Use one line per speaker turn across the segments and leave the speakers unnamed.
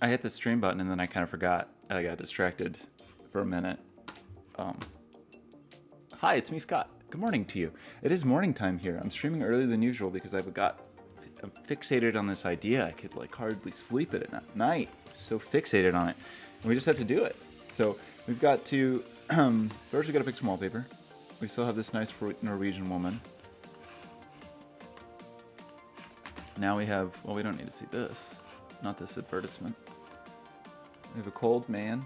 I hit the stream button and then I kind of forgot. I got distracted for a minute. Hi, it's me, Scott. Good morning to you. It is morning time here. I'm streaming earlier than usual because I'm fixated on this idea. I could like hardly sleep at night. So fixated on it. And we just had to do it. So we've got to, first we got to fix some wallpaper. We still have this nice Norwegian woman. Now we have, well, we don't need to see this. Not this advertisement. We have a cold man,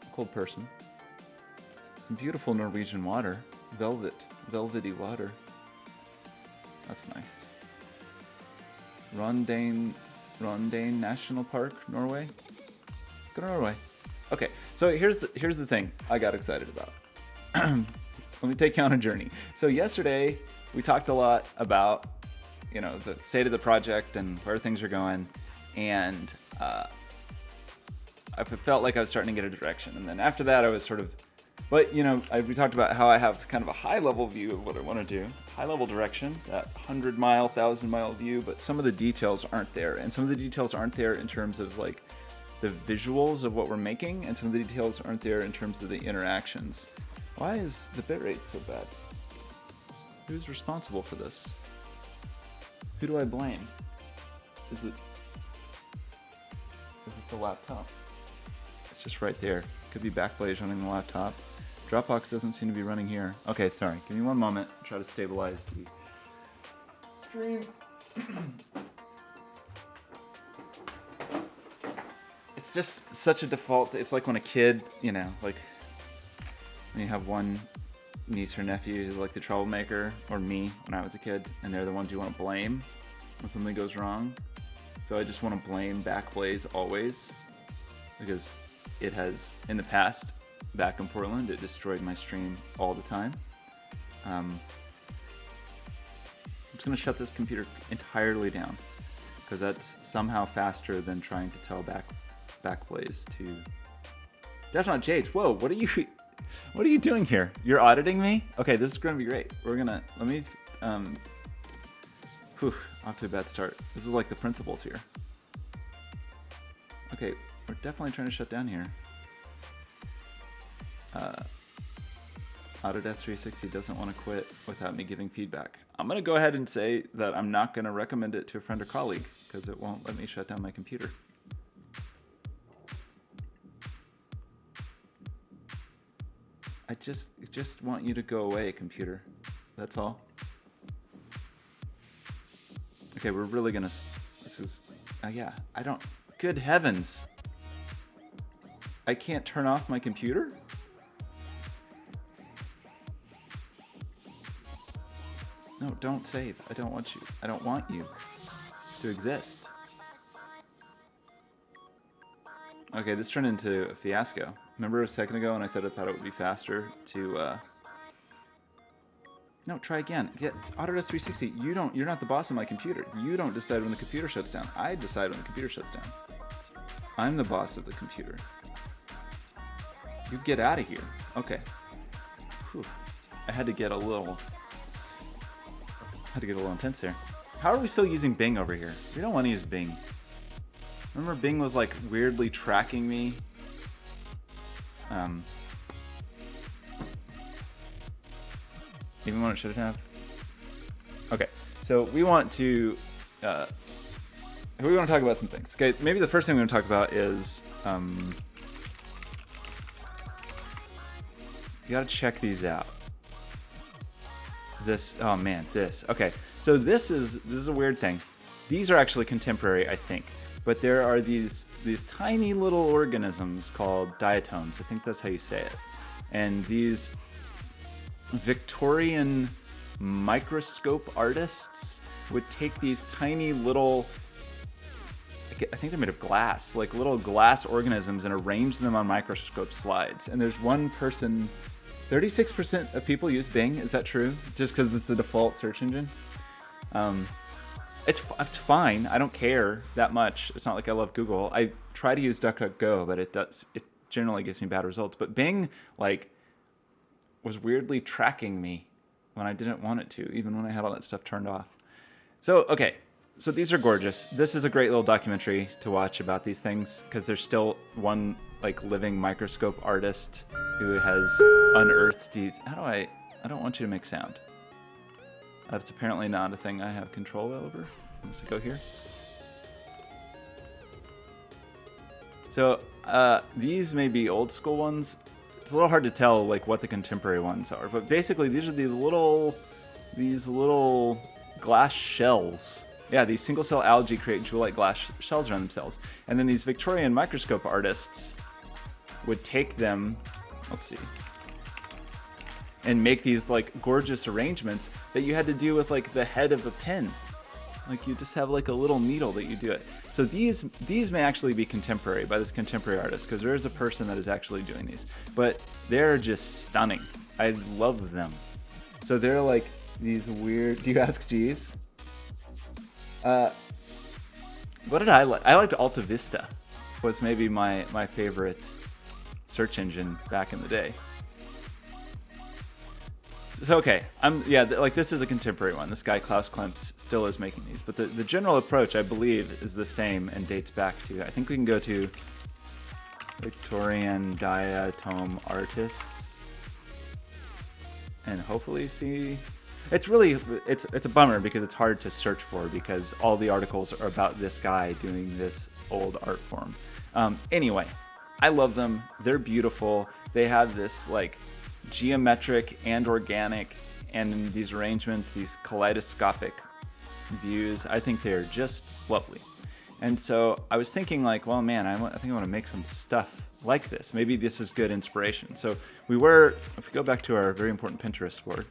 a cold person. Some beautiful Norwegian water. Velvety water. That's nice. Rondane National Park, Norway. Go to Norway. Okay, so here's the thing I got excited about. Let me take you on a journey. So yesterday we talked a lot about, you know, the state of the project and where things are going, and I felt like I was starting to get a direction. And then after that, I was sort of, but you know, we talked about how I have kind of a high-level view of what I want to do, high-level direction, that 100-mile, 1,000-mile view. But some of the details aren't there, and some of the details aren't there in terms of like the visuals of what we're making, and some of the details aren't there in terms of the interactions. Why is the bitrate so bad? Who's responsible for this? Who do I blame? Is it the laptop? It's just right there. Could be Backblaze running the laptop. Dropbox doesn't seem to be running here. Okay, sorry. Give me one moment. Try to stabilize the stream. It's just such a default. It's like when a kid, you know, like when you have one niece or nephew who's like the troublemaker, or me when I was a kid, and they're the ones you want to blame when something goes wrong. So I just want to blame Backblaze always, because it has, in the past, back in Portland, it destroyed my stream all the time. I'm just going to shut this computer entirely down, because that's somehow faster than trying to tell Backblaze to... That's not Jades. Whoa, what are you doing here? You're auditing me? Okay, this is going to be great. We're going to, let me, off to a bad start. This is like the principals here. Okay, we're definitely trying to shut down here. Autodesk 360 doesn't want to quit without me giving feedback. I'm going to go ahead and say that I'm not going to recommend it to a friend or colleague, because it won't let me shut down my computer. I just want you to go away, computer. That's all. Okay, we're really gonna, this is, yeah, I don't, good heavens. I can't turn off my computer? No, don't save. I don't want you to exist. Okay, this turned into a fiasco. Remember a second ago when I said I thought it would be faster to, no, try again. Yeah, Autodesk 360, you're not the boss of my computer. You don't decide when the computer shuts down. I decide when the computer shuts down. I'm the boss of the computer. You get out of here. Okay. Whew. I had to get a little intense there. How are we still using Bing over here? We don't want to use Bing. Remember Bing was like weirdly tracking me? Even when it shouldn't have. Okay, so we want to talk about some things. Okay, maybe the first thing we're going to talk about is you got to check these out. This, oh man, this. Okay, so this is a weird thing. These are actually contemporary, I think, but there are these tiny little organisms called diatoms. I think that's how you say it, and these Victorian microscope artists would take these tiny little, I think they're made of glass, like little glass organisms, and arrange them on microscope slides. And there's one person, 36% of people use Bing. Is that true? Just because it's the default search engine? It's fine. I don't care that much. It's not like I love Google. I try to use DuckDuckGo, but it generally gives me bad results. But Bing, like, was weirdly tracking me when I didn't want it to, even when I had all that stuff turned off. So, okay. So these are gorgeous. This is a great little documentary to watch about these things because there's still one like living microscope artist who has unearthed these. How do I don't want you to make sound. That's apparently not a thing I have control over. Let's go here. So these may be old school ones. It's a little hard to tell like what the contemporary ones are, but basically these are these little glass shells. Yeah, these single cell algae create jewel-like glass shells around themselves. And then these Victorian microscope artists would take them, let's see, and make these like gorgeous arrangements that you had to do with like the head of a pen. Like you just have like a little needle that you do it. So these may actually be contemporary by this contemporary artist because there is a person that is actually doing these. But they're just stunning. I love them. So they're like these weird, do you ask Jeeves? What did I like? I liked Alta Vista. Was maybe my favorite search engine back in the day. So okay, like this is a contemporary one. This guy Klaus Klemps still is making these, but the general approach I believe is the same and dates back to, I think we can go to Victorian diatom artists and hopefully see. It's a bummer because it's hard to search for because all the articles are about this guy doing this old art form. Anyway, I love them. They're beautiful. They have this like geometric and organic, and in these arrangements, these kaleidoscopic views. I think they're just lovely. And so I was thinking like, well, man, I think I want to make some stuff like this. Maybe this is good inspiration. So if we go back to our very important Pinterest board,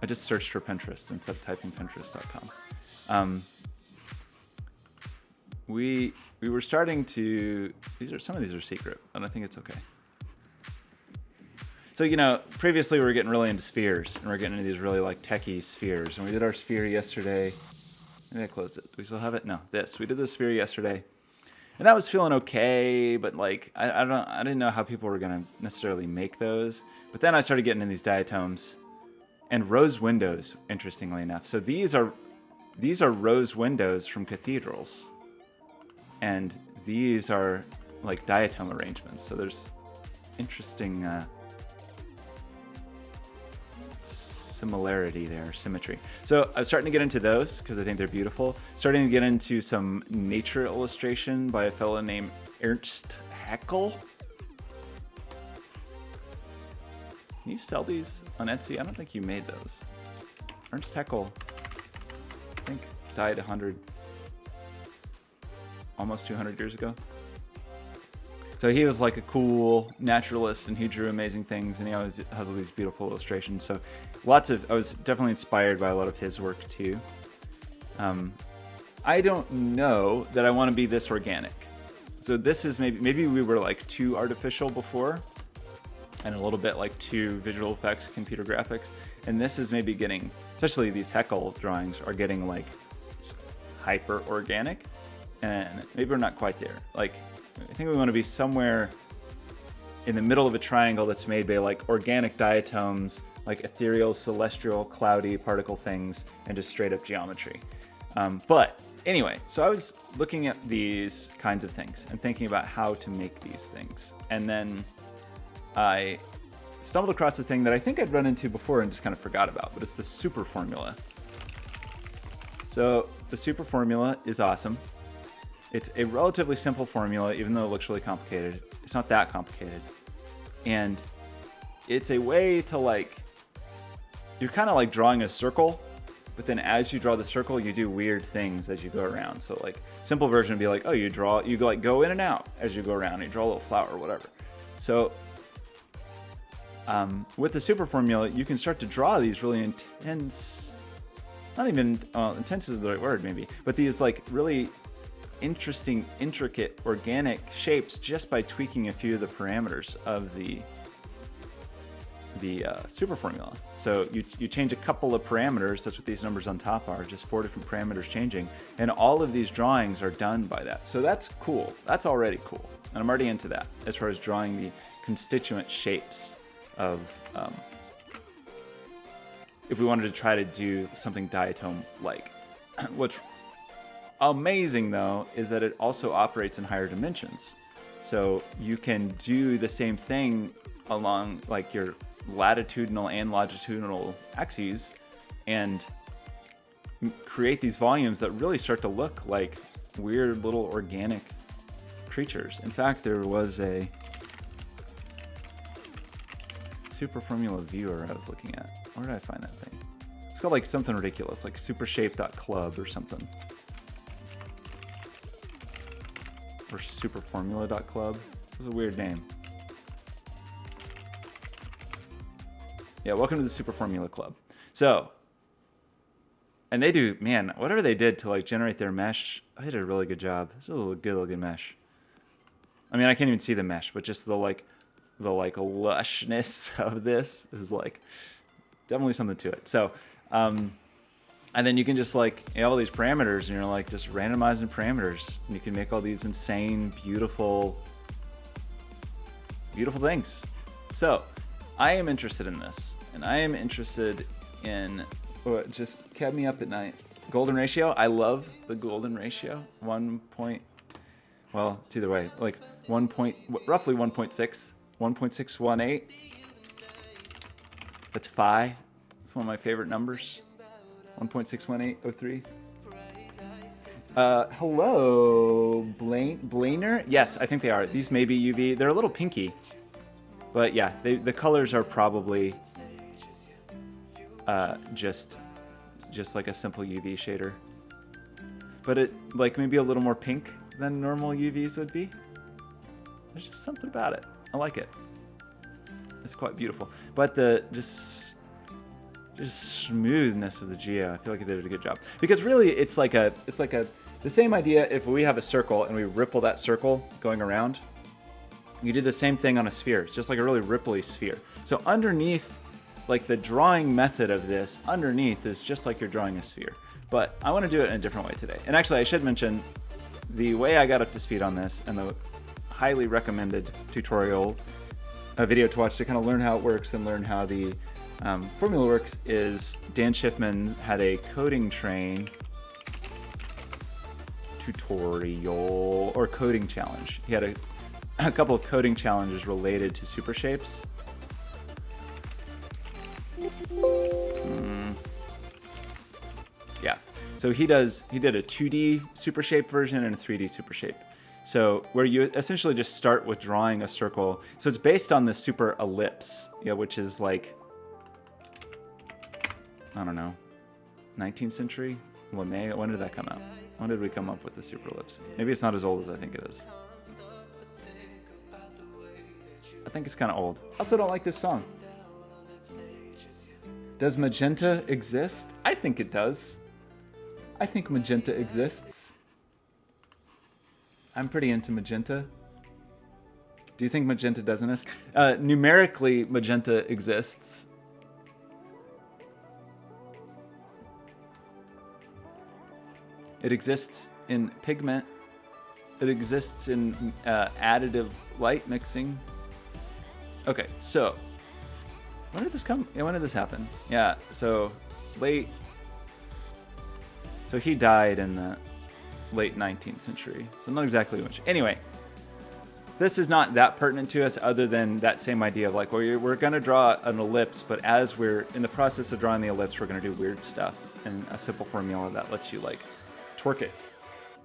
I just searched for Pinterest instead of typing Pinterest.com. We were starting to, some of these are secret, and I think it's okay. So, previously we were getting really into spheres, and we're getting into these really like techie spheres. And we did our sphere yesterday. Maybe I closed it. Do we still have it? No, we did this sphere yesterday. And that was feeling okay, but like, I didn't know how people were going to necessarily make those. But then I started getting in these diatoms and rose windows, interestingly enough. So these are rose windows from cathedrals. And these are like diatom arrangements. So there's interesting similarity there, symmetry. So I was starting to get into those because I think they're beautiful. Starting to get into some nature illustration by a fellow named Ernst Haeckel. Can you sell these on Etsy? I don't think you made those. Ernst Haeckel, I think, died almost 200 years ago. So he was like a cool naturalist, and he drew amazing things, and he always has all these beautiful illustrations. So I was definitely inspired by a lot of his work too. I don't know that I want to be this organic. So this is maybe we were like too artificial before, and a little bit like too visual effects, computer graphics. And this is maybe getting, especially these Haeckel drawings are getting like hyper organic, and maybe we're not quite there. Like, I think we want to be somewhere in the middle of a triangle that's made by like organic diatoms, like ethereal, celestial, cloudy particle things, and just straight up geometry. But anyway, so I was looking at these kinds of things and thinking about how to make these things. And then I stumbled across a thing that I think I'd run into before and just kind of forgot about, but it's the Superformula. So the Superformula is awesome. It's a relatively simple formula, even though it looks really complicated. It's not that complicated. And it's a way to like, you're kind of like drawing a circle, but then as you draw the circle, you do weird things as you go around. So like, simple version would be like, oh, you like go in and out as you go around, and you draw a little flower or whatever. So with the Superformula, you can start to draw these really intense, not even, intense is the right word maybe, but these like really interesting, intricate, organic shapes just by tweaking a few of the parameters of the Superformula. So you change a couple of parameters, that's what these numbers on top are, just 4 different parameters changing, and all of these drawings are done by that. So that's cool. That's already cool. And I'm already into that as far as drawing the constituent shapes of if we wanted to try to do something diatome-like. What's amazing, though, is that it also operates in higher dimensions. So you can do the same thing along like your latitudinal and longitudinal axes and create these volumes that really start to look like weird little organic creatures. In fact, there was a Superformula viewer I was looking at. Where did I find that thing? It's called like something ridiculous, like supershape.club or something. Or superformula.club. It's a weird name. Yeah, welcome to the Superformula Club. So, and they do, man, whatever they did to like generate their mesh, they did a really good job. This is a good looking mesh. I mean, I can't even see the mesh, but just the lushness of this is like definitely something to it. So, and then you can just like, you have all these parameters and you're like just randomizing parameters and you can make all these insane, beautiful things. So I am interested in this and I am interested in what just kept me up at night. Golden ratio. I love the golden ratio. Well, it's either way, like roughly 1.6, 1.618. That's phi. It's one of my favorite numbers. 1.61803. Hello, Blainer? Yes, I think they are. These may be UV. They're a little pinky. But yeah, the colors are probably just like a simple UV shader. But it like maybe a little more pink than normal UVs would be. There's just something about it. I like it. It's quite beautiful. But the just smoothness of the geo, I feel like they did a good job. Because really it's like the same idea if we have a circle and we ripple that circle going around. You do the same thing on a sphere. It's just like a really ripply sphere. So underneath, like the drawing method of this, underneath is just like you're drawing a sphere. But I want to do it in a different way today. And actually I should mention the way I got up to speed on this and the highly recommended tutorial video to watch to kind of learn how it works and learn how the formula works is Dan Schiffman had a coding train tutorial or coding challenge. He had a couple of coding challenges related to super shapes. Yeah, so he did a 2D super shape version and a 3D super shape. So where you essentially just start with drawing a circle. So it's based on the super ellipse, which is like, I don't know, 19th century? When did that come out? When did we come up with the super ellipse? Maybe it's not as old as I think it is. I think it's kind of old. I also don't like this song. Does magenta exist? I think it does. I think magenta exists. I'm pretty into magenta. Do you think magenta doesn't exist? Numerically, magenta exists. It exists in pigment. It exists in additive light mixing. Okay, so when did this come? When did this happen? Yeah, so So he died in the late 19th century. So not exactly which. Anyway, this is not that pertinent to us other than that same idea of like, well, we're going to draw an ellipse, but as we're in the process of drawing the ellipse, we're going to do weird stuff and a simple formula that lets you like twerk it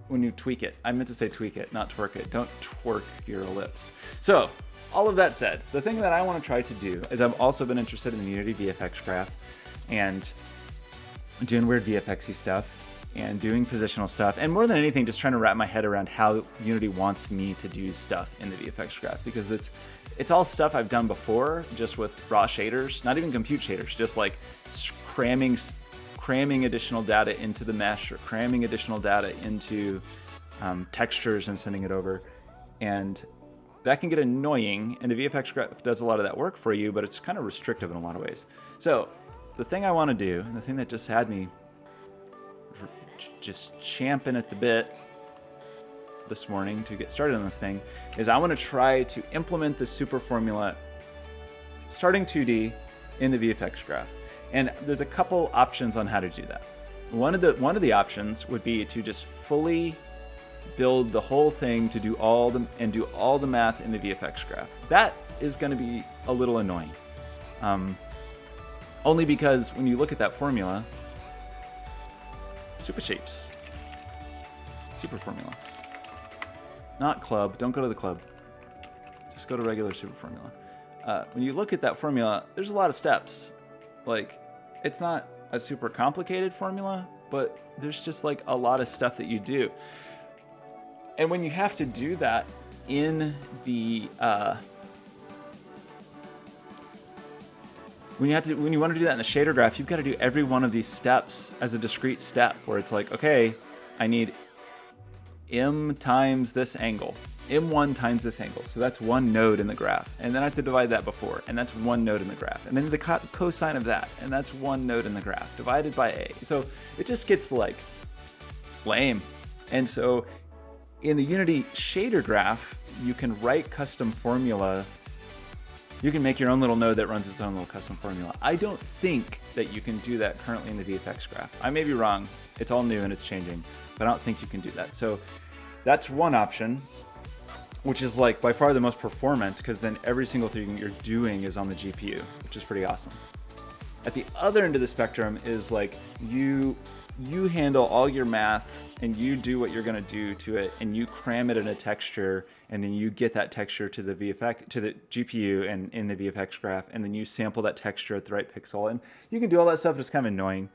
when you tweak it. I meant to say tweak it, not twerk it. Don't twerk your ellipse. So all of that said, the thing that I want to try to do is I've also been interested in the Unity VFX graph and doing weird VFX-y stuff and doing positional stuff, and more than anything, just trying to wrap my head around how Unity wants me to do stuff in the VFX graph, because it's all stuff I've done before, just with raw shaders, not even compute shaders, just like cramming additional data into the mesh or cramming additional data into textures and sending it over, and that can get annoying, and the VFX graph does a lot of that work for you, but it's kind of restrictive in a lot of ways. So the thing I want to do, and the thing that just had me just champing at the bit this morning to get started on this thing, is I want to try to implement the Superformula starting 2D in the VFX graph. And there's a couple options on how to do that. One of the options would be to just fully build the whole thing to do all the math in the VFX graph. That is going to be a little annoying. Only because when you look at that formula, super shapes, Superformula, not club. Don't go to the club. Just go to regular Superformula. When you look at that formula, there's a lot of steps. Like, it's not a super complicated formula, but there's just like a lot of stuff that you do. And when you have to do that in the when you want to do that in the shader graph, you've got to do every one of these steps as a discrete step, where it's like, okay, I need m times this angle, m1 times this angle. So that's one node in the graph. And then I have to divide that before, and that's one node in the graph. And then the cosine of that, and that's one node in the graph, divided by a. So it just gets like lame. And so in the Unity shader graph, you can write custom formula. You can make your own little node that runs its own little custom formula. I don't think that you can do that currently in the VFX graph. I may be wrong. It's all new and it's changing, but I don't think you can do that. So that's one option, which is like by far the most performant, because then every single thing you're doing is on the GPU, which is pretty awesome. At the other end of the spectrum is like you handle all your math and you do what you're going to do to it, and you cram it in a texture, and then you get that texture to the VFX, to the GPU and in the VFX graph, and then you sample that texture at the right pixel, and you can do all that stuff. It's kind of annoying.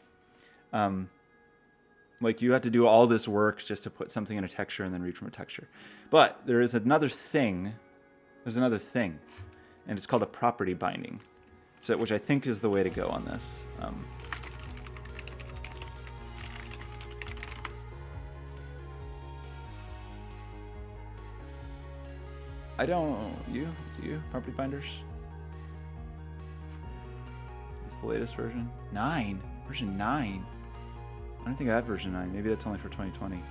Like you have to do all this work just to put something in a texture and then read from a texture. But there is another thing. There's another thing, and it's called a property binding, so which I think is the way to go on this. It's you, property binders. This is the latest version. Version 9. I don't think I have version 9. Maybe that's only for 2020.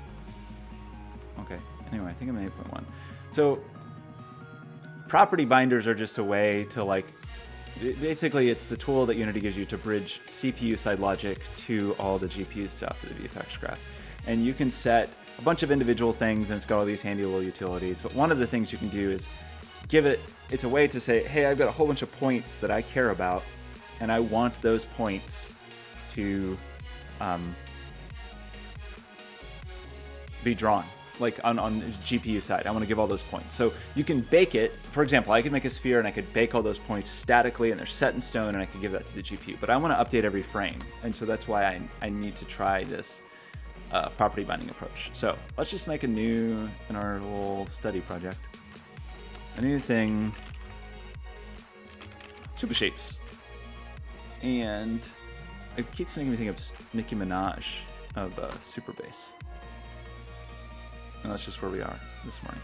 Okay, anyway, I think I'm in 8.1. So property binders are just a way to like, basically it's the tool that Unity gives you to bridge CPU side logic to all the GPU stuff for the VFX graph. And you can set a bunch of individual things, and it's got all these handy little utilities. But one of the things you can do is it's a way to say, hey, I've got a whole bunch of points that I care about, and I want those points to be drawn, like on the GPU side. I want to give all those points. So you can bake it. For example, I could make a sphere and I could bake all those points statically, and they're set in stone, and I could give that to the GPU. But I want to update every frame, and so that's why I need to try this property binding approach. So let's just make in our little study project, a new thing, super shapes. And it keeps making me think of Nicki Minaj of Super Bass. And that's just where we are this morning.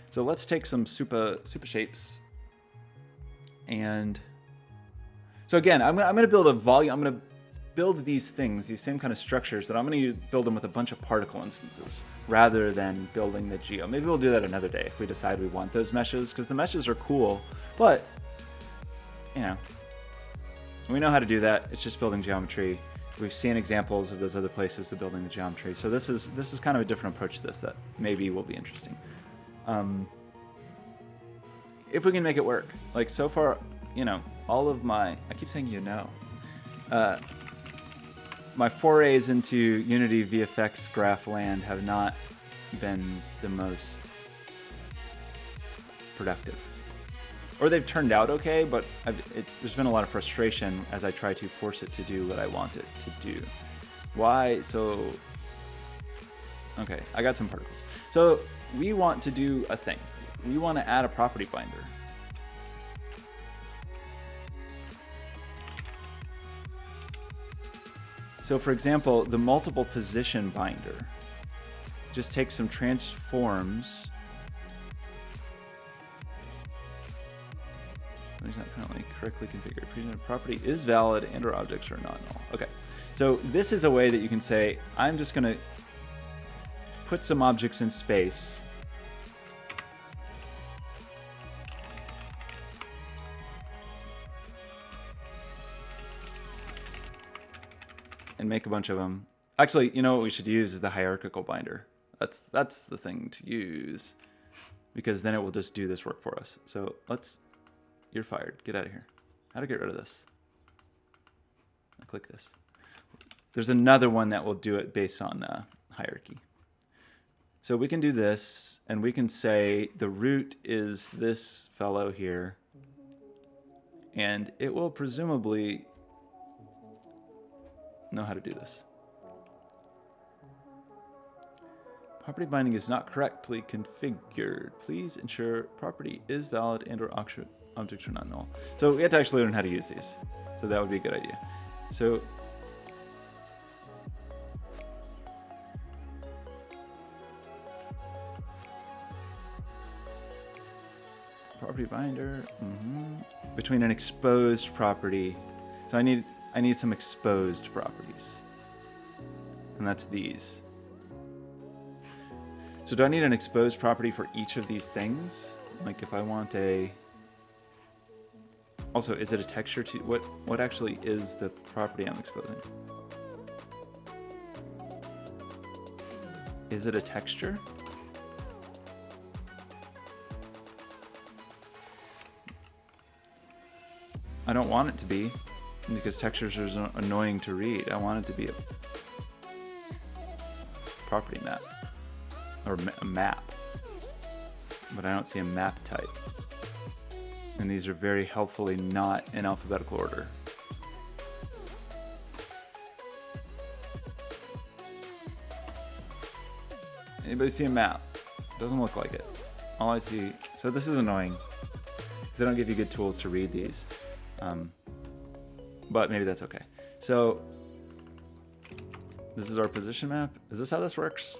So let's take some super shapes. And so again, I'm going to build a volume. I'm going to build these things, these same kind of structures, that I'm going to build them with a bunch of particle instances rather than building the geo. Maybe we'll do that another day if we decide we want those meshes, because the meshes are cool, but you know, we know how to do that. It's just building geometry. We've seen examples of those other places of building the geometry. So this is kind of a different approach to this that maybe will be interesting. If we can make it work. Like so far, you know, all of my, I keep saying my forays into Unity VFX graph land have not been the most productive. Or they've turned out okay, but there's been a lot of frustration as I try to force it to do what I want it to do. Why? So, okay, I got some particles. So we want to do a thing. We want to add a property binder. So for example, the multiple position binder just takes some transforms. It's not currently correctly configured. Presented property is valid and/or objects are not null. Okay, so this is a way that you can say, I'm just going to put some objects in space. and make a bunch of them. Actually, you know what we should use is the hierarchical binder. That's the thing to use, because then it will just do this work for us. So you're fired. Get out of here. How to get rid of this? I'll click this. There's another one that will do it based on hierarchy. So we can do this, and we can say the root is this fellow here, and it will presumably know how to do this. Property binding is not correctly configured. Please ensure property is valid and or objects are not null. So we have to actually learn how to use these. So that would be a good idea. So property binder between an exposed property. So I need some exposed properties, and that's these. So do I need an exposed property for each of these things? Like if I want also, is it a texture to what actually is the property I'm exposing? Is it a texture? I don't want it to be, because textures are annoying to read. I want it to be a property map, or a map, but I don't see a map type. And these are very helpfully not in alphabetical order. Anybody see a map? Doesn't look like it. All I see, so this is annoying, because they don't give you good tools to read these. But maybe that's okay. So this is our position map. Is this how this works?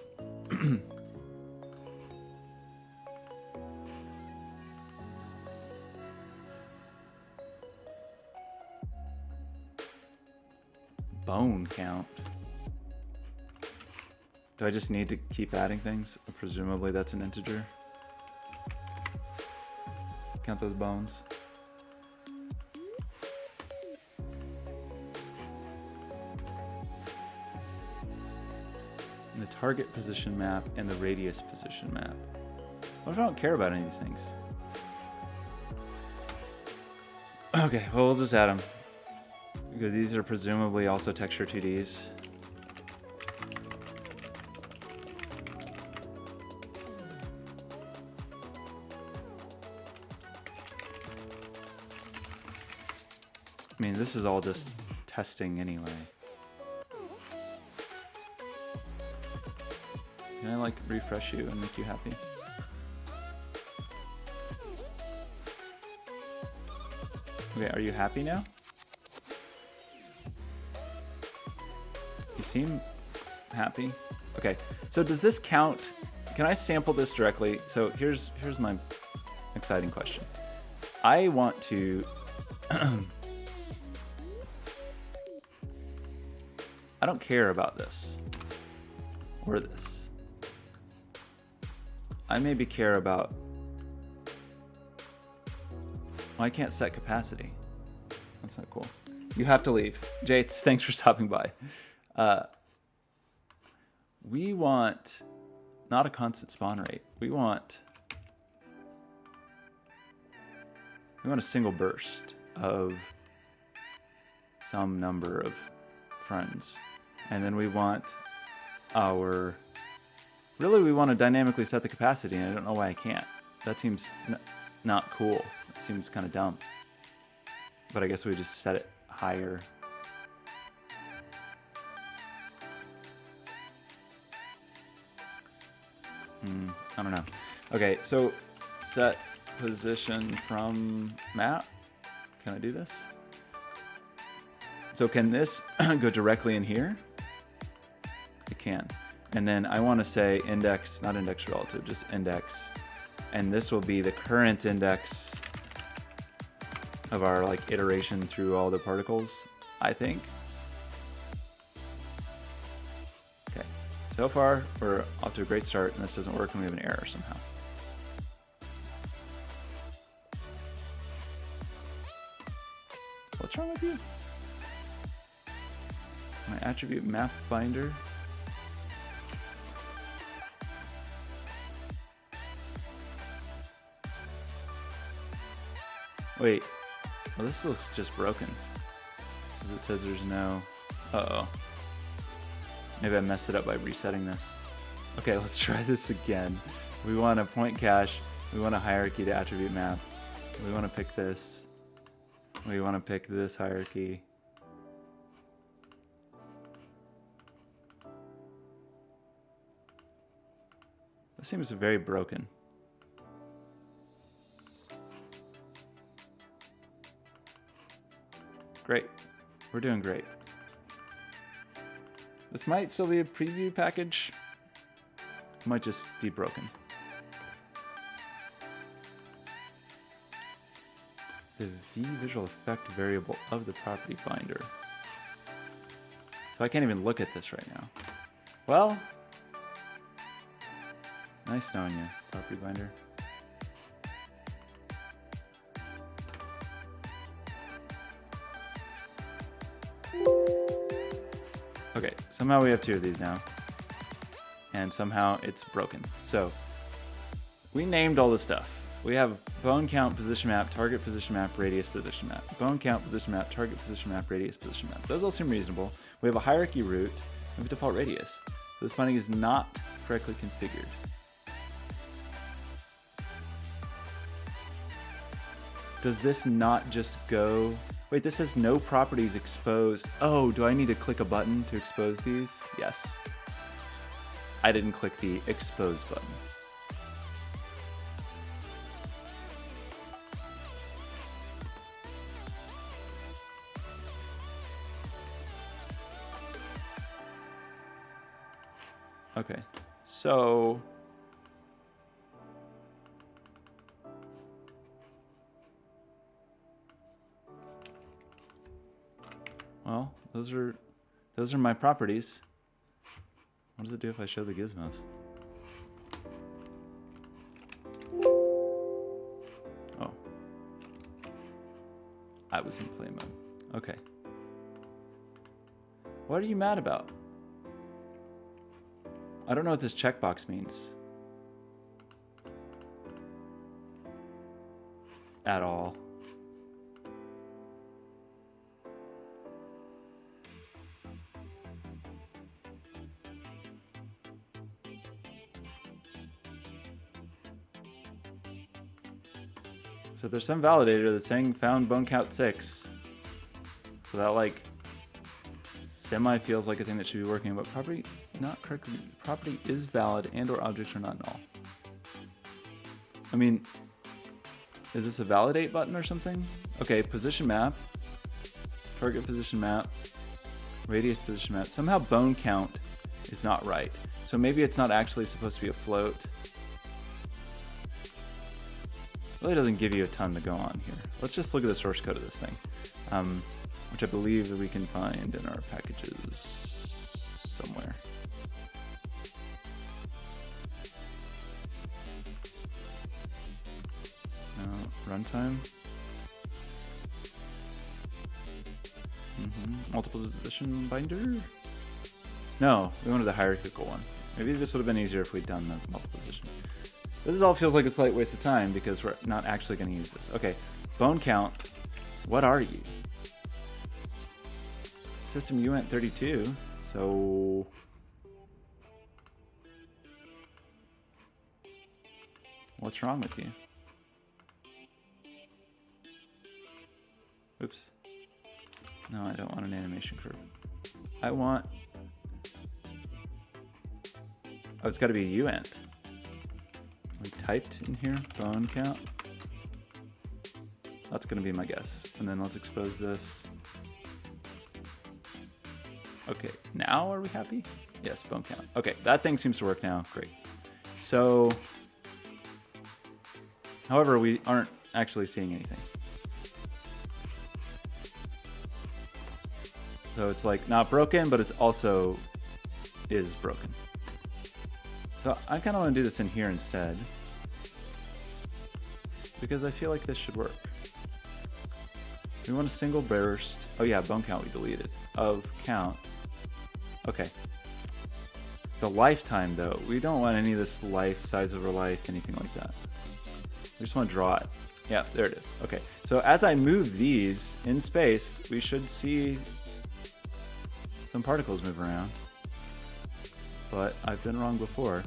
Bone count. Do I just need to keep adding things? Presumably that's an integer. Count those bones. And the target position map and the radius position map. What if I don't care about any of these things? Okay, well, we'll just add them. Because these are presumably also texture 2Ds. I mean, this is all just testing anyway. Can I like refresh you and make you happy? Okay, are you happy now? You seem happy. Okay, so does this count? Can I sample this directly? So here's my exciting question. I want to I don't care about this or this. I maybe care about, well, I can't set capacity. That's not cool. You have to leave. Jates, thanks for stopping by. We want not a constant spawn rate. We want a single burst of some number of friends. And then we want we want to dynamically set the capacity, and I don't know why I can't. That seems not cool. It seems kind of dumb. But I guess we just set it higher. I don't know. Okay, so set position from map. Can I do this? So can this go directly in here? It can. And then I want to say index, not index relative, just index. And this will be the current index of our like iteration through all the particles, I think. Okay, so far we're off to a great start, and this doesn't work and we have an error somehow. What's wrong with you? My attribute map binder. Wait, well, this looks just broken. It says there's no, uh-oh. Maybe I messed it up by resetting this. Okay, let's try this again. We want a point cache. We want a hierarchy to attribute map. We want to pick this. We want to pick this hierarchy. This seems very broken. Great. We're doing great. This might still be a preview package. It might just be broken. The V visual effect variable of the property binder. So I can't even look at this right now. Well, nice knowing you, property binder. Okay, somehow we have 2 of these now. And somehow it's broken. So we named all the stuff. We have bone count, position map, target position map, radius position map. Bone count, position map, target position map, radius position map. Those all seem reasonable. We have a hierarchy root and a default radius. So this binding is not correctly configured. Does this not just go... Wait, this has no properties exposed. Oh, do I need to click a button to expose these? Yes. I didn't click the expose button. Okay, so... Well, those are my properties. What does it do if I show the gizmos? Oh. I was in play mode. Okay. What are you mad about? I don't know what this checkbox means. At all. So there's some validator that's saying found bone count 6. So that like semi feels like a thing that should be working, but property not correctly. Property is valid and or objects are not null. I mean, is this a validate button or something? Okay, position map, target position map, radius position map. Somehow bone count is not right. So maybe it's not actually supposed to be a float. Really doesn't give you a ton to go on here. Let's just look at the source code of this thing, which I believe that we can find in our packages somewhere. Runtime. Multiple position binder. No, we wanted the hierarchical one. Maybe this would have been easier if we'd done the multiple position. This all feels like a slight waste of time because we're not actually going to use this. Okay, bone count. What are you? System uint 32. So what's wrong with you? Oops. No, I don't want an animation curve. I want... Oh, it's got to be a uint. We typed in here, bone count. That's going to be my guess. And then let's expose this. Okay, now are we happy? Yes, bone count. Okay, that thing seems to work now. Great. So, however, we aren't actually seeing anything. So it's like not broken, but it's also is broken. So I kind of want to do this in here instead, because I feel like this should work. We want a single burst. Oh yeah, bone count we deleted of count Okay. The lifetime, though. We don't want any of this life, size over life, anything like that. We just want to draw it. Yeah, there it is. Okay. So as I move these in space, we should see some particles move around. But I've been wrong before.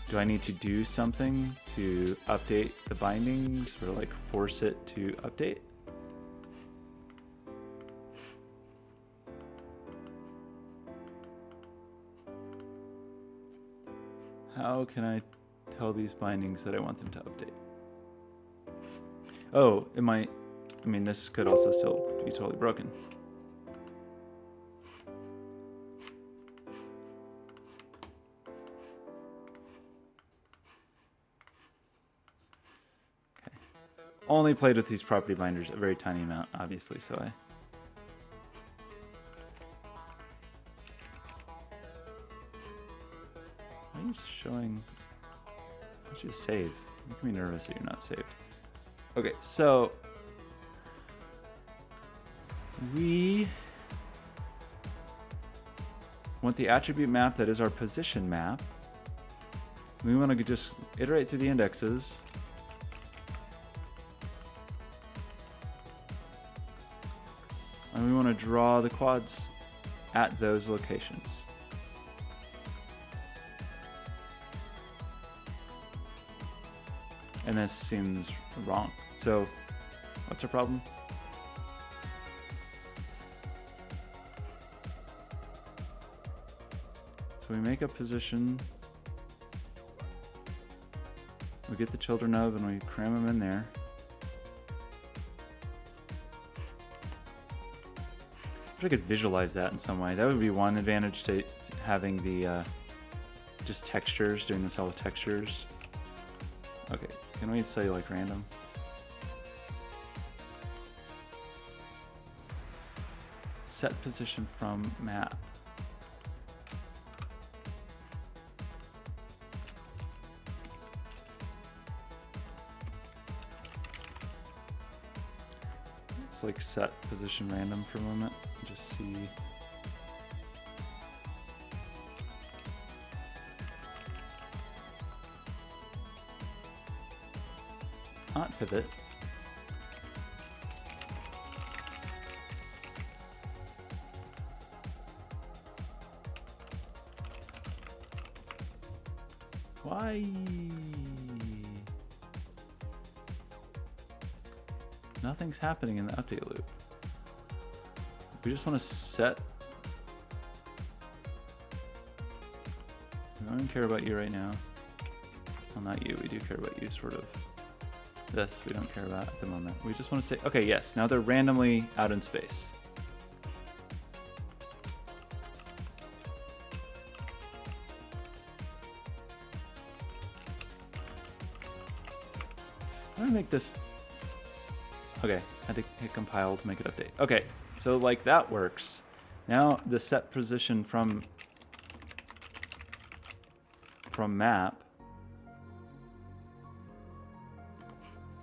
Do I need to do something to update the bindings or like force it to update? How can I tell these bindings that I want them to update? Oh, it might, I mean, this could also still be totally broken. Okay. Only played with these property binders a very tiny amount, obviously, so Why are you showing? Why don't you save? Make me nervous that you're not saved. Okay, so we want the attribute map that is our position map. We want to just iterate through the indexes. And we want to draw the quads at those locations. And this seems wrong. So what's our problem? So we make a position. We get the children of and we cram them in there. I wish I could visualize that in some way. That would be one advantage to having the just textures, doing this all with textures. Okay, can we say like random? Set position from map. Let's like set position random for a moment. Just see. Not pivot. Why? Nothing's happening in the update loop. We just want to set. We don't even care about you right now. Well, not you. We do care about you, sort of. This we don't care about at the moment. We just want to say, okay, yes, now they're randomly out in space. I'm gonna make this. Okay, had to hit compile to make it update. Okay, so like that works. Now the set position from map.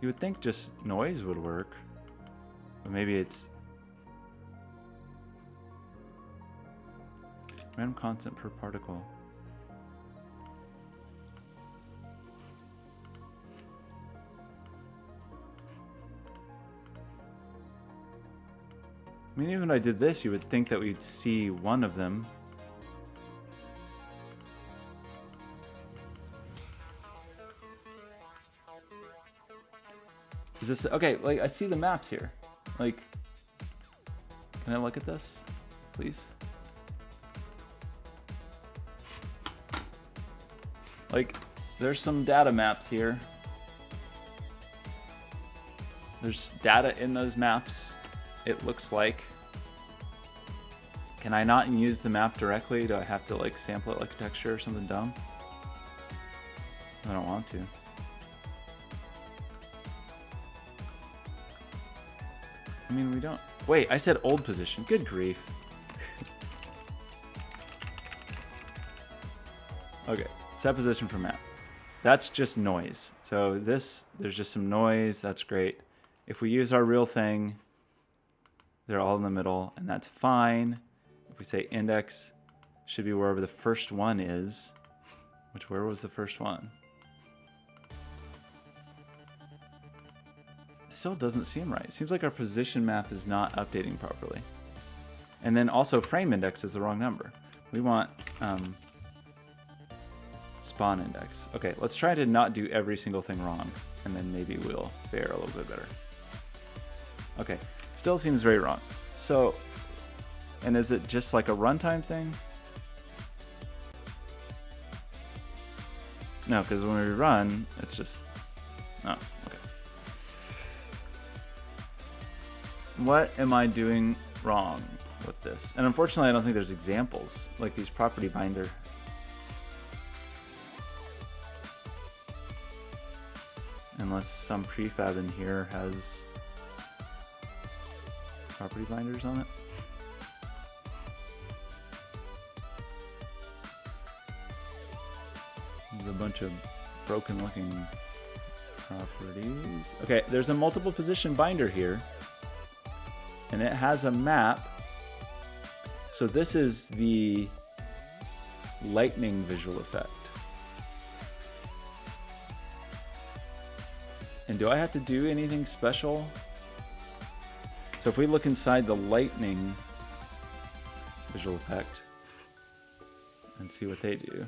You would think just noise would work, but maybe it's random constant per particle. I mean, even if I did this, you would think that we'd see one of them. Is this okay? Like, I see the maps here. Like, can I look at this, please? Like, there's some data maps here. There's data in those maps, it looks like. Can I not use the map directly? Do I have to like sample it like a texture or something dumb? I don't want to. I mean, we don't. Wait, I said old position. Good grief. Okay, set position for map. That's just noise. So this, there's just some noise. That's great. If we use our real thing, they're all in the middle, and that's fine. If we say index should be wherever the first one is, where was the first one? Still doesn't seem right. It seems like our position map is not updating properly. And then also frame index is the wrong number. We want spawn index. Okay, let's try to not do every single thing wrong, and then maybe we'll fare a little bit better. Okay, still seems very wrong. So, and is it just like a runtime thing? No, because when we run, it's just, oh, okay. What am I doing wrong with this? And unfortunately, I don't think there's examples like these property binder. Unless some prefab in here has property binders on it. There's a bunch of broken looking properties. Okay, there's a multiple position binder here. And it has a map. So this is the lightning visual effect. And do I have to do anything special? So if we look inside the lightning visual effect and see what they do.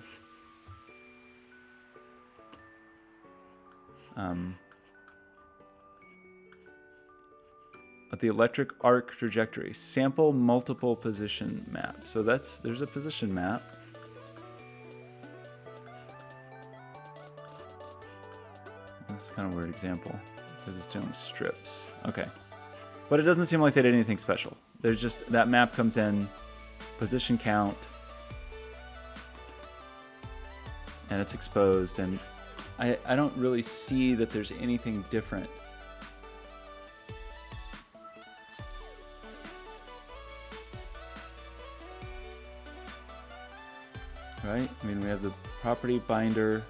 The electric arc trajectory, sample multiple position map. So there's a position map. This is kind of a weird example because it's doing strips. Okay. But it doesn't seem like they did anything special. There's just that map comes in, position count, and it's exposed. And I don't really see that there's anything different. Right? I mean, we have the property binder.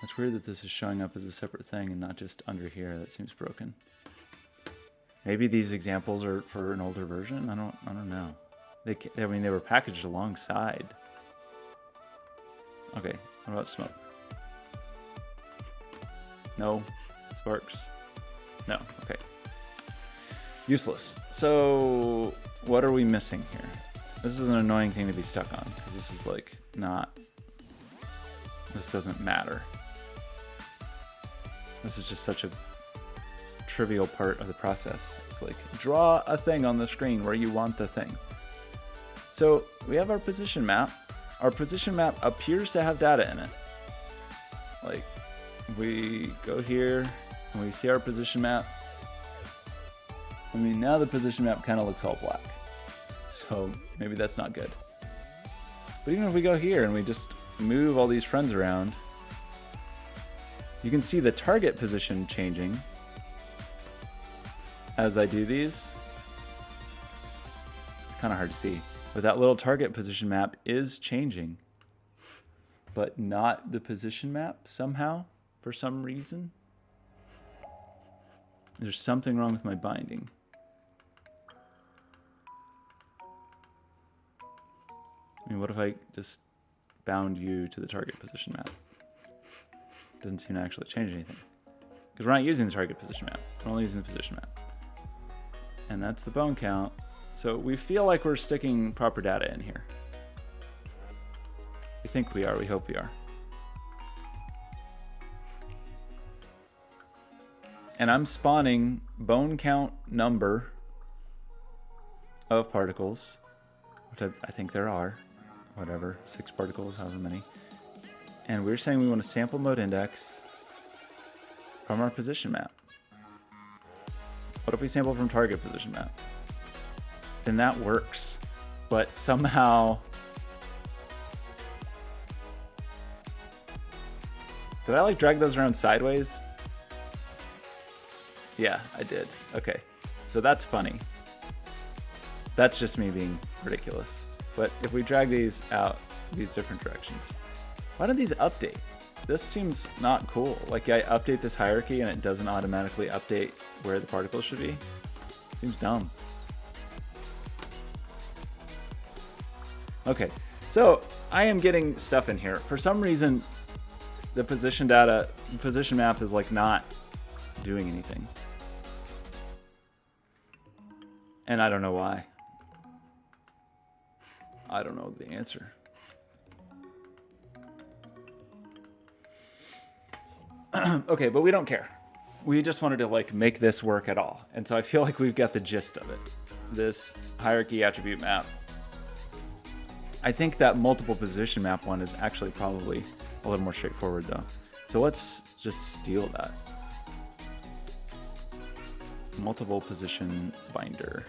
It's weird that this is showing up as a separate thing and not just under here. That seems broken. Maybe these examples are for an older version. I don't know. I mean, they were packaged alongside. Okay, what about smoke? No. Sparks? No. Okay. Useless. So what are we missing here? This is an annoying thing to be stuck on because this is like this doesn't matter. This is just such a trivial part of the process. It's like draw a thing on the screen where you want the thing. So we have our position map. Our position map appears to have data in it. Like we go here and we see our position map. I mean, now the position map kind of looks all black. So maybe that's not good. But even if we go here and we just move all these friends around, you can see the target position changing as I do these. It's kind of hard to see. But that little target position map is changing. But not the position map somehow, for some reason. There's something wrong with my binding. I mean, what if I just bound you to the target position map? Doesn't seem to actually change anything. Because we're not using the target position map. We're only using the position map. And that's the bone count. So we feel like we're sticking proper data in here. We think we are. We hope we are. And I'm spawning bone count number of particles, which I think there are. Whatever, 6 particles, however many. And we're saying we want a sample mode index from our position map. What if we sample from target position map? Then that works. But somehow... Did I like drag those around sideways? Yeah, I did. Okay. So that's funny. That's just me being ridiculous. But if we drag these out these different directions, why don't these update? this seems not cool. Like I update this hierarchy and it doesn't automatically update where the particles should be. Seems dumb. Okay, so I am getting stuff in here. For some reason, the position map is like not doing anything. And I don't know why. I don't know the answer. Okay, but we don't care. We just wanted to like make this work at all. And so I feel like we've got the gist of it. This hierarchy attribute map. I think that multiple position map one is actually probably a little more straightforward though. So let's just steal that. Multiple position binder.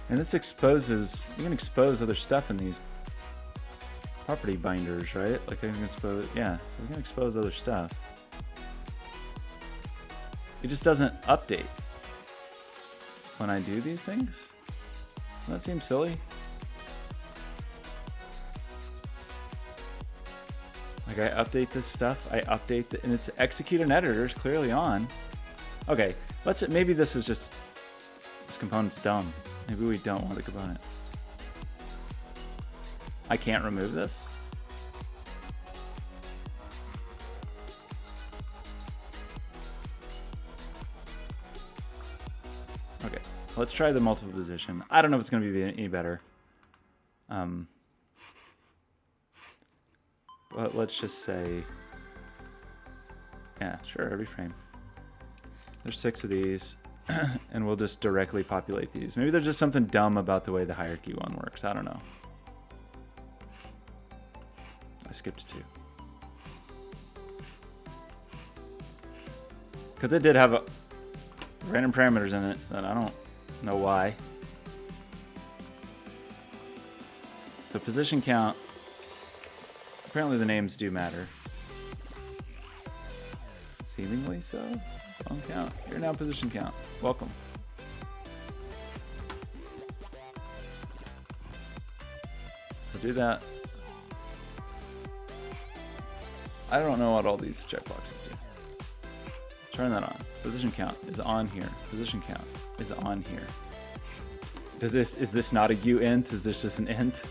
And this exposes, you can expose other stuff in these property binders, right? Like I can expose, yeah, so we can expose other stuff. It just doesn't update when I do these things. Doesn't that seem silly? Like I update this stuff, I update and it's execute an editor is clearly on. Okay, maybe this is just, this component's dumb. Maybe we don't want the component. I can't remove this. Okay, let's try the multiple position. I don't know if it's going to be any better. But let's just say, yeah, sure, every frame. There's 6 of these. And we'll just directly populate these. Maybe there's just something dumb about the way the hierarchy one works. I don't know. I skipped 2. Because it did have random parameters in it, and I don't know why. So position count. Apparently the names do matter. Seemingly so. Phone count. You're now position count. Welcome. So do that. I don't know what all these checkboxes do. Turn that on. Position count is on here. Position count is on here. Is this not a uint? Is this just an int?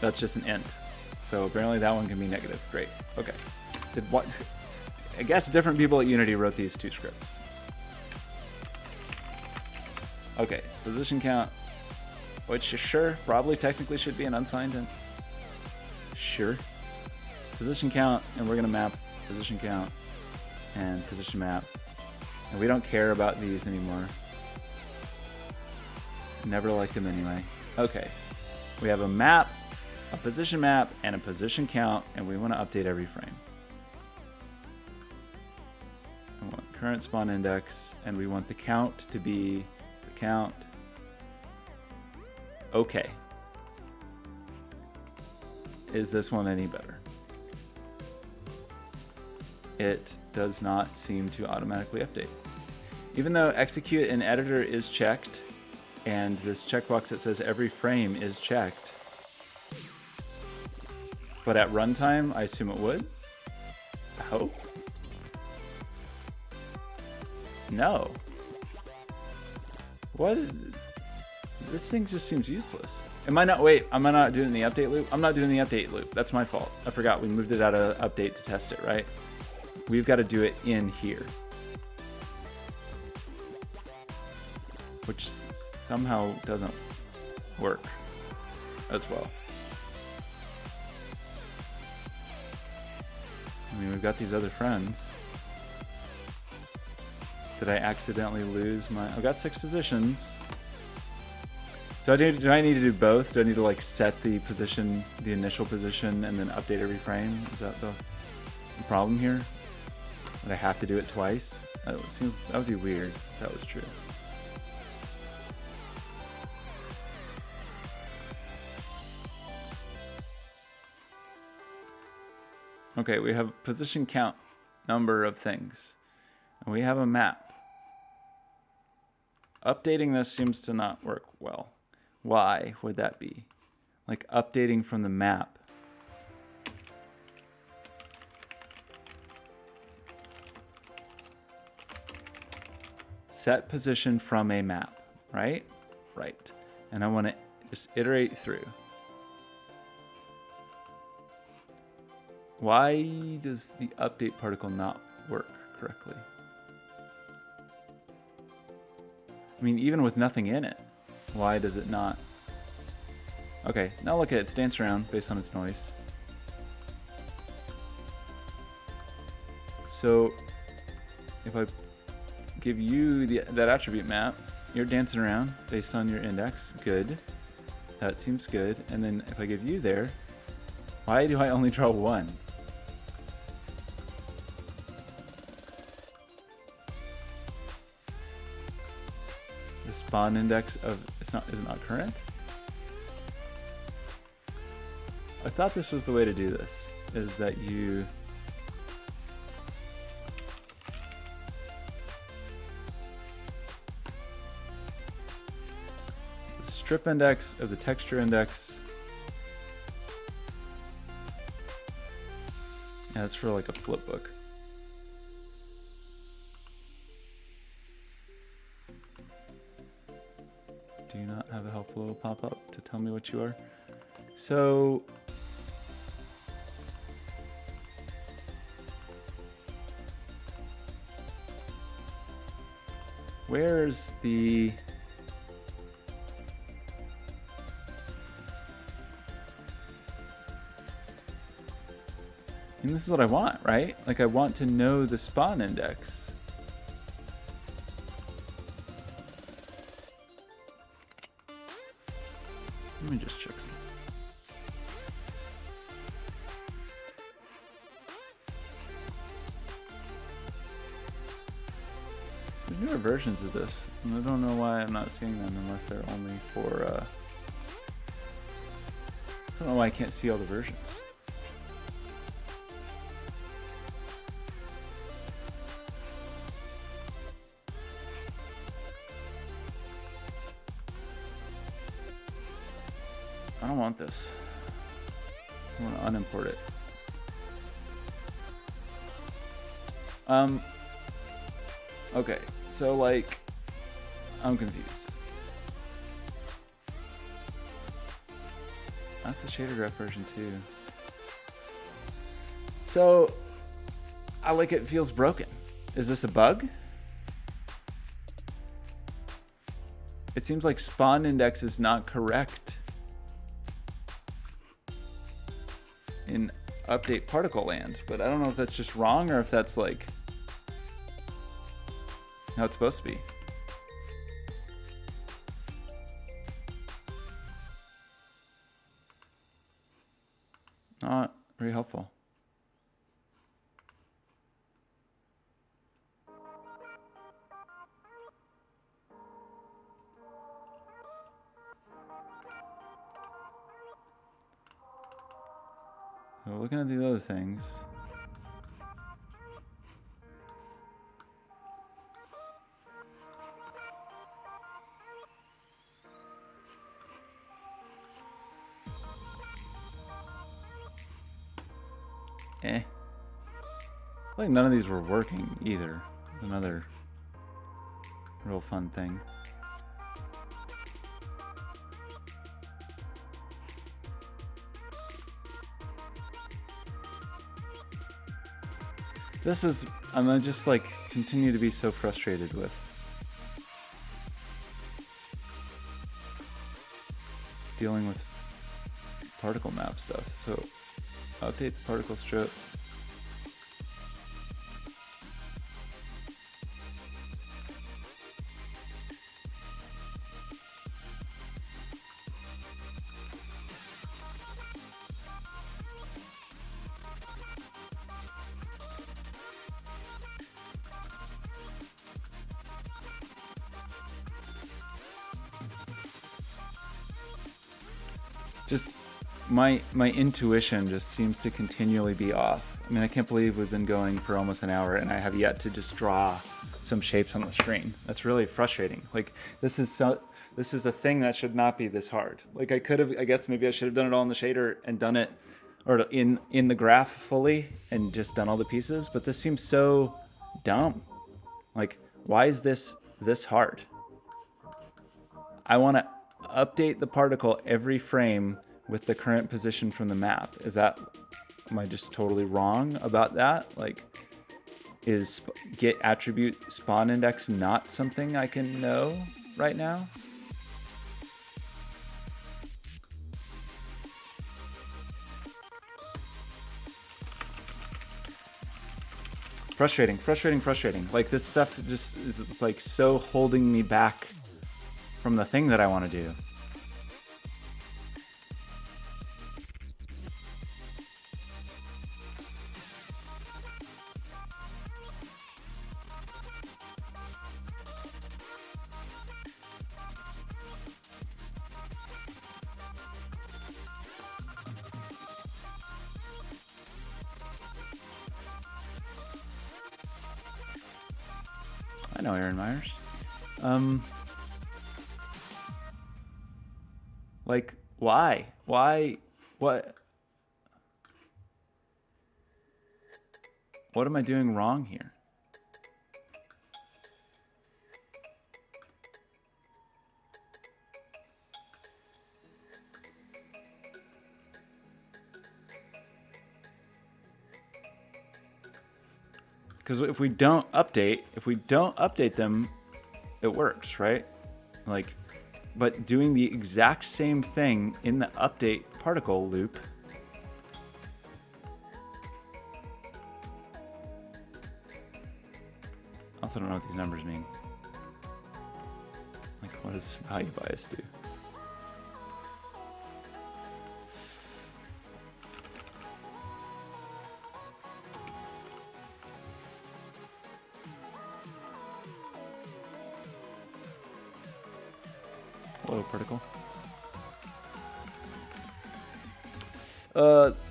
That's just an int. So apparently that one can be negative. Great. Okay. I guess different people at Unity wrote these 2 scripts. Okay, position count, which sure, probably technically should be an unsigned int. Sure. Position count, and we're gonna map position count and position map. And we don't care about these anymore. Never liked them anyway. Okay, we have a map, a position map, and a position count, and we wanna update every frame. We want current spawn index, and we want the count to be the count. Okay. Is this one any better? It does not seem to automatically update. Even though execute in editor is checked, and this checkbox that says every frame is checked, but at runtime, I assume it would. I hope. No. What? This thing just seems useless. Am I not doing the update loop? I'm not doing the update loop. That's my fault. I forgot we moved it out of update to test it, right? We've got to do it in here. Which somehow doesn't work as well. I mean, we've got these other friends. Did I accidentally lose my... I've got 6 positions. So do I need to do both? Do I need to like set the position, the initial position, and then update every frame? Is that the problem here? Would I have to do it twice? That would be weird if that was true. Okay, we have position count, number of things. And we have a map. Updating this seems to not work well. Why would that be? Like updating from the map. Set position from a map, right? Right. And I want to just iterate through. Why does the update particle not work correctly? I mean, even with nothing in it, why does it not? Okay, now look at it. It's dance around based on its noise. So if I give you that attribute map, you're dancing around based on your index. Good. That seems good. And then if I give you there, why do I only draw one? The spawn index of is it not current? I thought this was the way to do this, is that you the strip index of the texture index. Yeah, that's for like a flip book. Do you not have a helpful little pop-up to tell me what you are? So where's the and this is what I want, right? Like I want to know the spawn index. Let me just check something. There's newer versions of this, and I don't know why I'm not seeing them unless they're only for, I don't know why I can't see all the versions. I don't want this. I want to unimport it. Okay, so like, I'm confused. That's the shader graph version too. So, I like it feels broken. Is this a bug? It seems like spawn index is not correct in update particle land, but I don't know if that's just wrong or if that's like how it's supposed to be. Not very helpful. So looking at these other things. I think none of these were working either. Another real fun thing. This is, I'm gonna just like continue to be so frustrated with dealing with particle map stuff. So update the particle strip. Just my intuition just seems to continually be off I mean, I can't believe we've been going for almost an hour and I have yet to just draw some shapes on the screen. That's really frustrating. Like, this is a thing that should not be this hard. Like, I guess maybe I should have done it all in the shader and done it, or in the graph fully and just done all the pieces, but this seems so dumb. Like, why is this hard? I want to update the particle every frame with the current position from the map. Am I just totally wrong about that? Like, is get attribute spawn index not something I can know right now? Frustrating. Like, this stuff just is like so holding me back from the thing that I want to do. I know Aaron Myers. Like, why? What am I doing wrong here? Because if we don't update them, it works, right? Like, but doing the exact same thing in the update particle loop. Also don't know what these numbers mean. Like, what does value bias do? Hello, particle.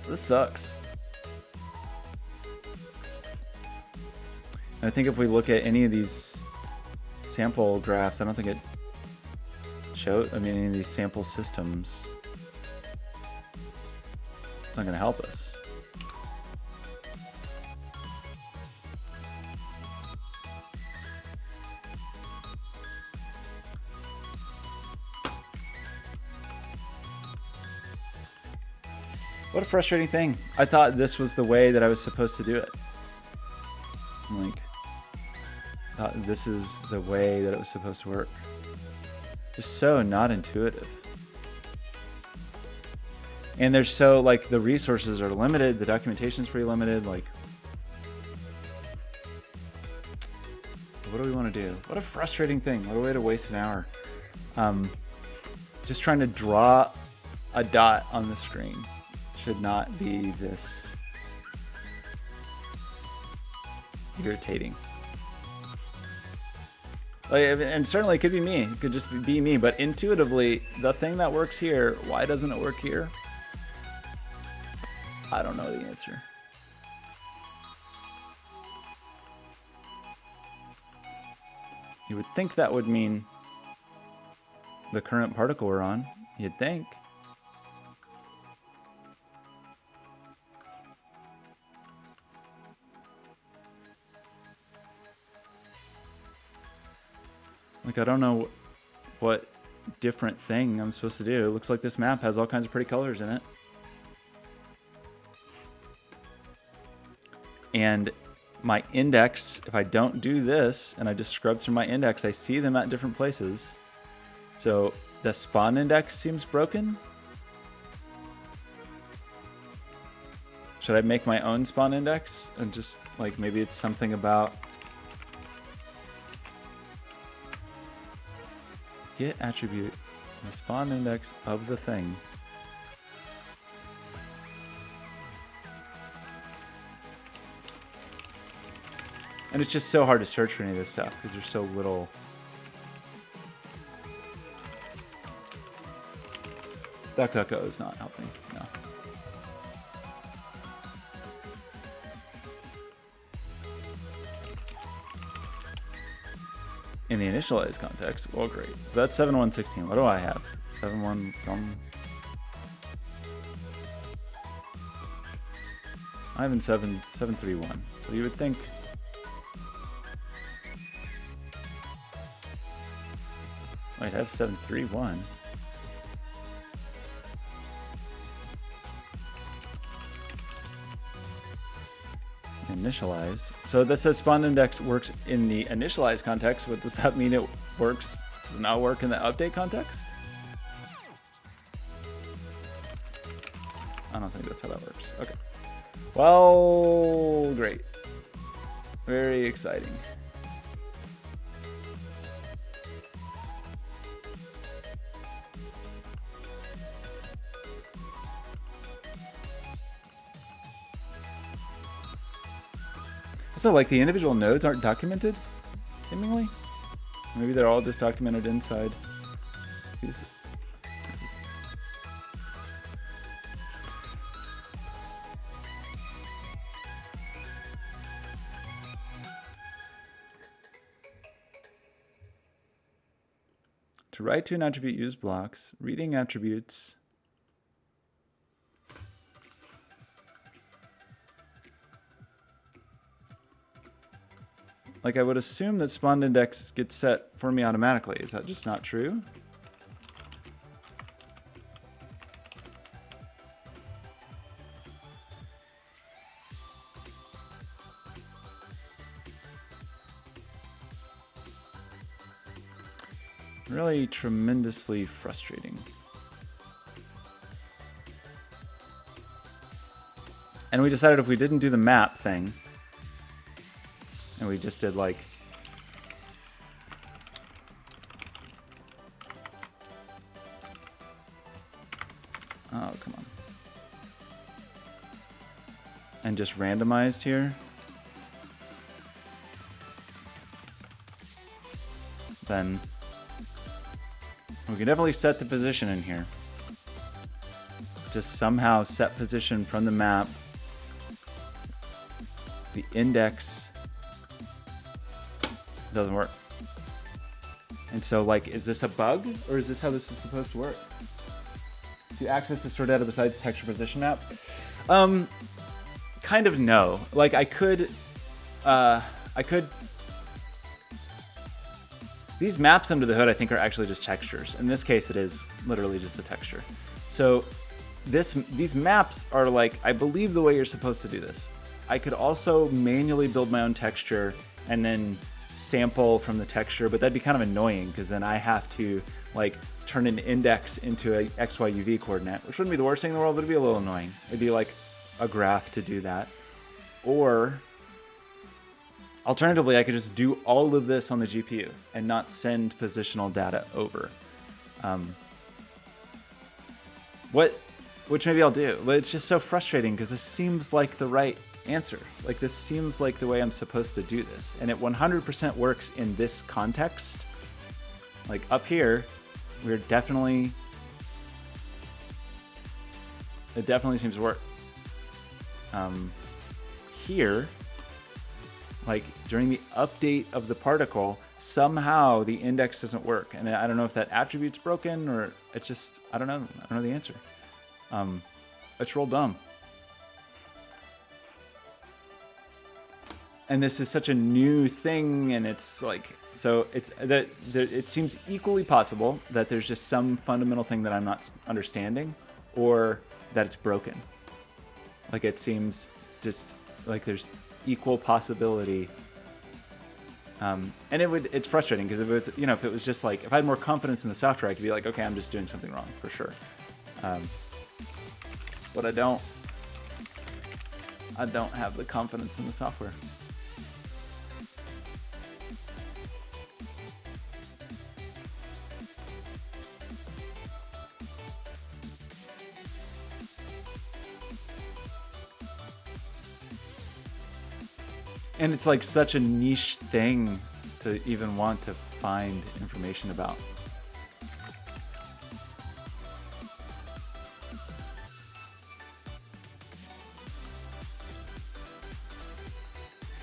This sucks. I think if we look at any of these sample graphs, I don't think it shows, I mean, any of these sample systems, it's not going to help us. What a frustrating thing. I thought this was the way that I was supposed to do it. Like, I thought this is the way that it was supposed to work. Just so not intuitive. And there's so, like, the resources are limited, the documentation's pretty limited, like, what do we want to do? What a frustrating thing. What a way to waste an hour. Just trying to draw a dot on the screen should not be this irritating. Like, and certainly it could be me. It could just be me. But intuitively, the thing that works here, why doesn't it work here? I don't know the answer. You would think that would mean the current particle we're on. You'd think. Like, I don't know what different thing I'm supposed to do. It looks like this map has all kinds of pretty colors in it. And my index, if I don't do this and I just scrub through my index, I see them at different places. So the spawn index seems broken. Should I make my own spawn index and just, like, maybe it's something about get attribute the spawn index of the thing. And it's just so hard to search for any of this stuff because there's so little. DuckDuckGo is not helping. No. in the initialized context. Well, great. So that's 7116. What do I have? 71 something. I have in 731. So you would think. Wait, I have 731. Initialize. So this says spawn index works in the initialized context. What does that mean? It works, does not work in the update context? I don't think that's how that works. Okay. Well, great. Very exciting. So like the individual nodes aren't documented, seemingly? Maybe they're all just documented inside. To write to an attribute, use blocks. Reading attributes. Like I would assume that spawn index gets set for me automatically. Is that just not true? Really tremendously frustrating. And we decided if we didn't do the map thing, and we just did like oh, come on. And just randomized here, then we can definitely set the position in here. Just somehow set position from the map. The index doesn't work. And so like, is this a bug or is this how this is supposed to work? To access the stored data besides texture position map? Kind of no. Like I could, these maps under the hood I think are actually just textures. In this case it is literally just a texture. So these maps are like, I believe the way you're supposed to do this. I could also manually build my own texture and then sample from the texture, but that'd be kind of annoying because then I have to like turn an index into a XYUV coordinate, which wouldn't be the worst thing in the world, but it'd be a little annoying. It'd be like a graph to do that. Or alternatively, I could just do all of this on the GPU and not send positional data over. Which maybe I'll do, but it's just so frustrating because this seems like the right answer. Like this seems like the way I'm supposed to do this. And it 100% works in this context. Like up here, it definitely seems to work. Here, like during the update of the particle, somehow the index doesn't work. And I don't know if that attribute's broken or it's just, I don't know the answer. It's real dumb. And this is such a new thing, and it's like, so it's that it seems equally possible that there's just some fundamental thing that I'm not understanding, or that it's broken. Like it seems just like there's equal possibility. And it's frustrating because if it was, if it was just like, if I had more confidence in the software, I could be like, okay, I'm just doing something wrong for sure. But I don't have the confidence in the software. And it's like such a niche thing to even want to find information about.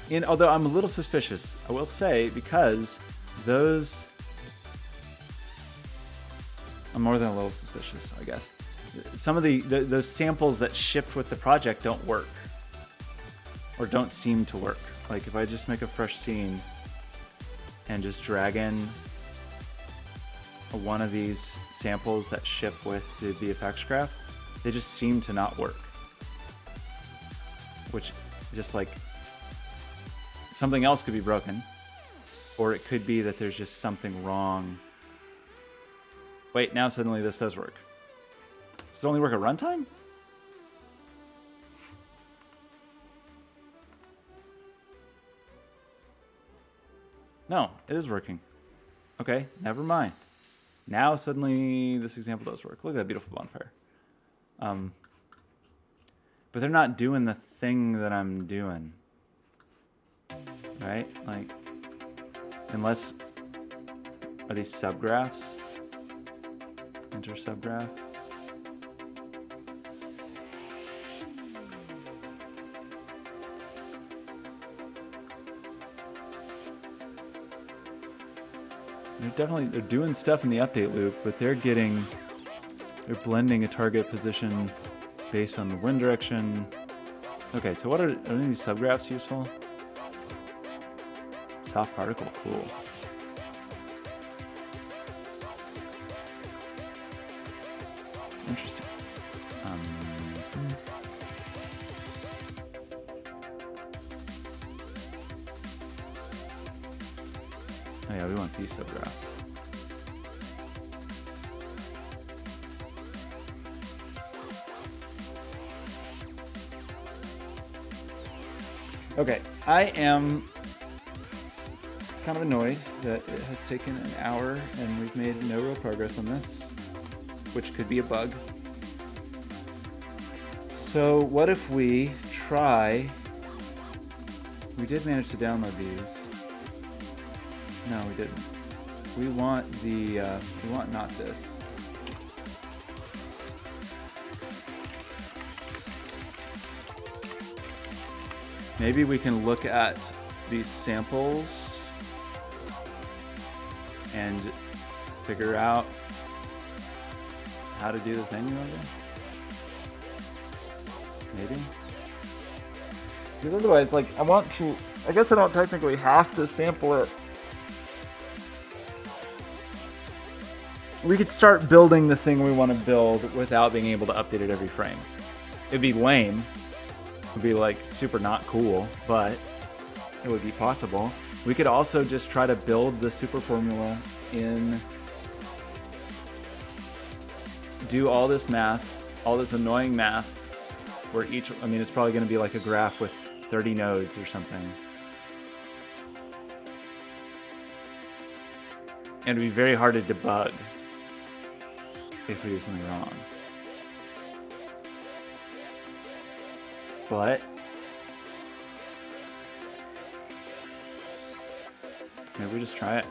And although I'm a little suspicious, I will say, because those, I'm more than a little suspicious, I guess. Some of those samples that shipped with the project don't work, or don't seem to work. Like if I just make a fresh scene and just drag in one of these samples that ship with the VFX graph, they just seem to not work. Which just like something else could be broken, or it could be that there's just something wrong. Wait, now suddenly this does work. Does it only work at runtime? No, it is working. Okay, never mind. Now suddenly this example does work. Look at that beautiful bonfire. But they're not doing the thing that I'm doing. Right? Like, unless, are these subgraphs? Enter subgraph. They're doing stuff in the update loop, but they're blending a target position based on the wind direction. Okay, so are any of these subgraphs useful? Soft particle, cool. Interesting. Oh yeah, we want these subgraphs. Okay, I am kind of annoyed that it has taken an hour and we've made no real progress on this, which could be a bug. So what if we try, we did manage to download these. No, we didn't. We want we want not this. Maybe we can look at these samples and figure out how to do the thing we want to do. Maybe. Because otherwise, like, I guess I don't technically have to sample it. We could start building the thing we want to build without being able to update it every frame. It'd be lame. It'd be like super not cool, but it would be possible. We could also just try to build the Superformula in, do all this math, all this annoying math, where it's probably going to be like a graph with 30 nodes or something. And it'd be very hard to debug if we do something wrong. But maybe we just try it.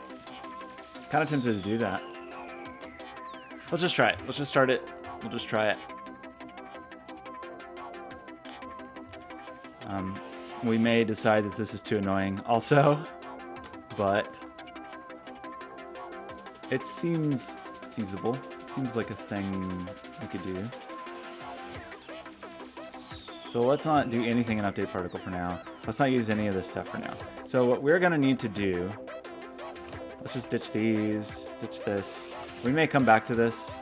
Kind of tempted to do that. Let's just try it. Let's just start it. We'll just try it. We may decide that this is too annoying also, but it seems feasible. It seems like a thing we could do. So let's not do anything in update particle for now. Let's not use any of this stuff for now. So what we're gonna need to do, let's just ditch these, ditch this. We may come back to this,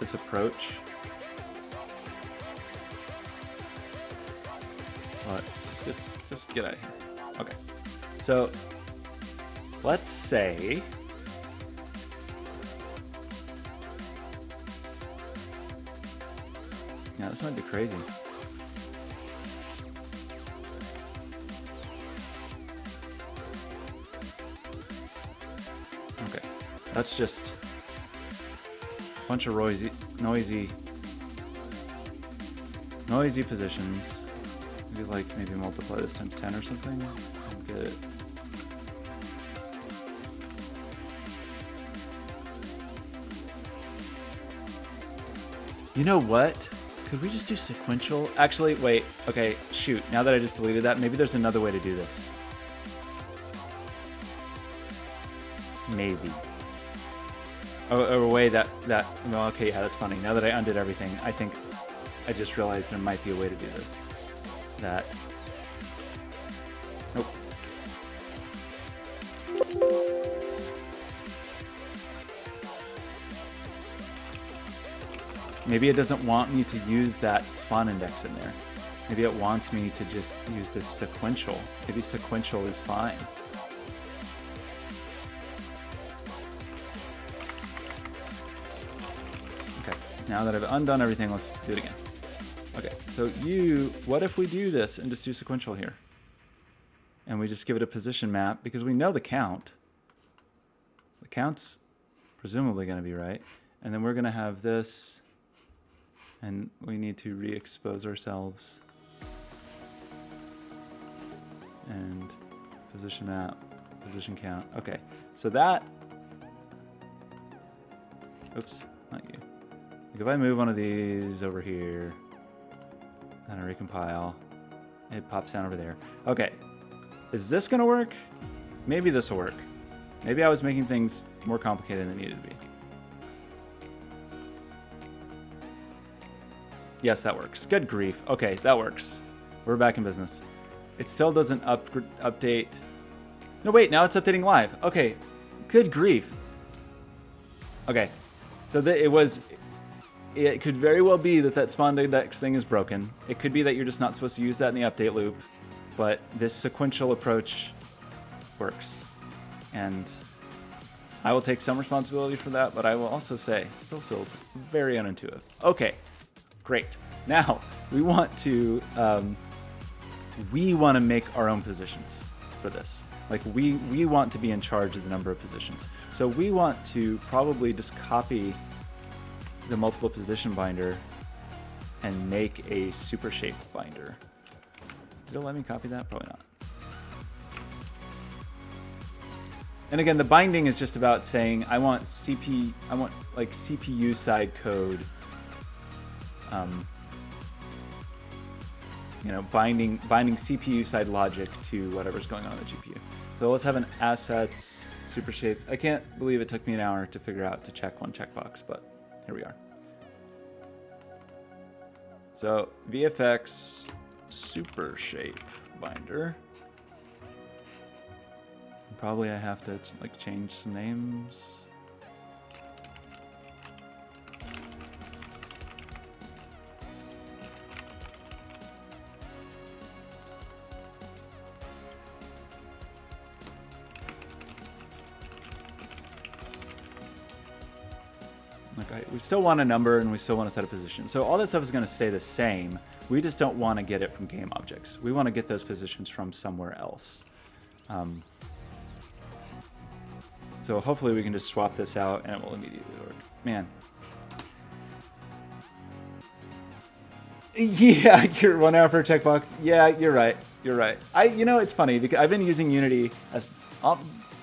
this approach. But let's just get out of here. Okay. So let's say yeah, this might be crazy. Okay, that's just a bunch of noisy positions. Maybe multiply this times 10 or something and get it. You know what? Could we just do sequential? Actually, wait. Okay, shoot. Now that I just deleted that, maybe there's another way to do this. maybe. A way that, well, okay, yeah, that's funny. Now that I undid everything, I think I just realized there might be a way to do this. Nope. Maybe it doesn't want me to use that spawn index in there. Maybe it wants me to just use this sequential. Maybe sequential is fine. Okay, now that I've undone everything, let's do it again. Okay, so what if we do this and just do sequential here? And we just give it a position map because we know the count. The count's presumably going to be right. And then we're going to have this, and we need to re-expose ourselves. And position map, position count. Okay, so that, oops, not you. Like if I move one of these over here, and I recompile, it pops down over there. Okay, is this gonna work? Maybe this will work. Maybe I was making things more complicated than they needed to be. Yes, that works. Good grief. Okay, that works. We're back in business. It still doesn't update. No, wait, now it's updating live. Okay, good grief. Okay, so it could very well be that spawn index thing is broken. It could be that you're just not supposed to use that in the update loop, but this sequential approach works. And I will take some responsibility for that, but I will also say it still feels very unintuitive. Okay, great. Now, we want to make our own positions for this. Like we want to be in charge of the number of positions. So we want to probably just copy the multiple position binder and make a super shape binder. Did it let me copy that? Probably not. And again, the binding is just about saying I want like CPU side code. You know, binding CPU side logic to whatever's going on in the GPU. So let's have an assets super shaped. I can't believe it took me an hour to figure out to check one checkbox, but here we are. So VFX super shape binder. Probably I have to like change some names. We still want a number and we still want to set a position. So all that stuff is going to stay the same. We just don't want to get it from game objects. We want to get those positions from somewhere else. So hopefully we can just swap this out and it will immediately work. Man. Yeah, you're 1 hour per checkbox. Yeah, you're right. You're right. You know, it's funny because I've been using Unity as, for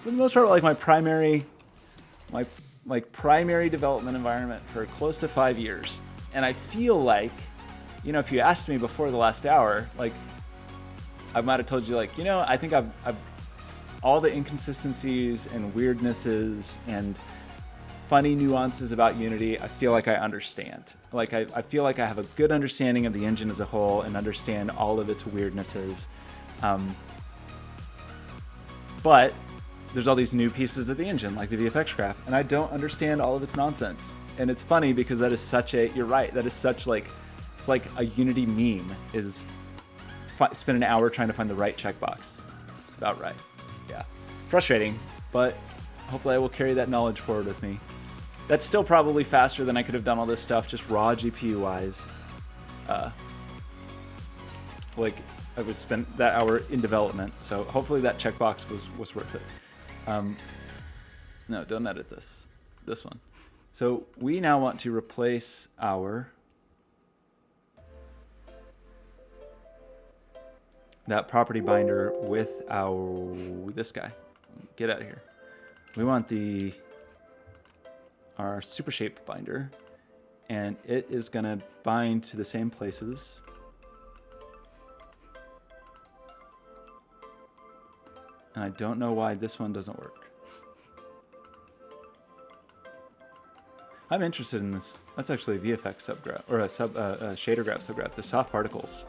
the most part, like my primary development environment for close to 5 years. And I feel like, you know, if you asked me before the last hour, like I might have told you like, you know, I think I've all the inconsistencies and weirdnesses and funny nuances about Unity, I feel like I understand. Like I feel like I have a good understanding of the engine as a whole and understand all of its weirdnesses. But there's all these new pieces of the engine, like the VFX graph, and I don't understand all of its nonsense. And it's funny because that is such a, you're right, that is such like, it's like a Unity meme is spend an hour trying to find the right checkbox. It's about right. Yeah. Frustrating, but hopefully I will carry that knowledge forward with me. That's still probably faster than I could have done all this stuff just raw GPU-wise. Like I would spend that hour in development, so hopefully that checkbox was worth it. No, don't edit this one. So we now want to replace that property binder with this guy. Get out of here. We want our super shape binder, and it is gonna bind to the same places. And I don't know why this one doesn't work. I'm interested in this. That's actually a VFX subgraph, or a shader graph subgraph. The soft particles.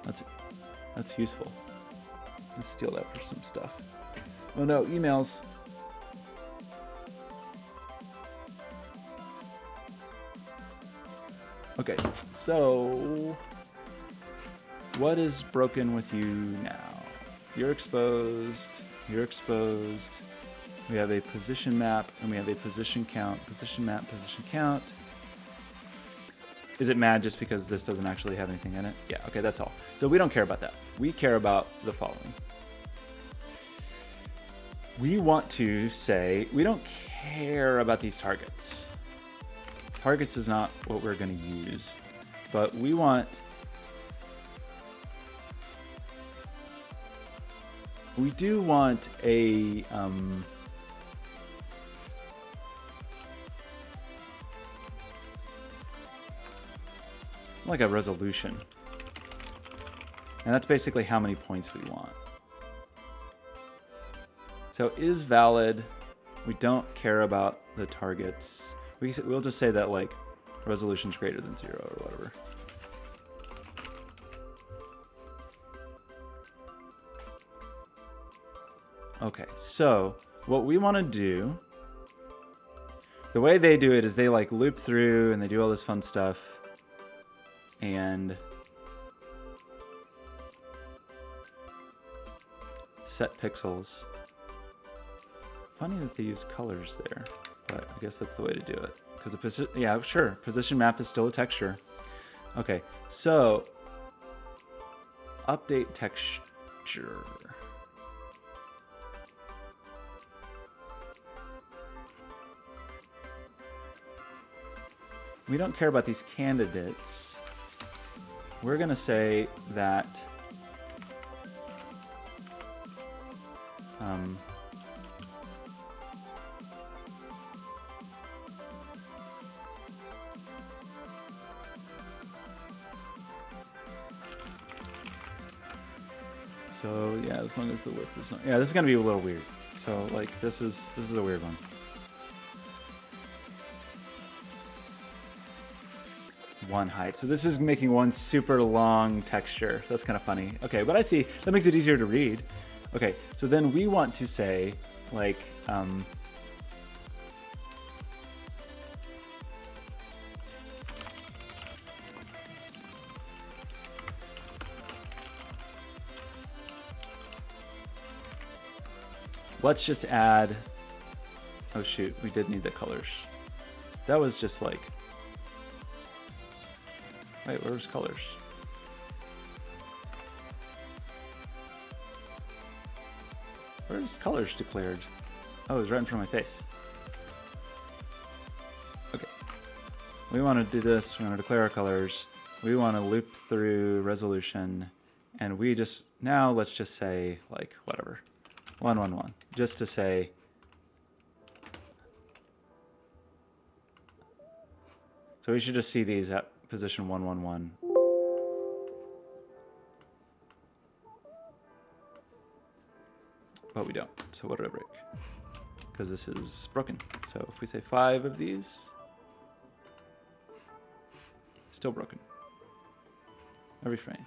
That's useful. Let's steal that for some stuff. Oh no, emails. Okay, so what is broken with you now? You're exposed. You're exposed. We have a position map and we have a position count. Position map, position count. Is it mad just because this doesn't actually have anything in it? Yeah, okay, that's all. So we don't care about that. We care about the following. We want to say, we don't care about these targets. Targets is not what we're going to use, but we do want a, like a resolution. And that's basically how many points we want. So is valid. We don't care about the targets. We'll just say that like resolution's greater than 0 or whatever. Okay, so what we want to do, the way they do it is they like loop through and they do all this fun stuff. And set pixels. Funny that they use colors there, but I guess that's the way to do it. Because yeah, sure, position map is still a texture. Okay, so update texture. We don't care about these candidates. We're going to say that so yeah, as long as the width is not, yeah, this is going to be a little weird. So like this is a weird one. One height. So this is making one super long texture. That's kind of funny. Okay, but I see. That makes it easier to read. Okay, so then we want to say, like, let's just add, oh shoot, we did need the colors. That was just like, wait, where's colors? Where's colors declared? Oh, it's right in front of my face. Okay. We want to do this. We want to declare our colors. We want to loop through resolution. And we just, now let's just say, like, whatever. 111. Just to say, so we should just see these at position 111. But we don't. So what did I break? Because this is broken. So if we say 5 of these, still broken. Every frame.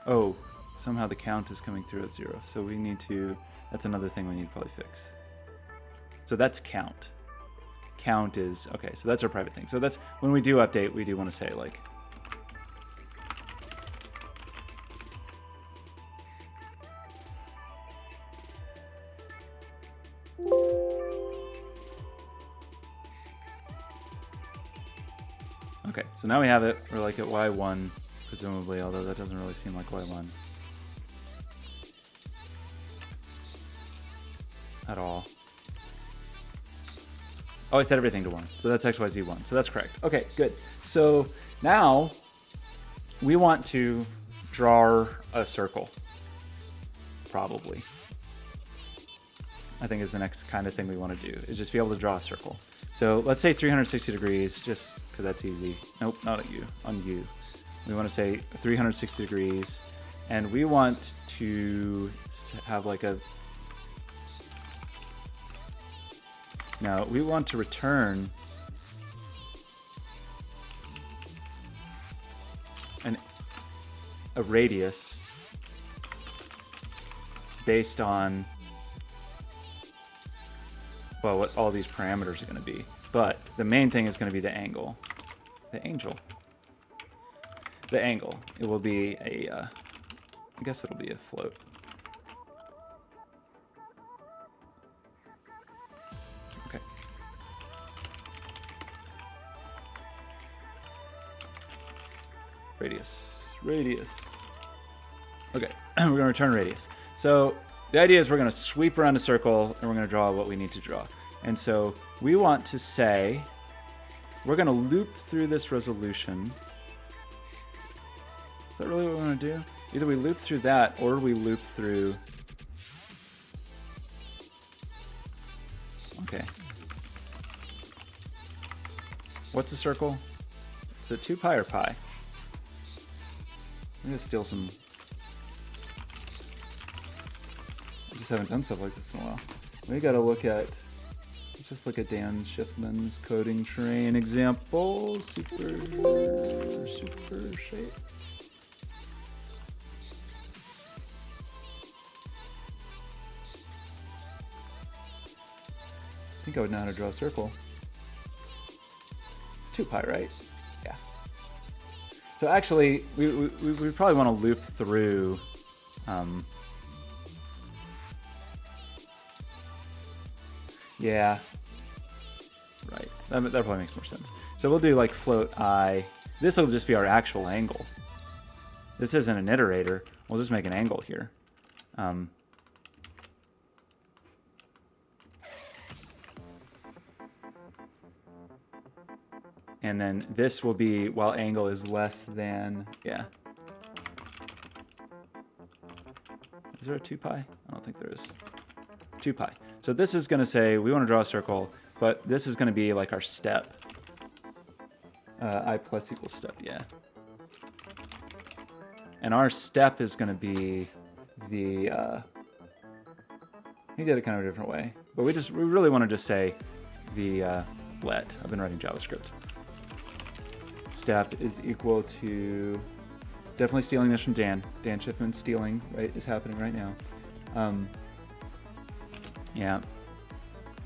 Oh, somehow the count is coming through at 0. So we need to, that's another thing we need to probably fix. So that's count. Count is, okay, so that's our private thing. So that's, when we do update, we do want to say like, okay, so now we have it. We're like at Y1, presumably, although that doesn't really seem like Y1 at all. Oh, I set everything to 1. So that's XYZ1. So that's correct. Okay, good. So now we want to draw a circle, probably. I think is the next kind of thing we want to do, is just be able to draw a circle. So let's say 360 degrees, just because that's easy. Nope, not at you, on you. We want to say 360 degrees, and we want to have like a Now we want to return a radius based on, well, what all these parameters are going to be. But the main thing is going to be the angle. The angle. It will be a, I guess it'll be a float. Okay. Radius. Okay, we're going to return radius. So the idea is we're going to sweep around a circle and we're going to draw what we need to draw. And so we want to say, we're going to loop through this resolution. Is that really what we want to do? Either we loop through that or we loop through... Okay. What's a circle? Is it 2 pi or pi? I'm going to steal some... I just haven't done stuff like this in a while. We got to look at... Let's just look at Dan Schiffman's coding terrain example. Super shape. I think I would know how to draw a circle. It's 2 pi, right? Yeah. So actually, we probably want to loop through. Yeah. Right. That probably makes more sense. So we'll do like float I. This will just be our actual angle. This isn't an iterator. We'll just make an angle here. And then this will be while angle is less than, yeah. Is there a 2 pi? I don't think there is. 2 pi. So this is going to say we want to draw a circle, but this is going to be like our step. I plus equals step, yeah. And our step is going to be the, he did it kind of a different way, but we really want to just say the let. I've been writing JavaScript. Step is equal to, definitely stealing this from Dan. Dan Schiffman stealing, right, is happening right now. Yeah,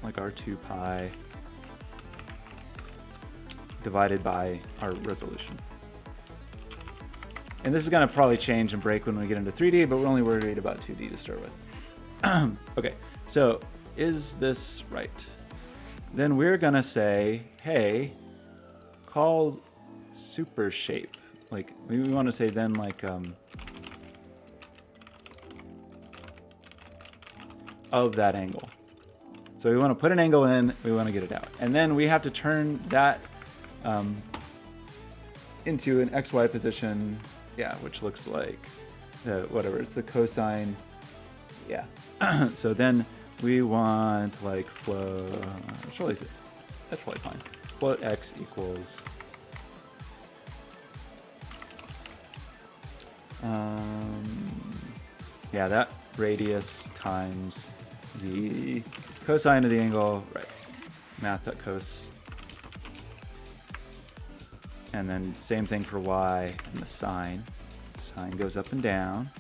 like our 2 pi divided by our resolution. And this is going to probably change and break when we get into 3D, but we're only worried about 2D to start with. Okay, so is this right? Then we're going to say, hey, call super shape. Like, we want to say then like, of that angle. So we want to put an angle in, we want to get it out. And then we have to turn that into an XY position, yeah, which looks like whatever, it's the cosine, yeah. So then we want like flow, that's probably fine. Float x equals, yeah, that radius times the cosine of the angle, right, math.cos. And then same thing for y and the sine. Sine goes up and down.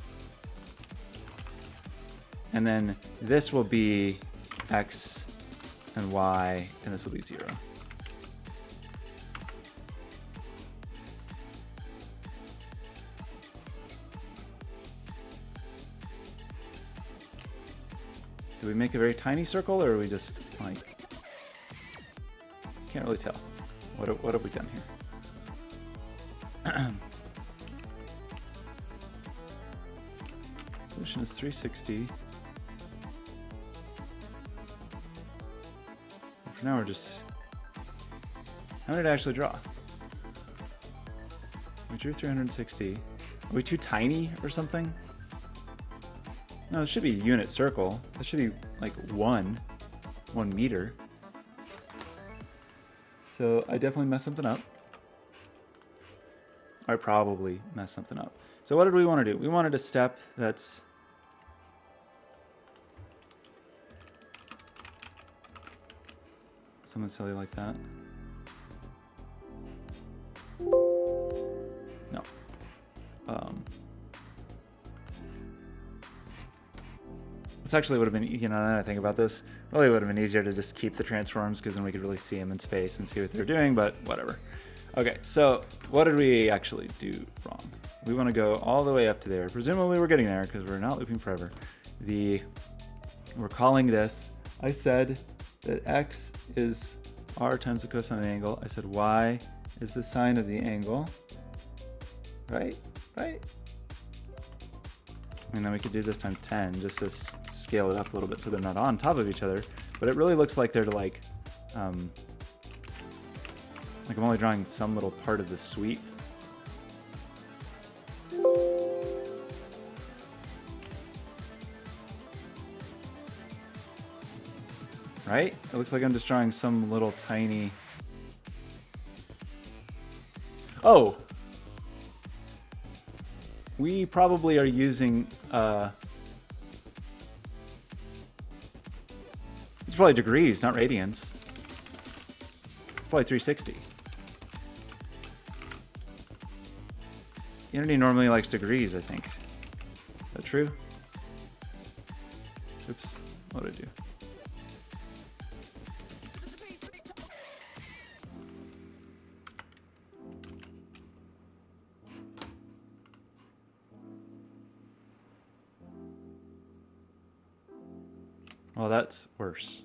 And then this will be x and y, and this will be 0. Do we make a very tiny circle, or are we just like, can't really tell. What have we done here? Solution is 360. For now we're just, how did I actually draw? We drew 360. Are we too tiny or something? No, it should be a unit circle. That should be like 1 meter. So I definitely messed something up. I probably messed something up. So what did we want to do? We wanted a step that's Something silly like that. No. This actually would have been, you know, now that I think about this, really would have been easier to just keep the transforms because then we could really see them in space and see what they're doing, but whatever. Okay, so what did we actually do wrong? We want to go all the way up to there. Presumably we're getting there because we're not looping forever. We're calling this, I said that x is r times the cosine of the angle. I said y is the sine of the angle. Right? Right? And then we could do this times 10 just to scale it up a little bit so they're not on top of each other. But it really looks like they're like I'm only drawing some little part of the sweep. Right? It looks like I'm just drawing some little tiny... Oh! We probably are using... It's probably degrees, not radians. Probably 360. Unity normally likes degrees, I think. Is that true? Oops, what did I do? Well, that's worse.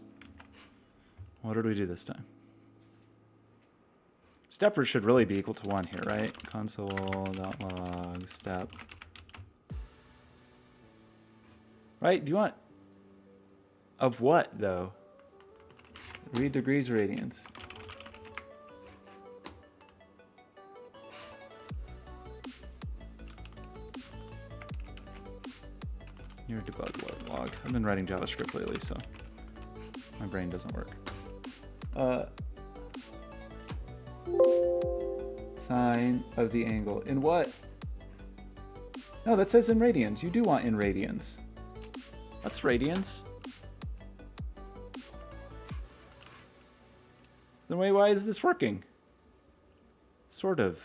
What did we do this time? Step should really be equal to 1 here, right? Console.log step. Right? Do you want... Of what, though? Read degrees or radians? Your debug log. I've been writing JavaScript lately, so my brain doesn't work. Sine of the angle. In what? No, that says in radians. You do want in radians. That's radians. Then why is this working? Sort of.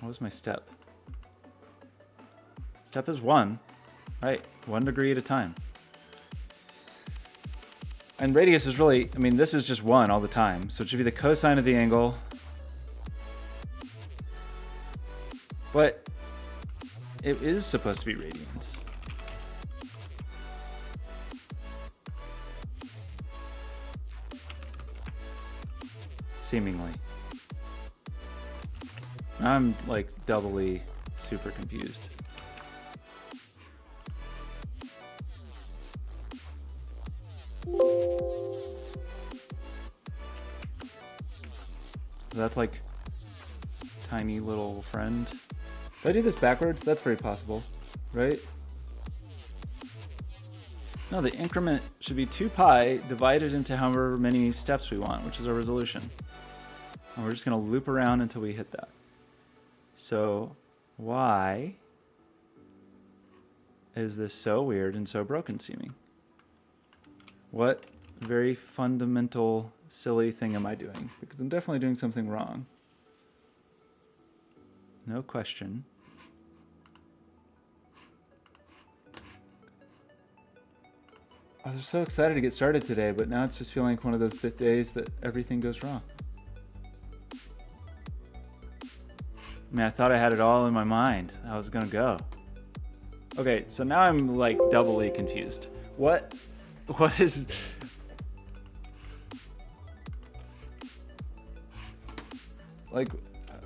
What was my step? Step is 1. Right, 1 degree at a time. And radius is really, I mean, this is just 1 all the time. So it should be the cosine of the angle. But it is supposed to be radians. Seemingly. I'm like doubly super confused. That's like tiny little friend. Did I do this backwards? That's very possible, right? No, the increment should be 2 pi divided into however many steps we want, which is our resolution. And we're just going to loop around until we hit that. So why is this so weird and so broken seeming? What very fundamental, silly thing am I doing? Because I'm definitely doing something wrong. No question. I was so excited to get started today, but now it's just feeling like one of those days that everything goes wrong. I mean, I thought I had it all in my mind. I was gonna go. Okay, so now I'm like doubly confused. What is... Like,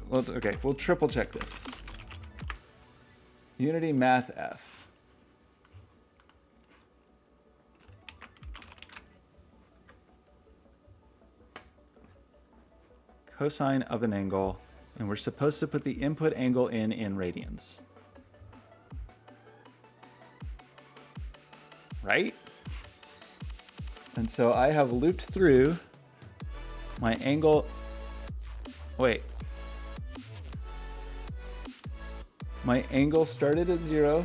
well, okay, we'll triple check this. Unity Math F. Cosine of an angle, and we're supposed to put the input angle in radians. Right? And so I have looped through my angle. Wait. my angle started at 0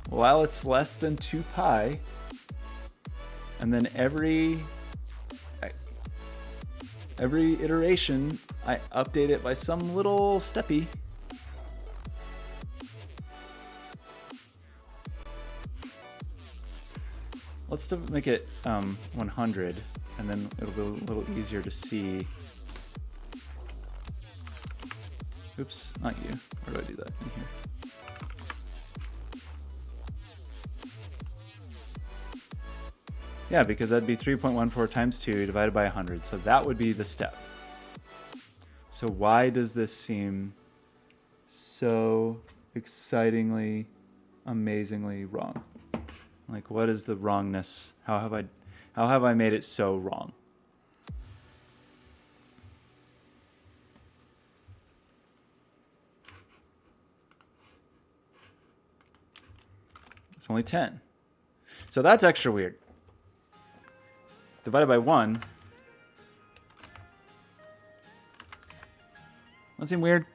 while it's less than 2 pi, and then every iteration I update it by some little steppy. Let's make it 100, and then it'll be a little easier to see. Oops, not you. Where do I do that? In here. Yeah, because that'd be 3.14 times 2 divided by 100. So that would be the step. So why does this seem so excitingly, amazingly wrong? Like, what is the wrongness? How have I made it so wrong? It's only 10. So that's extra weird. Divided by 1. That seem weird?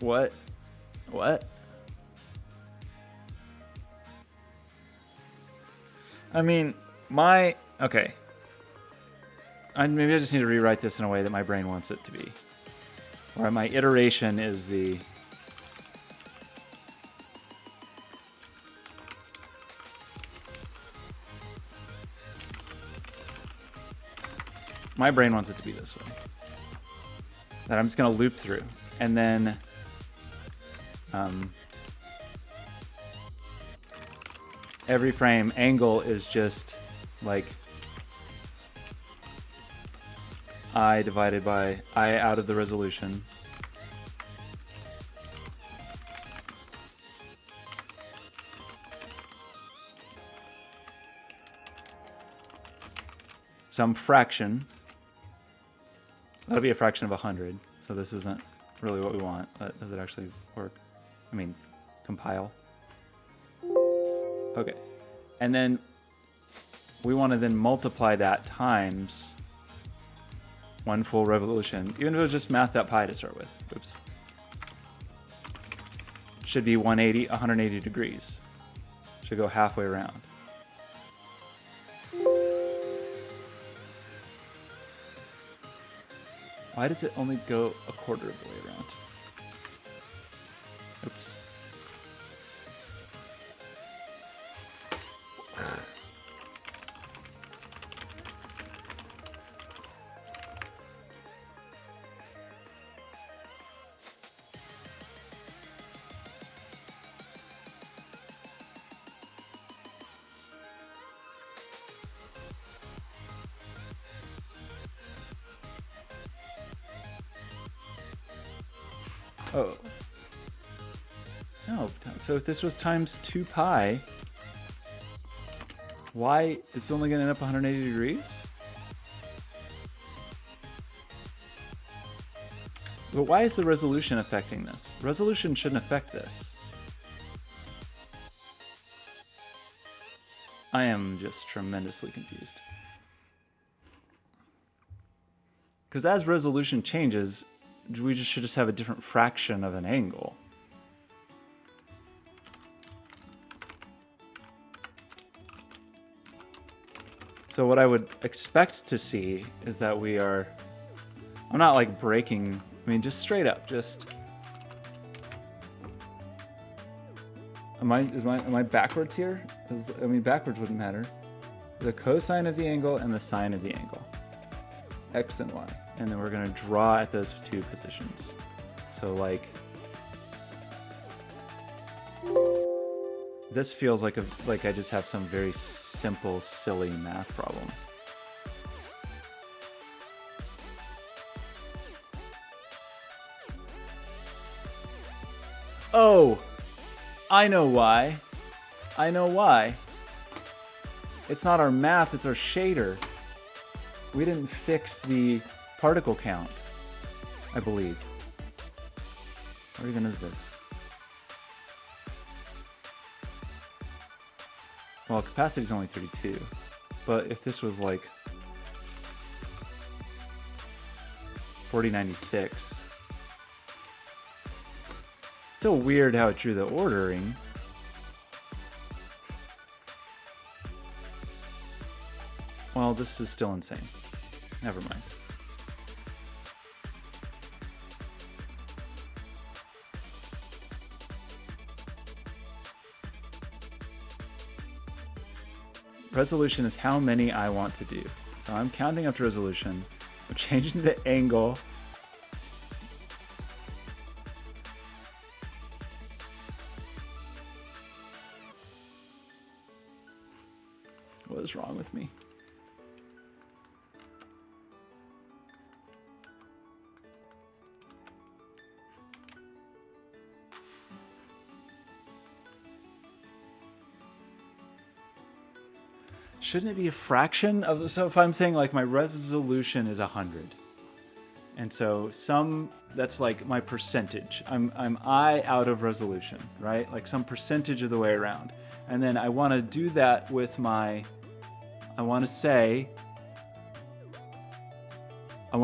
What? What? I mean, okay. Maybe I just need to rewrite this in a way that my brain wants it to be. Where my iteration is the... My brain wants it to be this way. That I'm just going to loop through. And then... every frame angle is just like I divided by I out of the resolution. Some fraction. That'll be a fraction of 100. So this isn't really what we want. But does it actually work? I mean, compile. Okay, and then we want to then multiply that times 1 full revolution, even if it was just math.pi to start with. Oops. Should be 180 degrees. Should go halfway around. Why does it only go a quarter of the way around? Oops. Oh. No, so if this was times 2 pi, why it's only going to end up 180 degrees? But why is the resolution affecting this? Resolution shouldn't affect this. I am just tremendously confused. Because as resolution changes, we should just have a different fraction of an angle. So what I would expect to see is that we are... I'm not like breaking... I mean, just straight up, just... Am I backwards here? I mean, backwards wouldn't matter. The cosine of the angle and the sine of the angle. X and Y. And then we're going to draw at those two positions. So like... This feels like I just have some very simple, silly math problem. Oh! I know why. I know why. It's not our math, it's our shader. We didn't fix the particle count, I believe. Or even is this? Well, capacity is only 32, but if this was like 4096, still weird how it drew the ordering. Well, this is still insane. Never mind. Resolution is how many I want to do. So I'm counting up to resolution. I'm changing the angle. What is wrong with me? Shouldn't it be a fraction of, so if I'm saying like my resolution is 100, and so that's like my percentage. I'm I out of resolution, right? Like some percentage of the way around. And then I want to do that with I want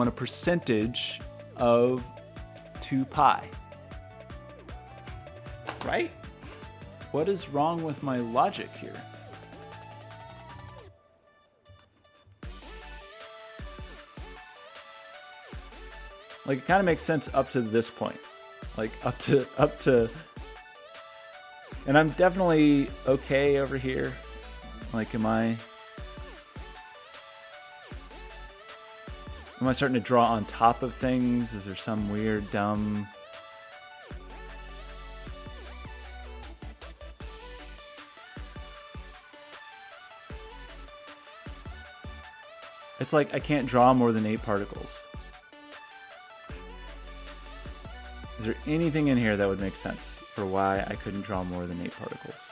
a percentage of 2 pi, right? What is wrong with my logic here? Like, it kind of makes sense up to this point. Like, up to, and I'm definitely okay over here. Like, am I starting to draw on top of things? Is there some weird, dumb... It's like I can't draw more than 8 particles. Is there anything in here that would make sense for why I couldn't draw more than 8 particles?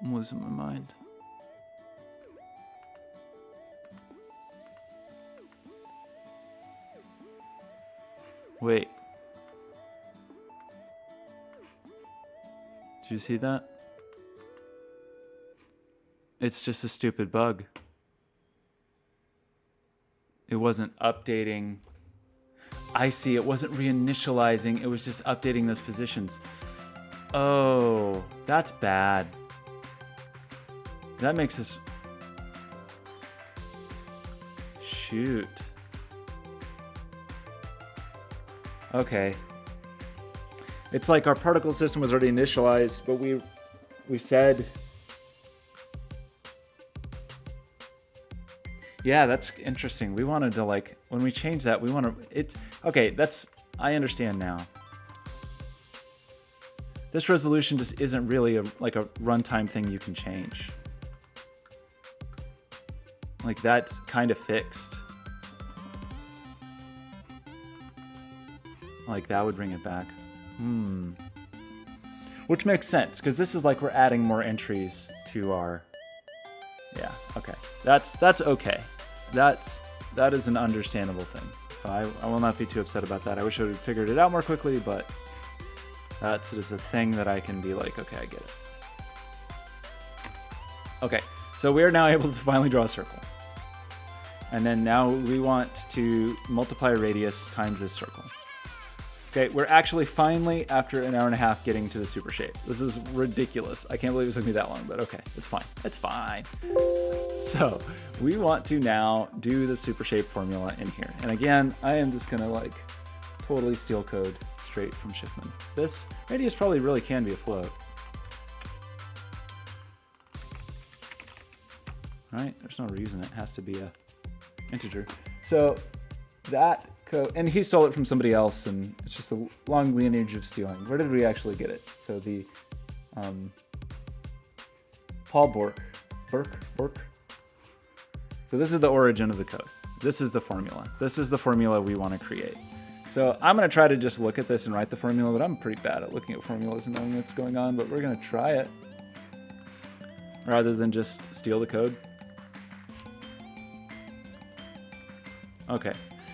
I'm losing my mind. Wait. Did you see that? It's just a stupid bug. It wasn't updating. I see, it wasn't reinitializing, it was just updating those positions. Oh, that's bad. That makes us... Shoot. Okay. It's like our particle system was already initialized, but we said... Yeah, that's interesting. We wanted to, like, when we change that, we want to... It's... Okay, that's... I understand now. This resolution just isn't really like a runtime thing you can change. Like, that's kind of fixed. Like, that would bring it back. Which makes sense, because this is like we're adding more entries to our... Yeah, okay. That's okay. That is an understandable thing. So I will not be too upset about that. I wish I would have figured it out more quickly, but that's just a thing that I can be like, okay, I get it. Okay, so we are now able to finally draw a circle. And then now we want to multiply radius times this circle. Okay, we're actually finally, after an hour and a half, getting to the super shape. This is ridiculous. I can't believe it took me that long, but okay, it's fine. It's fine. So we want to now do the super shape formula in here. And again, I am just gonna like totally steal code straight from Schiffman. This radius probably really can be a float. Right? There's no reason it has to be a integer. So that code, and he stole it from somebody else, and it's just a long lineage of stealing. Where did we actually get it? So the Paul Bork. So this is the origin of the code. This is the formula. This is the formula we want to create. So I'm going to try to just look at this and write the formula, but I'm pretty bad at looking at formulas and knowing what's going on, but we're going to try it rather than just steal the code. Okay,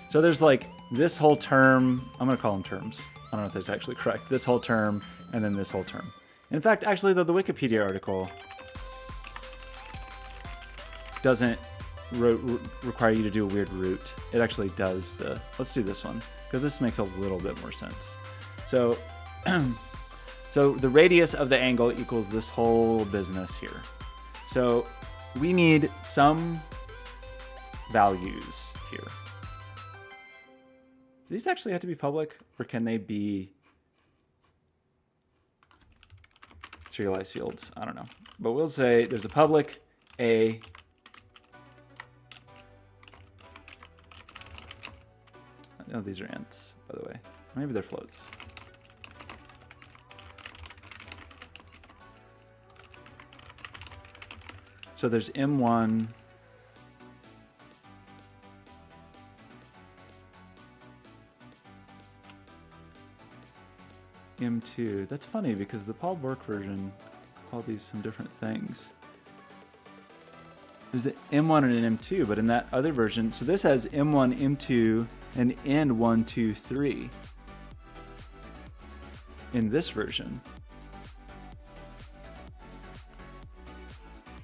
so there's like this whole term, I'm going to call them terms. I don't know if that's actually correct. This whole term and then this whole term. In fact, actually, though, the Wikipedia article doesn't require you to do a weird root. It actually does the, let's do this one, because this makes a little bit more sense. So, so the radius of the angle equals this whole business here. So we need some values here. Do these actually have to be public, or can they be serialized fields? I don't know. But we'll say there's a public A. Oh, these are ints, by the way. Maybe they're floats. So there's M1. M2. That's funny because the Paul Bork version called these some different things. There's an M1 and an M2, but in that other version, so this has M1, M2, and N1, 2, 3. In this version.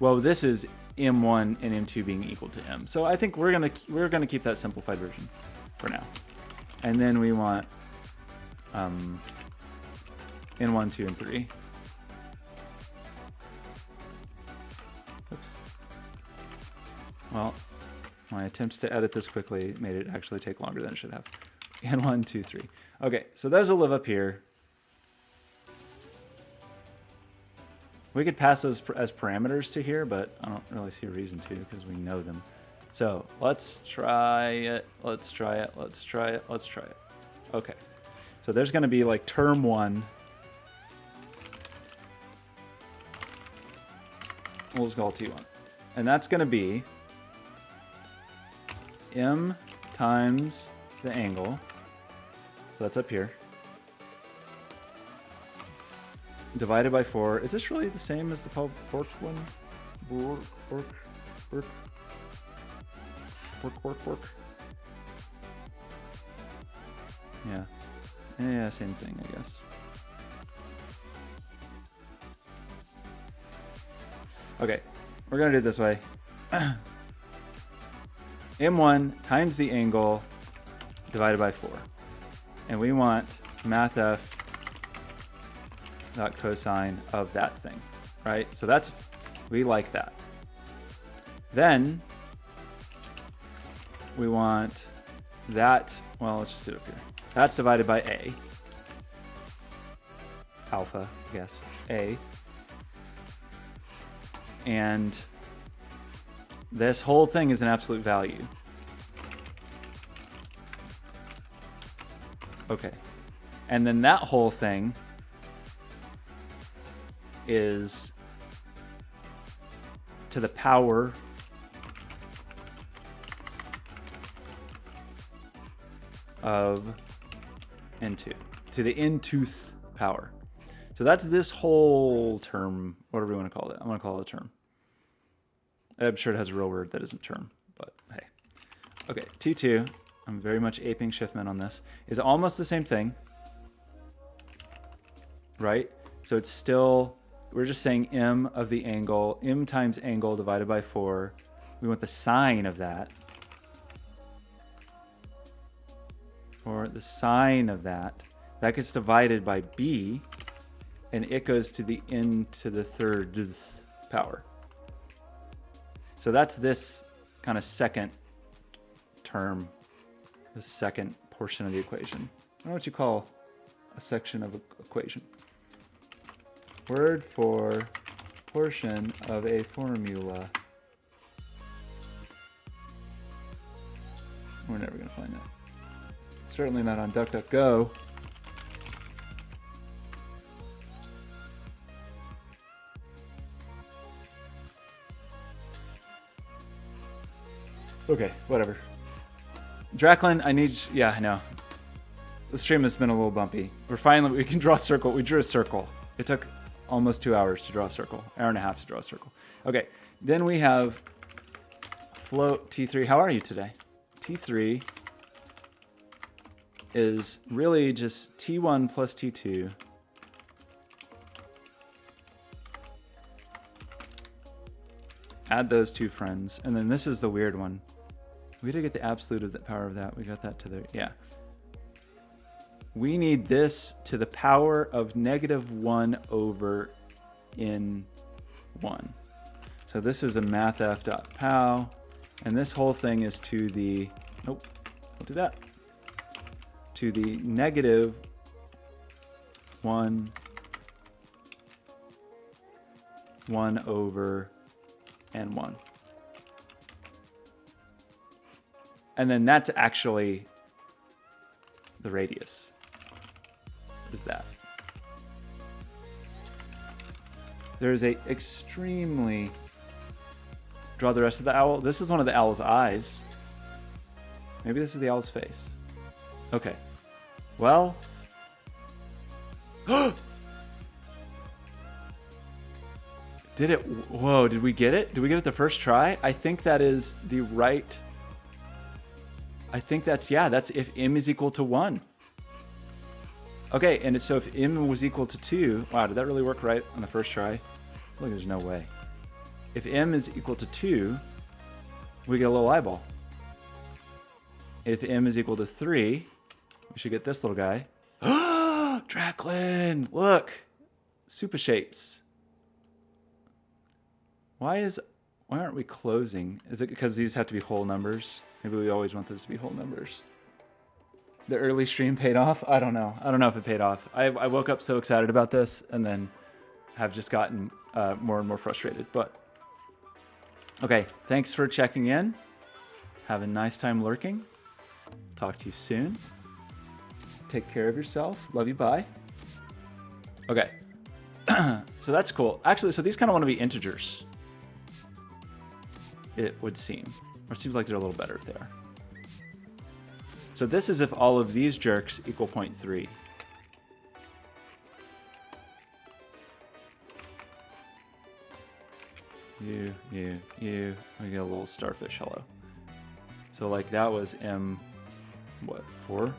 Well, this is M1 and M2 being equal to M. So I think we're gonna keep that simplified version for now. And then we want N1, 2, and 3. Oops. Well, my attempts to edit this quickly made it actually take longer than it should have. N1, 2, 3. Okay, so those will live up here. We could pass those as parameters to here, but I don't really see a reason to because we know them. So let's try it. Let's try it. Let's try it. Let's try it. Okay. So there's going to be like term 1. We'll just call it T1. And that's going to be M times the angle. So that's up here. Divided by 4. Is this really the same as the Paul Bork one? Bork. Yeah. Yeah, same thing, I guess. Okay, we're gonna do it this way. M1 times the angle divided by 4. And we want mathf dot cosine of that thing, right? So that's, we like that. Then we want that, well, let's just do it up here. That's divided by A. Alpha, I guess, A. And this whole thing is an absolute value. Okay. And then that whole thing is to the power of n2, to the n-tooth power. So that's this whole term, whatever you want to call it. I'm going to call it a term. I'm sure it has a real word that isn't term, but hey. Okay, T2, I'm very much aping Schiffman on this, is almost the same thing, right? So it's still, we're just saying m of the angle, m times angle divided by 4. We want the sine of that. Or the sine of that. That gets divided by b, and it goes to the n to the third power. So that's this kind of second term, the second portion of the equation. I don't know what you call a section of an equation. Word for portion of a formula. We're never going to find that. Certainly not on DuckDuckGo. Okay, whatever. Draclin, I need, yeah, I know. The stream has been a little bumpy. We can draw a circle. We drew a circle. It took almost 2 hours to draw a circle. Hour and a half to draw a circle. Okay, then we have float T3. How are you today? T3 is really just T1 plus T2. Add those two friends. And then this is the weird one. We did get the absolute of the power of that. We got that to the, yeah. We need this to the power of -1 over n1. So this is a mathf.pow. And this whole thing is to the, nope, don't do that. To the -1 over n1. And then that's actually the radius. Is that. There's a extremely... Draw the rest of the owl. This is one of the owl's eyes. Maybe this is the owl's face. Okay. Well. Did it? Whoa, did we get it? Did we get it the first try? I think that is the right... I think that's, yeah, that's if m is equal to 1. Okay, and so if m was equal to 2... Wow, did that really work right on the first try? I feel like there's no way. If m is equal to 2, we get a little eyeball. If m is equal to 3, we should get this little guy. Draclin! Look! Super shapes. Why aren't we closing? Is it because these have to be whole numbers? Maybe we always want those to be whole numbers. The early stream paid off? I don't know. I don't know if it paid off. I woke up so excited about this and then have just gotten more and more frustrated. But okay, thanks for checking in. Have a nice time lurking. Talk to you soon. Take care of yourself. Love you. Bye. Okay. So that's cool. Actually, so these kind of want to be integers. It would seem. Or it seems like they're a little better if they are. So this is if all of these jerks equal 0.3. You. We get a little starfish, hello. So like that was M, what, 4?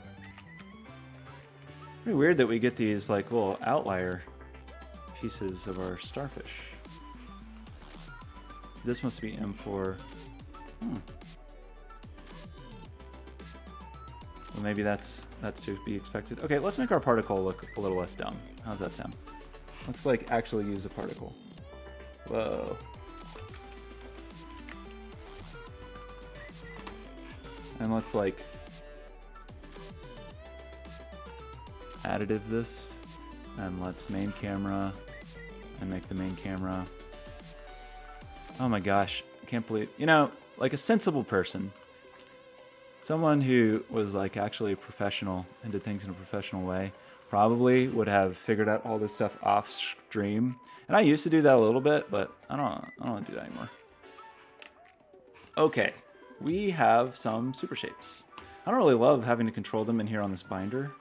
Pretty weird that we get these like little outlier pieces of our starfish. This must be M4. Well, maybe that's to be expected. Okay, let's make our particle look a little less dumb. How's that sound? Let's like actually use a particle. Whoa. And let's like additive this, and let's main camera and make the main camera. Oh my gosh, I can't believe, you know, like a sensible person, someone who was like actually a professional and did things in a professional way, probably would have figured out all this stuff off stream. And I used to do that a little bit, but I don't want to do that anymore. Okay, we have some super shapes. I don't really love having to control them in here on this binder.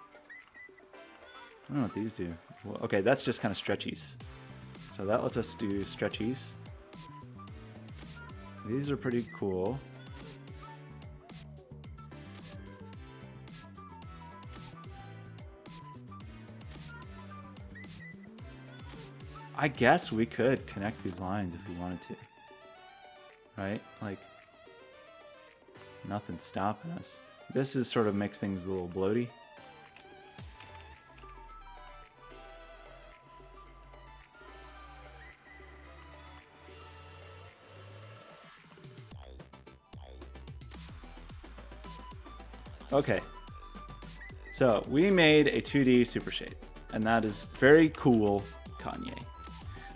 I don't know what these do. Well, okay, that's just kind of stretchies. So that lets us do stretchies. These are pretty cool. I guess we could connect these lines if we wanted to. Right? Like, nothing's stopping us. This is sort of makes things a little bloaty. Okay, so we made a 2D super shape, and that is very cool, Kanye.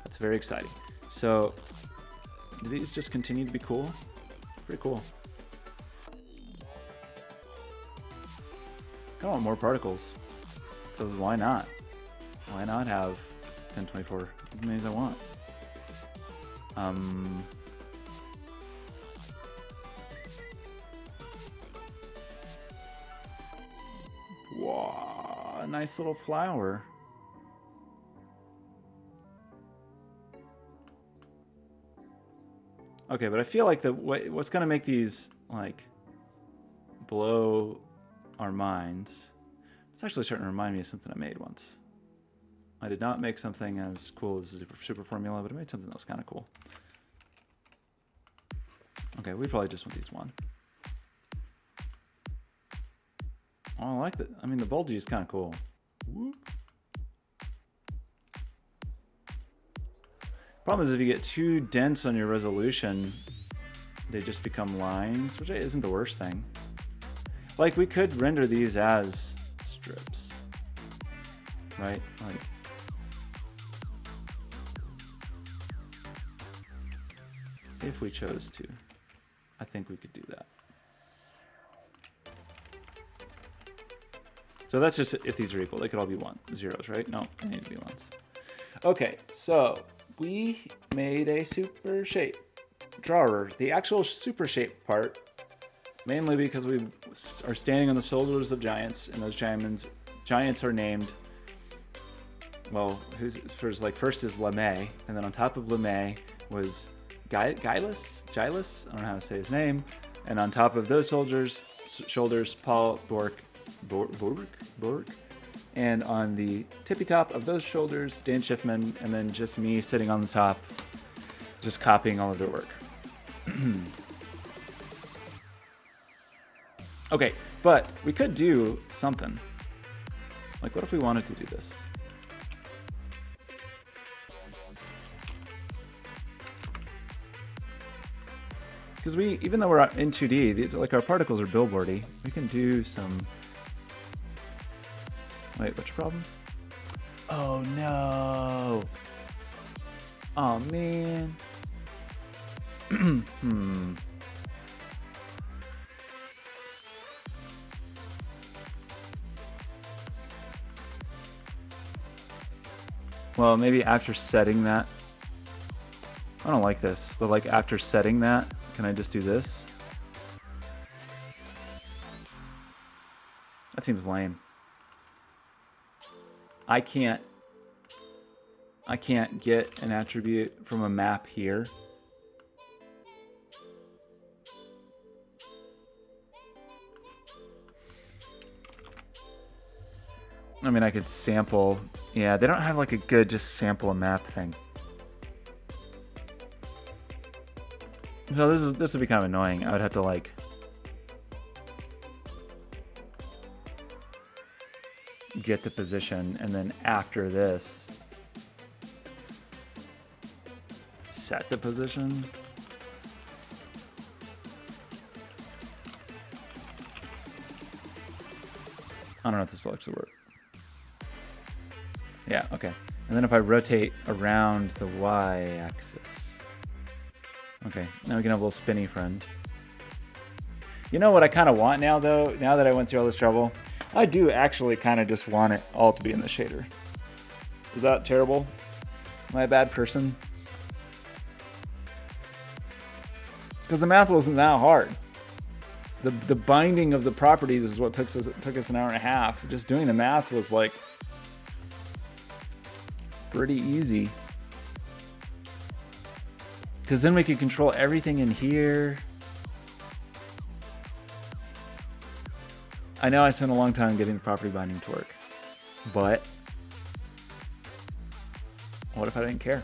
That's very exciting. So, do these just continue to be cool? Pretty cool. I want more particles, because why not? Why not have 1024 as many as I want? Wow. a nice little flower. Okay, but I feel like what's gonna make these like blow our minds. It's actually starting to remind me of something I made once. I did not make something as cool as Superformula, but I made something that was kind of cool. Okay, we probably just want these one. Oh, I like that. I mean, the bulgy is kind of cool. Whoop. Problem is if you get too dense on your resolution, they just become lines, which isn't the worst thing. Like, we could render these as strips, right? Like, if we chose to, I think we could do that. So that's just if these are equal. They could all be zeros, right? No, they need to be ones. Okay, so we made a super shape drawer. The actual super shape part, mainly because we are standing on the shoulders of giants, and those giants are named, well, first is LeMay, and then on top of LeMay was Gilus? I don't know how to say his name. And on top of those shoulders, Paul Bork. And on the tippy top of those shoulders, Dan Schiffman, and then just me sitting on the top, just copying all of their work. Okay, but we could do something. Like, what if we wanted to do this? Because even though we're in 2D, these are like our particles are billboardy. We can do some. Wait, what's your problem? Oh no! Oh man. Well, maybe after setting that. I don't like this, but like after setting that, can I just do this? That seems lame. I can't get an attribute from a map here. I mean, I could sample. Yeah, they don't have like a good just sample a map thing. So this would be kind of annoying. I would have to like get the position, and then after this set the position. I don't know if this will actually work. Yeah, okay. And then if I rotate around the y-axis. Okay, now we can have a little spinny friend. You know what I kind of want now, though? Now that I went through all this trouble, I do actually kind of just want it all to be in the shader. Is that terrible? Am I a bad person? Because the math wasn't that hard. The binding of the properties is what took us an hour and a half. Just doing the math was like pretty easy. Because then we could control everything in here. I know I spent a long time getting the property binding to work, but what if I didn't care?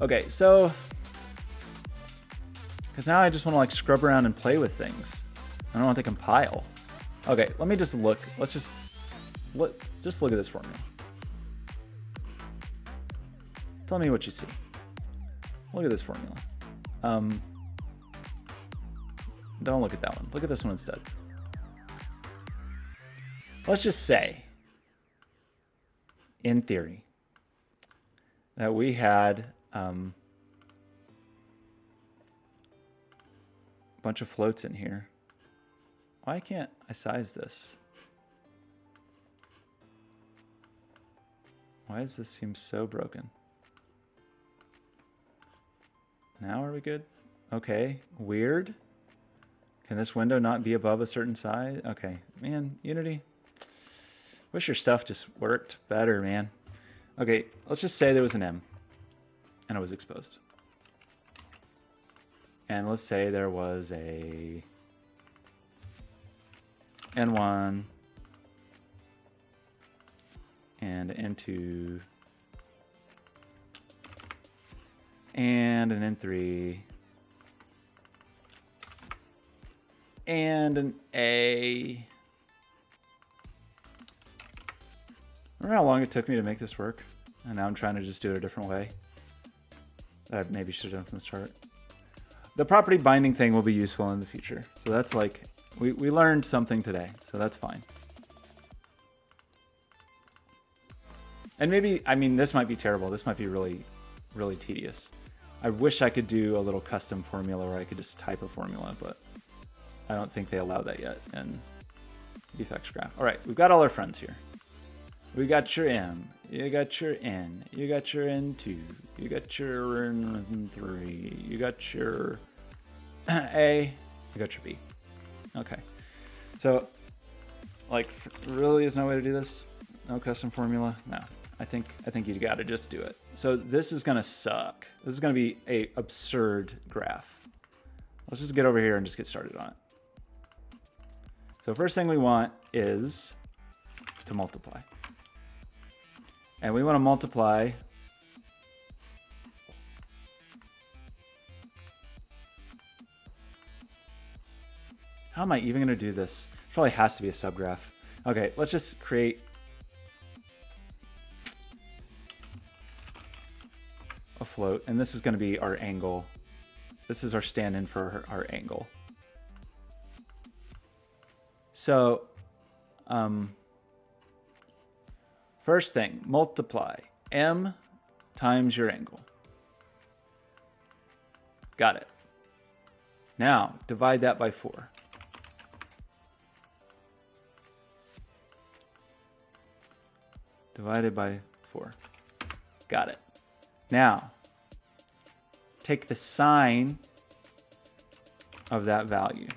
Okay, so because now I just want to like scrub around and play with things. I don't want to compile. Okay, let me just look. Let's just look at this formula. Tell me what you see. Look at this formula. Don't look at that one. Look at this one instead. Let's just say, in theory, that we had a bunch of floats in here. Why can't I size this? Why does this seem so broken? Now are we good? Okay, weird. Can this window not be above a certain size? Okay, man, Unity. Wish your stuff just worked better, man. Okay, let's just say there was an M and it was exposed. And let's say there was a N1 and an N2 and an N3 and an A. Remember how long it took me to make this work? And now I'm trying to just do it a different way. That I maybe should have done from the start. The property binding thing will be useful in the future. So that's like, we learned something today, so that's fine. And maybe, I mean, this might be terrible. This might be really, really tedious. I wish I could do a little custom formula where I could just type a formula, but I don't think they allow that yet in VFX graph. All right, we've got all our friends here. We got your M, you got your N, you got your N2, you got your N3, you got your A, you got your B. Okay, so like really is no way to do this? No custom formula? No, I think you gotta just do it. So this is gonna suck. This is gonna be a absurd graph. Let's just get over here and just get started on it. So first thing we want is to multiply. And we want to multiply how am I even going to do this? It probably has to be a subgraph. Okay, let's just create a float, and this is going to be our angle. This is our stand-in for our angle. So, first thing, multiply M times your angle. Got it. Now, divide that by 4. Divided by 4. Got it. Now, take the sine of that value.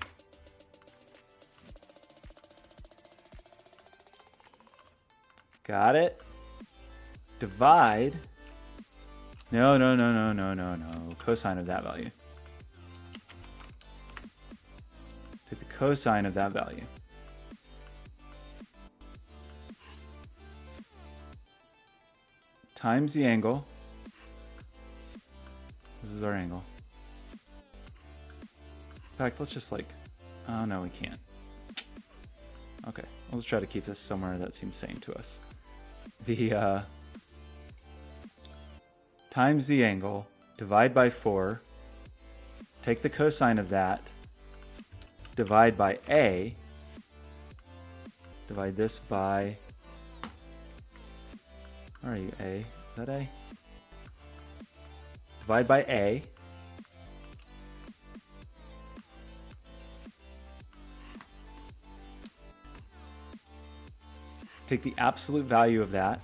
Got it? Divide. No. Cosine of that value. Take the cosine of that value. Times the angle. This is our angle. In fact, let's just like, oh no, we can't. Okay, let's try to keep this somewhere that seems sane to us. The times the angle, divide by 4, take the cosine of that, divide by A, divide this by, where are you, A? Is that A? Divide by A. Take the absolute value of that.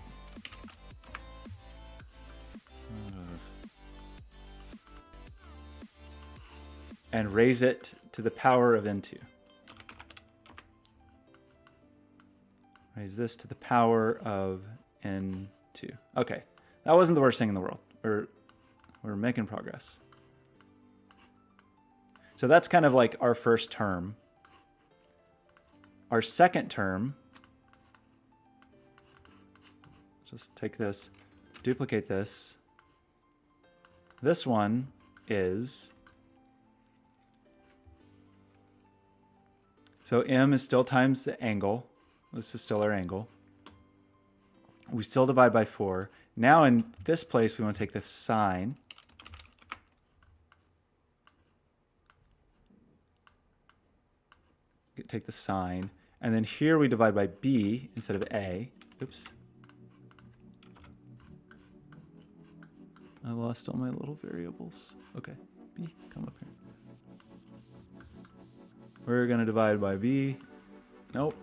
And raise it to the power of N2. Raise this to the power of N2. Okay, that wasn't the worst thing in the world. We're making progress. So that's kind of like our first term. Our second term, just take this, duplicate this. This one is, so M is still times the angle. This is still our angle. We still divide by 4. Now in this place, we want to take the sine. Take the sine. And then here we divide by B instead of A. Oops. I lost all my little variables. Okay, B, come up here. We're going to divide by B. Nope.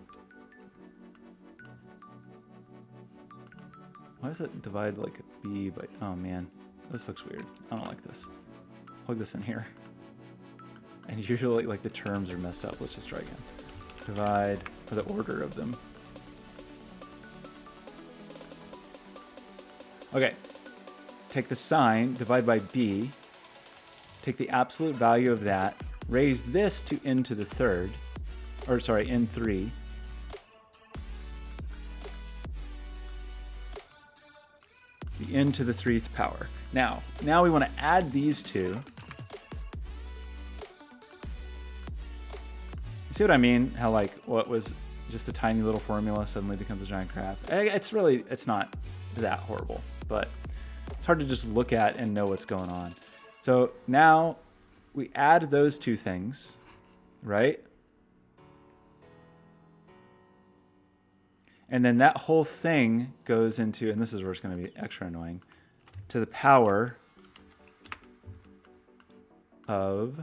Why does it divide like a B by... Oh man, this looks weird. I don't like this. Plug this in here. And usually like the terms are messed up. Let's just try again. Divide for the order of them. Okay, take the sine, divide by b, take the absolute value of that, raise this to n to the third, or sorry, n3. The n to the 3rd power. Now we want to add these two. You see what I mean? How like what was just a tiny little formula suddenly becomes a giant graph. It's not that horrible, but it's hard to just look at and know what's going on. So now we add those two things, right? And then that whole thing goes into, and this is where it's going to be extra annoying, to the power of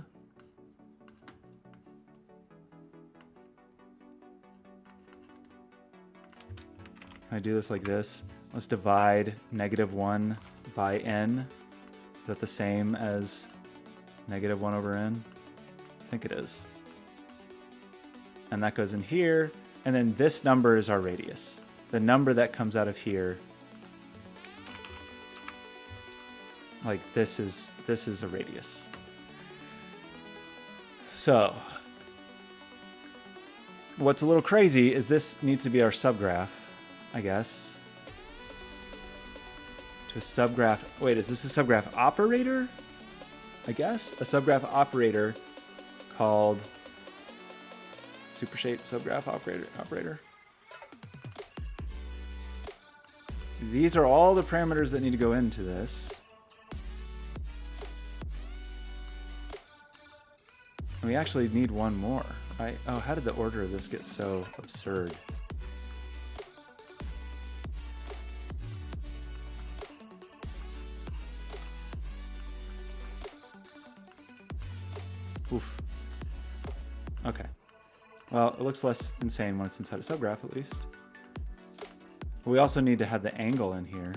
can I do this like this? Let's divide -1 by n. Is that the same as -1 over n? I think it is. And that goes in here. And then this number is our radius. The number that comes out of here, like this is a radius. So what's a little crazy is this needs to be our subgraph, I guess. To a subgraph. Wait, is this a subgraph operator? I guess a subgraph operator called Supershape subgraph operator. These are all the parameters that need to go into this. And we actually need one more, right? Oh, how did the order of this get so absurd? Oof. Okay. Well, it looks less insane when it's inside a subgraph, at least. We also need to have the angle in here.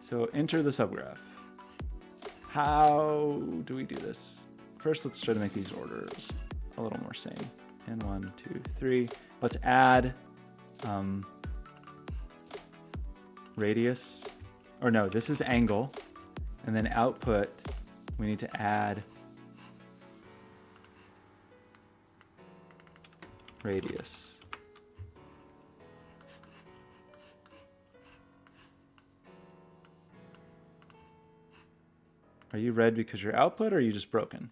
So enter the subgraph. How do we do this? First, let's try to make these orders a little more sane. And 1, 2, 3. Let's add radius. Or no, this is angle. And then output, we need to add radius. Are you red because you're output or are you just broken?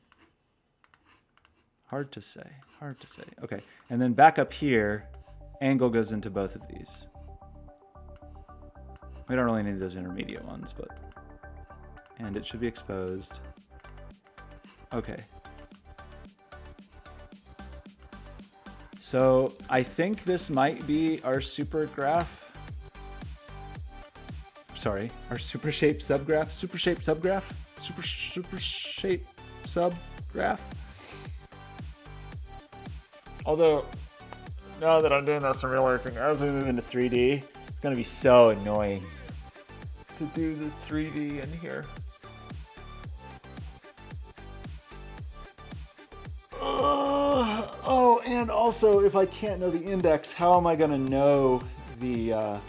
Hard to say, hard to say. Okay, and then back up here, angle goes into both of these. We don't really need those intermediate ones, but, and it should be exposed. Okay. So I think this might be our super graph. Sorry, our super shape subgraph. Super shape subgraph. Super shape subgraph. Although, now that I'm doing this, I'm realizing as we move into 3D, it's going to be so annoying to do the 3D in here. Oh, and also, if I can't know the index, how am I going to know the...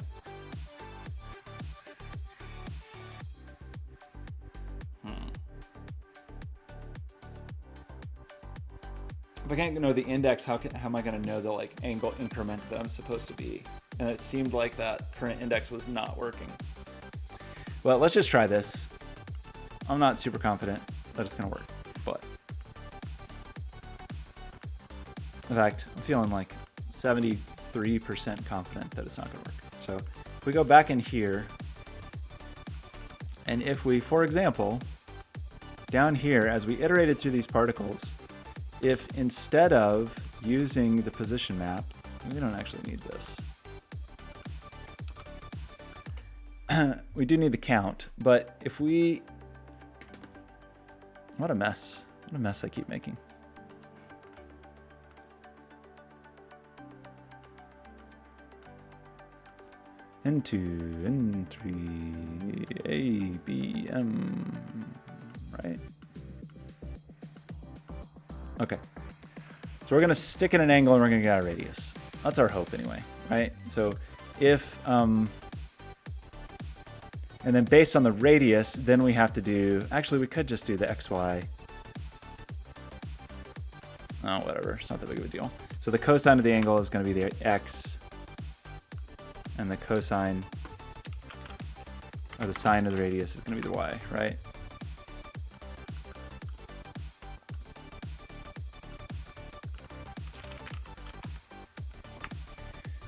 If I can't know the index, how am I going to know the like angle increment that I'm supposed to be? And it seemed like that current index was not working. Well, let's just try this. I'm not super confident that it's going to work, but in fact, I'm feeling like 73% confident that it's not going to work. So if we go back in here, and if we, for example, down here, as we iterated through these particles, if instead of using the position map, we don't actually need this. We do need the count, but if we... What a mess. What a mess I keep making. N2, N3, A, B, M, right? Okay. So we're going to stick in an angle and we're going to get a radius. That's our hope anyway, right? So if And then based on the radius, then we have to do, actually we could just do the XY. Oh, whatever, it's not that big of a deal. So the cosine of the angle is going to be the X, and the cosine, or the sine of the radius is going to be the Y, right?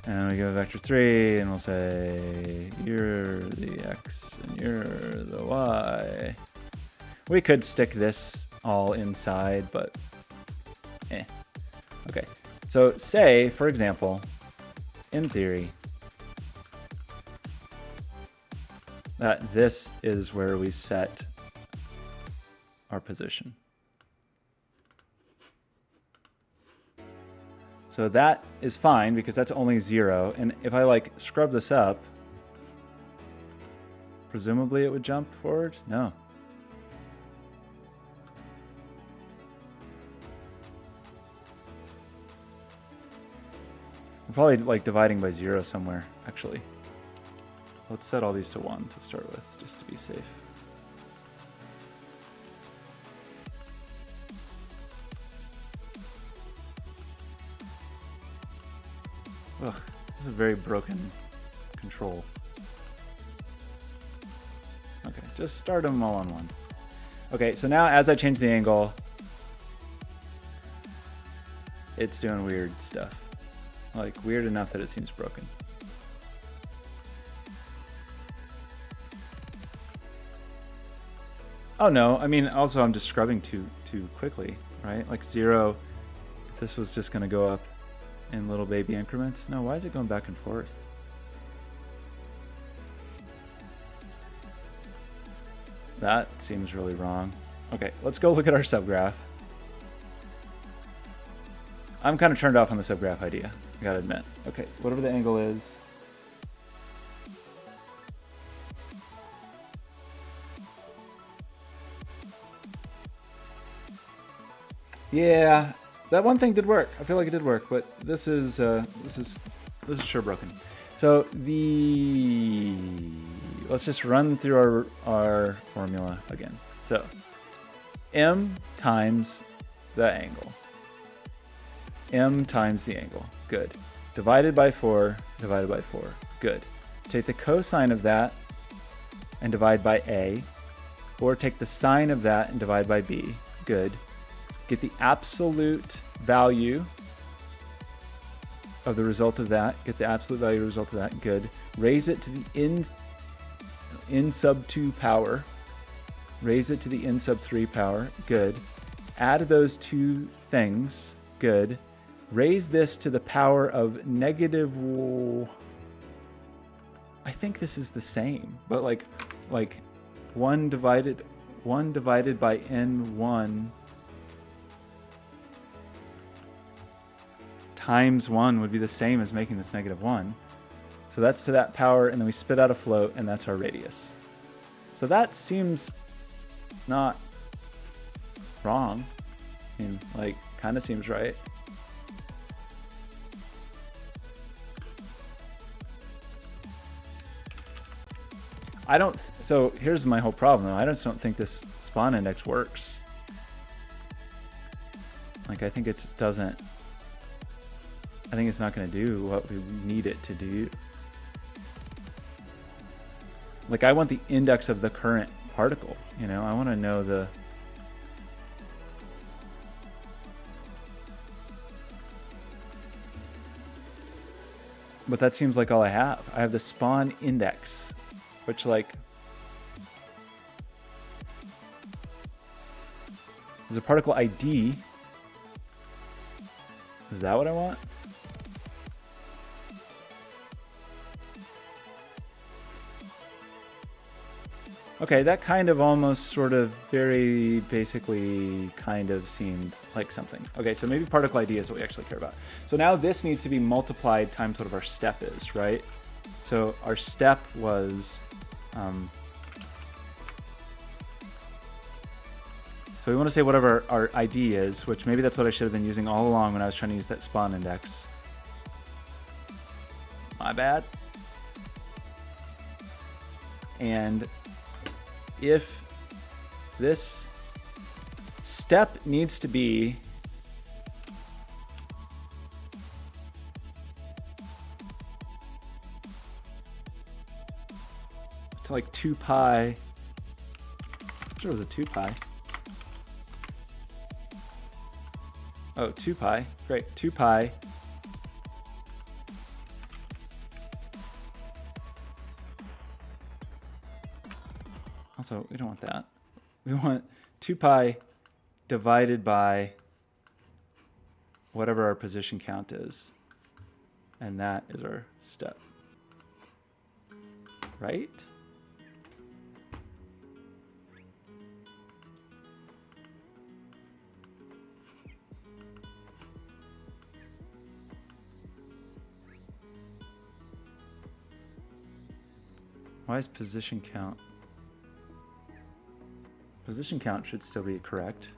And we go vector 3, and we'll say, you're the X, and you're the Y. We could stick this all inside, but Okay, so say, for example, in theory, that this is where we set our position. So that is fine because that's only 0. And if I like scrub this up, presumably it would jump forward? No. We're probably like dividing by 0 somewhere, actually. Let's set all these to 1 to start with, just to be safe. Ugh, this is a very broken control. Okay, just start them all on 1. Okay, so now as I change the angle, it's doing weird stuff. Like, weird enough that it seems broken. Oh no, I mean, also I'm just scrubbing too quickly, right? Like 0, if this was just gonna go up in little baby increments. No, why is it going back and forth? That seems really wrong. Okay, let's go look at our subgraph. I'm kind of turned off on the subgraph idea, I gotta admit. Okay, whatever the angle is. Yeah, that one thing did work. I feel like it did work, but this is sure broken. So let's just run through our formula again. So m times the angle. M times the angle. Good. Divided by 4, divided by 4. Good. Take the cosine of that and divide by A, or take the sine of that and divide by B. Good. Get the absolute value of the result of that. Get the absolute value of the result of that. Good. Raise it to the n sub 2 power. Raise it to the n sub 3 power. Good. Add those two things. Good. Raise this to the power of negative. I think this is the same, but like 1 divided by n1 times 1 would be the same as making this -1. So that's to that power, and then we spit out a float, and that's our radius. So that seems not wrong. I mean, like, kind of seems right. So here's my whole problem though. I just don't think this spawn index works. Like, I think it doesn't. I think it's not going to do what we need it to do. Like, I want the index of the current particle, you know? I want to know the... But that seems like all I have. I have the spawn index, which, like... There's a particle ID. Is that what I want? Okay, that kind of almost sort of very basically kind of seemed like something. Okay, so maybe particle ID is what we actually care about. So now this needs to be multiplied times whatever our step is, right? So our step was... so we want to say whatever our ID is, which maybe that's what I should have been using all along when I was trying to use that spawn index. My bad. And if this step needs to be to like 2 pi, I'm sure it was a 2 pi. Oh, 2 pi, great, 2 pi. Also, we don't want that. We want 2 pi divided by whatever our position count is. And that is our step. Right? Why is position count? Position count should still be correct.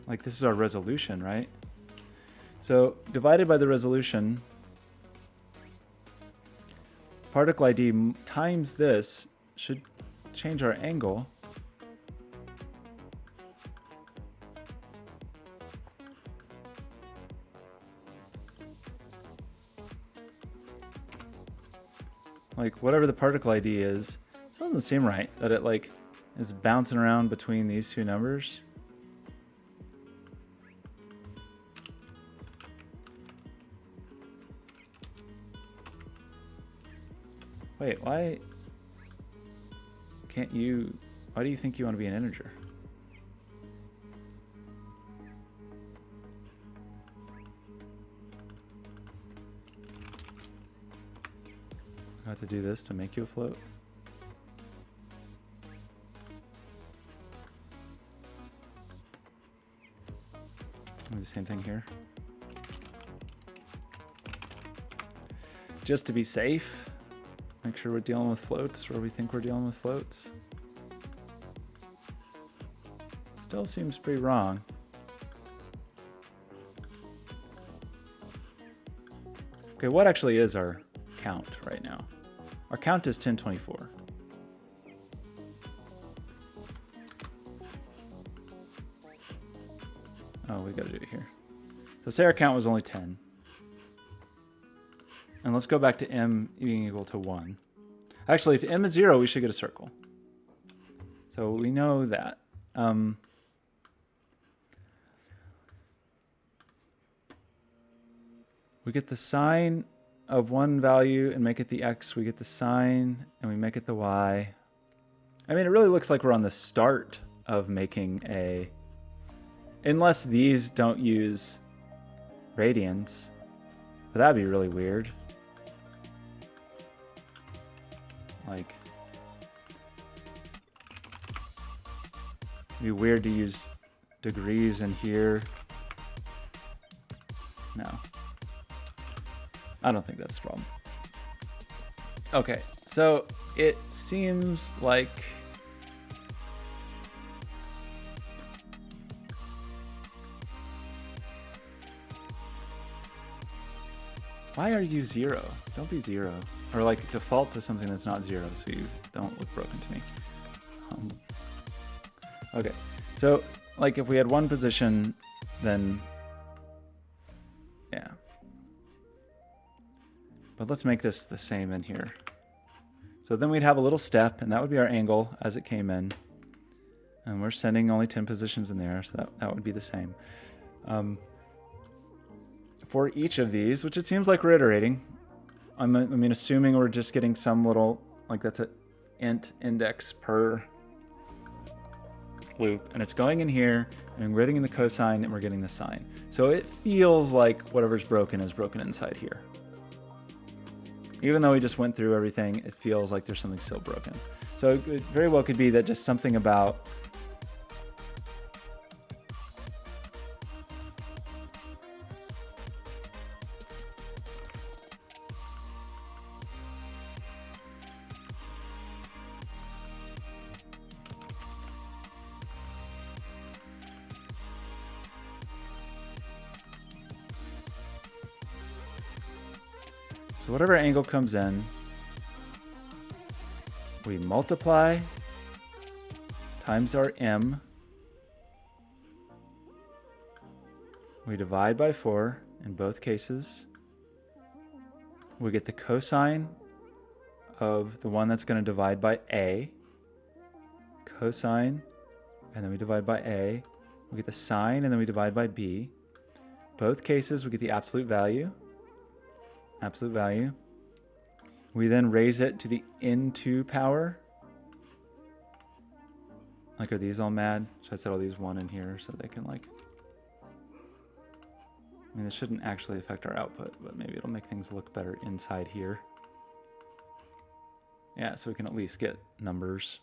Like this is our resolution, right? So divided by the resolution, particle ID times this should change our angle. Like whatever the particle ID is, it doesn't seem right that it like is bouncing around between these two numbers. Wait, why can't you, why do you think you want to be an integer? I have to do this to make you a float. Do the same thing here. Just to be safe, make sure we're dealing with floats where we think we're dealing with floats. Still seems pretty wrong. Okay, what actually is our count right now? Our count is 1024. Oh, we gotta do it here. So say our count was only 10. And let's go back to m being equal to 1. Actually, if m is 0, we should get a circle. So we know that. We get the sine of one value and make it the x. We get the sine and we make it the y. I mean, it really looks like we're on the start of making a... Unless these don't use radians. But that'd be really weird. Like... It'd be weird to use degrees in here. No. I don't think that's the problem. Okay, so it seems like why are you 0? Don't be 0. Or like default to something that's not 0 so you don't look broken to me. Okay, so like if we had one position, then yeah. But let's make this the same in here. So then we'd have a little step, and that would be our angle as it came in. And we're sending only 10 positions in there, so that would be the same. For each of these, which it seems like we're iterating, I mean, assuming we're just getting some little, like that's an int index per loop, and it's going in here, and we're getting in the cosine, and we're getting the sine. So it feels like whatever's broken is broken inside here. Even though we just went through everything, it feels like there's something still broken. So it very well could be that just something about so whatever angle comes in, We multiply times our m. We divide by 4 in both cases. We get the cosine of the one that's going to divide by a. Cosine, and then we divide by a. We get the sine, and then we divide by b. Both cases, we get the absolute value. Absolute value. We then raise it to the n2 power. Like, are these all mad? Should I set all these 1 in here so they can, like... I mean, this shouldn't actually affect our output, but maybe it'll make things look better inside here. Yeah, so we can at least get numbers.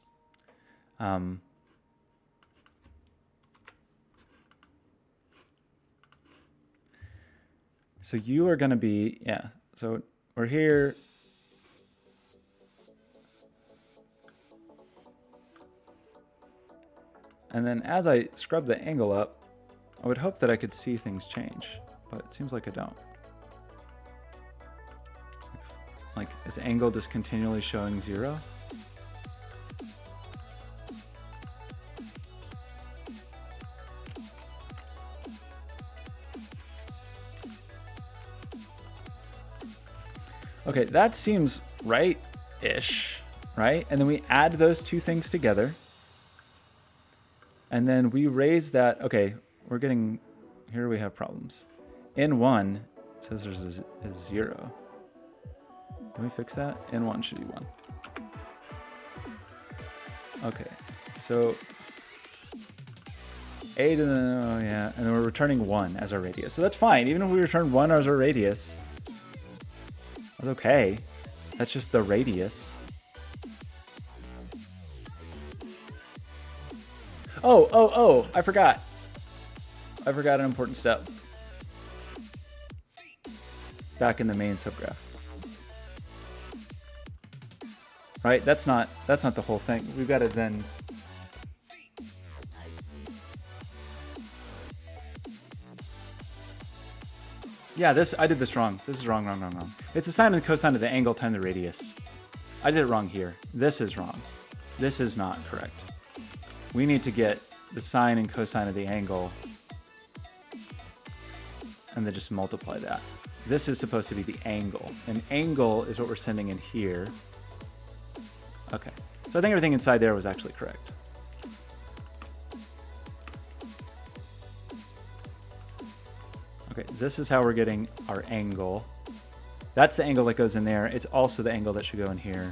So you are going to be, yeah, so we're here. And then as I scrub the angle up, I would hope that I could see things change, but it seems like I don't. Like, is angle just continually showing 0? Okay, that seems right-ish, right? And then we add those two things together. And then we raise that. Okay, we're getting, here we have problems. N1 says there's a 0. Can we fix that? N1 should be 1. Okay, so A to the, oh yeah, and then we're returning 1 as our radius. So that's fine, even if we return 1 as our radius, that's okay. That's just the radius. Oh, I forgot. I forgot an important step. Back in the main subgraph. Right? That's not the whole thing. We've got to then yeah, I did this wrong. This is wrong. It's the sine and the cosine of the angle times the radius. I did it wrong here. This is wrong. This is not correct. We need to get the sine and cosine of the angle and then just multiply that. This is supposed to be the angle. An angle is what we're sending in here. Okay. So I think everything inside there was actually correct. Okay, this is how we're getting our angle. That's the angle that goes in there. It's also the angle that should go in here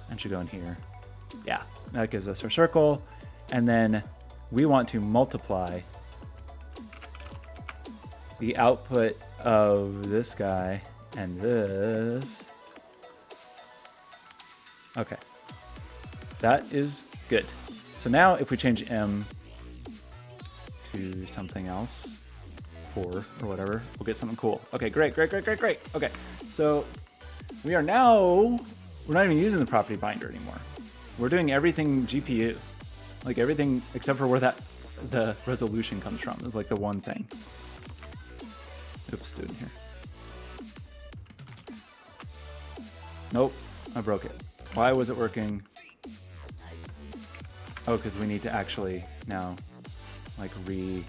and should go in here. Yeah, that gives us our circle. And then we want to multiply the output of this guy and this. Okay, that is good. So now if we change M to something else, 4 or whatever, we'll get something cool. Okay, great. Okay, so we are now, we're not even using the property binder anymore. We're doing everything GPU. Like everything except for where the resolution comes from is like the one thing. Oops, do it in here. Nope, I broke it. Why was it working? Oh, because we need to actually now like rebuild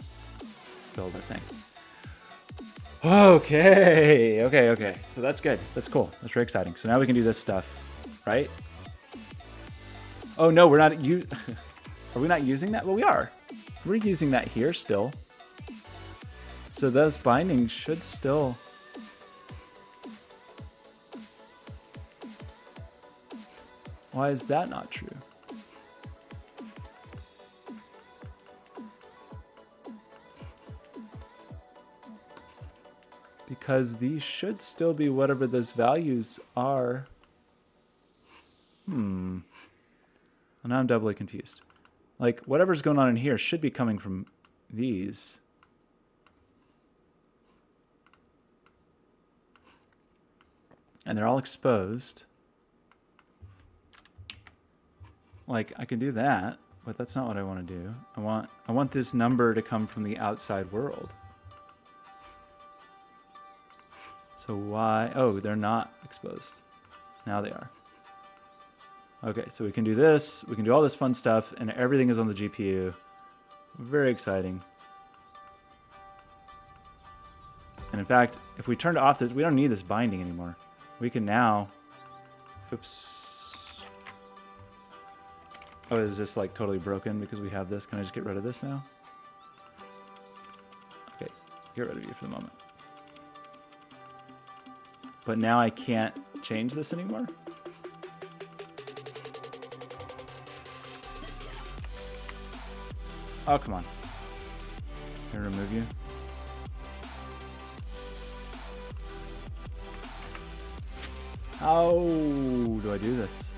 the thing. Okay. So that's good. That's cool. That's very exciting. So now we can do this stuff, right? Oh no, we're not. Are we not using that? Well, we are. We're using that here still. So those bindings should still. Why is that not true? Because these should still be whatever those values are. Well, now I'm doubly confused. Like, whatever's going on in here should be coming from these. And they're all exposed. Like, I can do that, but that's not what I want to do. I want this number to come from the outside world. So why? Oh, they're not exposed. Now they are. Okay, so we can do this. We can do all this fun stuff, and everything is on the GPU. Very exciting. And in fact, if we turned off this, we don't need this binding anymore. We can now... Oops. Oh, is this like totally broken because we have this? Can I just get rid of this now? Okay, get rid of you for the moment. But now I can't change this anymore? Oh, come on. Can I remove you? How do I do this?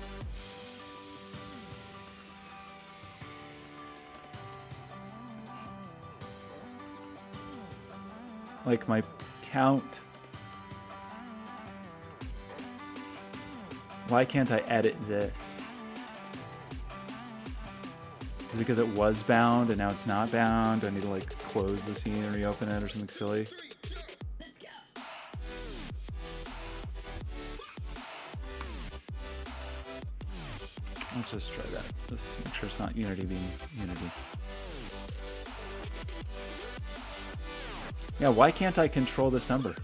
Like my count. Why can't I edit this? Is it because it was bound and now it's not bound? Do I need to like close the scene and reopen it or something silly? Let's just try that. Just make sure it's not Unity being Unity. Yeah, why can't I control this number?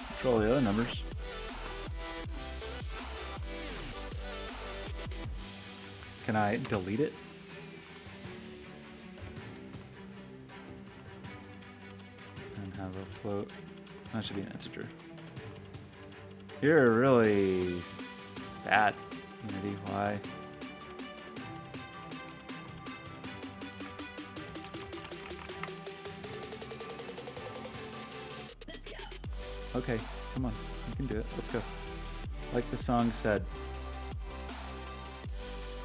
Control the other numbers. Can I delete it? And have a float. That should be an integer. You're really bad, Unity. Why? Okay, come on. You can do it. Let's go. Like the song said.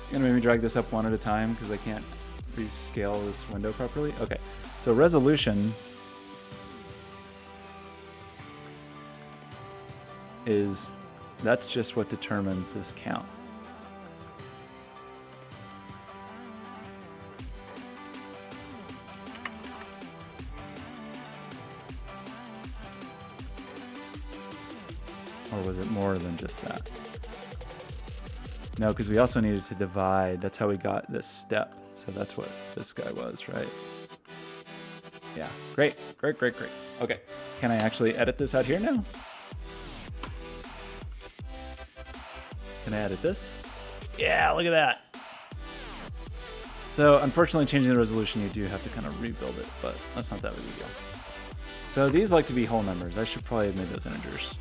You're gonna make me drag this up one at a time because I can't rescale this window properly? Okay, so resolution is, that's just what determines this count. Or was it more than just that? No, because we also needed to divide. That's how we got this step. So that's what this guy was, right? Yeah, great, great, great, great. Okay, can I actually edit this out here now? Can I edit this? Yeah, look at that. So unfortunately, changing the resolution, you do have to kind of rebuild it, but that's not that big a deal. So these like to be whole numbers. I should probably have made those integers.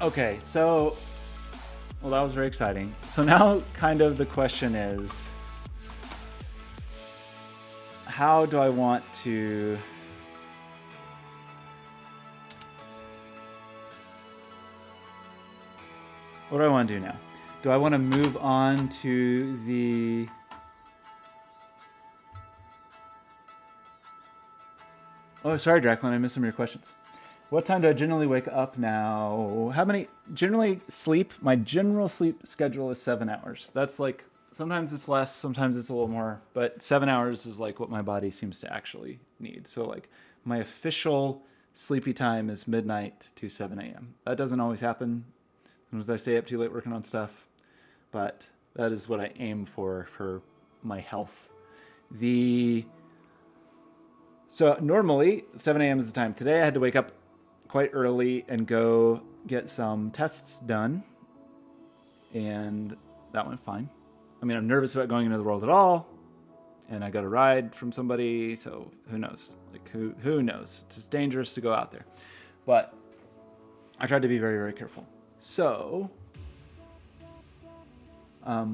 Okay, so, well, that was very exciting. So now kind of the question is, how do I want to... What do I want to do now? Do I want to move on to the... Oh, sorry, Draclin, I missed some of your questions. What time do I generally wake up now? How many, generally sleep, my general sleep schedule is 7 hours. That's like, sometimes it's less, sometimes it's a little more, but 7 hours is like what my body seems to actually need. So like my official sleepy time is midnight to 7 a.m. That doesn't always happen. Sometimes I stay up too late working on stuff, but that is what I aim for my health. So normally 7 a.m. is the time. Today I had to wake up quite early and go get some tests done, and that went fine. I mean, I'm nervous about going into the world at all, and I got a ride from somebody, so who knows? Like, who knows? It's just dangerous to go out there. But I tried to be very, very careful. So, I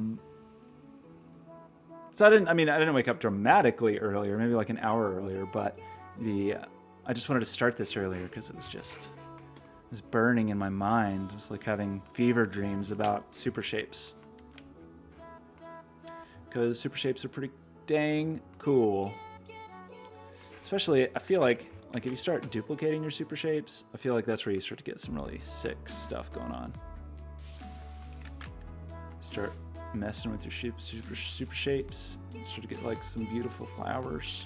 didn't wake up dramatically earlier, maybe like an hour earlier, but I just wanted to start this earlier because it was just is burning in my mind, just like having fever dreams about super shapes. Because super shapes are pretty dang cool. Especially, I feel like if you start duplicating your super shapes, I feel like that's where you start to get some really sick stuff going on. Start messing with your super shapes, start to get like some beautiful flowers.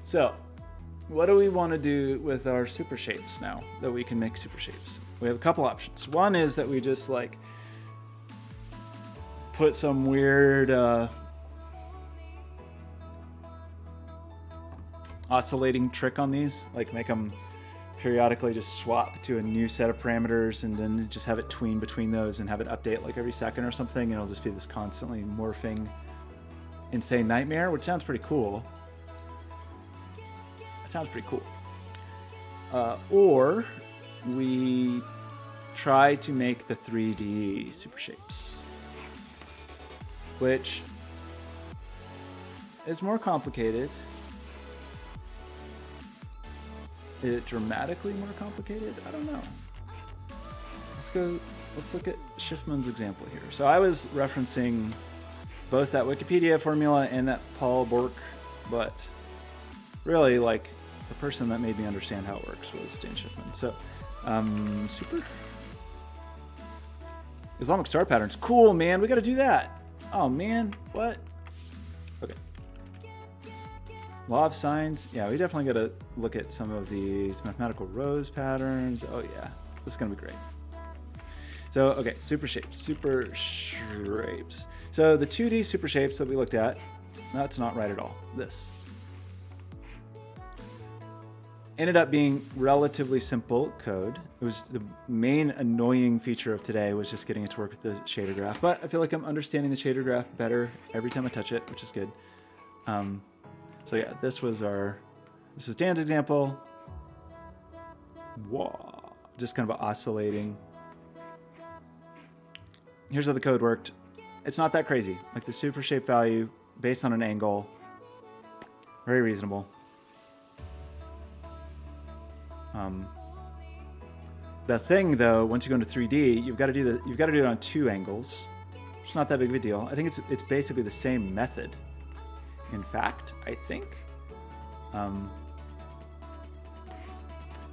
So, what do we want to do with our super shapes now that we can make super shapes? We have a couple options. One is that we just like put some weird oscillating trick on these, like make them periodically just swap to a new set of parameters and then just have it tween between those and have it update like every second or something, and it'll just be this constantly morphing insane nightmare, which sounds pretty cool. That sounds pretty cool. Or we try to make the 3D super shapes, which is more complicated. Is it dramatically more complicated? I don't know. Let's look at Schiffman's example here. So I was referencing both that Wikipedia formula and that Paul Bork, but really like the person that made me understand how it works was Dan Schiffman. So super Islamic star patterns. Cool, man. We got to do that. Oh man, what? Okay. Law of signs. Yeah, we definitely got to look at some of these mathematical rows patterns. Oh yeah, this is gonna be great. So okay, super shapes. So the 2D super shapes that we looked at, that's not right at all. This ended up being relatively simple code. It was the main annoying feature of today was just getting it to work with the shader graph. But I feel like I'm understanding the shader graph better every time I touch it, which is good. So yeah, this is Dan's example. Whoa, just kind of oscillating. Here's how the code worked. It's not that crazy. Like the super shape value based on an angle, very reasonable. The thing though, once you go into 3D, you've got to do it on 2 angles. It's not that big of a deal. I think it's basically the same method. In fact, I think.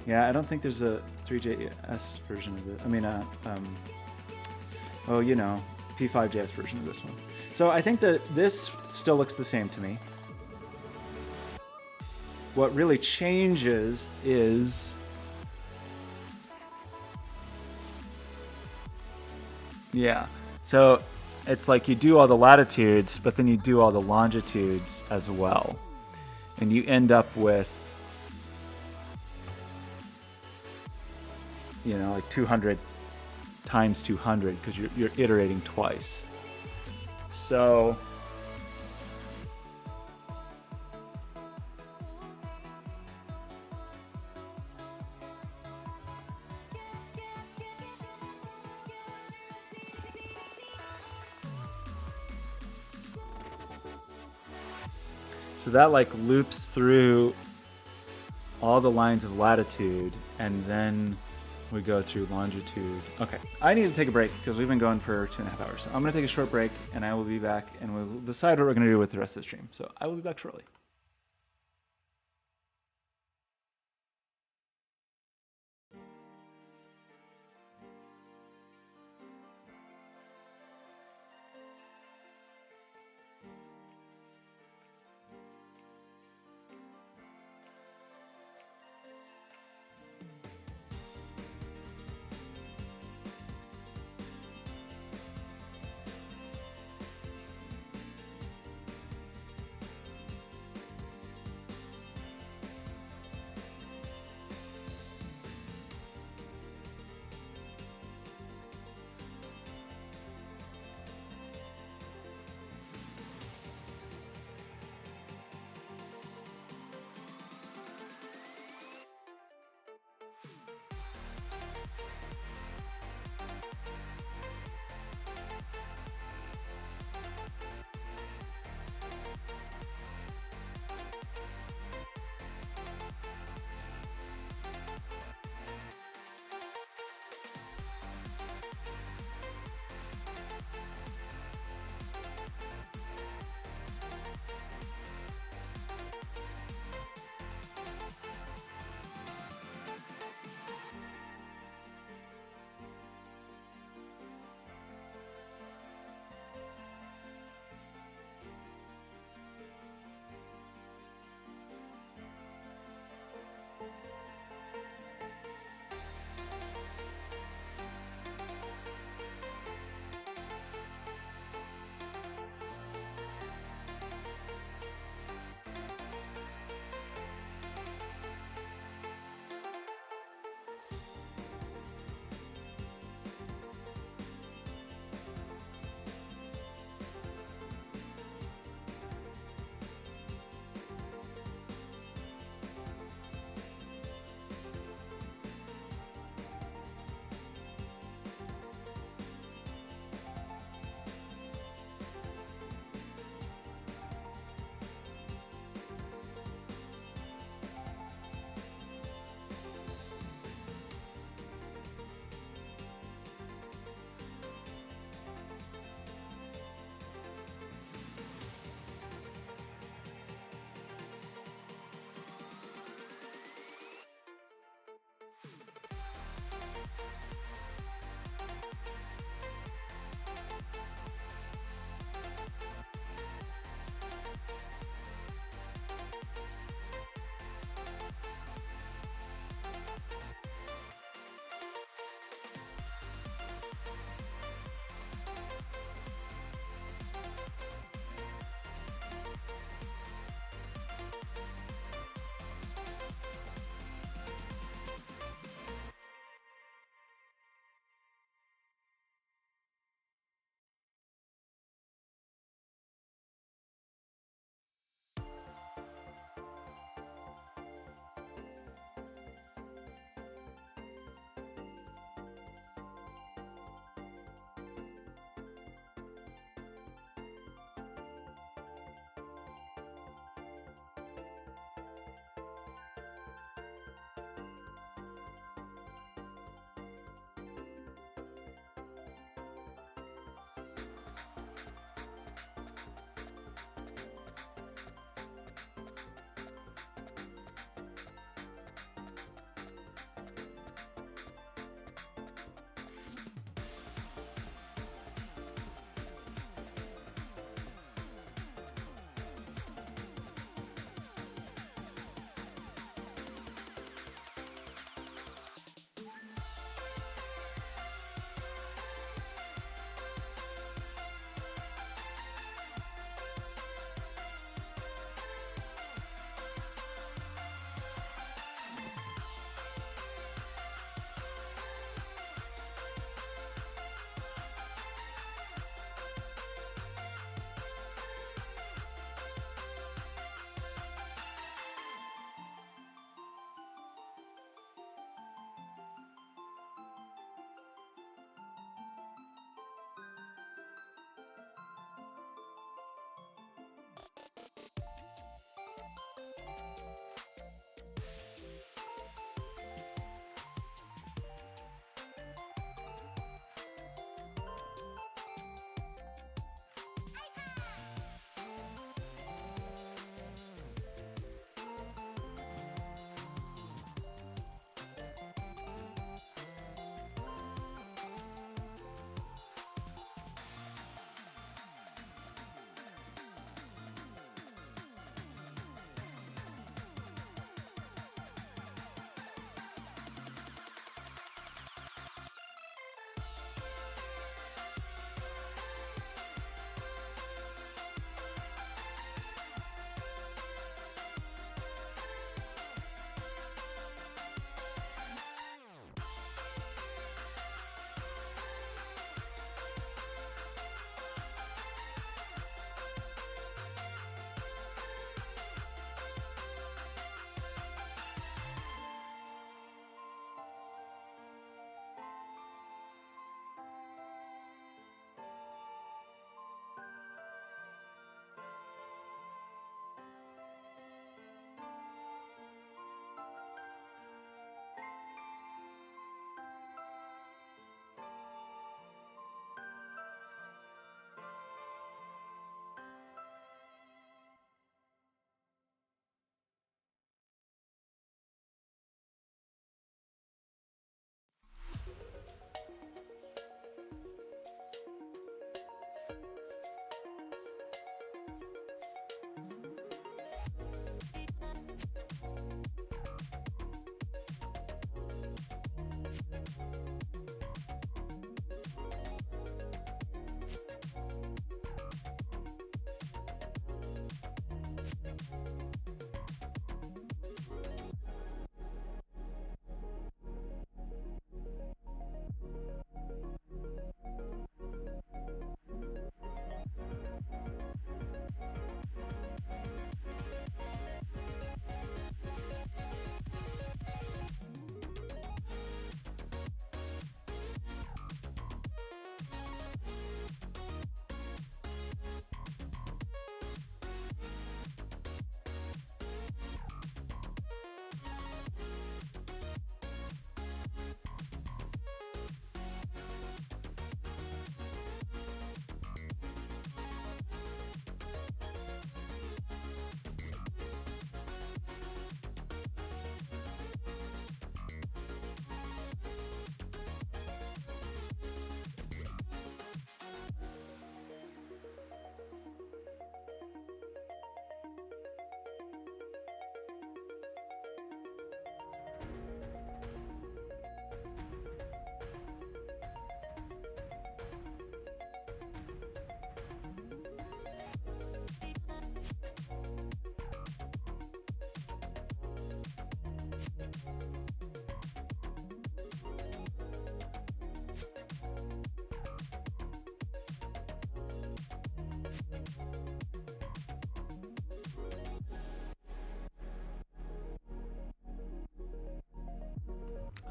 Yeah, I don't think there's a 3JS version of it. I mean, P5JS version of this one. So I think that this still looks the same to me. What really changes is so it's like you do all the latitudes, but then you do all the longitudes as well. And you end up with, like 200 times 200 because you're iterating twice. So that like loops through all the lines of latitude, and then we go through longitude. Okay, I need to take a break because we've been going for 2.5 hours. So I'm going to take a short break, and I will be back, and we'll decide what we're going to do with the rest of the stream. So I will be back shortly.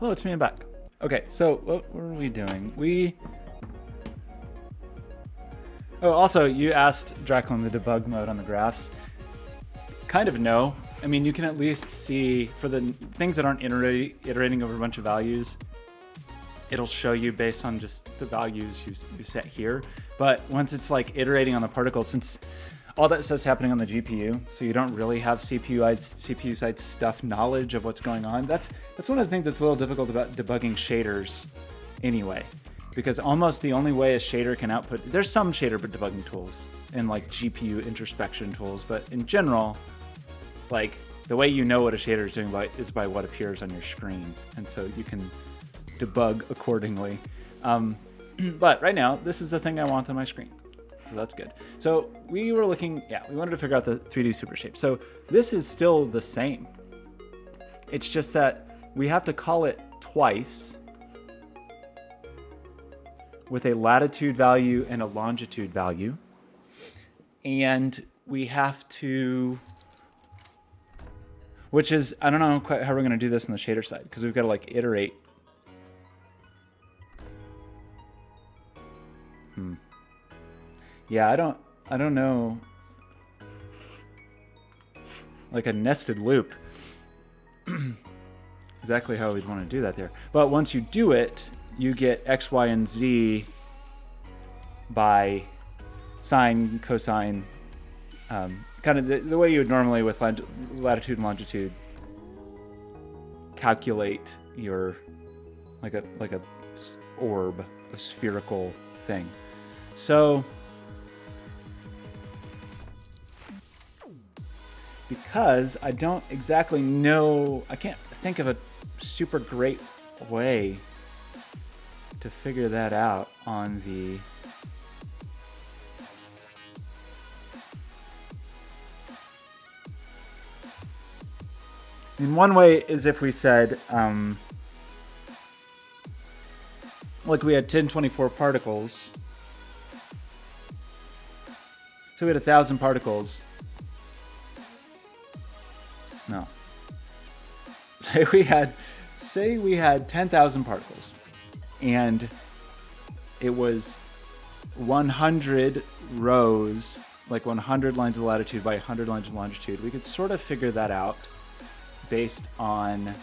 Hello, it's me, I'm back. Okay, so what were we doing? Oh, also, you asked Draclin the debug mode on the graphs. Kind of no. I mean, you can at least see, for the things that aren't iterating over a bunch of values, it'll show you based on just the values you set here. But once it's like iterating on the particles, since all that stuff's happening on the GPU, so you don't really have CPU side stuff knowledge of what's going on. That's one of the things that's a little difficult about debugging shaders anyway, because almost the only way a shader can output, there's some shader debugging tools and like GPU introspection tools, but in general, like the way you know what a shader is doing is by what appears on your screen, and so you can debug accordingly. But right now, this is the thing I want on my screen. So that's good. So we were looking, we wanted to figure out the 3D super shape. So this is still the same. It's just that we have to call it twice with a latitude value and a longitude value. And we have to, which is, I don't know quite how we're going to do this on the shader side, because we've got to like iterate. Yeah, I don't know. like a nested loop. Exactly how we'd want to do that there. But once you do it, you get X, Y, and Z by sine, cosine, kind of the way you would normally with latitude and longitude calculate your like a orb, a spherical thing. So because I don't exactly know, I can't think of a super great way to figure that out on the one way is if we said like we had 1024 particles, so we had 1,000 particles. No. Say we had 10,000 particles, and it was 100 rows, like 100 lines of latitude by 100 lines of longitude. We could sort of figure that out based on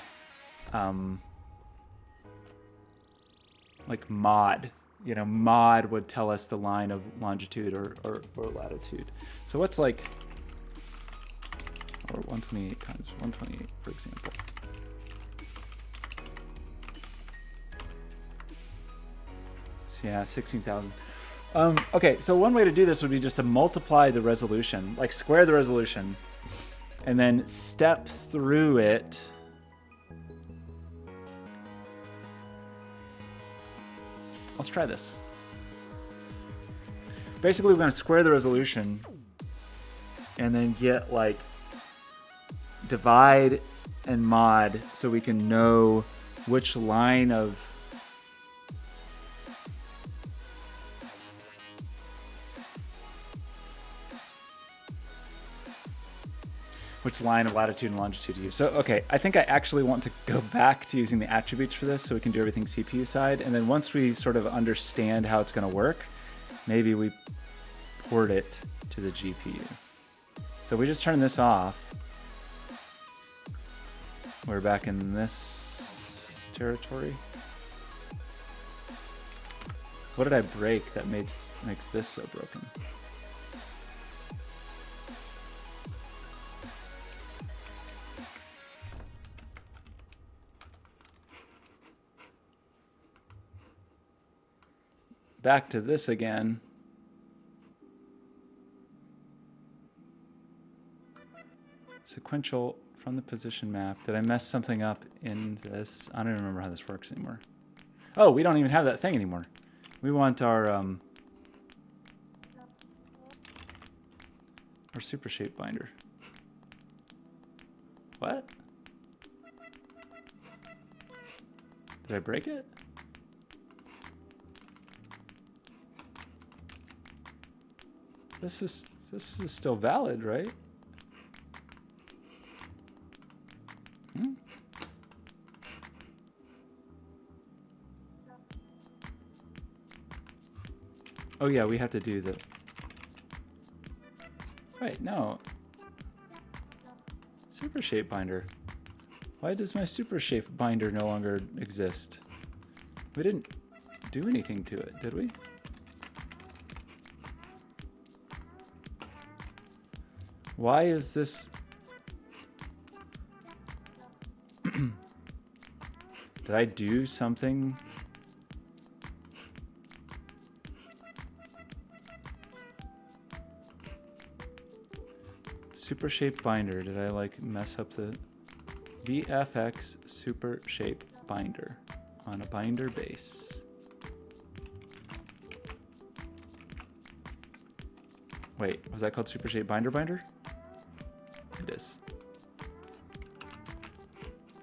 like mod. You know, mod would tell us the line of longitude or latitude. So what's like, or 128 times 128, for example. So yeah, 16,000. Okay, so one way to do this would be just to multiply the resolution, like square the resolution, and then step through it. Let's try this. Basically, we're going to square the resolution and then get like divide and mod so we can know which line of latitude and longitude to use. So, okay, I think I actually want to go back to using the attributes for this so we can do everything CPU side. And then once we sort of understand how it's going to work, maybe we port it to the GPU. So we just turn this off. We're back in this territory. What did I break that makes this so broken? Back to this again. Sequential from the position map. Did I mess something up in this? I don't even remember how this works anymore. Oh, we don't even have that thing anymore. We want our super shape binder. What? Did I break it? This is still valid, right? Oh yeah, we have to do the... Right, no. Super shape binder. Why does my super shape binder no longer exist? We didn't do anything to it, did we? Why is this... Did I do something? Super shape binder. Did I like mess up the VFX super shape binder on a binder base? Wait, was that called super shape binder? It is.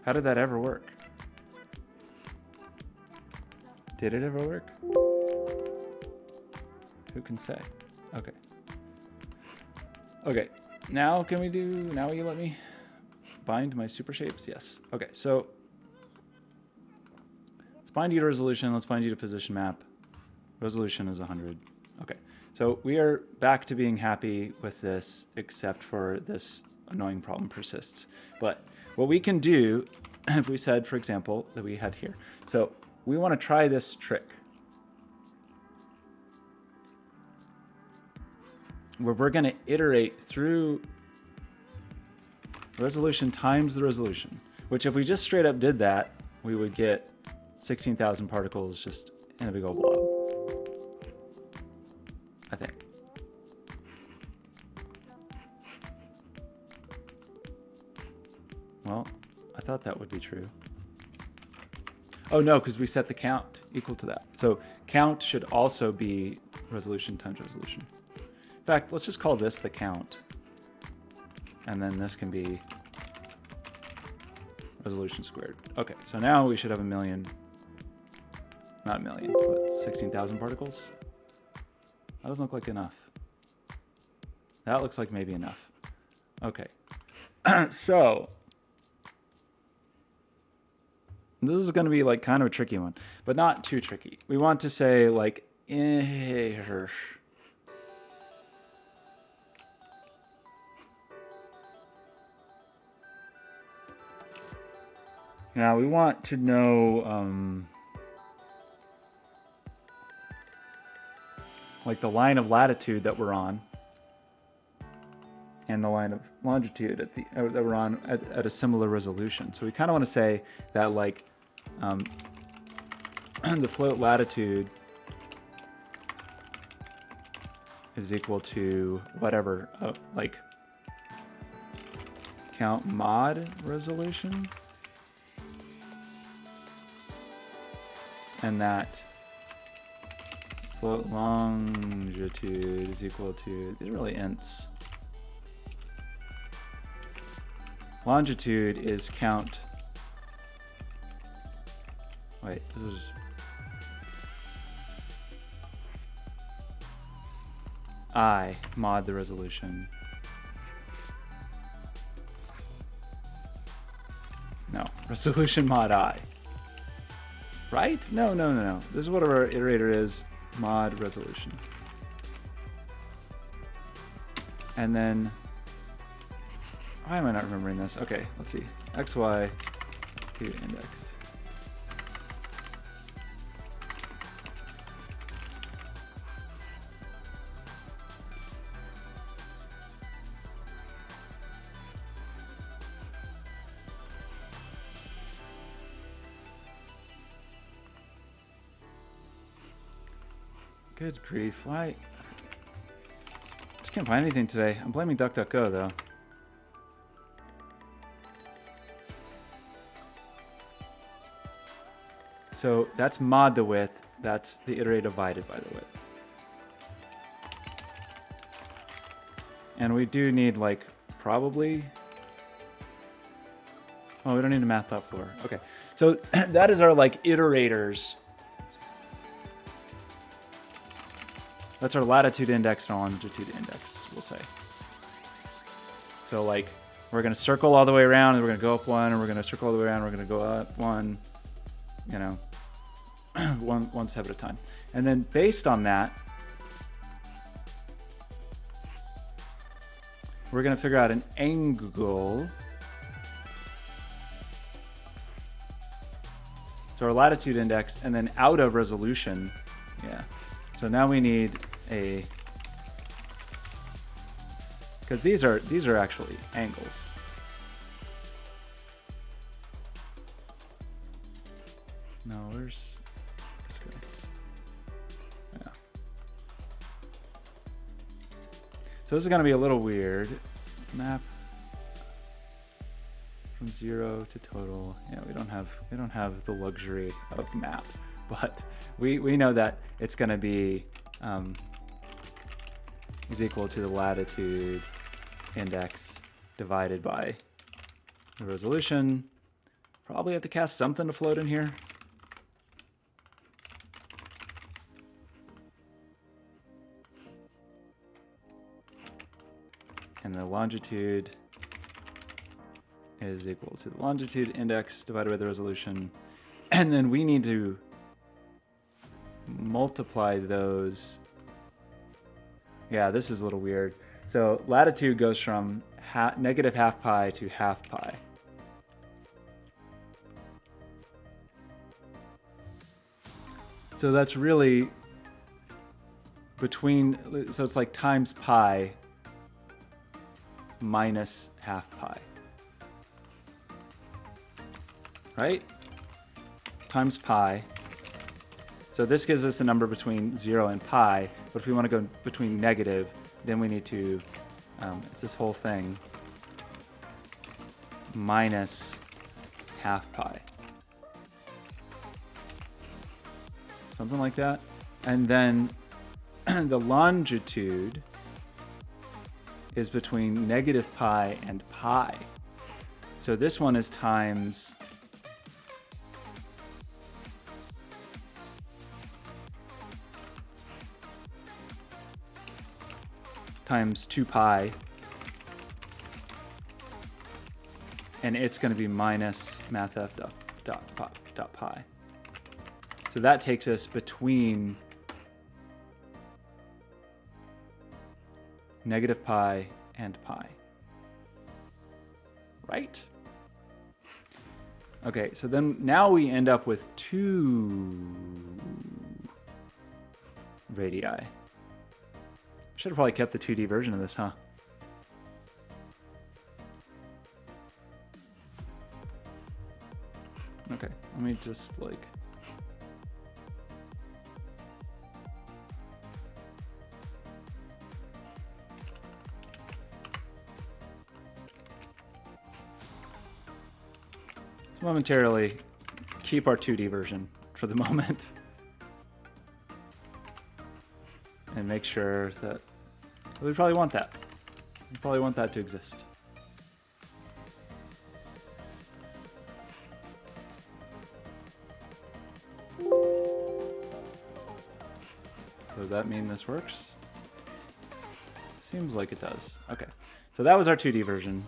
How did that ever work? Did it ever work? Who can say? Okay. Okay. Now can we do, now will you let me bind my super shapes? Yes. Okay, so let's bind you to resolution. Let's bind you to position map. Resolution is 100. Okay. So we are back to being happy with this, except for this annoying problem persists. But what we can do, if we said, for example, that we had here. So we want to try this trick where we're going to iterate through resolution times the resolution, which if we just straight up did that, we would get 16,000 particles just in a big old blob, I think. Well, I thought that would be true. Oh no, because we set the count equal to that. So count should also be resolution times resolution. In fact, let's just call this the count. And then this can be resolution squared. Okay, so now we should have a million, not a million, but 16,000 particles. That doesn't look like enough. That looks like maybe enough. Okay, so this is going to be like kind of a tricky one, but not too tricky. We want to say like, now we want to know like the line of latitude that we're on and the line of longitude at the that we're on at a similar resolution. So we kind of want to say that like the float latitude is equal to whatever, like count mod resolution, and that float longitude is equal to, these are really ints. Longitude is count, wait, this is I mod the resolution. No, resolution mod I. Right? No. This is what our iterator is, mod resolution. And then, why am I not remembering this? Okay, let's see. XY to index. Good grief, why? Just can't find anything today. I'm blaming DuckDuckGo though. So that's mod the width, that's the iterate divided by the width. And we do need like probably, oh, we don't need a math.floor. Okay, so that is our like iterators. That's our latitude index and our longitude index, we'll say. So like, we're gonna circle all the way around, and we're gonna go up one, and we're gonna circle all the way around, and we're gonna go up one, you know, one step at a time. And then based on that, we're gonna figure out an angle. So our latitude index, and then out of resolution, yeah. So now we need a, because these are actually angles. No, where's this guy? Yeah. So this is going to be a little weird. Map from 0 to total. Yeah, we don't have the luxury of map. But we know that it's going to be is equal to the latitude index divided by the resolution. Probably have to cast something to float in here. And the longitude is equal to the longitude index divided by the resolution. And then we need to multiply those. Yeah, this is a little weird. So latitude goes from negative half pi to half pi. So that's really between, so it's like times pi minus half pi. Right? Times pi. So this gives us a number between 0 and pi, but if we want to go between negative, then we need to, it's this whole thing, minus half pi. Something like that. And then the longitude is between negative pi and pi. So this one is times times 2 pi, and it's going to be minus mathf dot pi. So that takes us between negative pi and pi. Right? Okay, so then now we end up with 2 radii. Should have probably kept the 2D version of this, huh? Okay, let me just like... Let's momentarily keep our 2D version for the moment. And make sure that we probably want that. We probably want that to exist. So does that mean this works? Seems like it does. Okay, so that was our 2D version.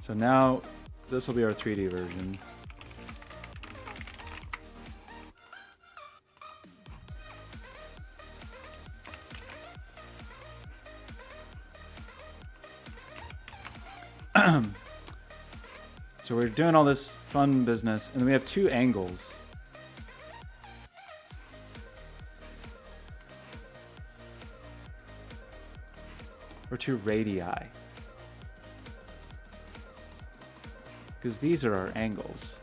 So now this will be our 3D version. So we're doing all this fun business, and we have 2 angles. Or 2 radii. Because these are our angles.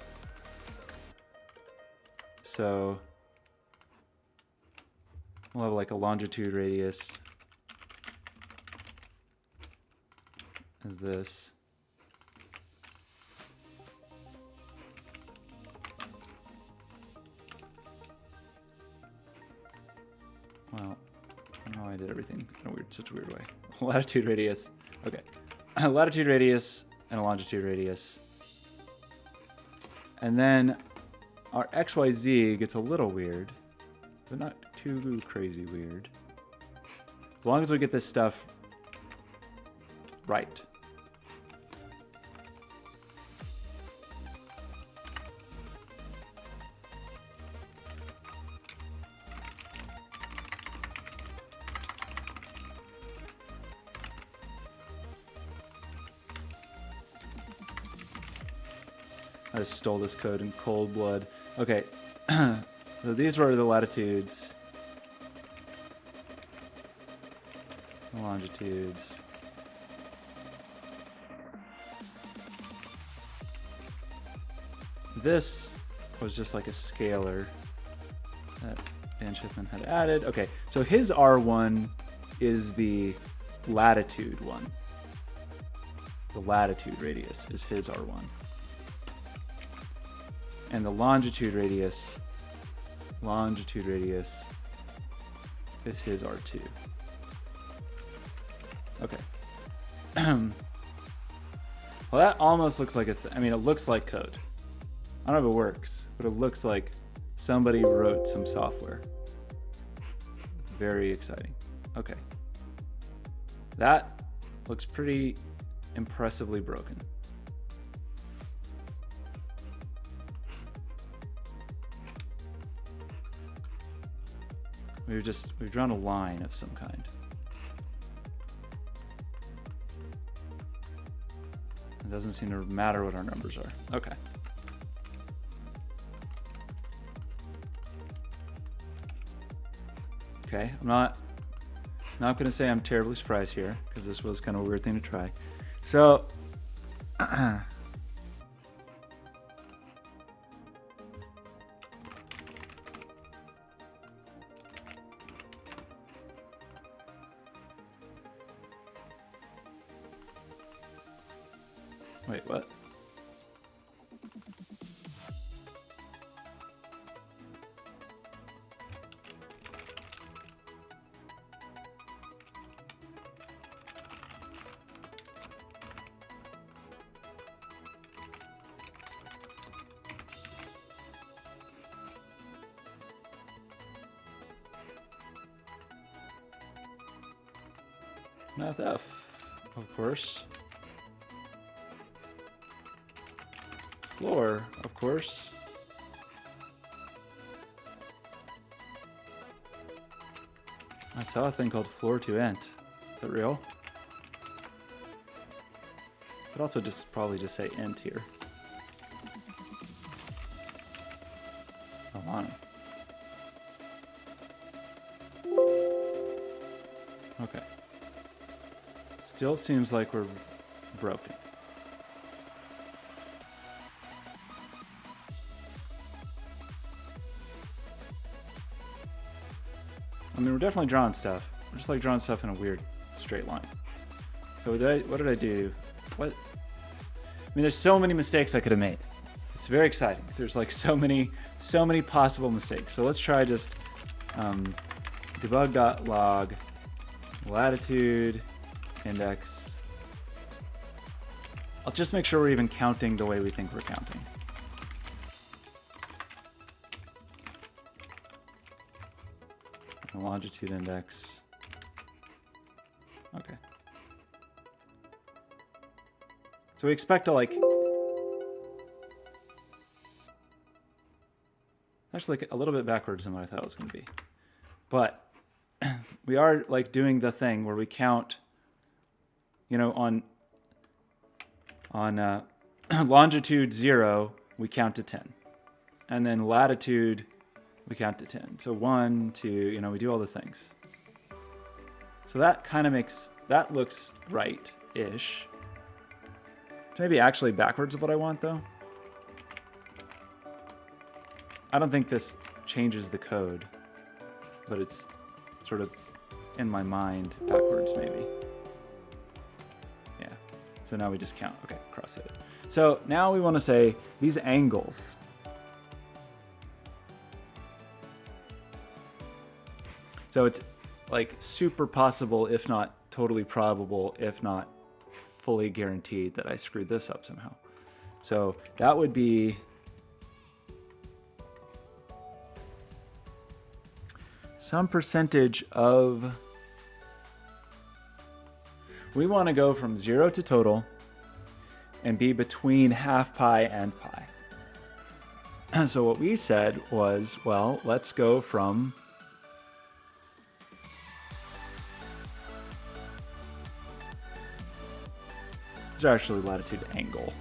So we'll have like a longitude radius as this. Well, I don't know why I did everything in such a weird way. Latitude radius. Okay. Latitude radius and a longitude radius. And then our XYZ gets a little weird, but not too crazy weird. As long as we get this stuff right. I just stole this code in cold blood. Okay, so these were the latitudes, the longitudes. This was just like a scalar that Dan Schiffman had added. Okay, so his R1 is the latitude one. The latitude radius is his R1. And the longitude radius is his R2. Okay. Well, that almost looks like I mean, it looks like code. I don't know if it works, but it looks like somebody wrote some software. Very exciting. Okay. That looks pretty impressively broken. we've drawn a line of some kind. It doesn't seem to matter what our numbers are. Okay. Okay, I'm not going to say I'm terribly surprised here, because this was kind of a weird thing to try. So, wait, what? Math F, of course. Floor, of course. I saw a thing called floor to int. Is that real? Could also just probably just say int here. Hold on. Okay. Still seems like we're broken. I mean, we're definitely drawing stuff. We're just like drawing stuff in a weird straight line. So what did I do? What? I mean, there's so many mistakes I could have made. It's very exciting. There's like so many possible mistakes. So let's try just debug.log latitude index. I'll just make sure we're even counting the way we think we're counting. And longitude index. Okay. So we expect to like actually like a little bit backwards than what I thought it was going to be. But we are like doing the thing where we count, you know, on longitude 0, we count to 10. And then latitude, we count to 10. So 1, 2, you know, we do all the things. So that kind of makes, that looks right-ish. It's maybe actually backwards of what I want, though. I don't think this changes the code, but it's sort of in my mind backwards, maybe. Yeah. So now we just count. Okay, cross it. So now we want to say these angles. So it's like super possible, if not totally probable, if not fully guaranteed that I screwed this up somehow. So that would be some percentage of, we want to go from 0 to total and be between half pi and pi. So what we said was, well, let's go from it's actually latitude angle.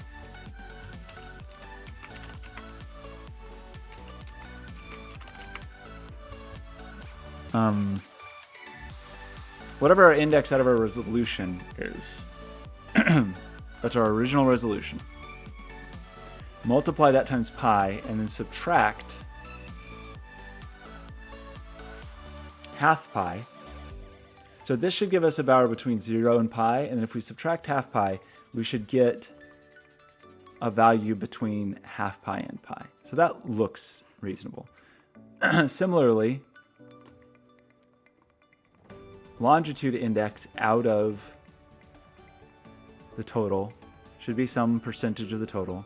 Whatever our index out of our resolution is, that's our original resolution. Multiply that times pi and then subtract half pi. So this should give us a value between 0 and pi, and if we subtract half pi, we should get a value between half pi and pi. So that looks reasonable. Similarly, longitude index out of the total should be some percentage of the total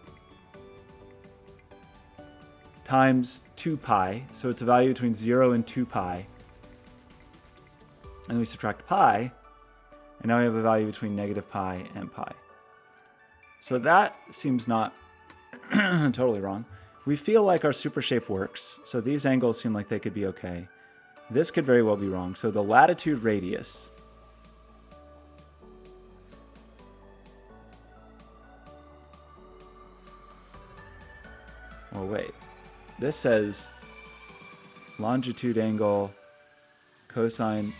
times 2 pi. So it's a value between 0 and 2 pi. And then we subtract pi, and now we have a value between negative pi and pi. So that seems not totally wrong. We feel like our super shape works, so these angles seem like they could be okay. this could very well be wrong. So the latitude radius. Oh, wait. This says longitude angle, cosine.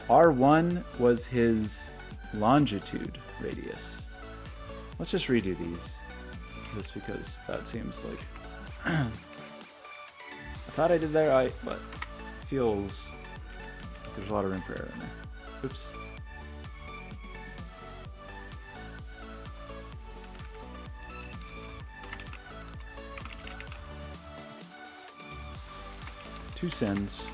R1 was his longitude radius. Let's just redo these, just because that seems like... I thought I did that right, but feels like there's a lot of room for error in there. Oops. Two sins.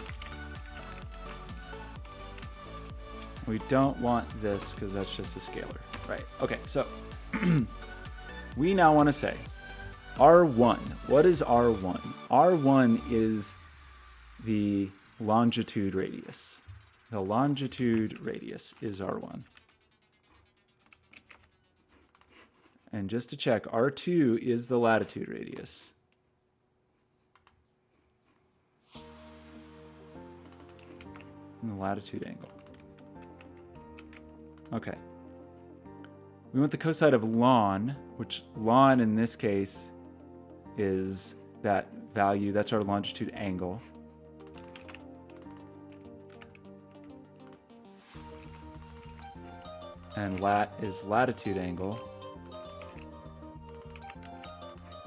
We don't want this because that's just a scalar. Right. Okay, so we now want to say R1. What is R1? R1 is the longitude radius. The longitude radius is R1. And just to check, R2 is the latitude radius. And the latitude angle. Okay. We want the cosine of ln, which ln in this case is that value. That's our longitude angle. And lat is latitude angle.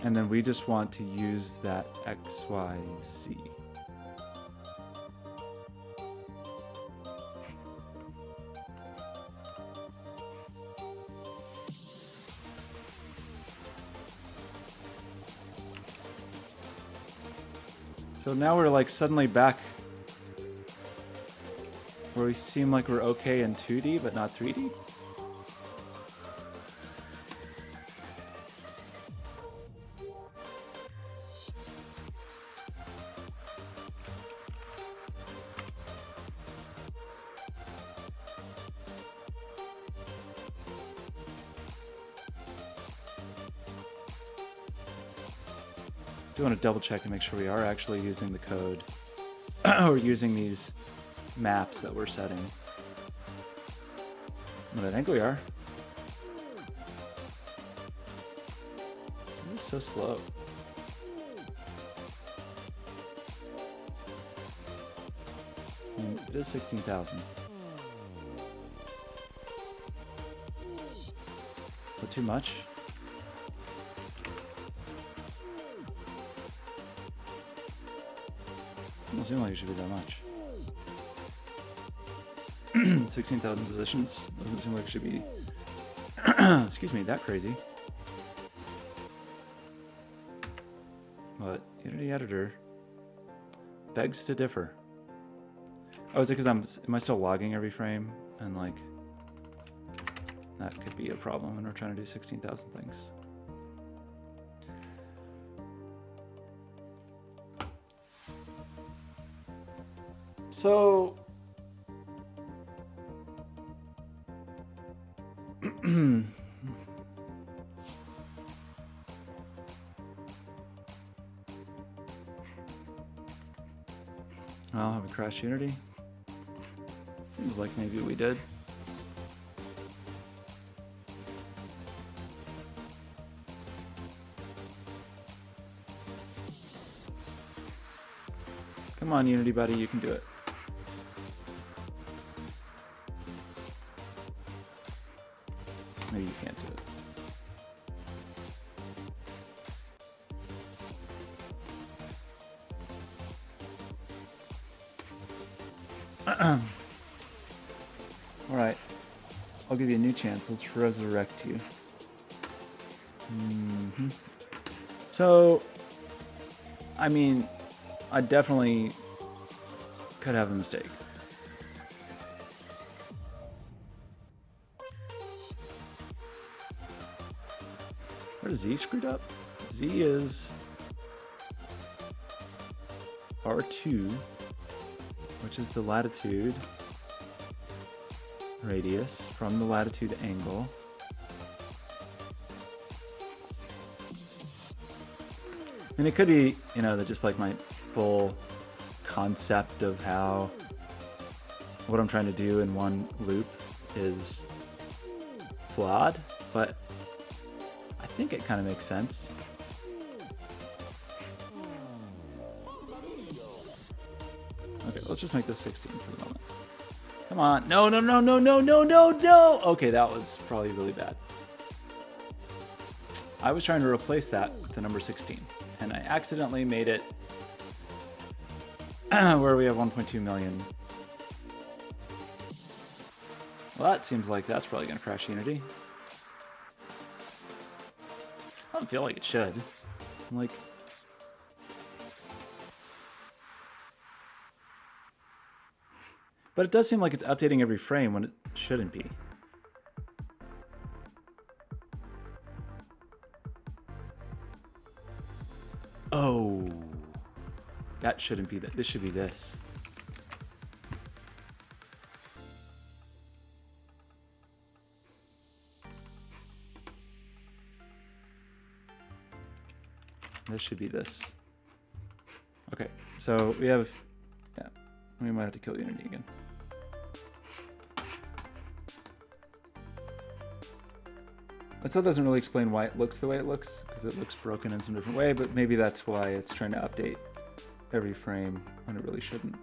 And then we just want to use that x, y, z. So now we're like suddenly back where we seem like we're okay in 2D but not 3D. I want to double check and make sure we are actually using the code or using these maps that we're setting. But I think we are. This is so slow. It is 16,000. But too much? Doesn't seem like it should be that much. 16,000 positions. Doesn't seem like it should be, excuse me, that crazy. But Unity Editor begs to differ. Oh, is it because am I still logging every frame? And like, that could be a problem when we're trying to do 16,000 things. So, well, have we crashed Unity? Seems like maybe we did. Come on, Unity buddy, you can do it. Maybe you can't do it. All right, I'll give you a new chance. Let's resurrect you. So, I mean, I definitely could have a mistake. Where is Z screwed up? Z is R2, which is the latitude radius from the latitude angle. And it could be, you know, that just like my full concept of how what I'm trying to do in one loop is flawed, but I think it kind of makes sense. Okay, let's just make this 16 for the moment. Come on. No, no, no, no, no, no, no, no. Okay, that was probably really bad. I was trying to replace that with the number 16, and I accidentally made it where we have 1.2 million. Well, that seems like that's probably going to crash Unity. I don't feel like it should. Like, but it does seem like it's updating every frame when it shouldn't be. Oh, that shouldn't be that. This should be this. This should be this. Okay, so we have, yeah, we might have to kill Unity again. That still doesn't really explain why it looks the way it looks, because it looks broken in some different way, but maybe that's why it's trying to update every frame when it really shouldn't.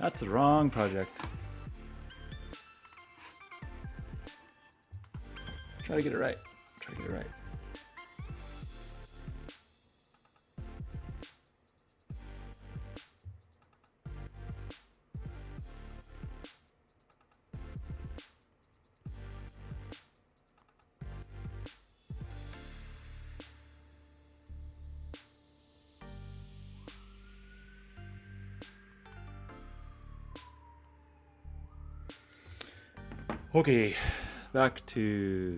That's the wrong project. Try to get it right. Try to get it right. Okay, back to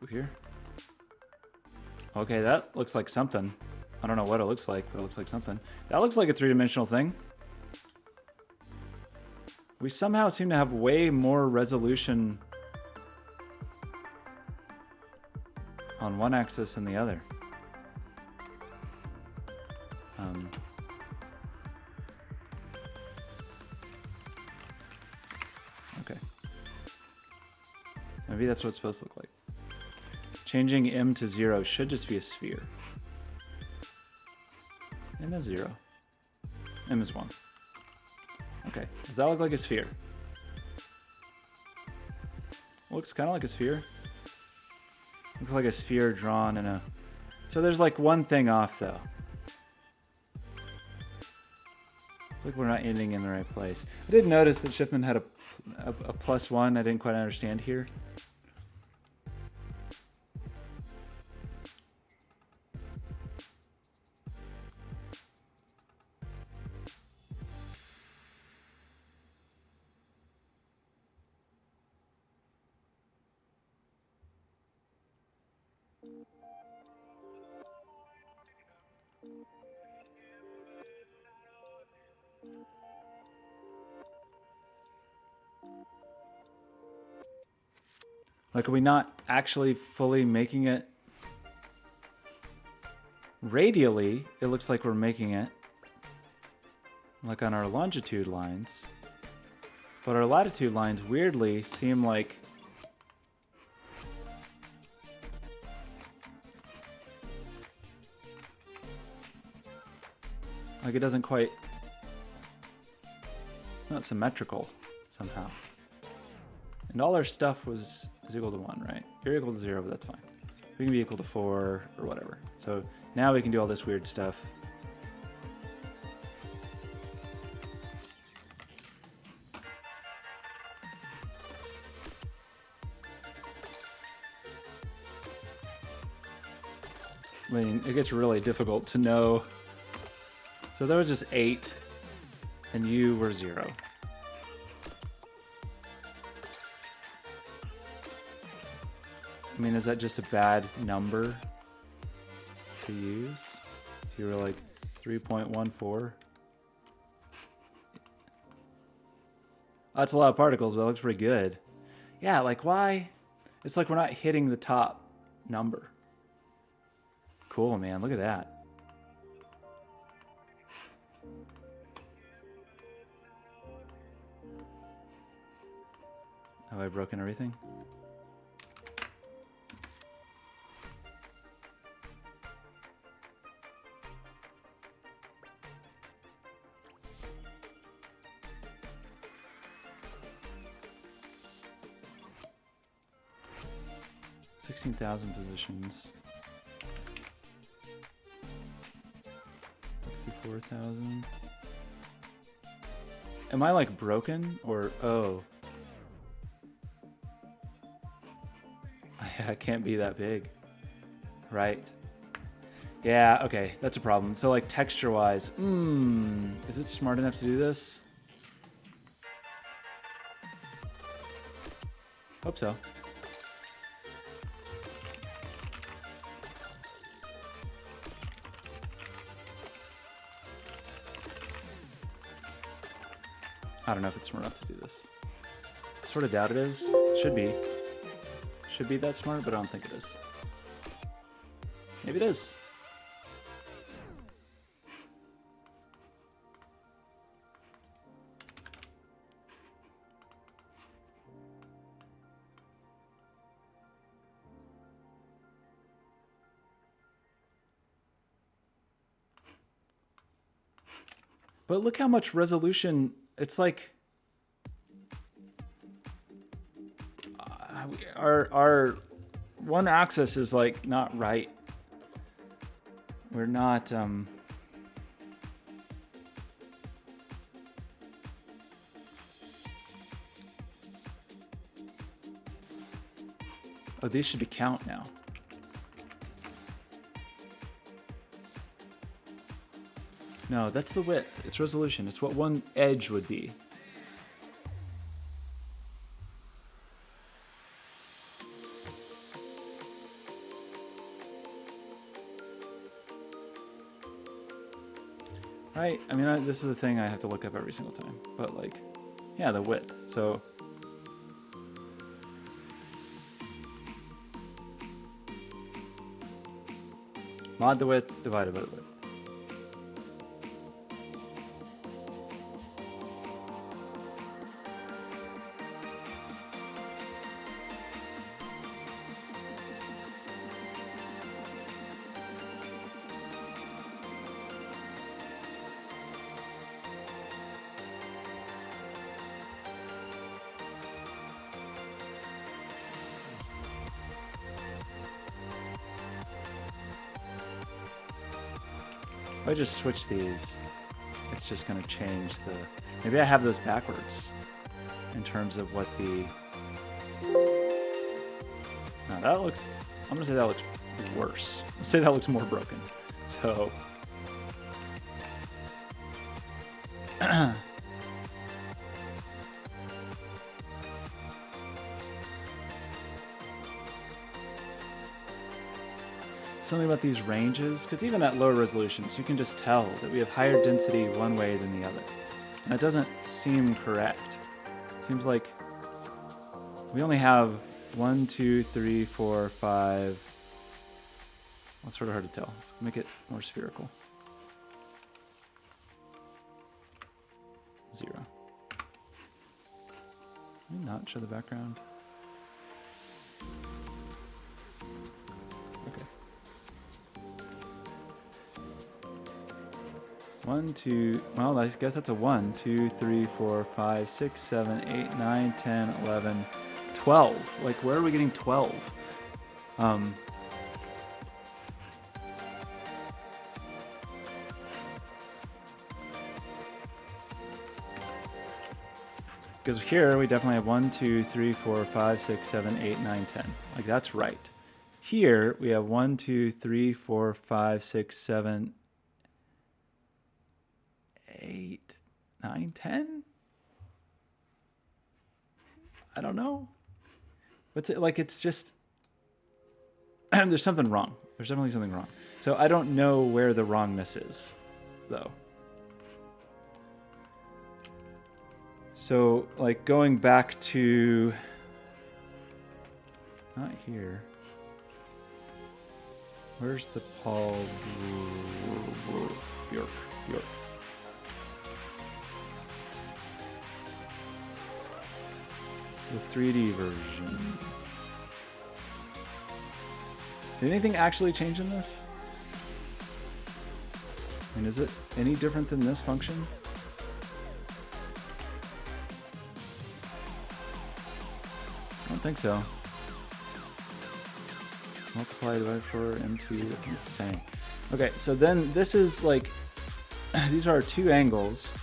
here. Okay, that looks like something. I don't know what it looks like, but it looks like something. That looks like a three-dimensional thing. We somehow seem to have way more resolution on one axis than the other. Okay. Maybe that's what it's supposed to look like. Changing M to 0 should just be a sphere. M is 0. M is 1. Okay. Does that look like a sphere? Looks kind of like a sphere. Looks like a sphere drawn in a... So there's like one thing off though. It's like we're not ending in the right place. I did notice that Shipman had a +1 I didn't quite understand here. Like, are we not actually fully making it radially? It looks like we're making it like on our longitude lines, but our latitude lines weirdly seem like it doesn't quite, not symmetrical somehow. And all our stuff is equal to 1, right? You're equal to 0, but that's fine. We can be equal to 4 or whatever. So now we can do all this weird stuff. I mean, it gets really difficult to know. So there was just 8, and you were 0. I mean, is that just a bad number to use? If you were like 3.14? That's a lot of particles, but it looks pretty good. Yeah, like why? It's like we're not hitting the top number. Cool, man. Look at that. Have I broken everything? $16,000 positions. 64,000. Am I like broken or oh? I can't be that big, right? Yeah, okay, that's a problem. So like texture-wise, is it smart enough to do this? Hope so. I don't know if it's smart enough to do this. Sort of doubt it is. Should be. Should be that smart, but I don't think it is. Maybe it is. But look how much resolution. It's like our one axis is like not right. We're not oh, these should be count now. No, that's the width. It's resolution. It's what one edge would be. Right? I mean, this is a thing I have to look up every single time. But like, yeah, the width. So mod the width divided by the width. If I just switch these, it's just going to change the... Maybe I have those backwards in terms of what the... No, that looks... I'm going to say that looks worse. I'll say that looks more broken. So... Something about these ranges, because even at lower resolutions, you can just tell that we have higher density one way than the other. And that doesn't seem correct. It seems like we only have 1, 2, 3, 4, 5. Well, it's sort of hard to tell. Let's make it more spherical. 0. Can we not show the background? Okay. 1, 2, well, I guess that's a 1, 2, 3, 4, 5, 6, 7, 8, 9, 10, 11, 12. Like, where are we getting 12? Because here we definitely have 1, 2, 3, 4, 5, 6, 7, 8, 9, 10. Like, that's right. here we have 1, 2, 3, 4, 5, 6, 7, 8, 9, 10. I don't know. What's it like? It's just there's something wrong. There's definitely something wrong. So I don't know where the wrongness is, though. So like going back to not here. Where's the Paul Bjork? The 3D version. Did anything actually change in this? I mean, is it any different than this function? I don't think so. Multiply divided for M2, it's the same. Okay, so then this is like, these are our two angles.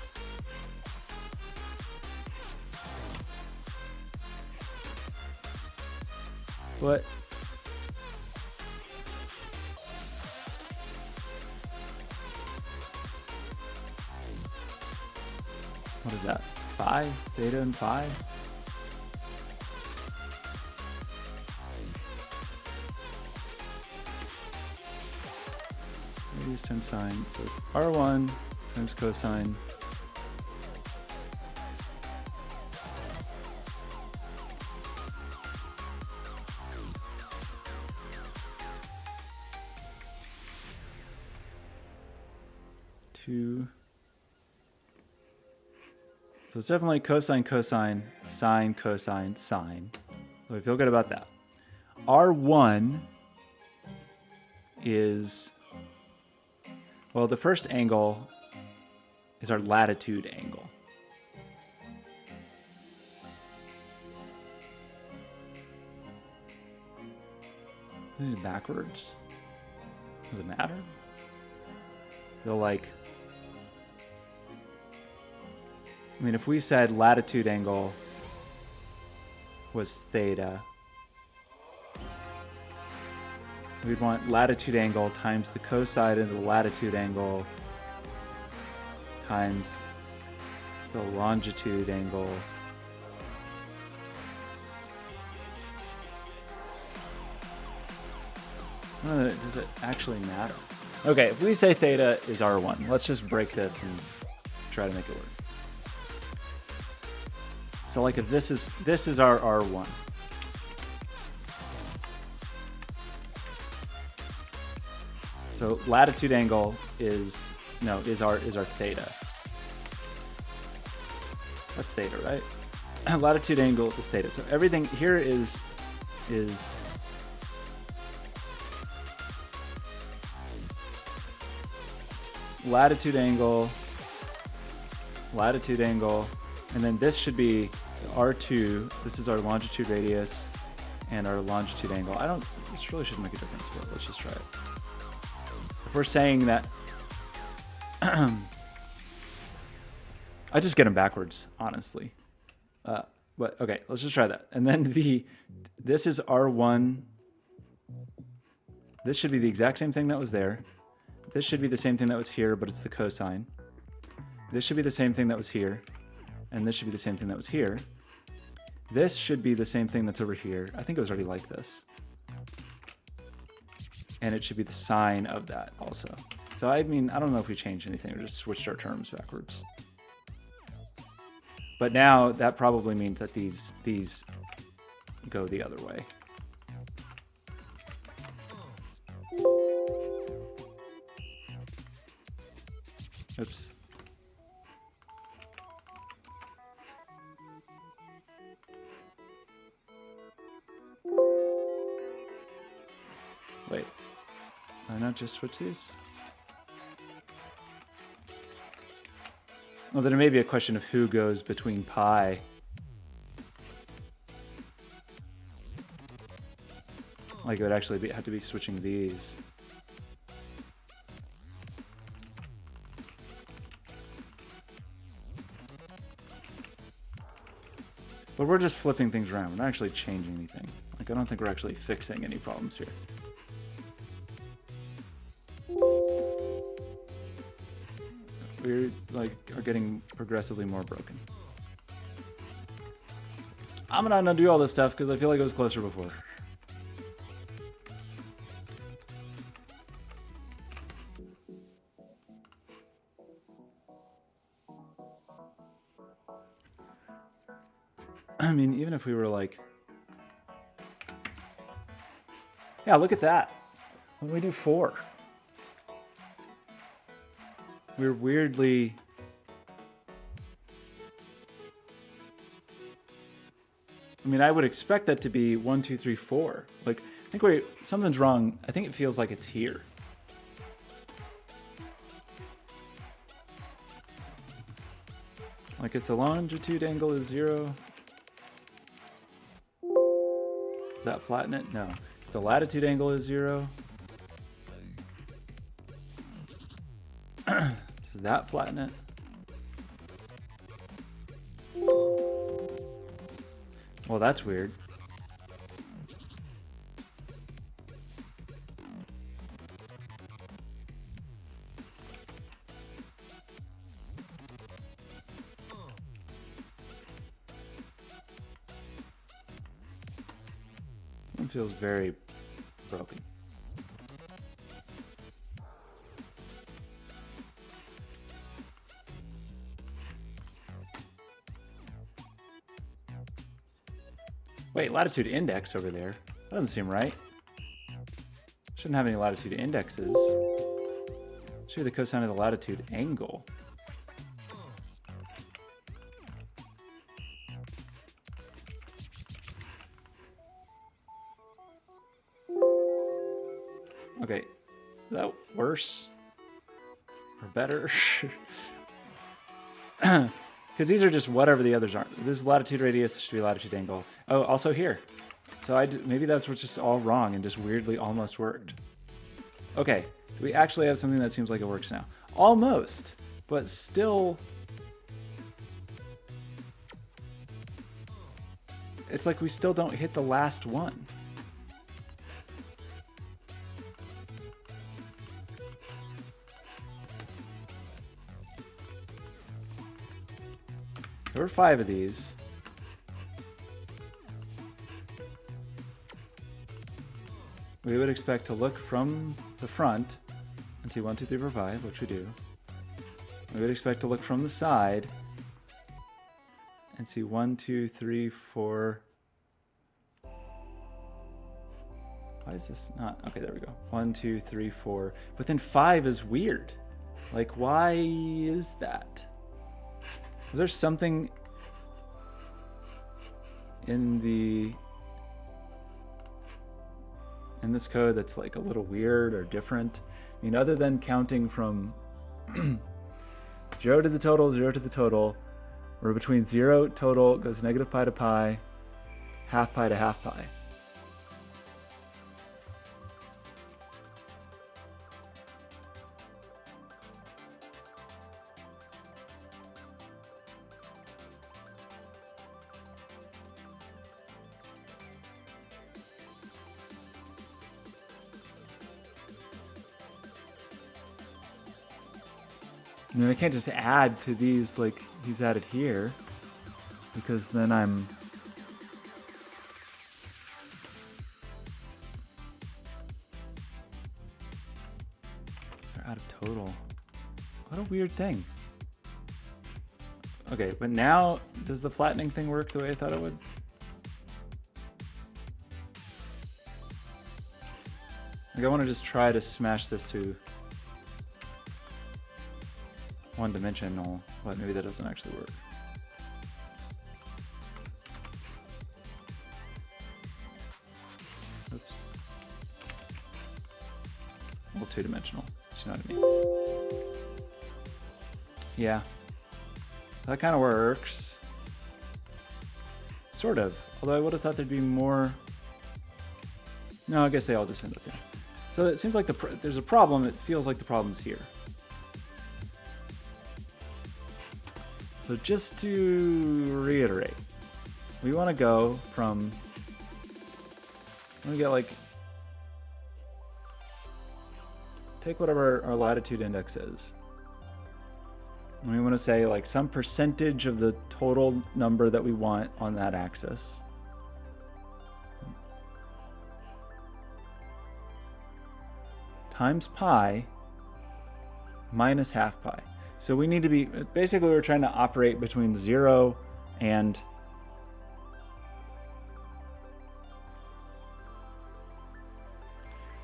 What? What is that? Phi? Theta and phi? Radius times sine. So it's R1 times cosine. So it's definitely cosine, cosine, sine, cosine, sine. So we feel good about that. R1 is, well, the first angle is our latitude angle. This is backwards. Does it matter? They'll like, I mean, if we said latitude angle was theta, we'd want latitude angle times the cosine of the latitude angle times the longitude angle does it actually matter? Okay, if we say theta is R1, let's just break this and try to make it work. So like if this is our R1. So latitude angle is our theta. That's theta, right? Latitude angle is theta. So everything here is latitude angle, and then this should be R2. This is our longitude radius and our longitude angle. This really shouldn't make a difference, but let's just try it. If we're saying that, I just get them backwards, honestly. But okay, let's just try that. And then this is R1. This should be the exact same thing that was there. This should be the same thing that was here, but it's the cosine. This should be the same thing that was here. And this should be the same thing that was here. This should be the same thing that's over here. I think it was already like this. And it should be the sine of that also. So I mean, I don't know if we changed anything or just switched our terms backwards. But now that probably means that these go the other way. Oops. Wait, why not just switch these? Well, then it may be a question of who goes between pi. Like it would actually have to be switching these. But we're just flipping things around. We're not actually changing anything. Like Like, I don't think we're actually fixing any problems here. We like are getting progressively more broken. I'm gonna undo all this stuff because I feel like it was closer before. I mean, even if we were like, yeah, look at that. When we do 4, we're weirdly. I mean, I would expect that to be 1, 2, 3, 4. Like, I think something's wrong. I think it feels like it's here. Like if the longitude angle is 0, does that flatten it? No. If the latitude angle is 0, does that flatten it? Well, that's weird. It feels very broken. Wait, latitude index over there. That doesn't seem right. Shouldn't have any latitude indexes. Should be the cosine of the latitude angle. Okay, is that worse or better? Because these are just whatever the others aren't. This is latitude radius, this should be latitude angle. Oh, also here. So maybe that's what's just all wrong and just weirdly almost worked. Okay, we actually have something that seems like it works now. Almost, but still. It's like we still don't hit the last one. There were 5 of these. We would expect to look from the front and see 1, 2, 3, 4, 5, which we do. We would expect to look from the side and see 1, 2, 3, 4. Why is this not? Okay, there we go. 1, 2, 3, 4. But then 5 is weird. Like, why is that? Is there something in this code that's like a little weird or different? I mean, other than counting from 0 to the total, 0 to the total, we're between 0 total goes negative pi to pi, half pi to half pi. I mean, I can't just add to these like he's added here, because then I'm... They're out of total. What a weird thing. Okay, but now, does the flattening thing work the way I thought it would? Like, I want to just try to smash this to one-dimensional, but maybe that doesn't actually work. Oops. Well, two-dimensional. You know what I mean? Yeah. That kind of works. Sort of. Although I would have thought there'd be more... No, I guess they all just end up there. So it seems like there's a problem. It feels like the problem's here. So just to reiterate, we want to go from we get like, take whatever our latitude index is. And we want to say like some percentage of the total number that we want on that axis. Times pi minus half pi. So we need to be, basically we're trying to operate between 0 and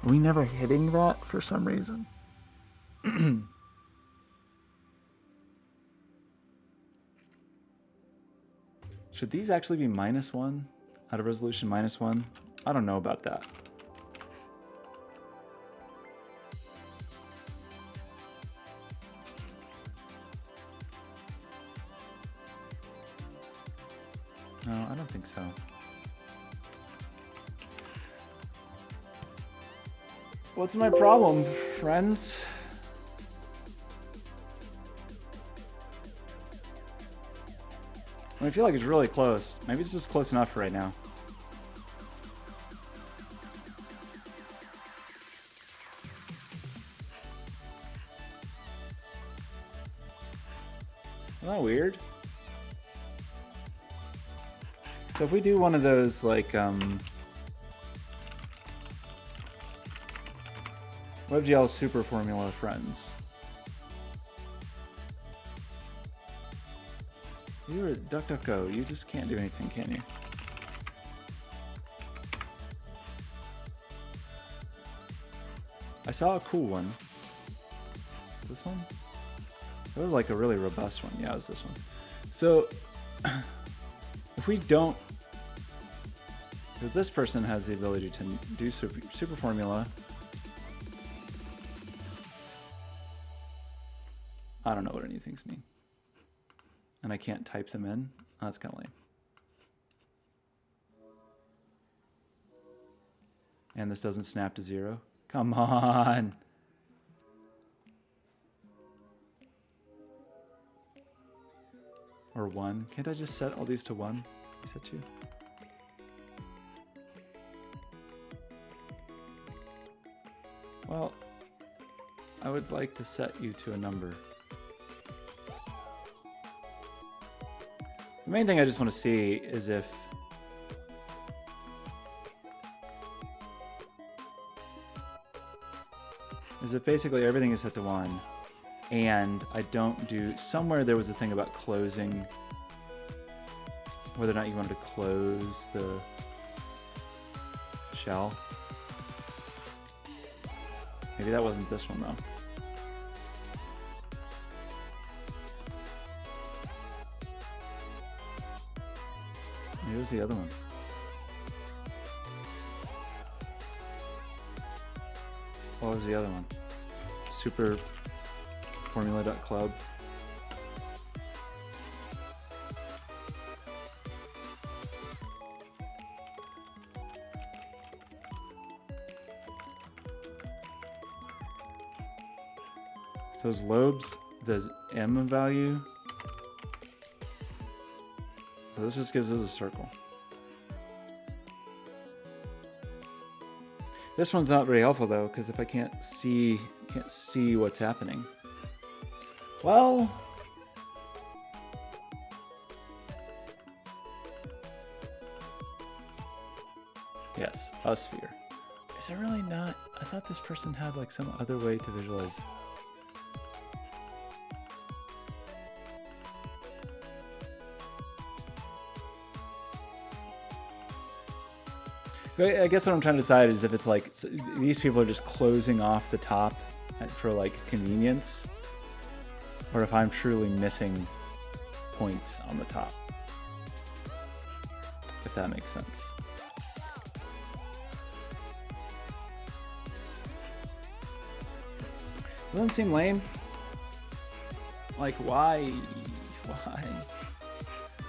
are we never hitting that for some reason? Should these actually be -1 out of resolution -1? I don't know about that. No, I don't think so. What's my problem, friends? I feel like it's really close. Maybe it's just close enough for right now. Isn't that weird? So if we do one of those, like, WebGL Superformula friends. You're a DuckDuckGo. You just can't do anything, can you? I saw a cool one. This one? It was like a really robust one. Yeah, it was this one. So, if we don't... Because this person has the ability to do Superformula. I don't know what any of things mean. And I can't type them in. Oh, that's kind of lame. And this doesn't snap to 0. Come on. Or 1. Can't I just set all these to 1? Reset you. Well, I would like to set you to a number. The main thing I just want to see is if basically everything is set to 1 and I don't do, somewhere there was a thing about closing, whether or not you wanted to close the shell. Maybe that wasn't this one though. Maybe it was the other one. What was the other one? Superformula.club. So those lobes, the M value. So this just gives us a circle. This one's not very helpful though, because if I can't see what's happening. Well, yes, a sphere. Is it really not? I thought this person had like some other way to visualize. I guess what I'm trying to decide is if it's like these people are just closing off the top for like convenience, or if I'm truly missing points on the top. If that makes sense. Doesn't seem lame. Like why? Why?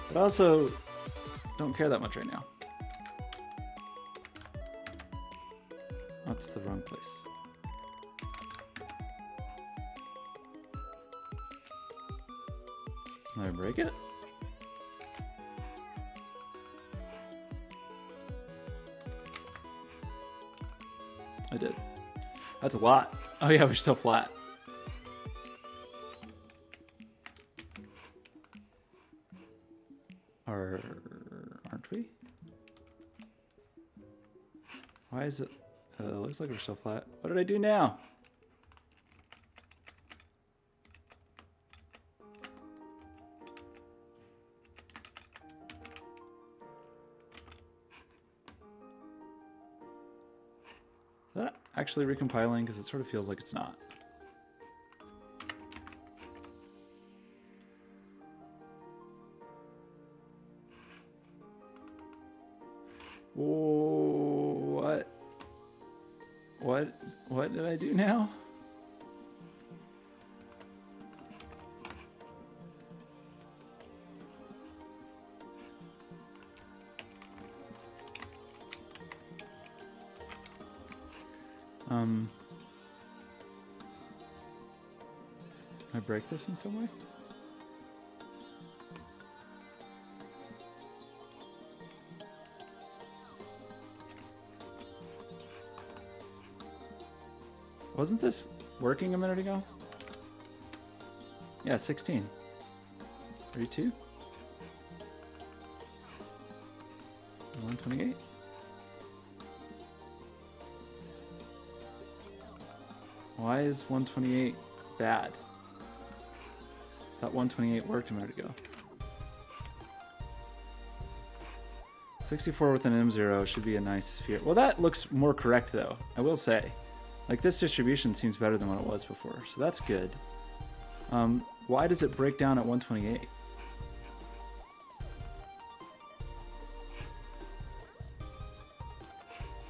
But also don't care that much right now. That's the wrong place. Can I break it? I did. That's a lot. Oh yeah, we're still flat. Or aren't we? Why is it? Looks like we're still flat. What did I do now? Is that actually recompiling? Because it sort of feels like it's not. Whoa, what did I do now? Can I break this in some way? Wasn't this working a minute ago? Yeah, 16. 32? 128? Why is 128 bad? I thought 128 worked a minute ago. 64 with an M0 should be a nice sphere. Well, that looks more correct though, I will say. Like this distribution seems better than what it was before, so that's good. Why does it break down at 128?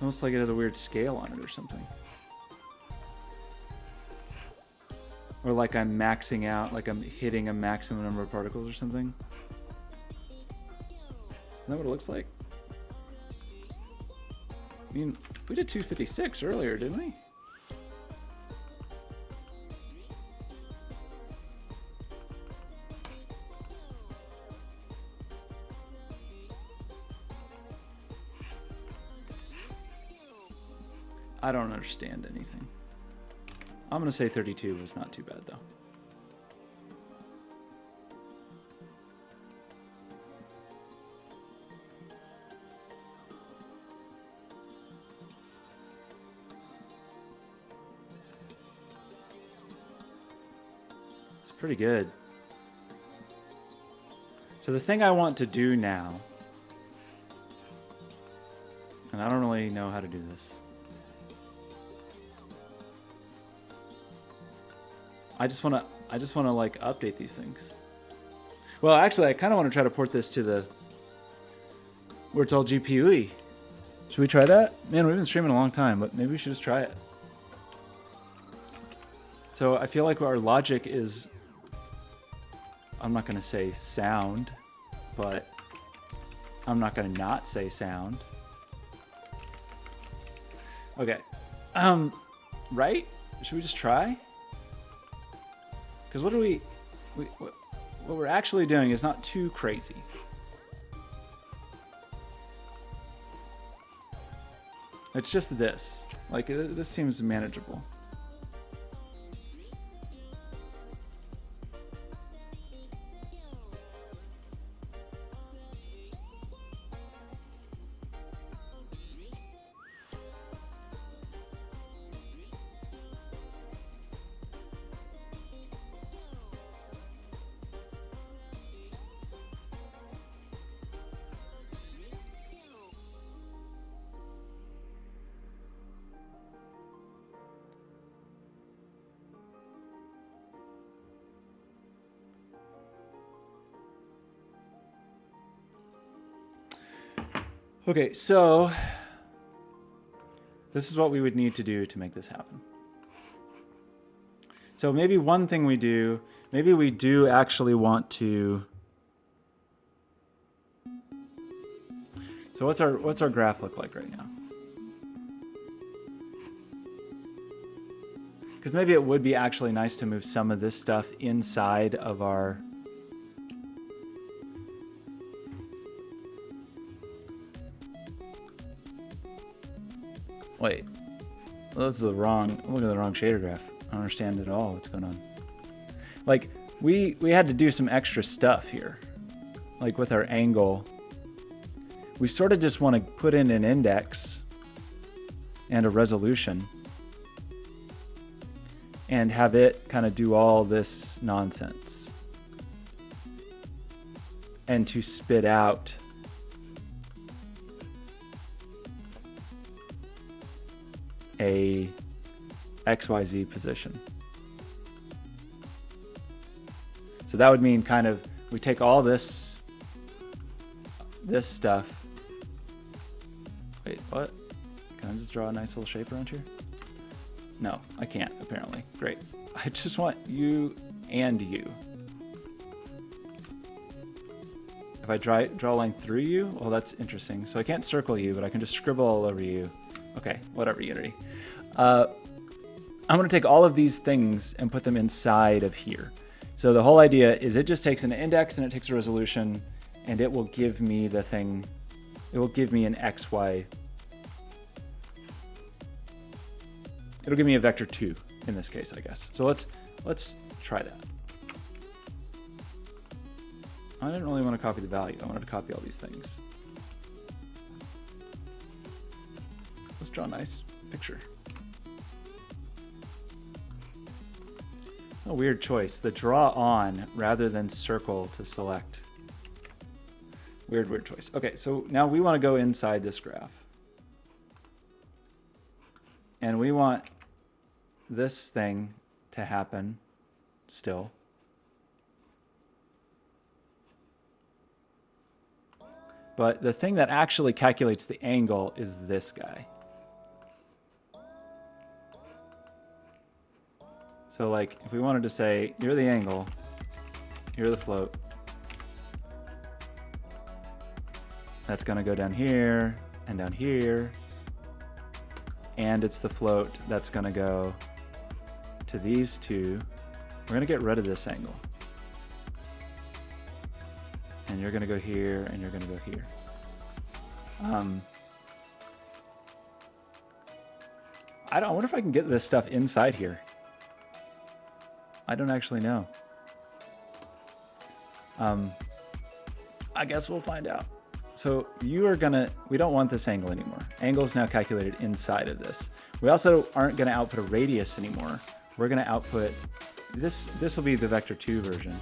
Almost like it has a weird scale on it or something. Or like I'm maxing out, like I'm hitting a maximum number of particles or something. Isn't that what it looks like? I mean, we did 256 earlier, didn't we? I don't understand anything. I'm going to say 32 was not too bad, though. It's pretty good. So the thing I want to do now, and I don't really know how to do this. I just want to like update these things. Well, actually, I kind of want to try to port this to the where it's all GPU-y. Should we try that? Man, we've been streaming a long time, but maybe we should just try it. So I feel like our logic is, I'm not going to say sound, but I'm not going to not say sound. Okay. Right? Should we just try? Because what we're actually doing is not too crazy. It's just this. Like, this seems manageable. Okay, so this is what we would need to do to make this happen. So maybe one thing we do, maybe we do actually want to. So what's our graph look like right now? Because maybe it would be actually nice to move some of this stuff inside of our. Wait, Well, this is the wrong, I'm looking at the wrong shader graph. I don't understand at all what's going on. Like, we had to do some extra stuff here. Like with our angle, we sort of just want to put in an index and a resolution and have it kind of do all this nonsense. And to spit out a XYZ position. So that would mean kind of, we take all this stuff. Wait, what? Can I just draw a nice little shape around here? No, I can't, apparently. Great. I just want you and you. If I draw a line through you, well, that's interesting. So I can't circle you, but I can just scribble all over you. Okay, whatever, Unity. I'm going to take all of these things and put them inside of here. So the whole idea is it just takes an index and it takes a resolution, and it will give me the thing. It will give me an XY. It'll give me a vector 2 in this case, I guess. So let's try that. I didn't really want to copy the value. I wanted to copy all these things. Let's draw a nice picture. A weird choice. The draw on rather than circle to select. Weird choice. Okay, so now we want to go inside this graph. And we want this thing to happen still. But the thing that actually calculates the angle is this guy. So like, if we wanted to say, you're the angle, you're the float, that's gonna go down here and down here, and it's the float that's gonna go to these two. We're gonna get rid of this angle. And you're gonna go here, and you're gonna go here. I wonder if I can get this stuff inside here. I don't actually know. I guess we'll find out. So you are gonna, we don't want this angle anymore. Angle is now calculated inside of this. We also aren't gonna output a radius anymore. We're gonna output, this will be the vector 2 version.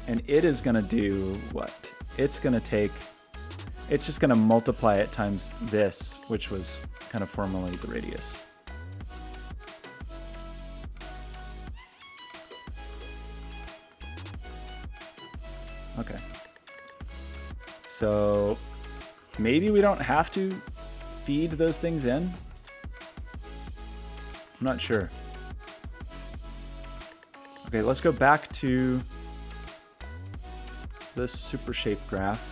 And it is gonna do what? It's gonna take, it's just gonna multiply it times this, which was kind of formerly the radius. Okay. So maybe we don't have to feed those things in. I'm not sure. Okay, let's go back to this super shape graph.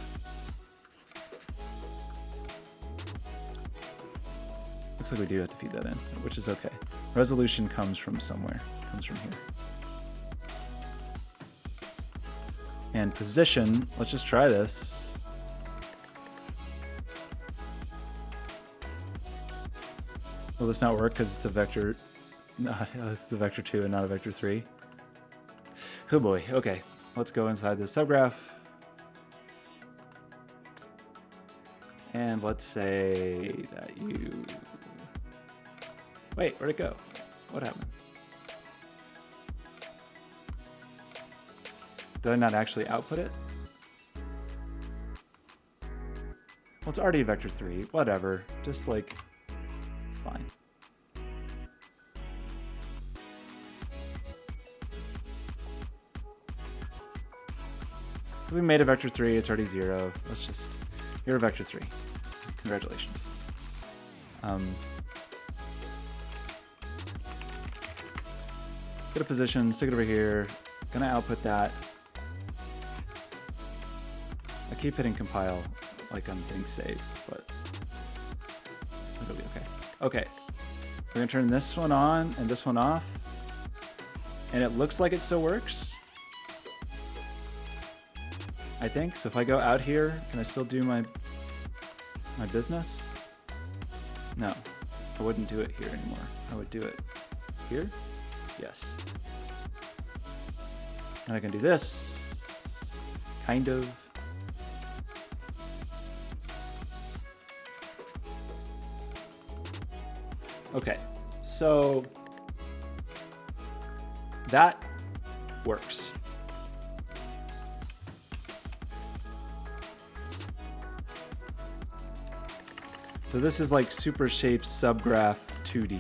Looks like we do have to feed that in, which is okay. Resolution comes from somewhere, comes from here. And position, let's just try this. Will this not work because it's a vector? No, this is a vector 2 and not a vector 3. Oh boy, okay. Let's go inside this subgraph. And let's say that you... Wait, where'd it go? What happened? Did I not actually output it? Well, it's already a vector 3. Whatever. Just like, it's fine. We made a vector 3. It's already 0. Let's just... You're a vector 3. Congratulations. Get a position, stick it over here. Gonna output that. I keep hitting compile like I'm hitting save, but it'll be okay. Okay, we're gonna turn this one on and this one off. And it looks like it still works. I think. So if I go out here, can I still do my business? No, I wouldn't do it here anymore. I would do it here. Yes. And I can do this, kind of. Okay, so that works. So this is like Super Shape Subgraph 2D.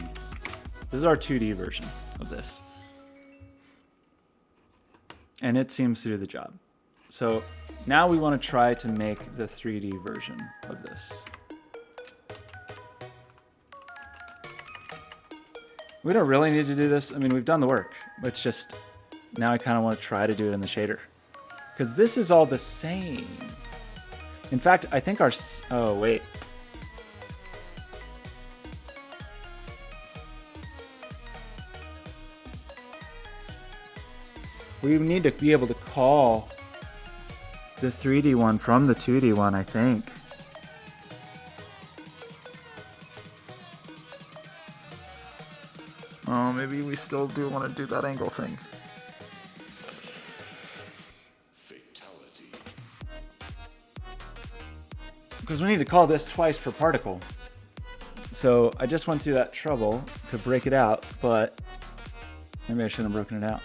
This is our 2D version of this. And it seems to do the job. So now we want to try to make the 3D version of this. We don't really need to do this. I mean, we've done the work. It's just, now I kind of want to try to do it in the shader. Because this is all the same. In fact, I think our, oh wait. We need to be able to call the 3D one from the 2D one, I think. Oh, maybe we still do want to do that angle thing. Fatality. Because we need to call this twice per particle. So I just went through that trouble to break it out, but maybe I shouldn't have broken it out.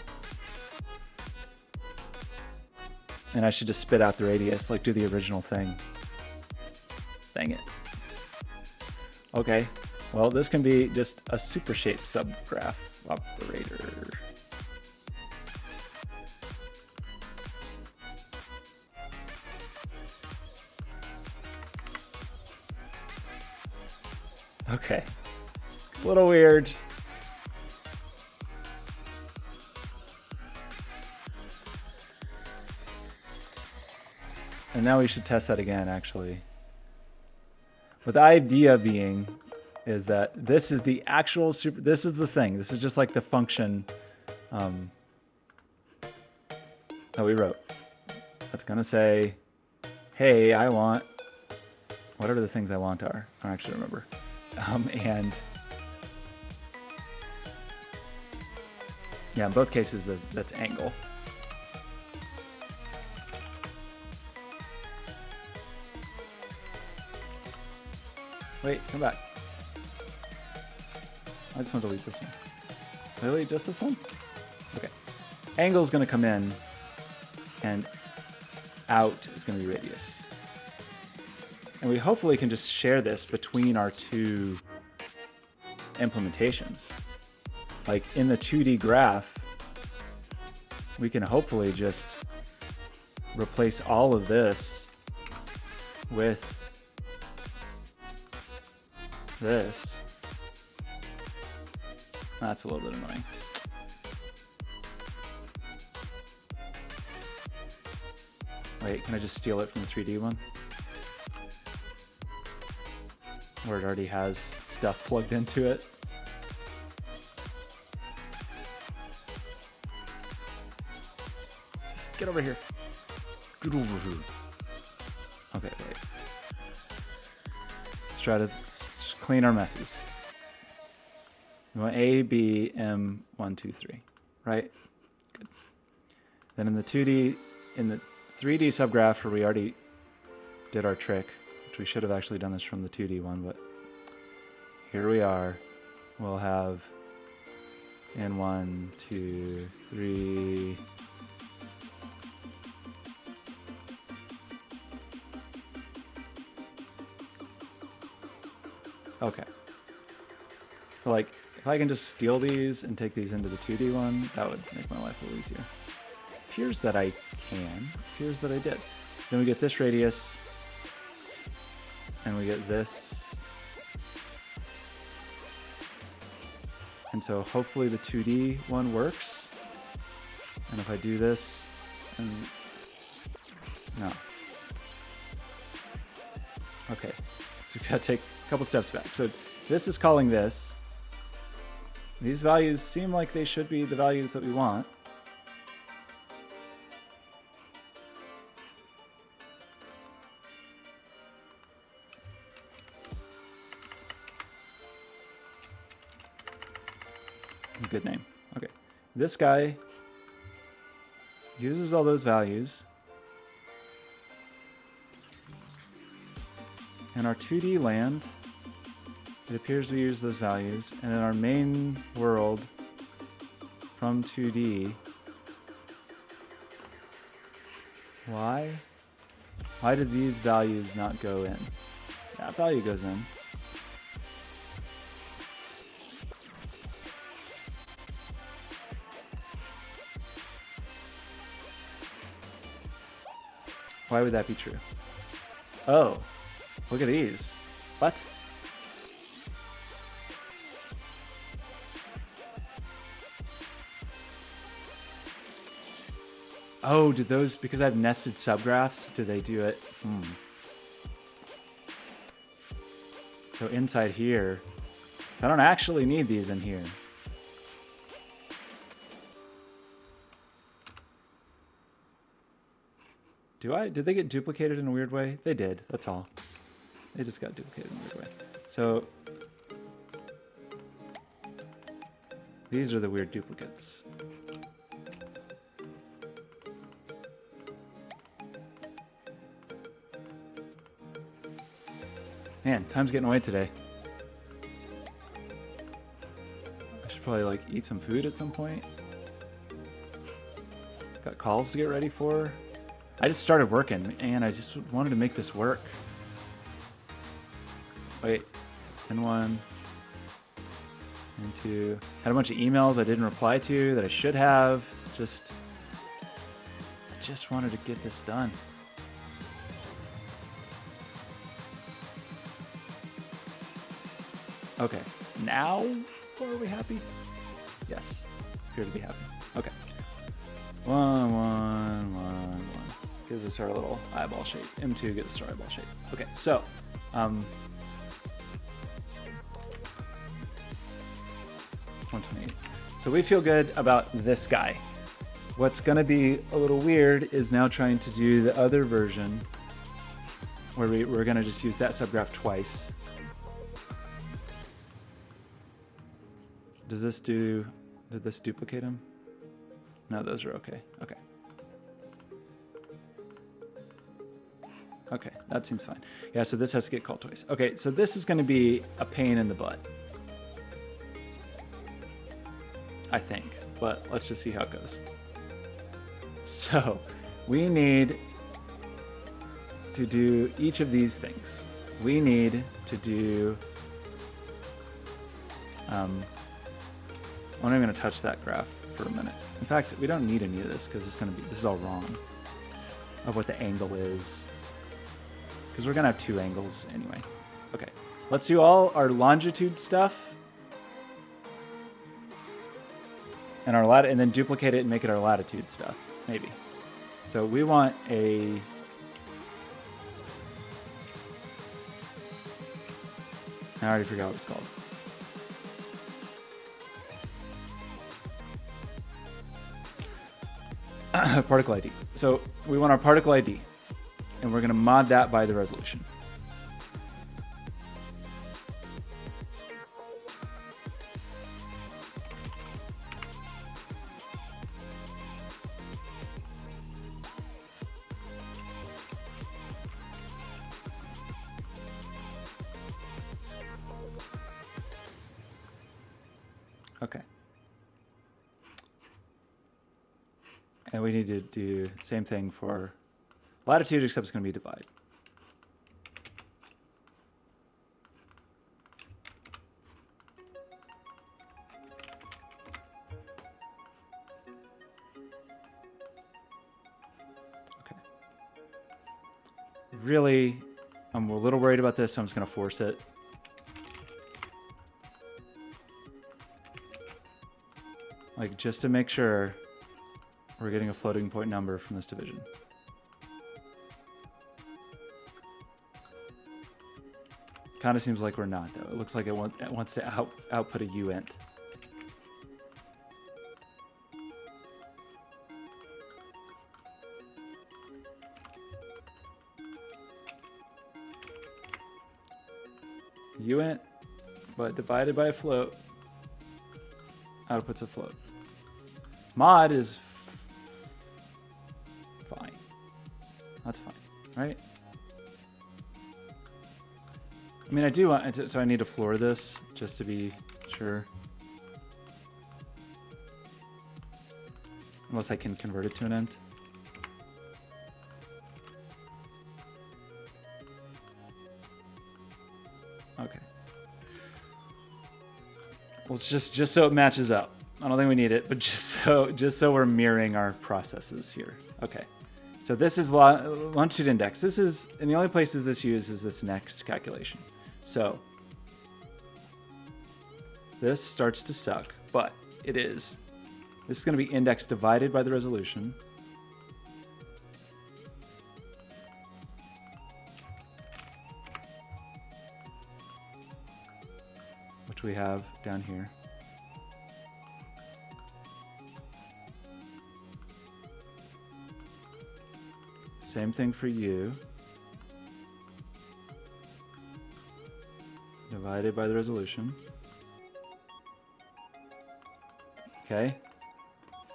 And I should just spit out the radius, like do the original thing. Dang it. Okay, well this can be just a super shape subgraph operator. Okay, a little weird. And now we should test that again, actually. But the idea being is that this is the actual super, this is the thing. This is just like the function that we wrote. That's gonna say, hey, I want, whatever the things I want are. I don't actually remember. And yeah, in both cases, that's angle. Wait, come back. I just want to delete this one. Really? Just this one? Okay. Angle's going to come in, and out is going to be radius. And we hopefully can just share this between our two implementations. Like in the 2D graph, we can hopefully just replace all of this with this. That's a little bit annoying. Wait, can I just steal it from the 3D one? Where it already has stuff plugged into it. Just get over here. Get over here. Okay, wait. Let's try to clean our messes. We want A, B, M, 1, 2, 3, right? Good. Then in the 2D, in the 3D subgraph where we already did our trick, which we should have actually done this from the 2D one, but here we are. We'll have in 1, 2, 3. Okay. So like, if I can just steal these and take these into the 2D one, that would make my life a little easier. Appears that I can. Appears that I did. Then we get this radius. And we get this. And so hopefully the 2D one works. And if I do this, and no. Okay, so we gotta take a couple steps back. So this is calling this. These values seem like they should be the values that we want. a good name. Okay. This guy uses all those values. In our 2D land, it appears we use those values. And in our main world from 2D, why? Why did these values not go in? That value goes in. Why would that be true? Oh, look at these. What? Oh, did those, because I have nested subgraphs, do they do it? So inside here, I don't actually need these in here. Do I? Did they get duplicated in a weird way? They did, that's all. They just got duplicated in a weird way. So these are the weird duplicates. Man, time's getting away today. I should probably like eat some food at some point. Got calls to get ready for. I just started working and I just wanted to make this work. Wait, and one, and two. Had a bunch of emails I didn't reply to that I should have. I just wanted to get this done. Okay, now are we happy? Yes, appear to be happy. Okay. 1, 1, 1, 1. Gives us our little eyeball shape. M2 gives us our eyeball shape. Okay, so 128. So we feel good about this guy. What's gonna be a little weird is now trying to do the other version where we're gonna just use that subgraph twice. Did this duplicate him? No, those are okay. Okay. Okay, that seems fine. Yeah, so this has to get called twice. Okay, so this is going to be a pain in the butt, I think, but let's just see how it goes. So we need to do each of these things. We need to do, I'm not even going to touch that graph for a minute. In fact, we don't need any of this because this is all wrong of what the angle is. Because we're going to have two angles anyway. Okay, let's do all our longitude stuff. And and then duplicate it and make it our latitude stuff, maybe. So we want a... I already forgot what it's called. Particle ID. So we want our particle ID, and we're going to mod that by the resolution. Okay. And we need to do the same thing for latitude, except it's going to be divide. Okay. Really, I'm a little worried about this, so I'm just going to force it. Like, just to make sure we're getting a floating point number from this division. Kind of seems like we're not, though. It looks like it wants to output a uint. Uint, but divided by a float. outputs a float. Mod is fine. That's fine, right? I mean, I do want to, so I need to floor this just to be sure. Unless I can convert it to an int. Okay. Well, it's just so it matches up. I don't think we need it, but just so we're mirroring our processes here. Okay. So this is longitude index. This is, and the only places this used is this next calculation. So this starts to suck, but it is. This is going to be index divided by the resolution. Which we have down here. Same thing for you. Divided by the resolution. Okay.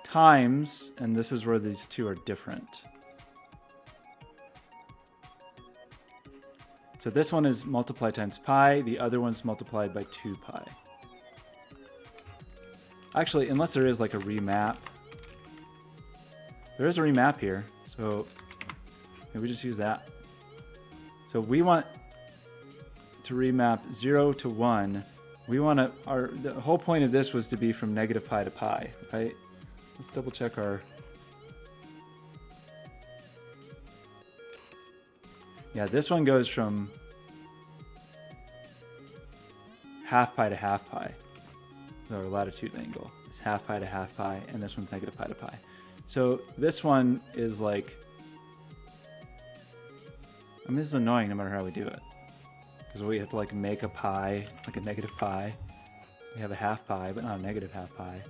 Times, and this is where these two are different. So this one is multiplied times pi, the other one's multiplied by 2 pi. Actually, unless there is like a remap. There is a remap here, so maybe we just use that. So we want to remap 0 to 1. We want to, the whole point of this was to be from negative pi to pi, right? Let's double check our... Yeah, this one goes from half pi to half pi. So our latitude angle is half pi to half pi, and this one's negative pi to pi. So this one is like... I mean, this is annoying no matter how we do it. Because we have to like make a pi, like a negative pi. We have a half pi, but not a negative half pi.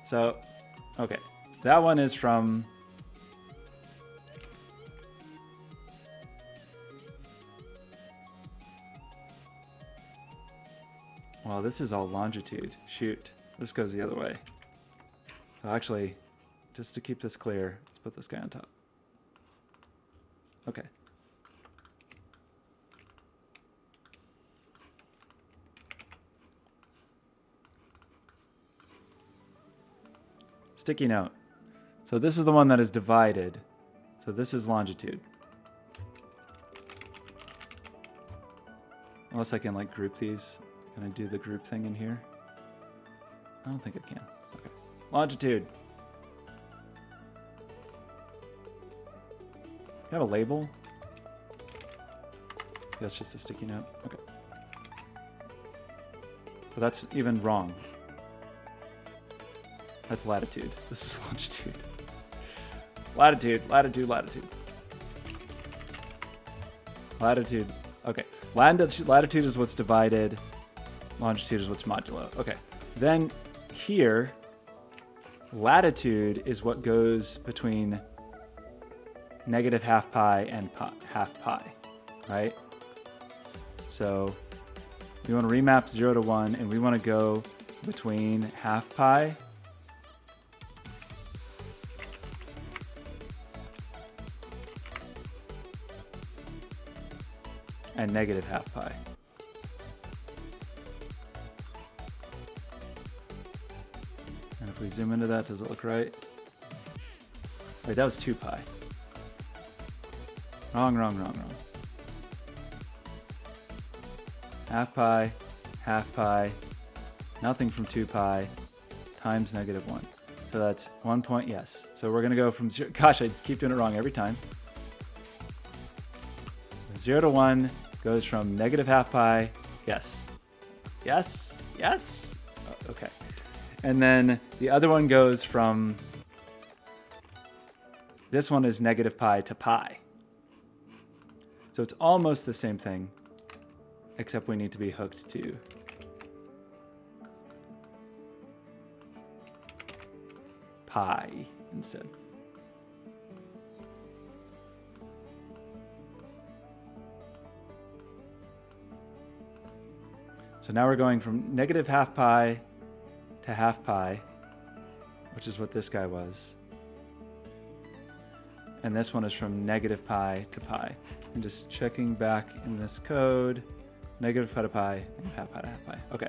So, okay. That one is from... Well, this is all longitude. Shoot. This goes the other way. So actually, just to keep this clear, let's put this guy on top. Okay. Sticky note. So this is the one that is divided. So this is longitude. Unless I can like group these. Can I do the group thing in here? I don't think I can. Okay. Longitude. Do you have a label? That's just a sticky note. Okay. But that's even wrong. That's latitude. This is longitude. Latitude, latitude, latitude. Latitude. Okay. Latitude is what's divided. Longitude is what's modulo. Okay. Then here, latitude is what goes between negative half pi and half pi, right? So we want to remap 0 to 1, and we want to go between half pi and negative half pi. And if we zoom into that, does it look right? Wait, that was 2 pi. Wrong, wrong, wrong, wrong. Half pi, nothing from 2 pi, times negative 1. So that's 1 point, yes. So we're going to go from 0, gosh, I keep doing it wrong every time. 0 to 1 goes from negative half pi, yes. Yes, yes. Oh, okay. And then the other one goes from, this one is negative pi to pi. So it's almost the same thing, except we need to be hooked to pi instead. So now we're going from negative half pi to half pi, which is what this guy was. And this one is from negative pi to pi. And just checking back in this code, negative pi to pi, and half pi to half pi. Okay.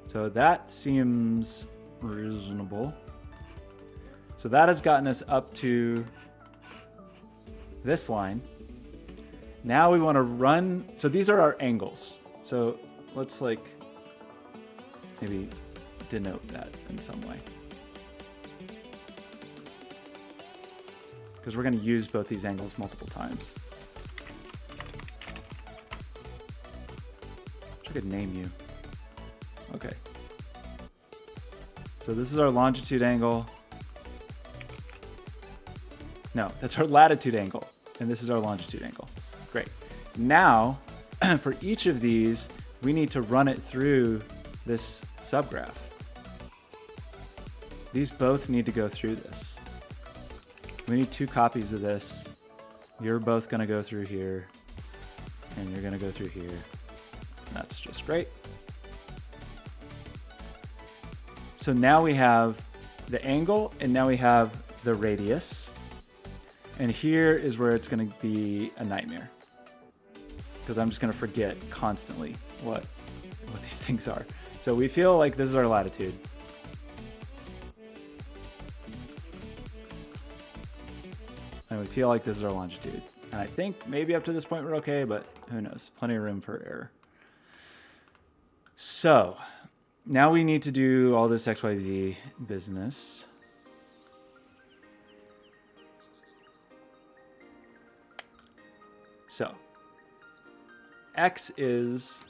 So that seems reasonable. So that has gotten us up to this line. Now we want to run. So these are our angles. So let's like maybe denote that in some way. Because we're going to use both these angles multiple times. I could name you. Okay. So this is our longitude angle. No, that's our latitude angle. And this is our longitude angle. Great. Now, for each of these, we need to run it through this subgraph. These both need to go through this. We need 2 copies of this. You're both going to go through here, and you're going to go through here. That's just great. So now we have the angle, and now we have the radius. And here is where it's going to be a nightmare, because I'm just going to forget constantly what these things are. So we feel like this is our latitude. And we feel like this is our longitude. And I think maybe up to this point we're okay, but who knows? Plenty of room for error. So now we need to do all this XYZ business. So X is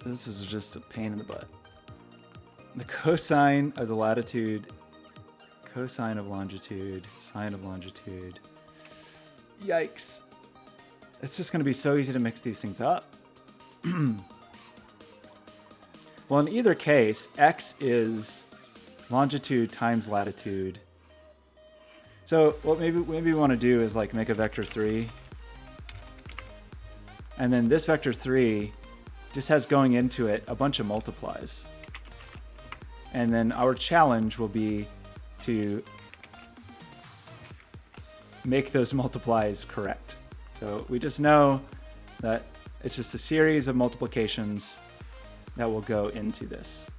this is just a pain in the butt. The cosine of the latitude, cosine of longitude, sine of longitude. Yikes. It's just going to be so easy to mix these things up. Well, in either case, X is longitude times latitude. So what maybe we want to do is like make a vector 3. And then this vector 3 just has going into it a bunch of multiplies. And then our challenge will be to make those multiplies correct. So we just know that it's just a series of multiplications that will go into this.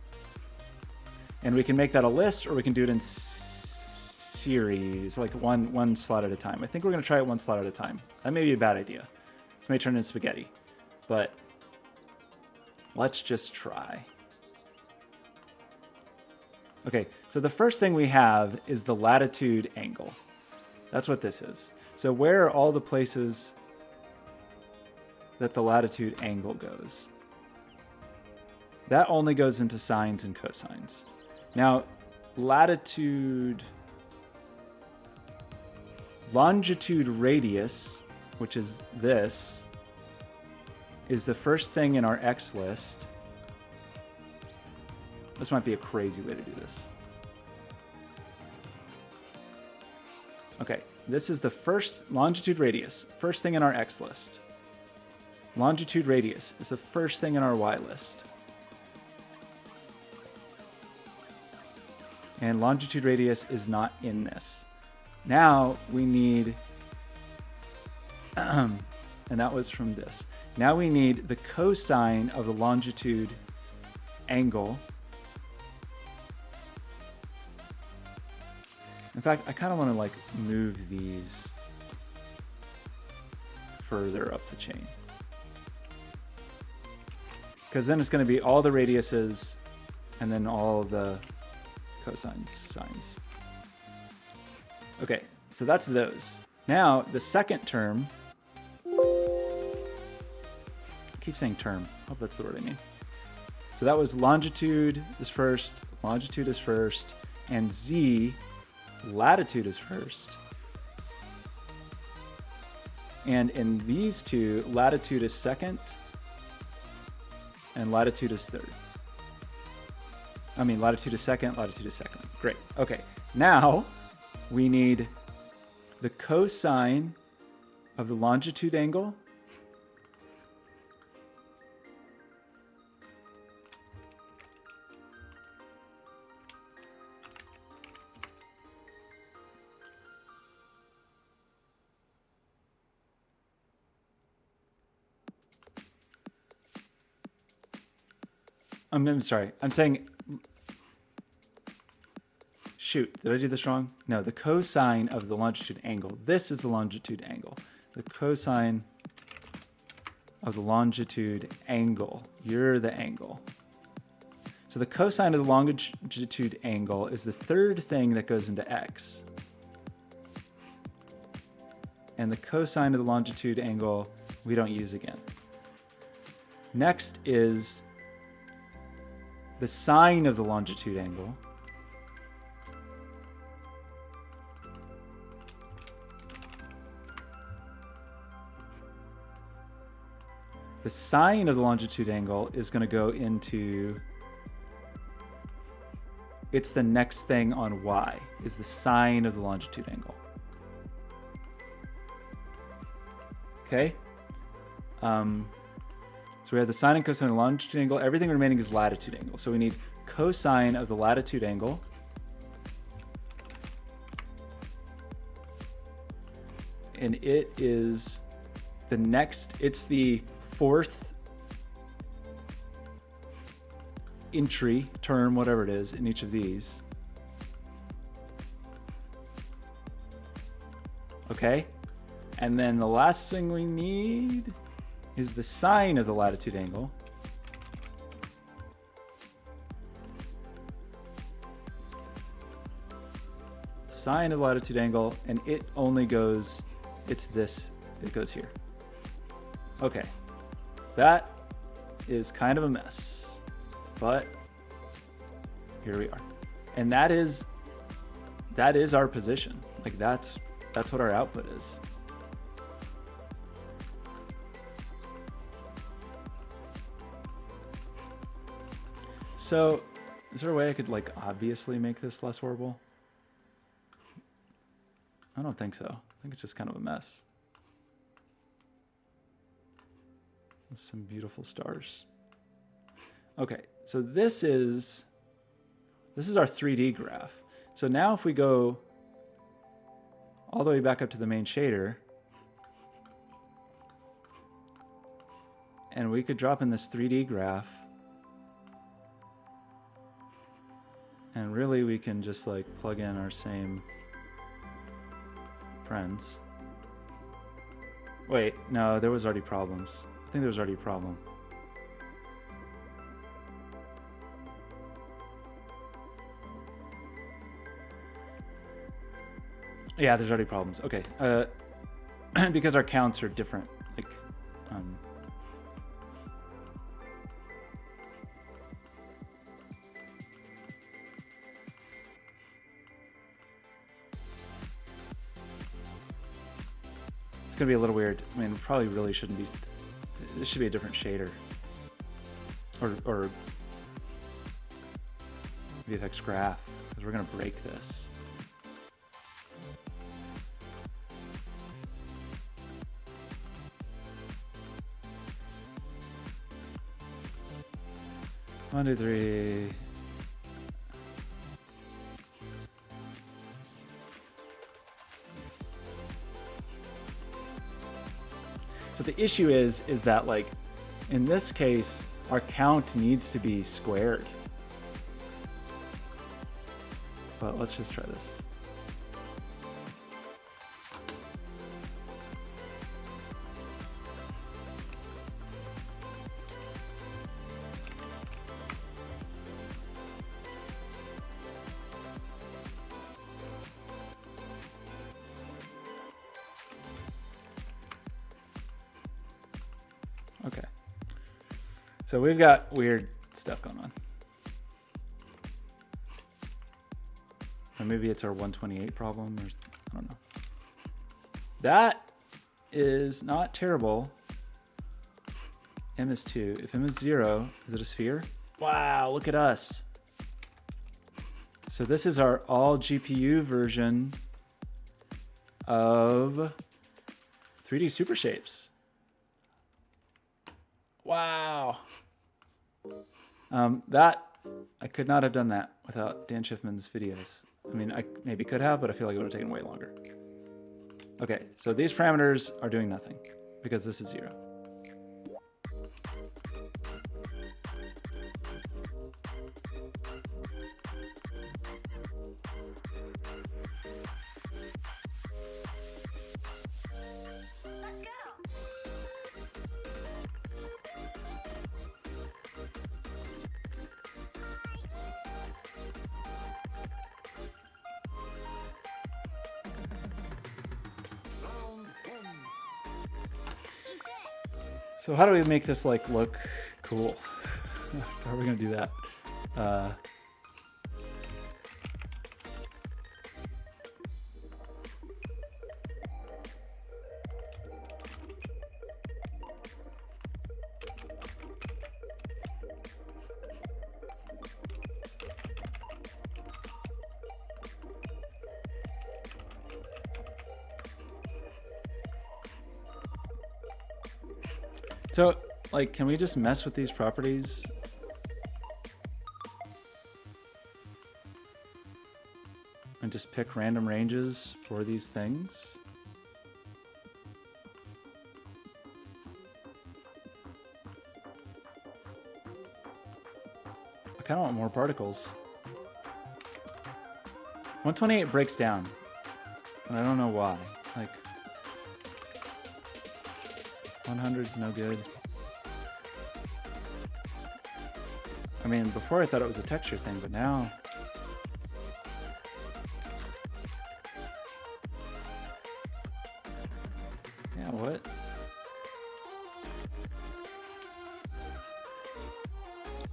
And we can make that a list, or we can do it in series, like one slot at a time. I think we're going to try it one slot at a time. That may be a bad idea. This may turn into spaghetti, but let's just try. Okay, so the first thing we have is the latitude angle. That's what this is. So where are all the places that the latitude angle goes? That only goes into sines and cosines. Now, longitude radius, which is this, is the first thing in our X list. This might be a crazy way to do this. Okay, this is the first longitude radius, first thing in our X list. Longitude radius is the first thing in our Y list. And longitude radius is not in this. Now we need, and that was from this. Now we need the cosine of the longitude angle. In fact, I kind of want to like move these further up the chain, because then it's going to be all the radiuses and then all the cosines, sines. Okay, so that's those. Now the second term, I keep saying term, I hope that's the word I mean. So that was longitude is first, and Z, latitude is first. And in these two, latitude is second and latitude is third. I mean, latitude is second, latitude is second. Great. Okay. Now we need the cosine of the longitude angle I'm sorry. I'm saying, shoot, did I do this wrong? No, the cosine of the longitude angle. This is the longitude angle. The cosine of the longitude angle. You're the angle. So the cosine of the longitude angle is the third thing that goes into x. And the cosine of the longitude angle we don't use again. Next is the sine of the longitude angle. The sine of the longitude angle is going to go into, it's the next thing on y, is the sine of the longitude angle. Okay? So we have the sine and cosine of the longitude angle. Everything remaining is latitude angle. So we need cosine of the latitude angle. And it is the next, it's the fourth entry, term, whatever it is, in each of these. Okay? And then the last thing we need is the sine of the latitude angle. Sine of the latitude angle, and it only goes, it's this, it goes here. Okay, that is kind of a mess, but here we are. And that is our position. Like that's what our output is. So, is there a way I could like obviously make this less horrible? I don't think so. I think it's just kind of a mess. With some beautiful stars. Okay, so this is our 3D graph. So now if we go all the way back up to the main shader, and we could drop in this 3D graph, and really we can just like plug in our same friends. Wait, no, there was already problems. I think there was already a problem. Yeah, there's already problems. Okay, because our counts are different. Like, it's gonna be a little weird. I mean, probably really shouldn't be. This should be a different shader, or VFX graph, because we're gonna break this. One, two, three. So the issue is that like, in this case, our count needs to be squared. But let's just try this. Okay. So we've got weird stuff going on. Or maybe it's our 128 problem, or I don't know. That is not terrible. M is 2. If M is 0, is it a sphere? Wow, look at us. So this is our all GPU version of 3D Super Shapes. Wow. That, I could not have done that without Dan Schiffman's videos. I mean, I maybe could have, but I feel like it would have taken way longer. Okay, so these parameters are doing nothing because this is 0. So how do we make this like look cool? How are we gonna do that? So, like, can we just mess with these properties? And just pick random ranges for these things? I kind of want more particles. 128 breaks down, and I don't know why. Like, 100's no good. I mean, before I thought it was a texture thing, but now... Yeah, what?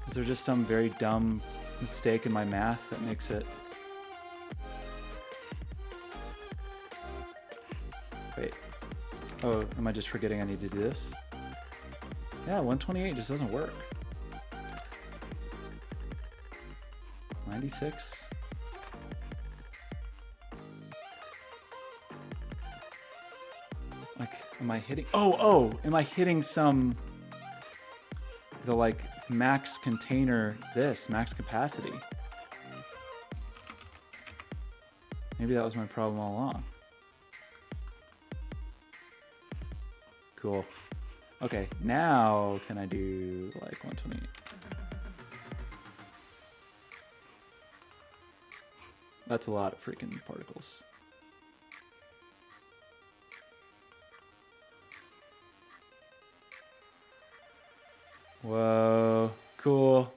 Is there just some very dumb mistake in my math that makes it... Wait. Oh, am I just forgetting I need to do this? Yeah, 128 just doesn't work. 96? Like, am I hitting... Oh, am I hitting some... The, like, max container max capacity? Maybe that was my problem all along. Cool. Okay, now can I do like 128? That's a lot of freaking particles. Whoa, cool.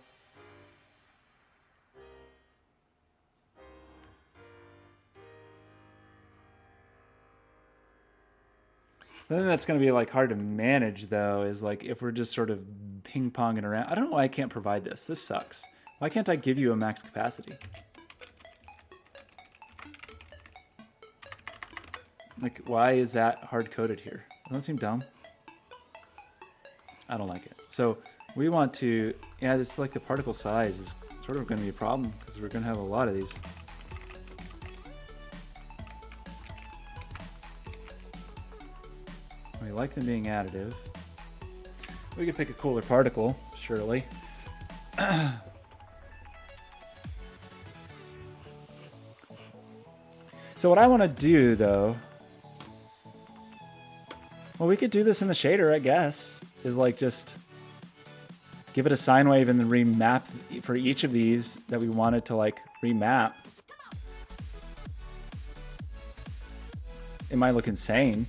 The thing that's going to be like hard to manage though is like if we're just sort of ping-ponging around. I don't know why I can't provide this. This sucks. Why can't I give you a max capacity? Like, why is that hard-coded here? Doesn't that seem dumb? I don't like it. So we want to, yeah, this like the particle size is sort of going to be a problem because we're going to have a lot of these. We like them being additive. We could pick a cooler particle, surely. So what I want to do, though... Well, we could do this in the shader, I guess. Is like just give it a sine wave and then remap for each of these that we wanted to like remap. It might look insane.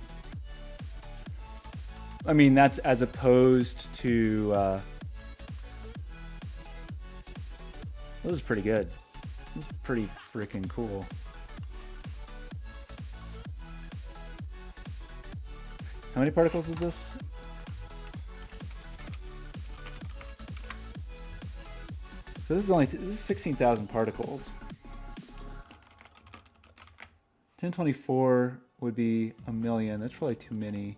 I mean, that's as opposed to... this is pretty good. This is pretty freaking cool. How many particles is this? So this is 16,000 particles. 1024 would be a million. That's probably too many.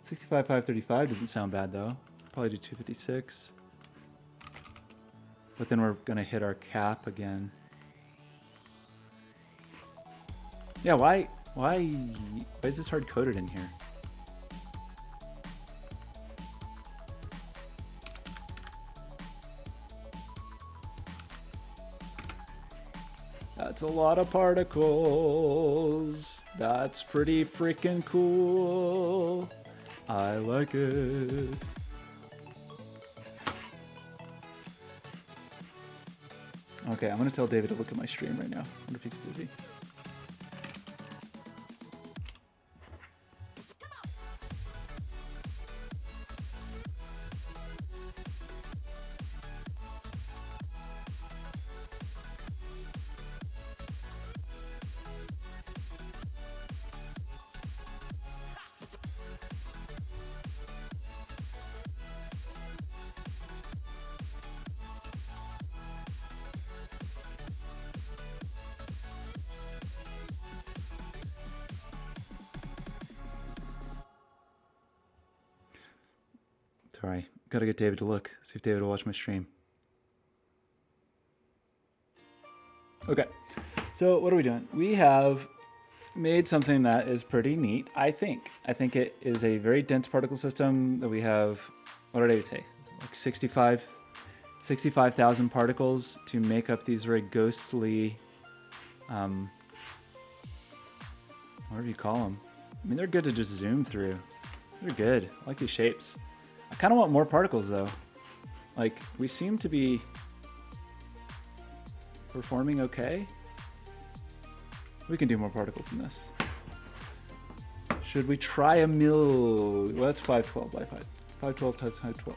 65,535 doesn't sound bad though. Probably do 256.
but then we're gonna hit our cap again. Yeah, why is this hard coded in here? That's a lot of particles. That's pretty freaking cool. I like it. Okay, I'm gonna tell David to look at my stream right now. I wonder if he's busy. Sorry, gotta get David to look. See if David will watch my stream. Okay, so what are we doing? We have made something that is pretty neat, I think. I think it is a very dense particle system that we have, what did I say? Like 65,000 particles to make up these very ghostly, whatever you call them. I mean, they're good to just zoom through. They're good. I like these shapes. I kind of want more particles though. Like, we seem to be performing okay. We can do more particles than this. Should we try a mill? Well, that's 512 by 5. 512 times 512.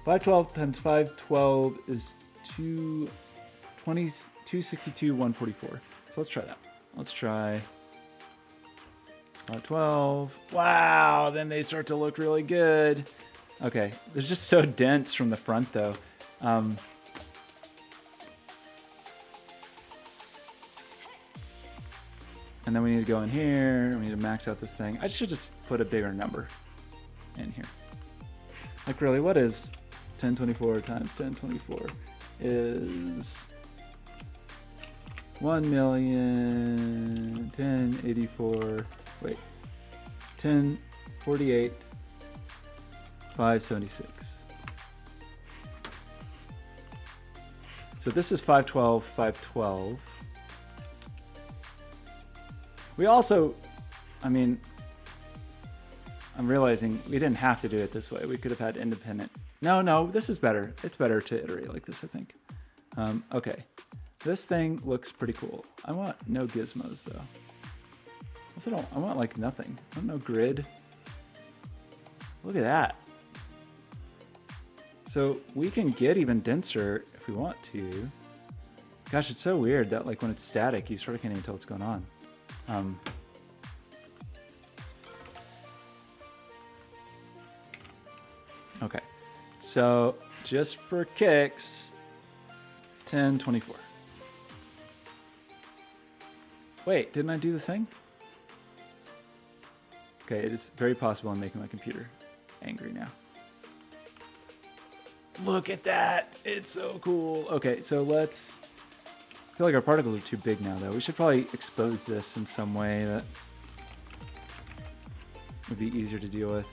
512 times 512 is 262, 144. So let's try that. Let's try 512. Wow, then they start to look really good. Okay, they're just so dense from the front though. And then we need to go in here. We need to max out this thing. I should just put a bigger number in here. Like really, what is 1024 times 1024 is 1,000,1084. Wait, 1048, 576. So this is 512, 512. We also, I mean, I'm realizing we didn't have to do it this way. We could have had independent. No, this is better. It's better to iterate like this, I think. Okay, this thing looks pretty cool. I want no gizmos though. I want like nothing. I want no grid. Look at that. So we can get even denser if we want to. Gosh, it's so weird that like when it's static, you sort of can't even tell what's going on. Okay, so just for kicks, 1024. Wait, didn't I do the thing? Okay, it is very possible I'm making my computer angry now. Look at that, it's so cool. Okay, so let's, I feel like our particles are too big now though. We should probably expose this in some way that would be easier to deal with.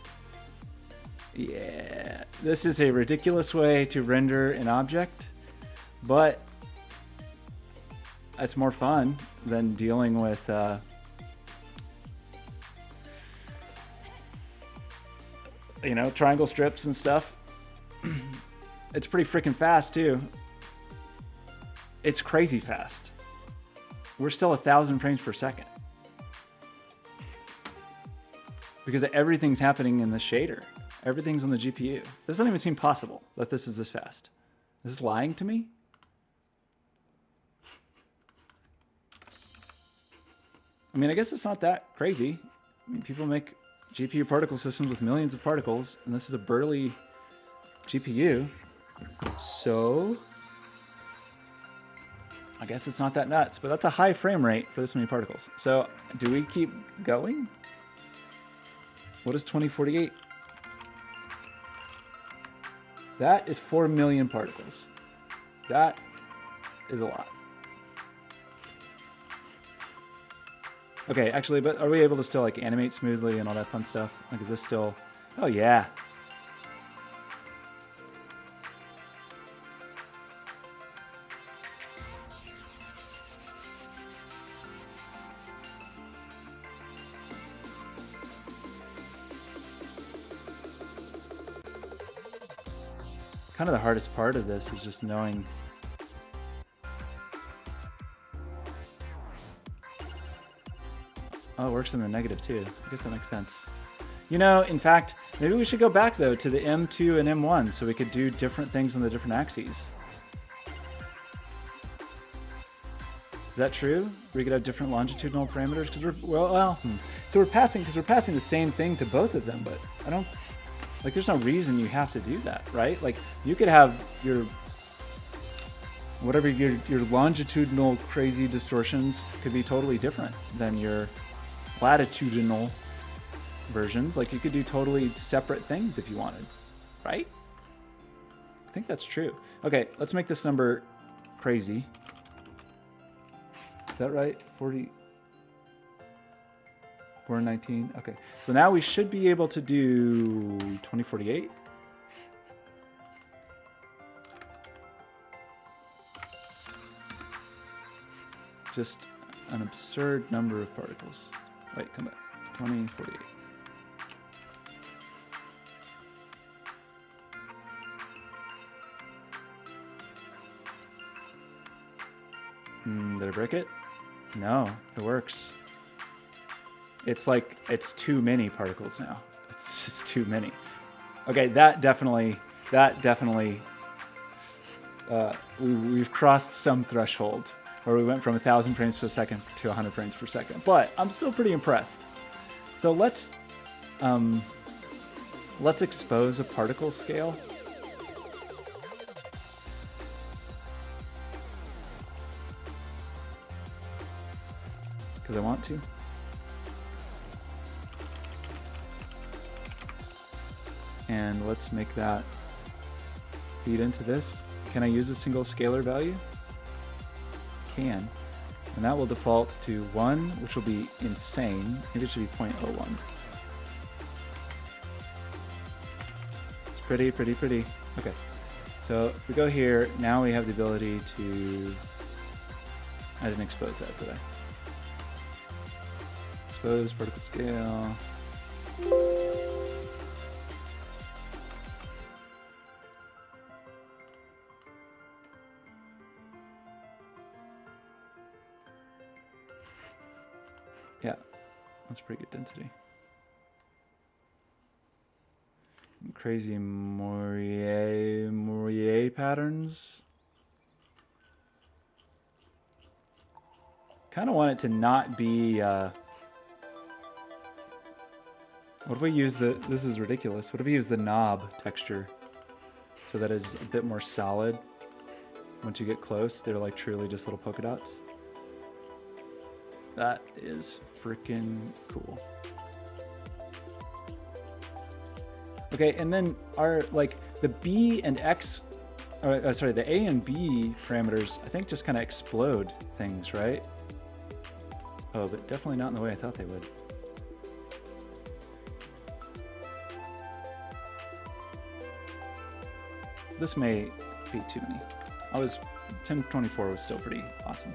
Yeah, this is a ridiculous way to render an object, but it's more fun than dealing with you know, triangle strips and stuff. It's pretty freaking fast too. It's crazy fast. We're still 1,000 frames per second because everything's happening in the shader. Everything's on the GPU. This doesn't even seem possible that this is this fast. Is this lying to me? I mean, I guess it's not that crazy. I mean, people make GPU particle systems with millions of particles, and this is a burly GPU. So I guess it's not that nuts, but that's a high frame rate for this many particles. So do we keep going? What is 2048? That is 4 million particles. That is a lot. Okay, actually, but are we able to still like animate smoothly and all that fun stuff? Like, is this still? Oh yeah. Kind of the hardest part of this is just knowing. Oh, it works in the negative too. I guess that makes sense. You know, in fact, maybe we should go back though to the M2 and M1 so we could do different things on the different axes. Is that true? We could have different longitudinal parameters because so we're passing the same thing to both of them, but I don't like. There's no reason you have to do that, right? Like you could have your whatever your longitudinal crazy distortions could be totally different than your latitudinal versions. Like you could do totally separate things if you wanted, right? I think that's true. Okay, let's make this number crazy. Is that right? 40, 419. Okay, so now we should be able to do 2048. Just an absurd number of particles. Wait, come back. 2048. Did I break it? No, it works. It's like, it's too many particles now. It's just too many. Okay, that definitely, we've crossed some threshold where we went from 1,000 frames per second to 100 frames per second. But I'm still pretty impressed. So let's expose a particle scale. Because I want to. And let's make that feed into this. Can I use a single scalar value? Can. And that will default to 1, which will be insane. Maybe it should be 0.01. It's pretty, pretty, pretty. Okay. So if we go here, now we have the ability to... I didn't expose that, did I? Expose particle scale. Yeah, that's pretty good density. Crazy Mourier patterns. Kind of want it to not be. What if we use the? This is ridiculous. What if we use the knob texture, so that is a bit more solid. Once you get close, they're like truly just little polka dots. That is freaking cool. Okay, and then our like the B and X, sorry, the A and B parameters, I think just kind of explode things, right? Oh, but definitely not in the way I thought they would. This may be too many. 1024 was still pretty awesome.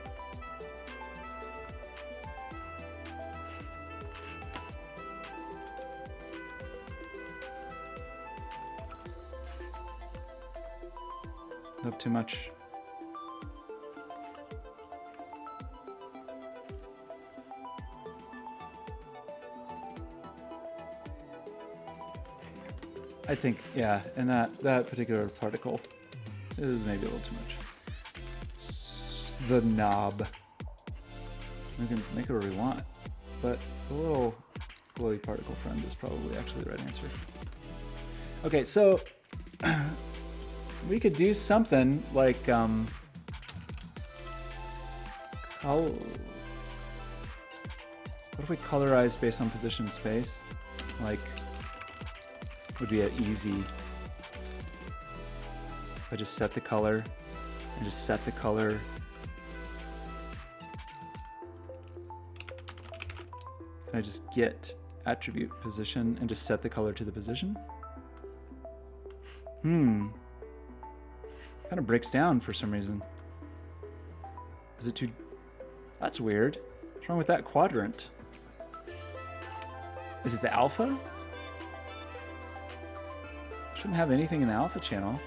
Not too much. I think, yeah, and that particular particle is maybe a little too much. The knob. We can make it where we want, but the little glowy particle friend is probably actually the right answer. Okay, so we could do something like what if we colorize based on position in space? Like would be an easy I just set the color and just set the color. And I just get attribute position and just set the color to the position. Kind of breaks down for some reason. Is it too... That's weird. What's wrong with that quadrant? Is it the alpha? Shouldn't have anything in the alpha channel.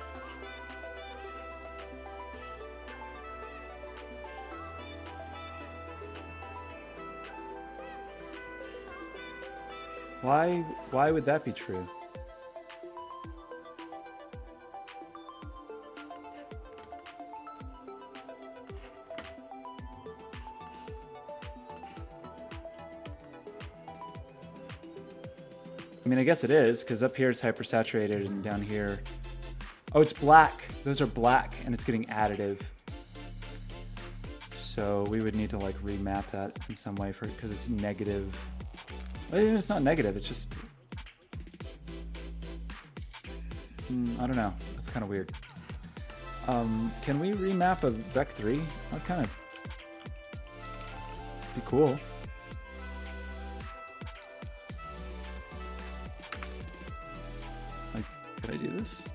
Why would that be true? I mean, I guess it is, because up here it's hypersaturated and down here... Oh, it's black. Those are black, and it's getting additive. So we would need to like remap that in some way for because it's negative. Well, it's not negative, it's just... I don't know. That's kind of weird. Can we remap a Vec3? That kind of be cool. Like, could I do this?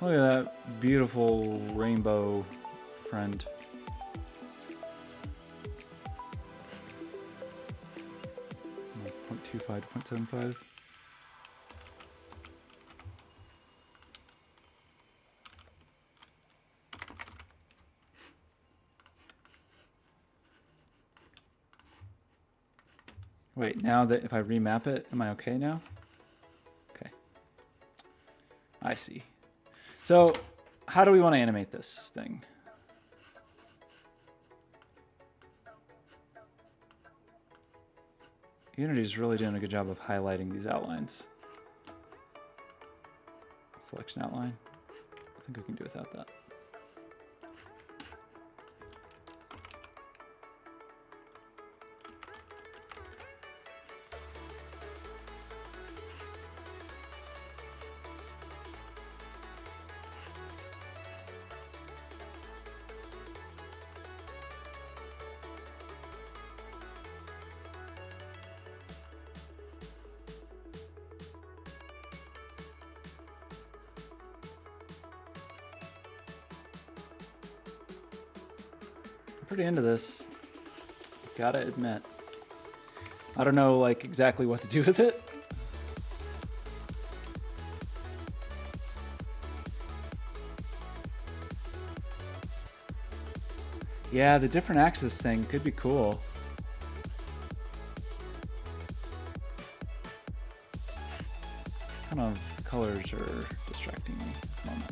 Look at that beautiful rainbow friend. Oh, 0.25 to 0.75. Wait, now that if I remap it, am I okay now? Okay. I see. So, how do we want to animate this thing? Unity is really doing a good job of highlighting these outlines. Selection outline. I think we can do without that. Pretty into this, gotta admit. I don't know like exactly what to do with it. Yeah, the different axis thing could be cool. Kind of colors are distracting me at the moment.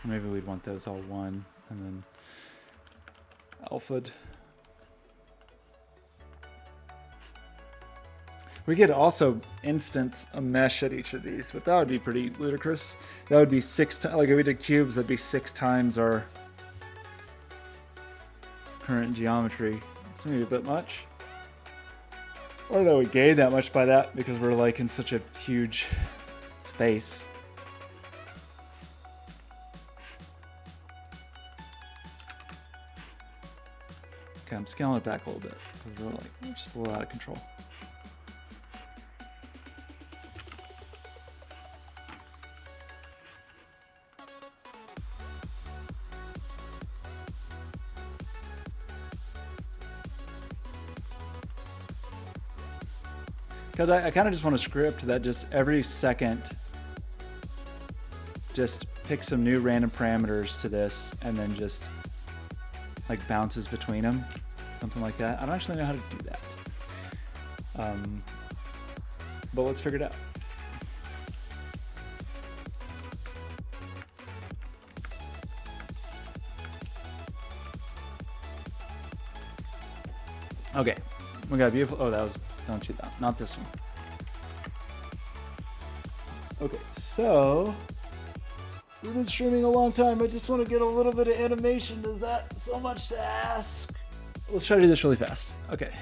Maybe we'd want those all one and then alpha'd. We could also instance a mesh at each of these, but that would be pretty ludicrous. That would be 6 times, like if we did cubes, that'd be 6 times our current geometry. It's maybe a bit much. I don't know we gain that much by that because we're like in such a huge space. Okay, I'm scaling it back a little bit because we're like just a little out of control. Because I kind of just want a script that just every second just picks some new random parameters to this and then just like bounces between them, something like that. I don't actually know how to do that. But let's figure it out. Okay, we got a beautiful. Oh, that was, don't shoot that. Not this one. Okay, so we've been streaming a long time. I just want to get a little bit of animation. Is that so much to ask? Let's try to do this really fast. Okay.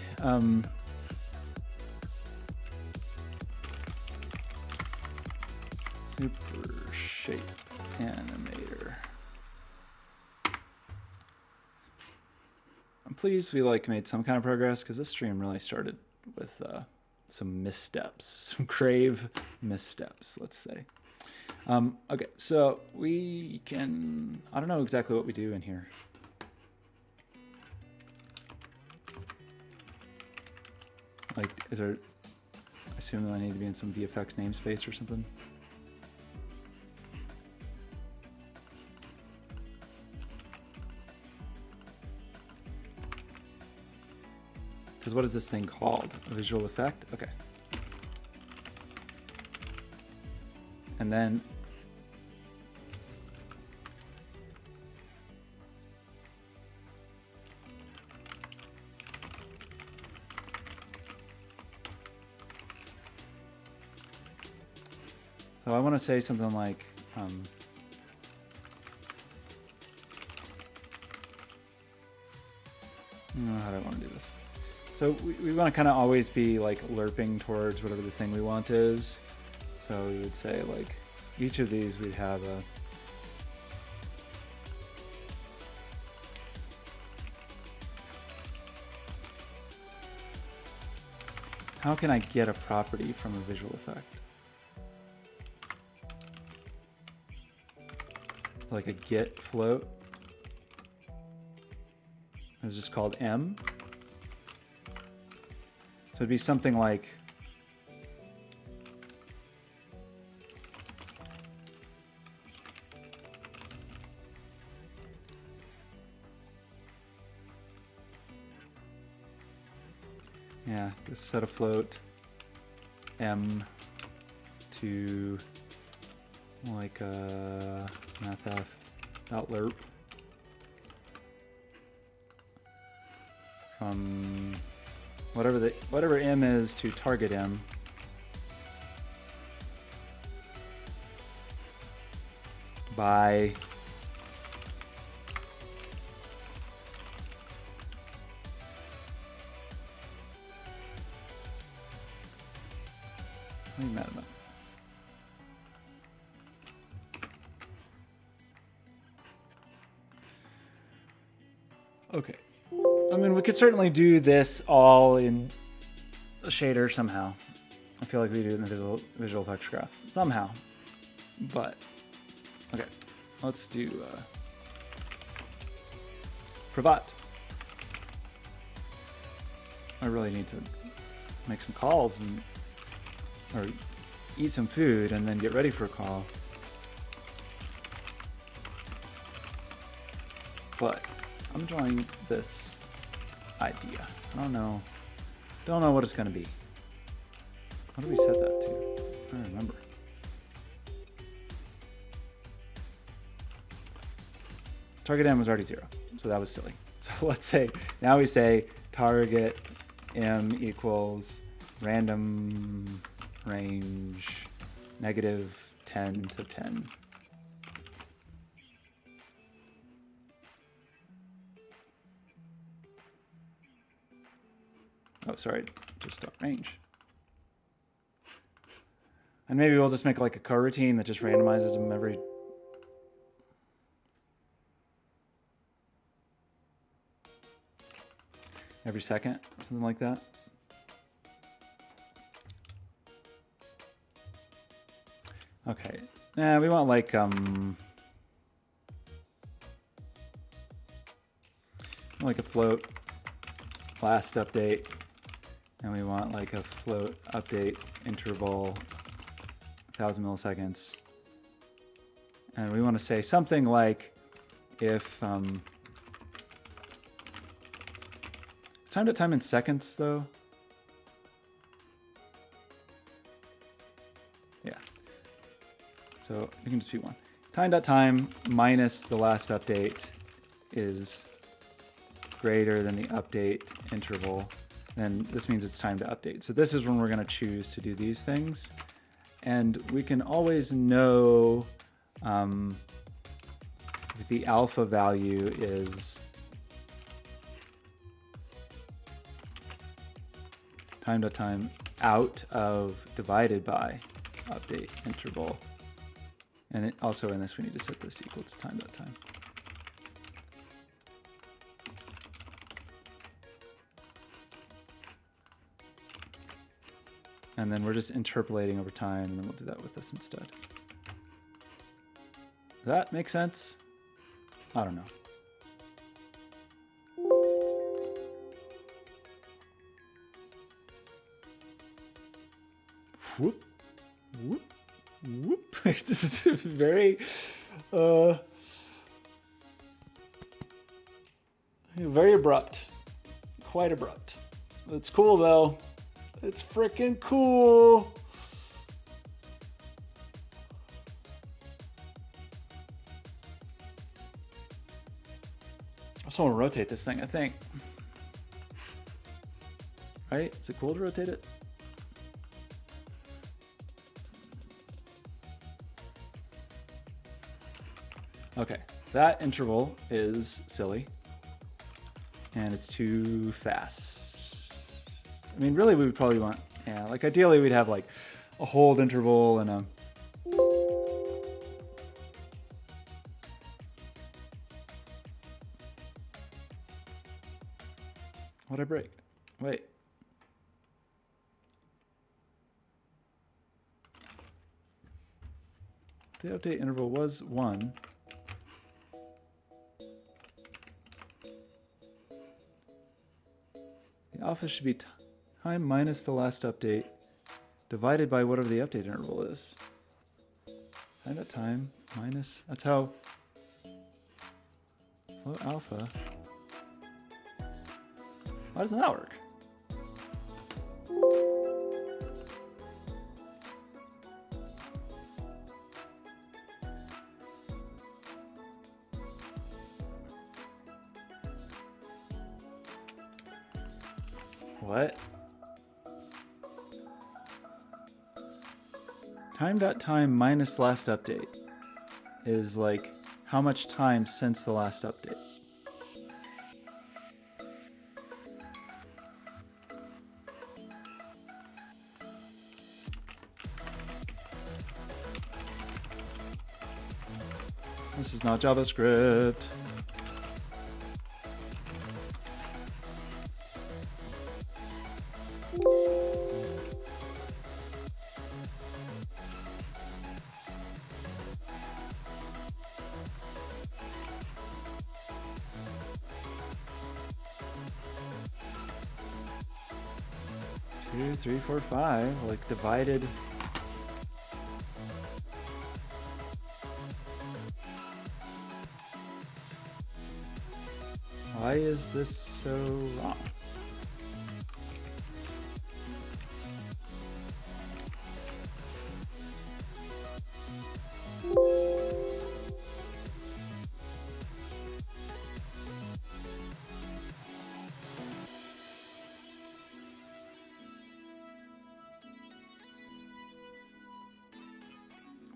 Super shape animator. I'm pleased we made some kind of progress because this stream really started with some missteps, some grave missteps, let's say. Okay, so we can, I don't know exactly what we do in here. Is there, I assume I need to be in some VFX namespace or something. Because what is this thing called? A visual effect? Okay. And then so I want to say something like I don't know how I want to do this. So we want to kind of always be lerping towards whatever the thing we want is. So we would say each of these we'd have a how can I get a property from a visual effect? It's like a get float. It's just called M. So it'd be something like just set a float M to mathf.lerp from whatever M is to target M. By what are you mad about? Okay. I mean, we could certainly do this all in the shader somehow. I feel like we do it in the visual effects graph somehow. But okay, let's do Pravat. I really need to make some calls or eat some food and then get ready for a call. But I'm drawing this idea. I don't know what it's gonna be. What do we set that to? I don't remember. Target M was already 0, so that was silly. So let's say, now we say target M equals random range -10 to 10. Oh, sorry, just range. And maybe we'll just make a coroutine that just randomizes them every second or something like that. Okay. We want a float last update, and we want a float update interval 1,000 milliseconds, and we want to say something like if is time to time in seconds though. Yeah. So we can just be 1. Time.time minus the last update is greater than the update interval. And this means it's time to update. So this is when we're going to choose to do these things. And we can always know if the alpha value is time.time out of divided by update interval. And it, also in this, we need to set this equal to time.time. And then we're just interpolating over time, and then we'll do that with this instead. Does that make sense? I don't know. Whoop, whoop, whoop. This is very, very abrupt. Quite abrupt. It's cool though. It's freaking cool. I also want to rotate this thing, I think. Right? Is it cool to rotate it? Okay, that interval is silly. And it's too fast. I mean, really, we would probably want, yeah, like ideally we'd have like a hold interval and a, what'd I break? Wait. The update interval was 1. The alpha should be time minus the last update divided by whatever the update interval is. Time at time minus, that's how, float alpha. Why doesn't that work? What? Time.time minus last update is like how much time since the last update. This is not JavaScript. Two, 3, 4, 5, like divided. Why is this so wrong?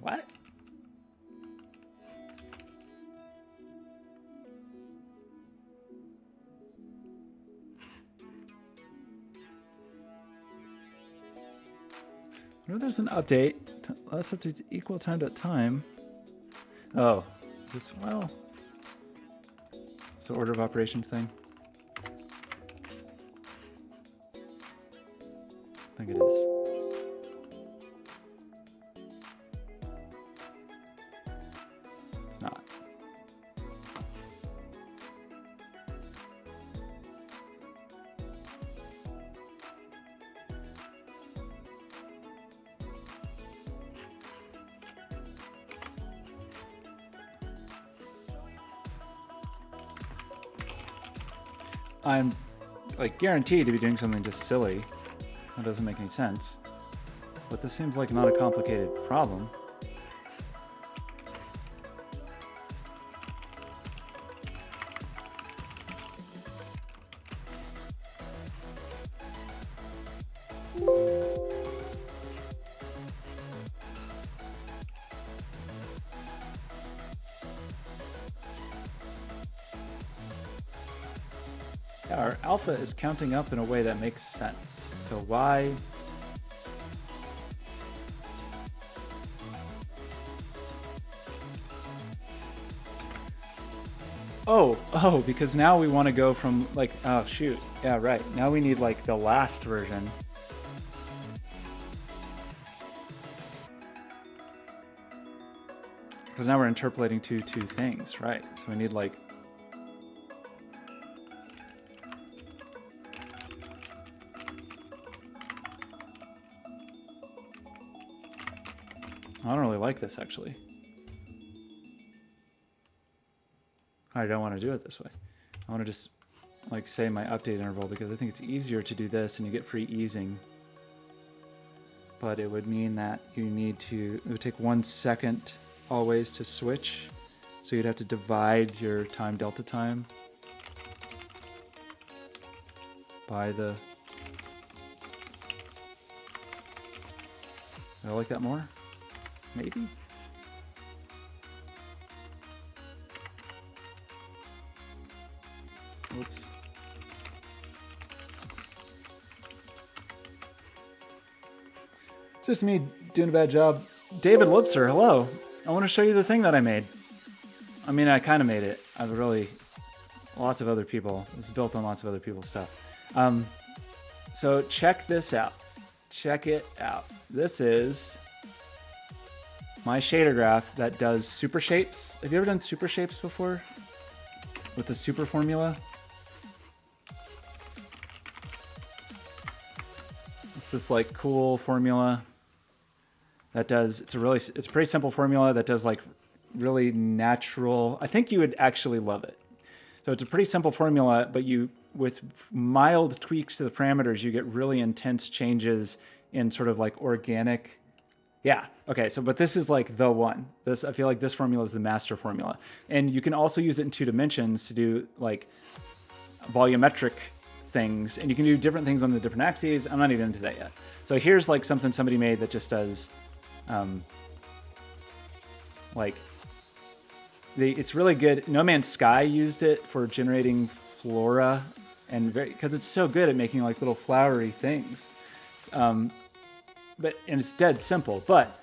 What? No, there's an update. Last update's equal time.time. Oh, this, well, it's the order of operations thing. I think it is. It's not. I'm like guaranteed to be doing something just silly. That doesn't make any sense. but this seems like not a complicated problem. Yeah, our alpha is counting up in a way that makes sense. So why? Oh, because now we want to go from like, oh shoot, yeah, right. Now we need like the last version. Because now we're interpolating two things, right? So we need like, I don't really like this actually. I don't want to do it this way. I want to just like say my update interval because I think it's easier to do this and you get free easing. But it would mean that you need to, it would take 1 second always to switch. So you'd have to divide your time delta time by the, I like that more, maybe. Oops. Just me doing a bad job. David Lipser, hello. I want to show you the thing that I made. I mean, I kind of made it. I've really, lots of other people. It's built on lots of other people's stuff. So check this out. Check it out. This is my shader graph that does super shapes. Have you ever done super shapes before? With the Superformula? It's this like cool formula that does, it's a pretty simple formula that does like really natural, I think you would actually love it. So it's a pretty simple formula, but you, with mild tweaks to the parameters, you get really intense changes in sort of like organic. Yeah, okay, so, but this is like the one. This, I feel like this formula is the master formula. And you can also use it in 2 dimensions to do like volumetric things, and you can do different things on the different axes. I'm not even into that yet. So here's like something somebody made that just does, like, it's really good. No Man's Sky used it for generating flora, and because it's so good at making like little flowery things. And it's dead simple, but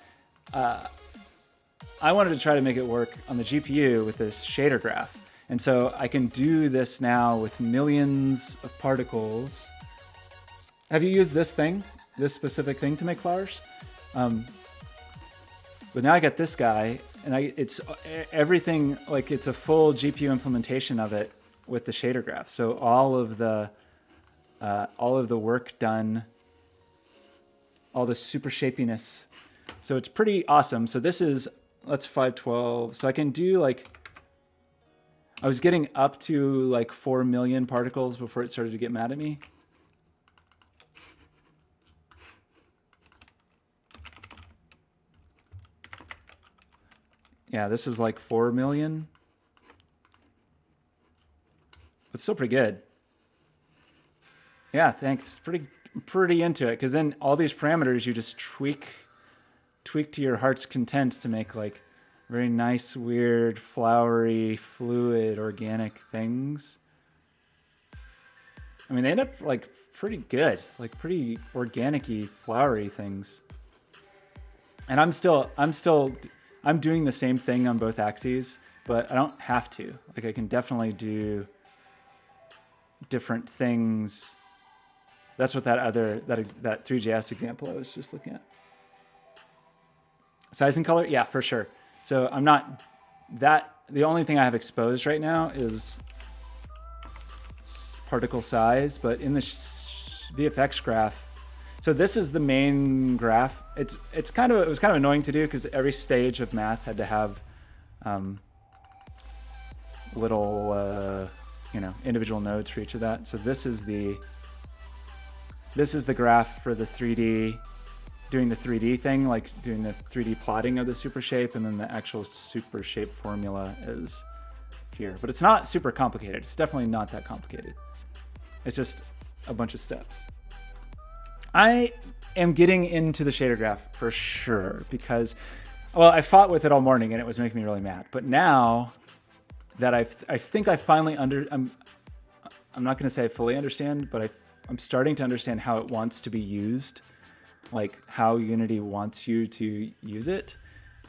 I wanted to try to make it work on the GPU with this shader graph. And so I can do this now with millions of particles. Have you used this thing, this specific thing to make flowers? But now I got this guy, and it's everything, like it's a full GPU implementation of it with the shader graph. So all of the work done, all the super shapiness. So it's pretty awesome. So this is, that's 512. So I can do like, I was getting up to like 4 million particles before it started to get mad at me. Yeah, this is like 4 million. But still pretty good. Yeah, thanks. Pretty into it, because then all these parameters you just tweak to your heart's content to make like very nice, weird, flowery, fluid, organic things. I mean, they end up like pretty good, like pretty organic-y, flowery things. And I'm doing the same thing on both axes, but I don't have to. Like I can definitely do different things. That's what that 3JS example I was just looking at. Size and color? Yeah, for sure. So I'm not that, the only thing I have exposed right now is particle size, but in the VFX graph, so this is the main graph. It was kind of annoying to do because every stage of math had to have little individual nodes for each of that. So this is the graph for the 3D doing the 3D thing, like doing the 3D plotting of the super shape, and then the actual super shape formula is here. But it's not super complicated. It's definitely not that complicated. It's just a bunch of steps. I am getting into the shader graph for sure because, well, I fought with it all morning and it was making me really mad. But now that I think I finally I'm not going to say I fully understand, but I'm starting to understand how it wants to be used, like how Unity wants you to use it.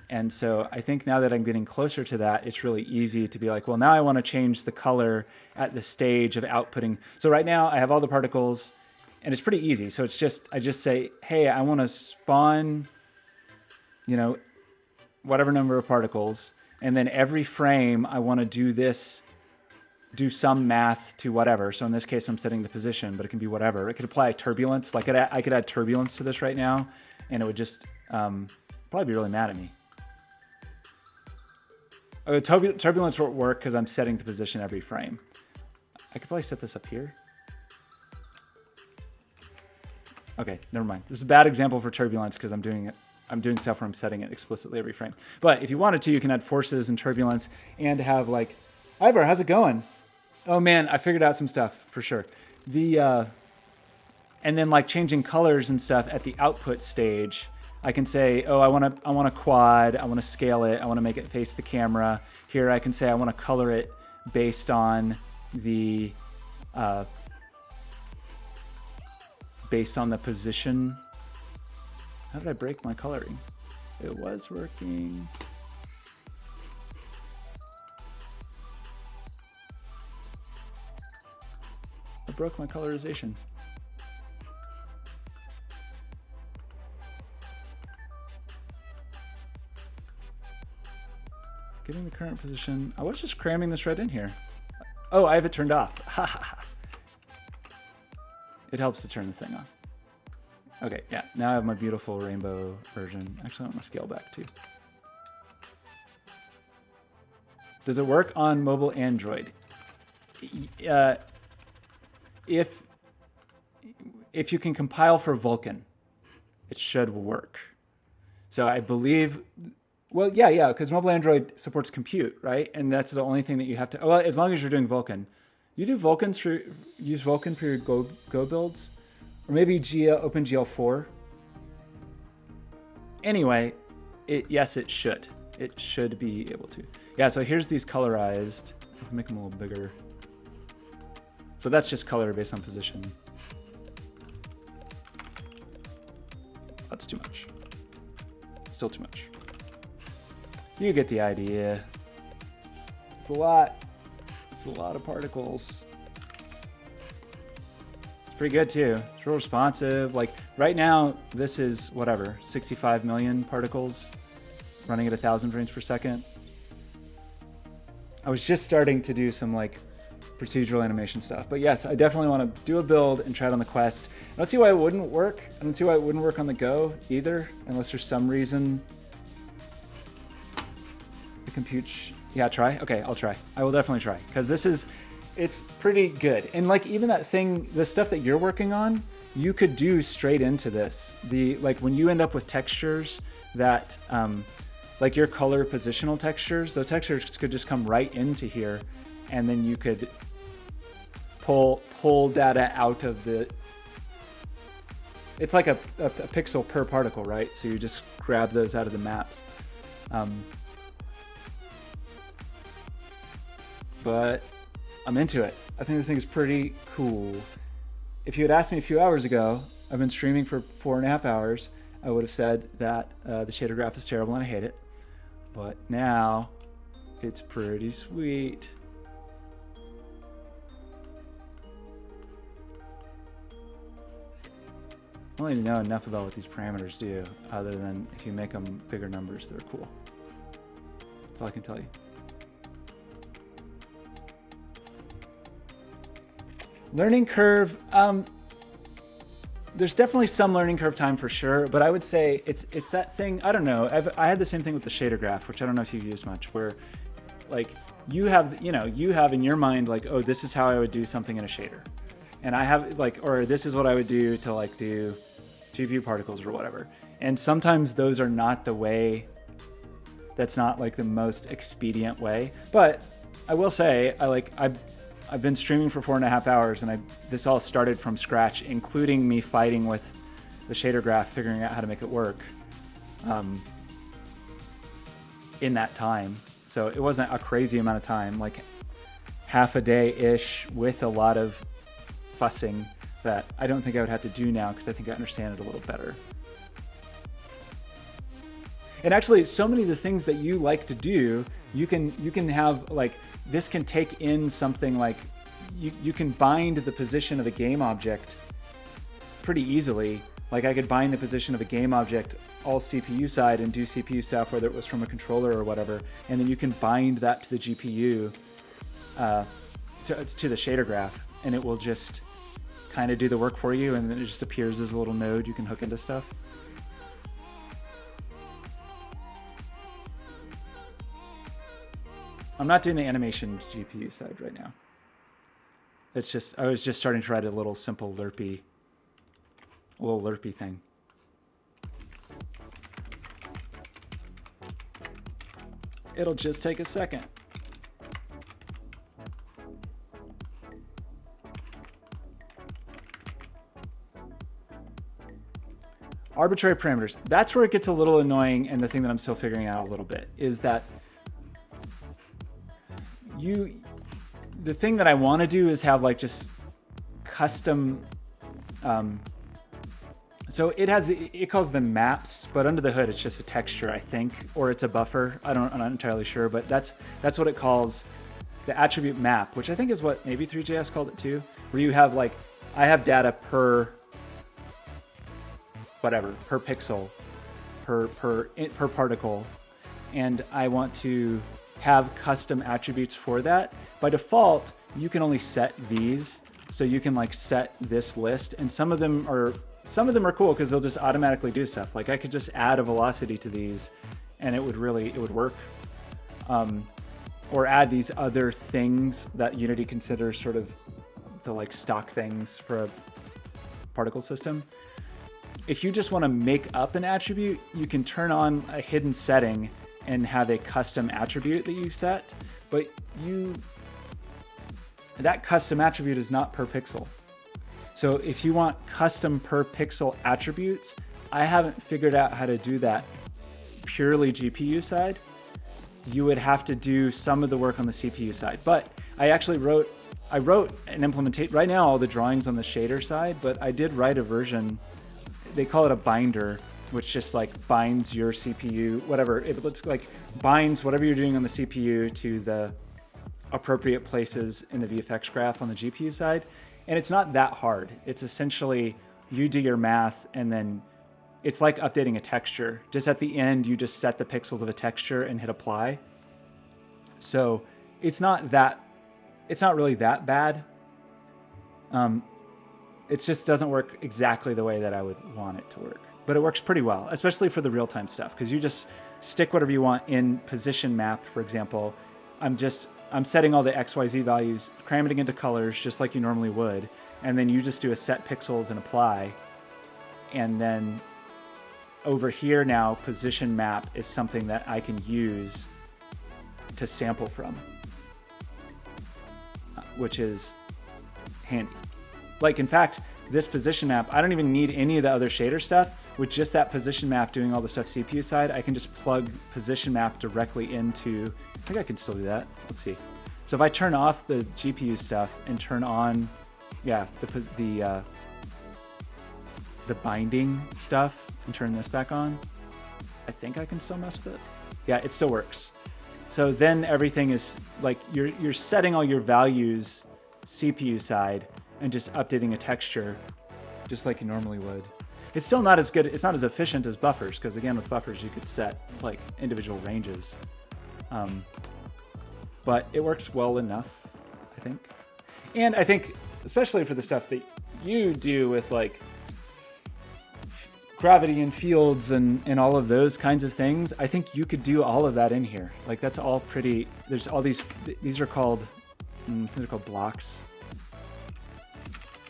And so I think now that I'm getting closer to that, it's really easy to be like, well, now I want to change the color at the stage of outputting. So right now I have all the particles and it's pretty easy. So it's just, I just say, hey, I want to spawn, you know, whatever number of particles. And then every frame I want to do this, do some math to whatever. So in this case, I'm setting the position, but it can be whatever. It could apply turbulence. Like I could add turbulence to this right now and it would just probably be really mad at me. Oh, turbulence won't work because I'm setting the position every frame. I could probably set this up here. Okay, never mind. This is a bad example for turbulence because I'm doing stuff where I'm setting it explicitly every frame. But if you wanted to, you can add forces and turbulence and have like, Ivor, how's it going? Oh man, I figured out some stuff for sure. And then like changing colors and stuff at the output stage. I can say, oh, I want a quad. I want to scale it. I want to make it face the camera. Here I can say I want to color it based on the position. How did I break my coloring? It was working. I broke my colorization. Getting the current position. I was just cramming this right in here. Oh, I have it turned off. It helps to turn the thing on. Okay, yeah, now I have my beautiful rainbow version. Actually, I want to scale back too. Does it work on mobile Android? If you can compile for Vulkan, it should work. So I believe, well, yeah, because mobile Android supports compute, right? And that's the only thing that you have to, well, as long as you're doing Vulkan. You do use Vulkan for your Go builds? Or maybe OpenGL 4? Anyway, yes, it should. It should be able to. Yeah, so here's these colorized. I can make them a little bigger. So that's just color based on position. That's too much. Still too much. You get the idea. It's a lot. It's a lot of particles. It's pretty good too. It's real responsive. Like right now, this is whatever, 65 million particles running at 1,000 frames per second. I was just starting to do some like procedural animation stuff. But yes, I definitely want to do a build and try it on the Quest. I don't see why it wouldn't work. I don't see why it wouldn't work on the Go either, unless there's some reason the compute. Yeah, try. Okay, I'll try. I will definitely try because it's pretty good. And like even that thing, the stuff that you're working on, you could do straight into this. Like when you end up with textures that, like your color positional textures, those textures could just come right into here, and then you could pull data out of the. It's like a pixel per particle, right? So you just grab those out of the maps. But I'm into it. I think this thing is pretty cool. If you had asked me a few hours ago, I've been streaming for 4.5 hours, I would have said that the shader graph is terrible and I hate it. But now it's pretty sweet. I don't even know enough about what these parameters do, other than if you make them bigger numbers, they're cool. That's all I can tell you. Learning curve, there's definitely some learning curve time for sure, but I would say it's that thing, I don't know, I had the same thing with the shader graph, which I don't know if you've used much, where like you have in your mind like, oh, this is how I would do something in a shader. And I have like, or this is what I would do to like do GPU particles or whatever. And sometimes those are not the way, that's not like the most expedient way. But I will say, I've been streaming for 4.5 hours, and this all started from scratch, including me fighting with the shader graph, figuring out how to make it work in that time. So it wasn't a crazy amount of time, like half a day-ish with a lot of fussing that I don't think I would have to do now, because I think I understand it a little better. And actually, so many of the things that you like to do, you can have, like, this can take in something like, you can bind the position of a game object pretty easily. Like, I could bind the position of a game object all CPU side and do CPU stuff, whether it was from a controller or whatever, and then you can bind that to the GPU, to the shader graph, and it will just kind of do the work for you, and then it just appears as a little node you can hook into stuff. I'm not doing the animation GPU side right now. It's just, I was just starting to write a little simple lerpy thing. It'll just take a second. Arbitrary parameters. That's where it gets a little annoying, and the thing that I'm still figuring out a little bit is that the thing that I want to do is have like just custom, so it calls them maps, but under the hood it's just a texture, I think, or it's a buffer. I'm not entirely sure, but that's what it calls the attribute map, which I think is what maybe 3JS called it too, where you have like, I have data per whatever, per pixel, per particle, and I want to have custom attributes for that. By default, you can only set these, so you can like set this list, and some of them are cool because they'll just automatically do stuff. Like I could just add a velocity to these, and it would work. Or add these other things that Unity considers sort of the like stock things for a particle system. If you just want to make up an attribute, you can turn on a hidden setting and have a custom attribute that you set, but that custom attribute is not per pixel. So if you want custom per pixel attributes, I haven't figured out how to do that purely GPU side. You would have to do some of the work on the CPU side, but I actually wrote an implementation. Right now all the drawings on the shader side, but I did write a version, they call it a binder, which just like binds your CPU, whatever, it looks like binds whatever you're doing on the CPU to the appropriate places in the VFX graph on the GPU side. And it's not that hard. It's essentially, you do your math and then it's like updating a texture. Just at the end, you just set the pixels of a texture and hit apply. So it's not really that bad. It just doesn't work exactly the way that I would want it to work. But it works pretty well, especially for the real-time stuff, because you just stick whatever you want in position map, for example. I'm setting all the XYZ values, cramming it into colors just like you normally would, and then you just do a set pixels and apply. And then over here now, position map is something that I can use to sample from, which is handy. Like, in fact, this position map, I don't even need any of the other shader stuff. With just that position map doing all the stuff CPU side, I can just plug position map directly into, I think I can still do that. Let's see. So if I turn off the GPU stuff and turn on, yeah, the binding stuff and turn this back on, I think I can still mess with it. Yeah, it still works. So then everything is like, you're setting all your values CPU side and just updating a texture just like you normally would. It's still not as good, it's not as efficient as buffers, because again, with buffers, you could set like individual ranges. But it works well enough, I think. And I think, especially for the stuff that you do with like gravity and fields and all of those kinds of things, I think you could do all of that in here. Like that's all pretty, there's all these are called, I think they're called blocks.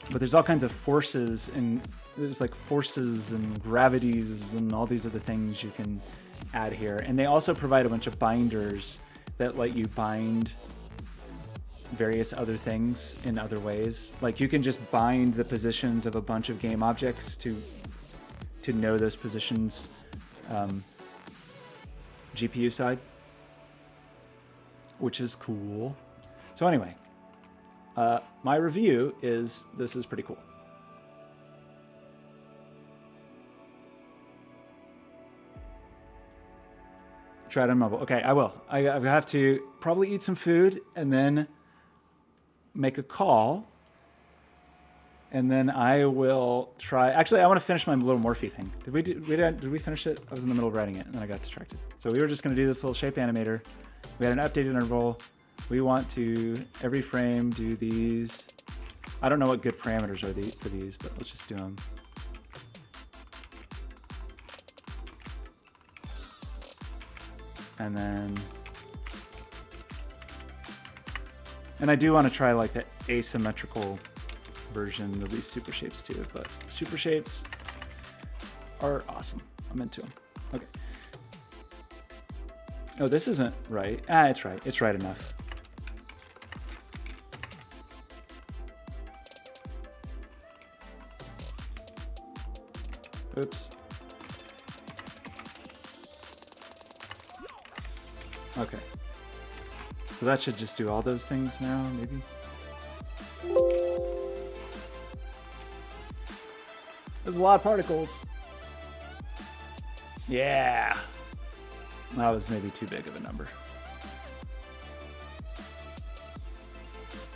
But there's all kinds of forces and there's like forces and gravities and all these other things you can add here. And they also provide a bunch of binders that let you bind various other things in other ways. Like you can just bind the positions of a bunch of game objects to know those positions GPU side, which is cool. So anyway, my review is this is pretty cool. Try it on mobile. Okay, I will. I have to probably eat some food and then make a call. And then I will try. Actually, I want to finish my little Morphe thing. Did we finish it? I was in the middle of writing it and then I got distracted. So we were just going to do this little shape animator. We had an updated interval. We want to every frame do these. I don't know what good parameters are for these, but let's just do them. And then, and I do want to try like the asymmetrical version of these super shapes too, but super shapes are awesome. I'm into them. Okay. Oh, this isn't right. It's right. It's right enough. Oops. Okay. So that should just do all those things now, maybe? There's a lot of particles. Yeah. That was maybe too big of a number.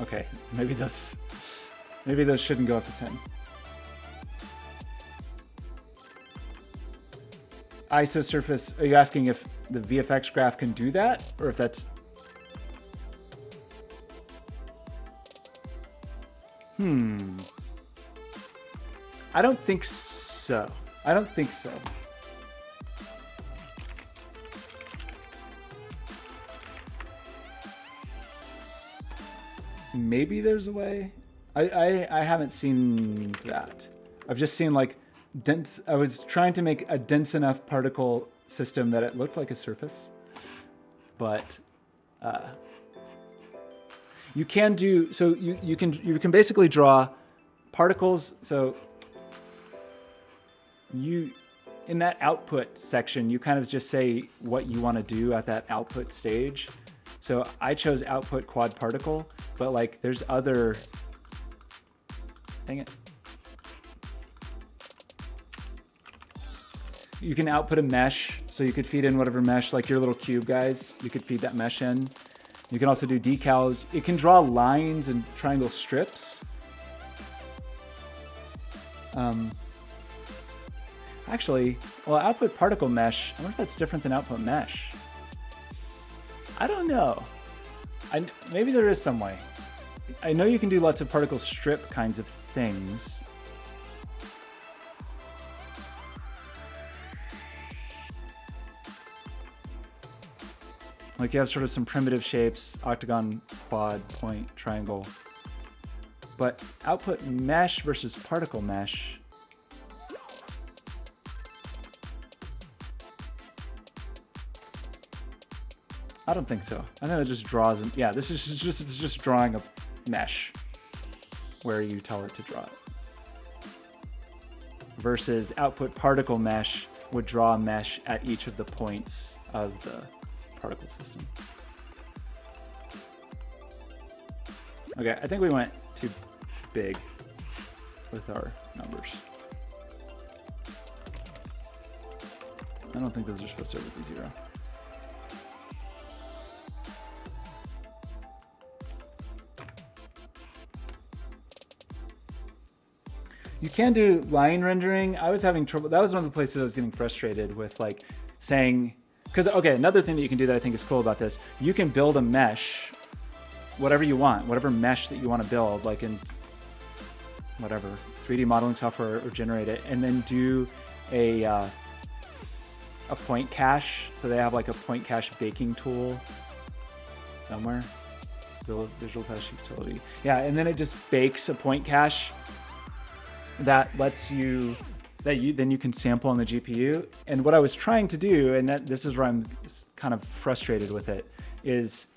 Okay, maybe those shouldn't go up to 10. ISO surface, are you asking if the VFX graph can do that? Or if that's... I don't think so. I don't think so. Maybe there's a way. I haven't seen that. I've just seen like dense. I was trying to make a dense enough particle system that it looked like a surface, but you can do so. You can basically draw particles. So you in that output section, you kind of just say what you want to do at that output stage. So I chose output quad particle, but like there's other, dang it. You can output a mesh, so you could feed in whatever mesh, like your little cube guys, you could feed that mesh in. You can also do decals. It can draw lines and triangle strips. Actually, well, output particle mesh, I wonder if that's different than output mesh. I don't know. Maybe there is some way. I know you can do lots of particle strip kinds of things. Like you have sort of some primitive shapes, octagon, quad, point, triangle. But output mesh versus particle mesh. I don't think so. I think it just draws them. Yeah, this is just drawing a mesh where you tell it to draw it. Versus output particle mesh would draw a mesh at each of the points of the particle system. Okay, I think we went too big with our numbers. I don't think those are supposed to ever be 0. You can do line rendering. I was having trouble. That was one of the places I was getting frustrated with, like saying, because, okay, another thing that you can do that I think is cool about this, you can build a mesh, whatever you want, whatever mesh that you want to build, like in whatever, 3D modeling software, or generate it, and then do a point cache. So they have like a point cache baking tool somewhere. Visual Cache utility. Yeah, and then it just bakes a point cache that lets you, then you can sample on the GPU. And what I was trying to do, and this is where I'm kind of frustrated with it, is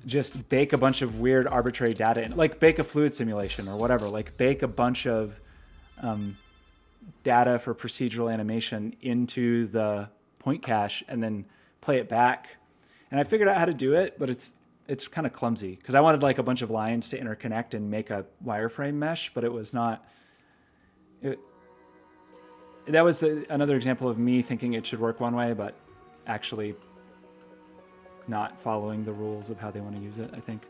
just bake a bunch of weird arbitrary data in, like bake a fluid simulation or whatever, like bake a bunch of data for procedural animation into the point cache and then play it back. And I figured out how to do it, but it's kind of clumsy because I wanted like a bunch of lines to interconnect and make a wireframe mesh, but it was not. That was another example of me thinking it should work one way, but actually not following the rules of how they want to use it, I think.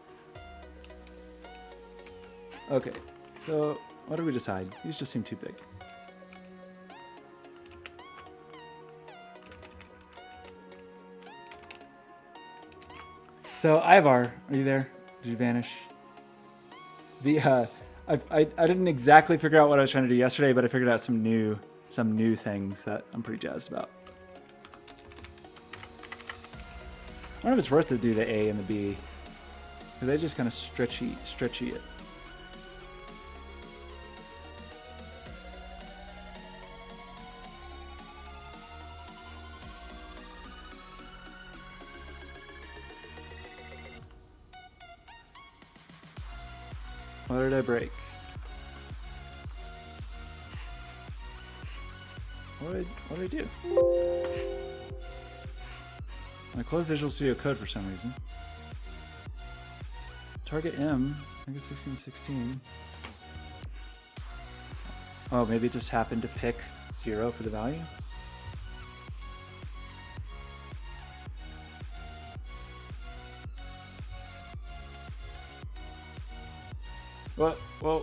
Okay, so what did we decide? These just seem too big. So Ivar, are you there? Did you vanish? I didn't exactly figure out what I was trying to do yesterday, but I figured out some new things that I'm pretty jazzed about. I wonder if it's worth to do the A and the B, because they just kind of stretchy it. What did I break? What did I do? I closed Visual Studio Code for some reason. Target M, I think it's 1616. Oh, maybe it just happened to pick 0 for the value? Well.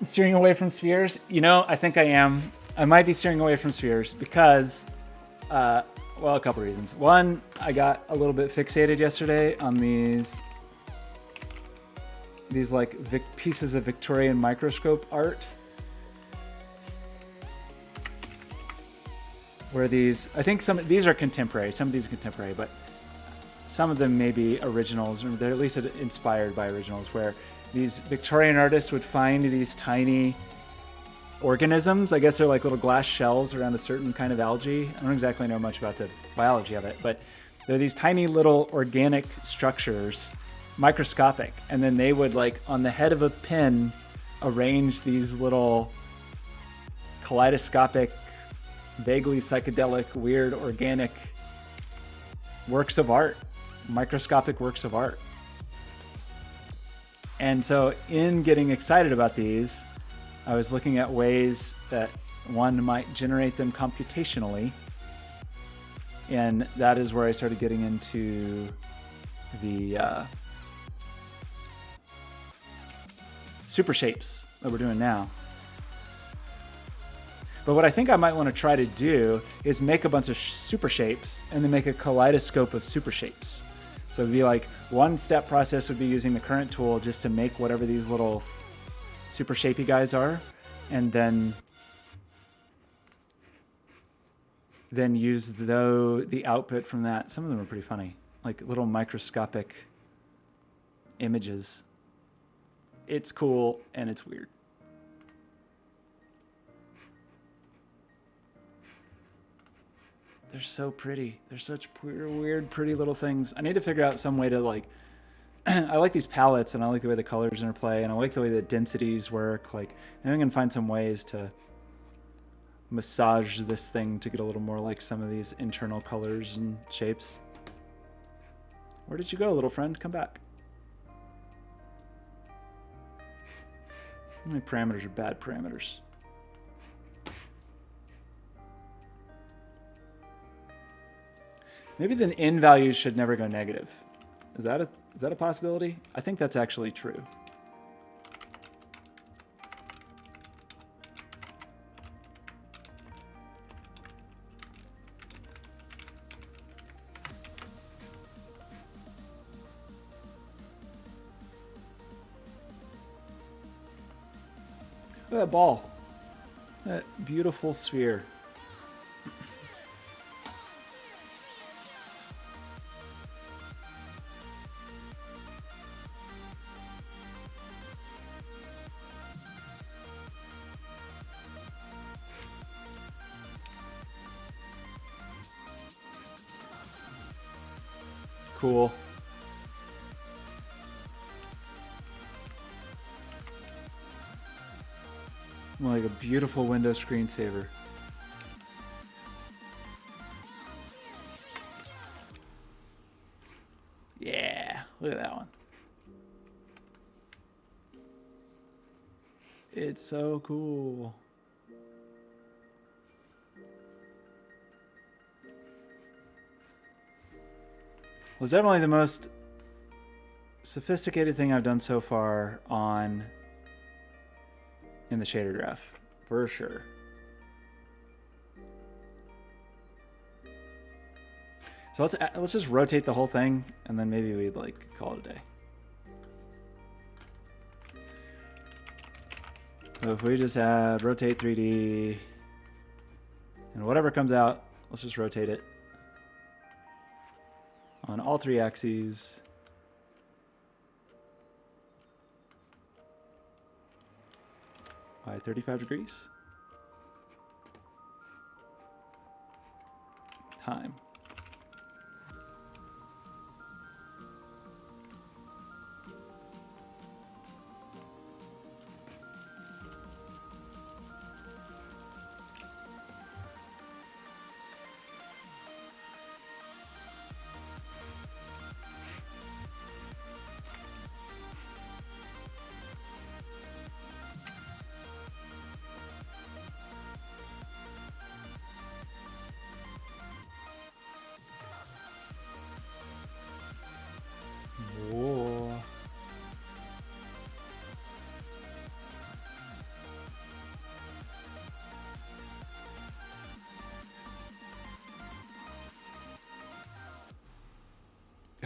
Steering away from spheres? You know, I think I am. I might be steering away from spheres because, well, a couple reasons. One, I got a little bit fixated yesterday on these like pieces of Victorian microscope art. Where these, I think these are contemporary. Some of these are contemporary, but some of them may be originals, or they're at least inspired by originals, where these Victorian artists would find these tiny organisms. I guess they're like little glass shells around a certain kind of algae. I don't exactly know much about the biology of it, but they're these tiny little organic structures, microscopic. And then they would, like, on the head of a pin, arrange these little kaleidoscopic, vaguely psychedelic, weird, organic works of art, microscopic works of art. And so in getting excited about these, I was looking at ways that one might generate them computationally. And that is where I started getting into the super shapes that we're doing now. But what I think I might want to try to do is make a bunch of super shapes and then make a kaleidoscope of super shapes. So it'd be like one step process would be using the current tool just to make whatever these little super shapey guys are, and then use the output from that. Some of them are pretty funny, like little microscopic images. It's cool and it's weird. They're so pretty. They're such weird, pretty little things. I need to figure out some way to, like, I like these palettes and I like the way the colors interplay and I like the way the densities work. Like, maybe I can find some ways to massage this thing to get a little more like some of these internal colors and shapes. Where did you go, little friend? Come back. How many parameters are bad parameters? Maybe the n values should never go negative. Is that a possibility? I think that's actually true. Look at that ball. That beautiful sphere. Cool. Like a beautiful window screensaver. Yeah, look at that one. It's so cool. Well, it's definitely the most sophisticated thing I've done so far in the shader graph, for sure. So let's just rotate the whole thing, and then maybe we'd like call it a day. So if we just add rotate 3D, and whatever comes out, let's just rotate it on all 3 axes. By 35 degrees. Time. Whoa.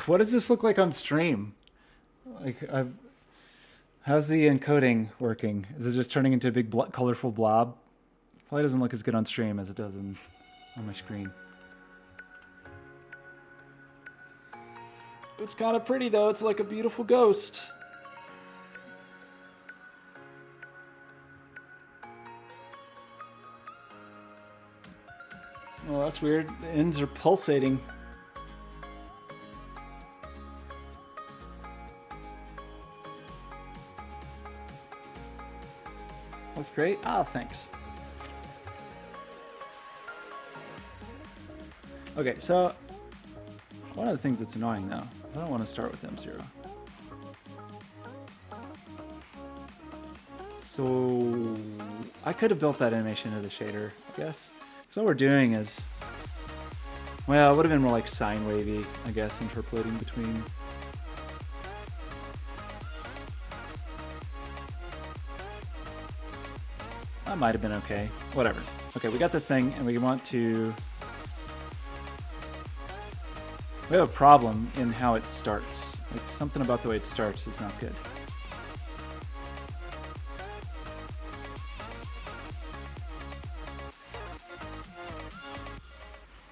What does this look like on stream? Like, how's the encoding working? Is it just turning into a big colorful blob? Probably doesn't look as good on stream as it does on my screen. It's kind of pretty though. It's like a beautiful ghost. Well, that's weird. The ends are pulsating. Looks great. Ah, thanks. Okay, so one of the things that's annoying though is I don't want to start with M0. So I could have built that animation into the shader, I guess. So what we're doing is, well, it would have been more like sine wavy, I guess, interpolating between. That might have been okay. Whatever. Okay, we got this thing, and we want to. We have a problem in how it starts. Like something about the way it starts is not good.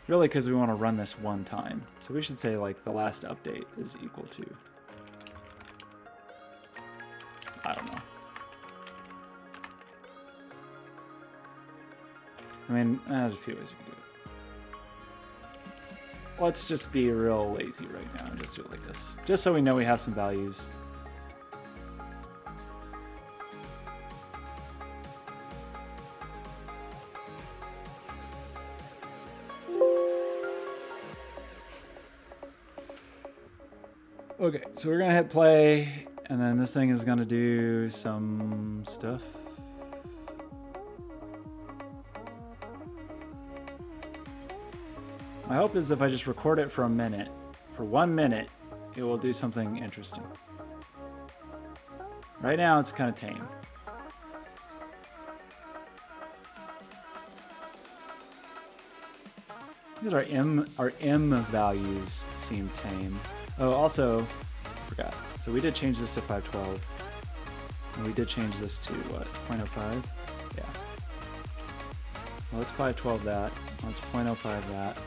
Really, because we want to run this one time. So we should say like the last update is equal to, I don't know. I mean, there's a few ways you can do it. Let's just be real lazy right now and just do it like this. Just so we know we have some values. Okay, so we're gonna hit play, and then this thing is gonna do some stuff. My hope is if I just record it for a minute, for 1 minute, it will do something interesting. Right now, it's kind of tame. Because our M values seem tame. Oh, also, I forgot. So we did change this to 512. And we did change this to what, 0.05? Yeah. Well, let's 512 that. Let's 0.05 that.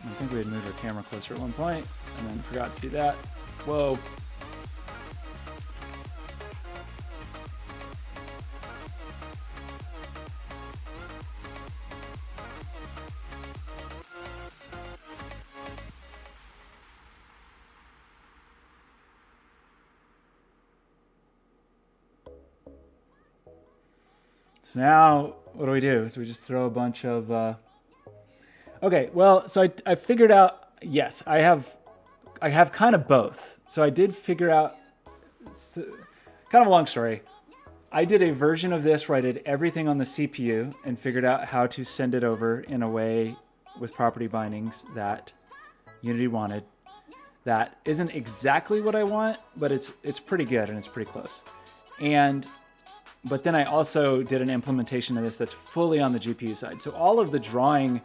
I think we had moved our camera closer at one point and then forgot to do that. Whoa. So now, what do we do? Do we just throw a bunch of... Okay, well, so I figured out, yes, I have kind of both. So I did figure out, kind of a long story. I did a version of this where I did everything on the CPU and figured out how to send it over in a way with property bindings that Unity wanted. That isn't exactly what I want, but it's pretty good and it's pretty close. But then I also did an implementation of this that's fully on the GPU side. So all of the drawing,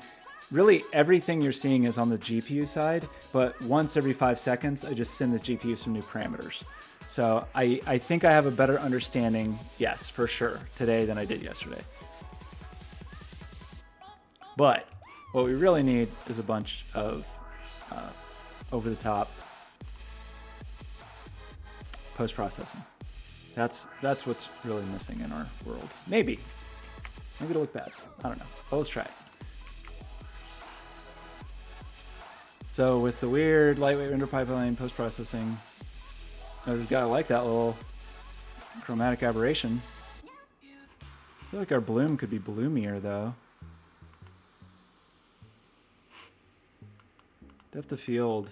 really everything you're seeing is on the GPU side, but once every 5 seconds, I just send this GPU some new parameters. So I think I have a better understanding, yes, for sure, today than I did yesterday. But what we really need is a bunch of over-the-top post-processing. That's what's really missing in our world. Maybe it'll look bad. I don't know. But let's try it. So with the weird lightweight render pipeline post-processing, I just gotta like that little chromatic aberration. I feel like our bloom could be bloomier though. Depth of field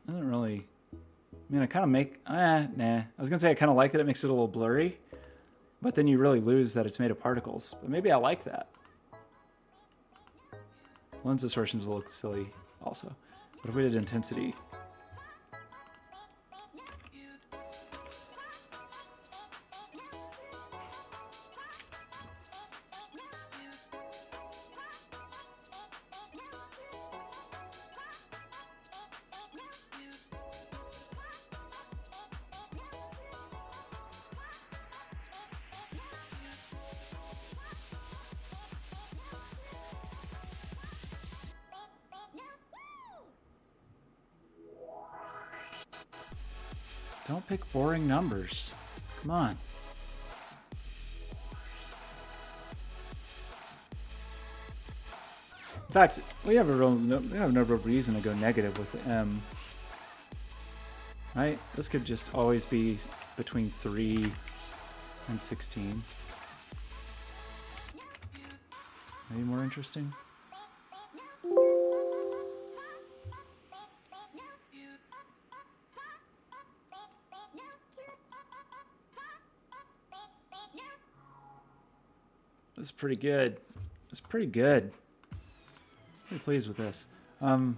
doesn't really. I mean, I kind of make, nah. I was gonna say I kind of like that it makes it a little blurry, but then you really lose that it's made of particles. But maybe I like that. Lens distortions will look silly also. What if we did intensity? Don't pick boring numbers. Come on. In fact, we have no real reason to go negative with the M. Right? This could just always be between 3 and 16. Maybe more interesting. This is pretty good. It's pretty good. Pretty pleased with this. Is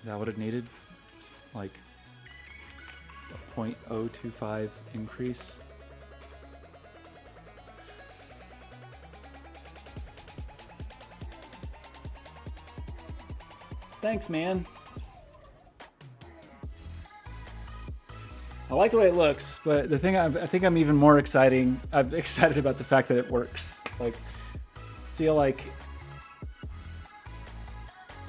that what it needed? Just like a 0.025 increase. Thanks, man. I like the way it looks, but the thing I think I'm even more excited about the fact that it works. Like, feel like,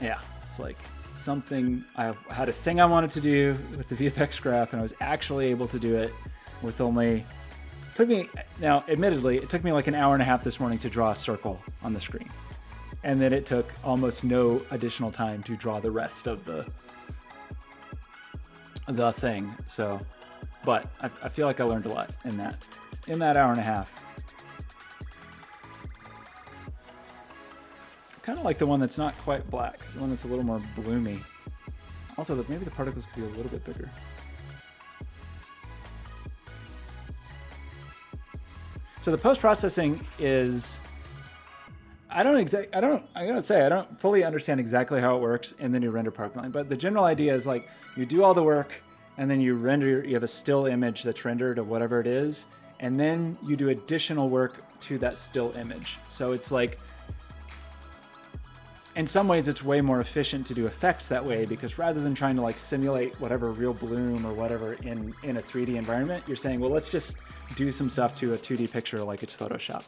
yeah, it's like something I had a thing I wanted to do with the VFX graph, and I was actually able to do it with only. Took me now, admittedly, it took me like an hour and a half this morning to draw a circle on the screen, and then it took almost no additional time to draw the rest of the thing. So. But I feel like I learned a lot in that hour and a half. Kind of like the one that's not quite black, the one that's a little more bloomy. Also, maybe the particles could be a little bit bigger. So the post-processing is, I gotta say, I don't fully understand exactly how it works in the new render pipeline, but the general idea is like you do all the work and then you have a still image that's rendered of whatever it is, and then you do additional work to that still image. So it's like, in some ways it's way more efficient to do effects that way, because rather than trying to like simulate whatever real bloom or whatever in a 3D environment, you're saying, well, let's just do some stuff to a 2D picture like it's Photoshop.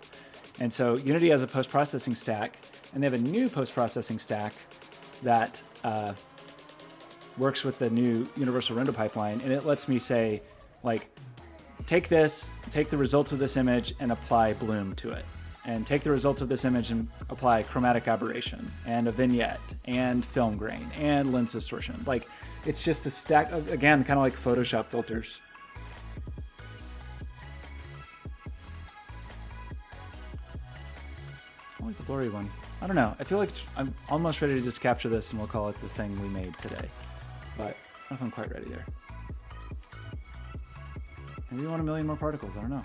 And so Unity has a post-processing stack, and they have a new post-processing stack that works with the new universal render pipeline, and it lets me say, like, take the results of this image and apply bloom to it, and take the results of this image and apply chromatic aberration and a vignette and film grain and lens distortion. Like, it's just a stack of, again, kind of like Photoshop filters. I like the blurry one. I don't know. I feel like I'm almost ready to just capture this and we'll call it the thing we made today. But I don't know if I'm quite ready there. Maybe we want 1,000,000 more particles. I don't know.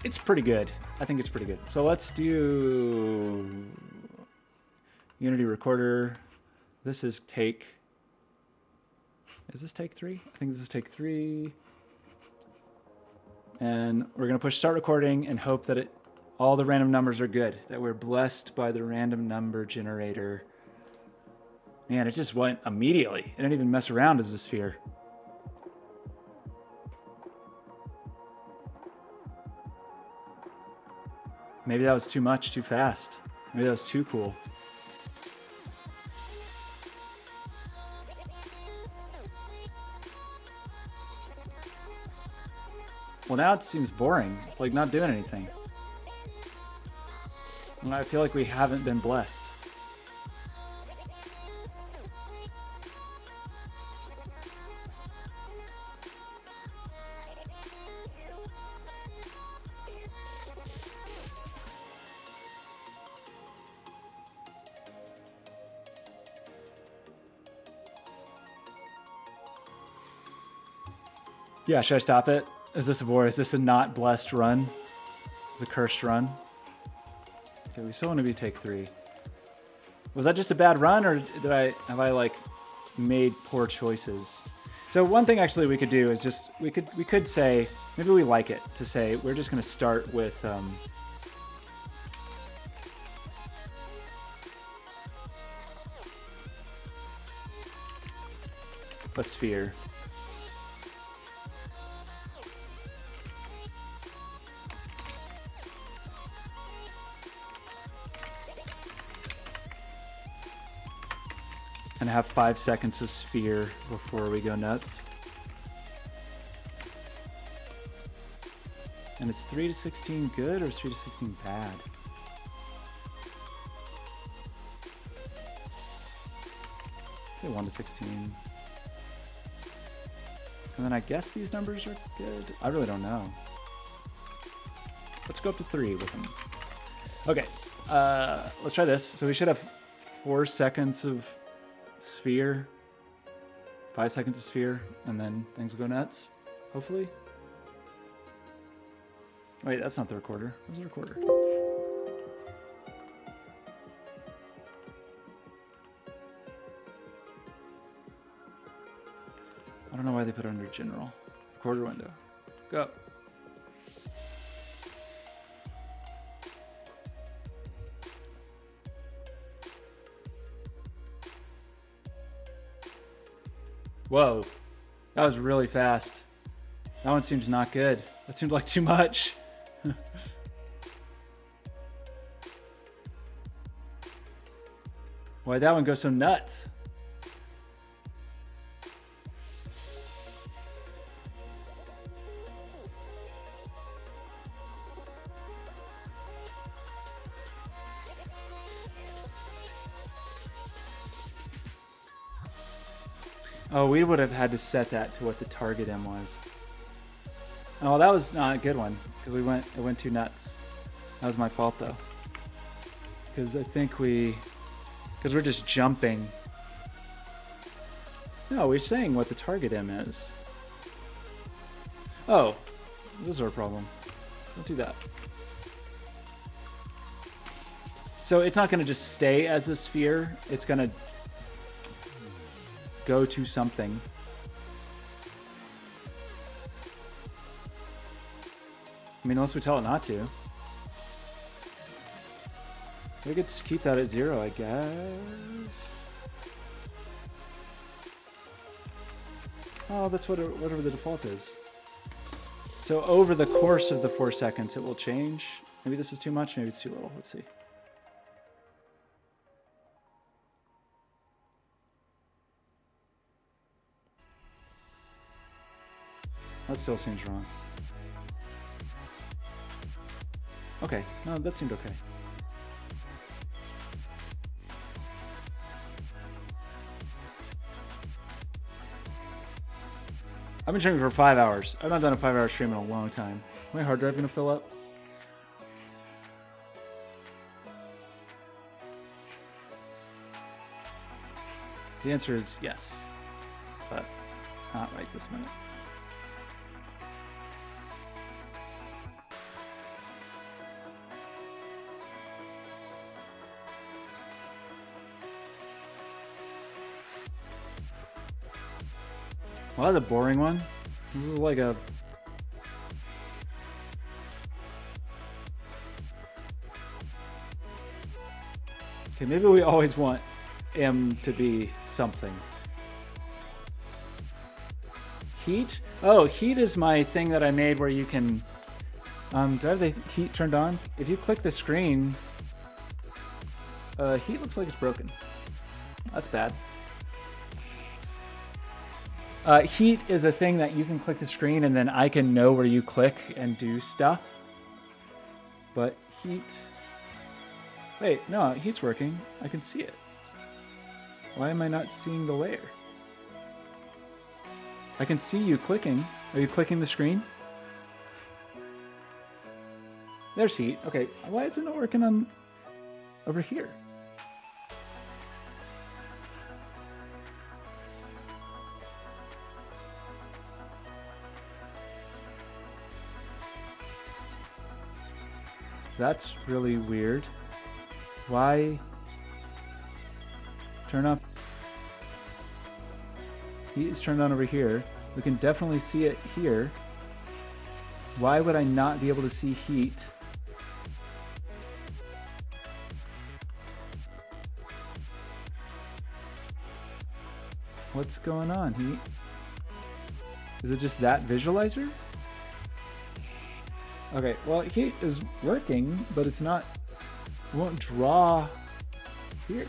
It's pretty good. I think it's pretty good. So let's do Unity Recorder. This is take. Is this take 3? I think this is take 3. And we're going to push start recording and hope that all the random numbers are good, that we're blessed by the random number generator. Man, it just went immediately. It didn't even mess around as a sphere. Maybe that was too much, too fast. Maybe that was too cool. Well, now it seems boring. It's like not doing anything. And I feel like we haven't been blessed. Yeah, should I stop it? Is this a not blessed run? Is a cursed run? Okay, we still want to be take 3. Was that just a bad run, or have I like made poor choices? So one thing actually we could do is just we could say, maybe we like it to say we're just going to start with a sphere. And have 5 seconds of sphere before we go nuts. And is 3 to 16 good or is 3 to 16 bad? Say 1 to 16. And then I guess these numbers are good. I really don't know. Let's go up to 3 with them. Okay, let's try this. So we should have 4 seconds of sphere, 5 seconds of sphere, and then things will go nuts, hopefully. Wait, that's not the recorder. Where's the recorder? I don't know why they put it under general. Recorder window. Go. Whoa, that was really fast. That one seems not good. That seemed like too much. Why'd that one go so nuts? Oh, we would have had to set that to what the target M was. Oh, that was not a good one because it went too nuts. That was my fault though. Because I think because we're just jumping. No, we're saying what the target M is. Oh, This is our problem. Don't do that. So it's not going to just stay as a sphere. It's going to go to something. I mean, unless we tell it not to. We could just keep that at 0, I guess. Oh, that's whatever the default is. So over the course of the 4 seconds, it will change. Maybe this is too much, maybe it's too little. Let's see. That still seems wrong. Okay, no, that seemed okay. I've been streaming for 5 hours. I've not done a 5-hour stream in a long time. My hard drive gonna fill up? The answer is yes, but not right this minute. Well, that's a boring one. This is like a... Okay, maybe we always want M to be something. Heat? Oh, heat is my thing that I made where you can... do I have the heat turned on? If you click the screen... heat looks like it's broken. That's bad. Heat is a thing that you can click the screen and then I can know where you click and do stuff. But heat... Wait, no, heat's working. I can see it. Why am I not seeing the layer? I can see you clicking. Are you clicking the screen? There's heat. Okay, why isn't it working on over here? That's really weird. Why? Turn off. Heat is turned on over here. We can definitely see it here. Why would I not be able to see heat? What's going on, heat? Is it just that visualizer? Okay, well, heat is working, but it's not, it won't draw here.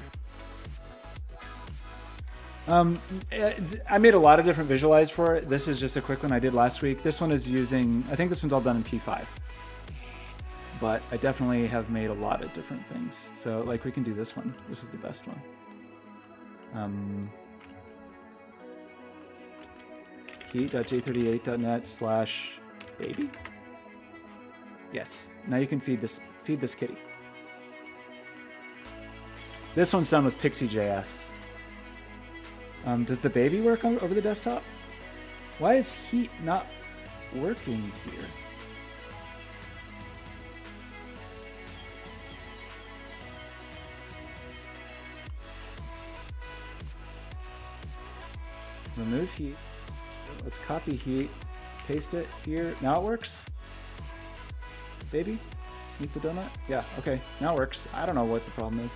I made a lot of different visualize for it. This is just a quick one I did last week. This one is using, I think this one's all done in P5. But I definitely have made a lot of different things. So like we can do this one. This is the best one. Heat.j38.net/baby. Yes. Now you can feed this kitty. This one's done with Pixie.js. Does the baby work over the desktop? Why is heat not working here? Remove heat. Let's copy heat. Paste it here. Now it works? Baby? Eat the donut? Yeah, okay. Now it works. I don't know what the problem is.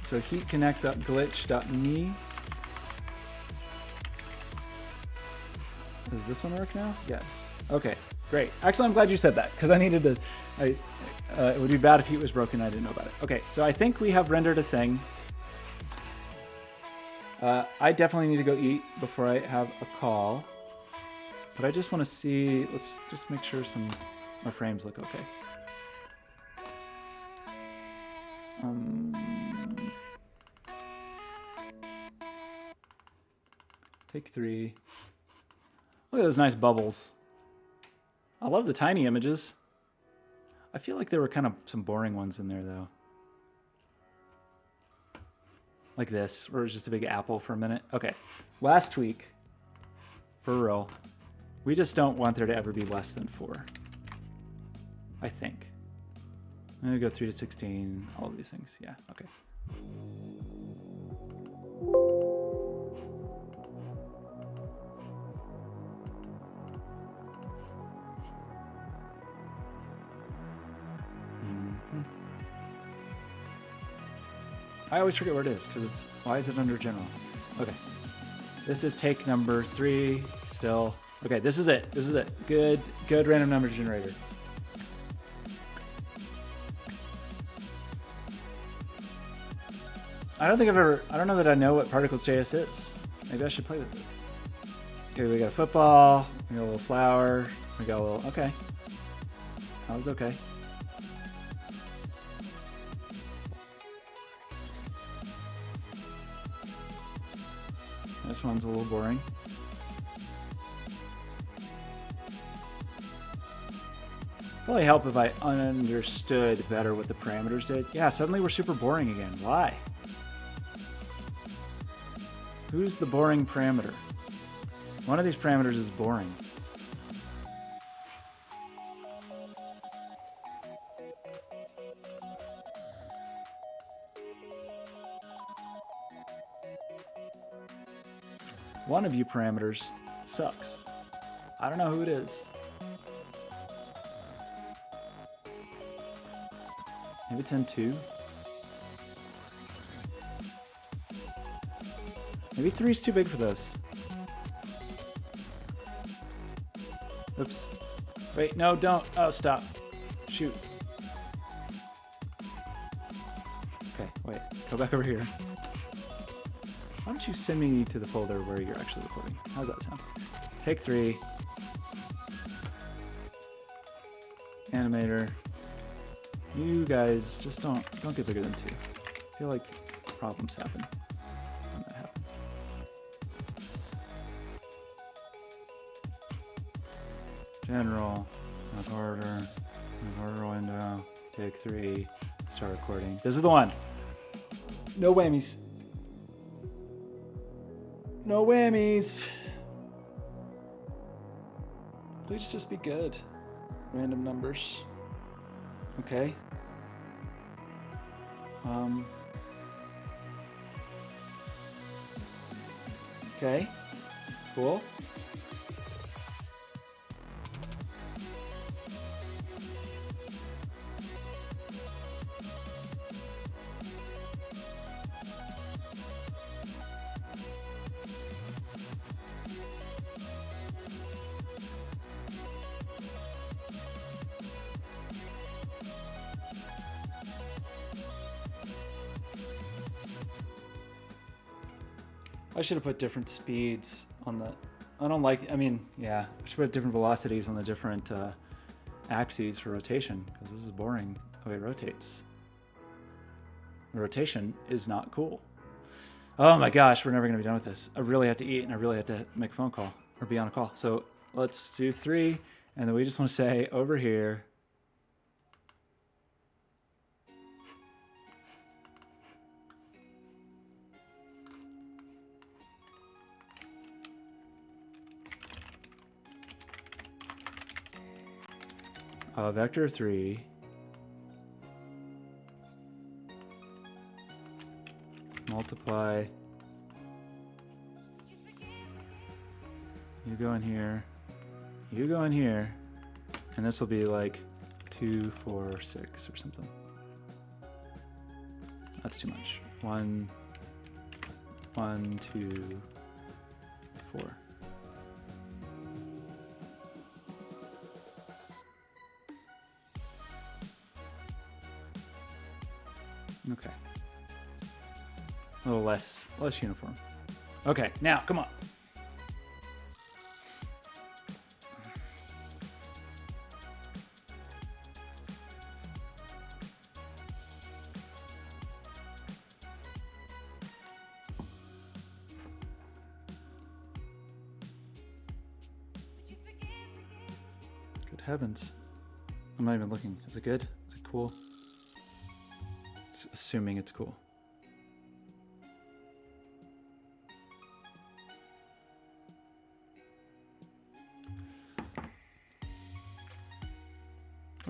So heatconnect.glitch.me. Does this one work now? Yes. Okay, great. Actually, I'm glad you said that because I needed to. It would be bad if heat was broken and I didn't know about it. Okay, so I think we have rendered a thing. I definitely need to go eat before I have a call. But I just want to see. Let's just make sure my frames look okay. Take 3. Look at those nice bubbles. I love the tiny images. I feel like there were kind of some boring ones in there, though. Like this, where it was just a big apple for a minute. Okay, last week, for real, We just don't want there to ever be less than 4. I think. I'm going to go 3 to 16, all of these things. Yeah, okay. I always forget where it is because it's, why is it under general? Okay. This is take number 3 still. Okay, this is it. This is it. Good random number generator. I don't know that I know what Particles.js is. Maybe I should play with it. Okay, we got a football, we got a little flower, we got a little, okay. That was okay. This one's a little boring. Probably help if I understood better what the parameters did. Yeah, suddenly we're super boring again. Why? Who's the boring parameter? One of these parameters is boring. One of you parameters sucks. I don't know who it is. Maybe it's N2. Maybe 3 is too big for this. Oops. Wait, no, don't. Oh, stop. Shoot. Okay, wait. Go back over here. Why don't you send me to the folder where you're actually recording? How's that sound? Take 3. Animator. You guys just don't get bigger than 2. I feel like problems happen when that happens. General, not order window, take 3, start recording. This is the one. No whammies. No whammies. Please just be good. Random numbers. Okay. Okay. Cool. I should have put different speeds on the, I don't like, I mean, yeah, I should put different velocities on the different axes for rotation, because this is boring the way it rotates. The rotation is not cool. Oh my gosh, we're never going to be done with this. I really have to eat, and I really have to make a phone call, or be on a call. So let's do 3, and then we just want to say over here, vector 3 multiply, you go in here, you go in here, and this will be like 2, 4, 6 or something. That's too much. 1, 1, 2, 4. Okay. A little less uniform. Okay, now, come on. Good heavens. I'm not even looking. Is it good? Is it cool? Assuming it's cool.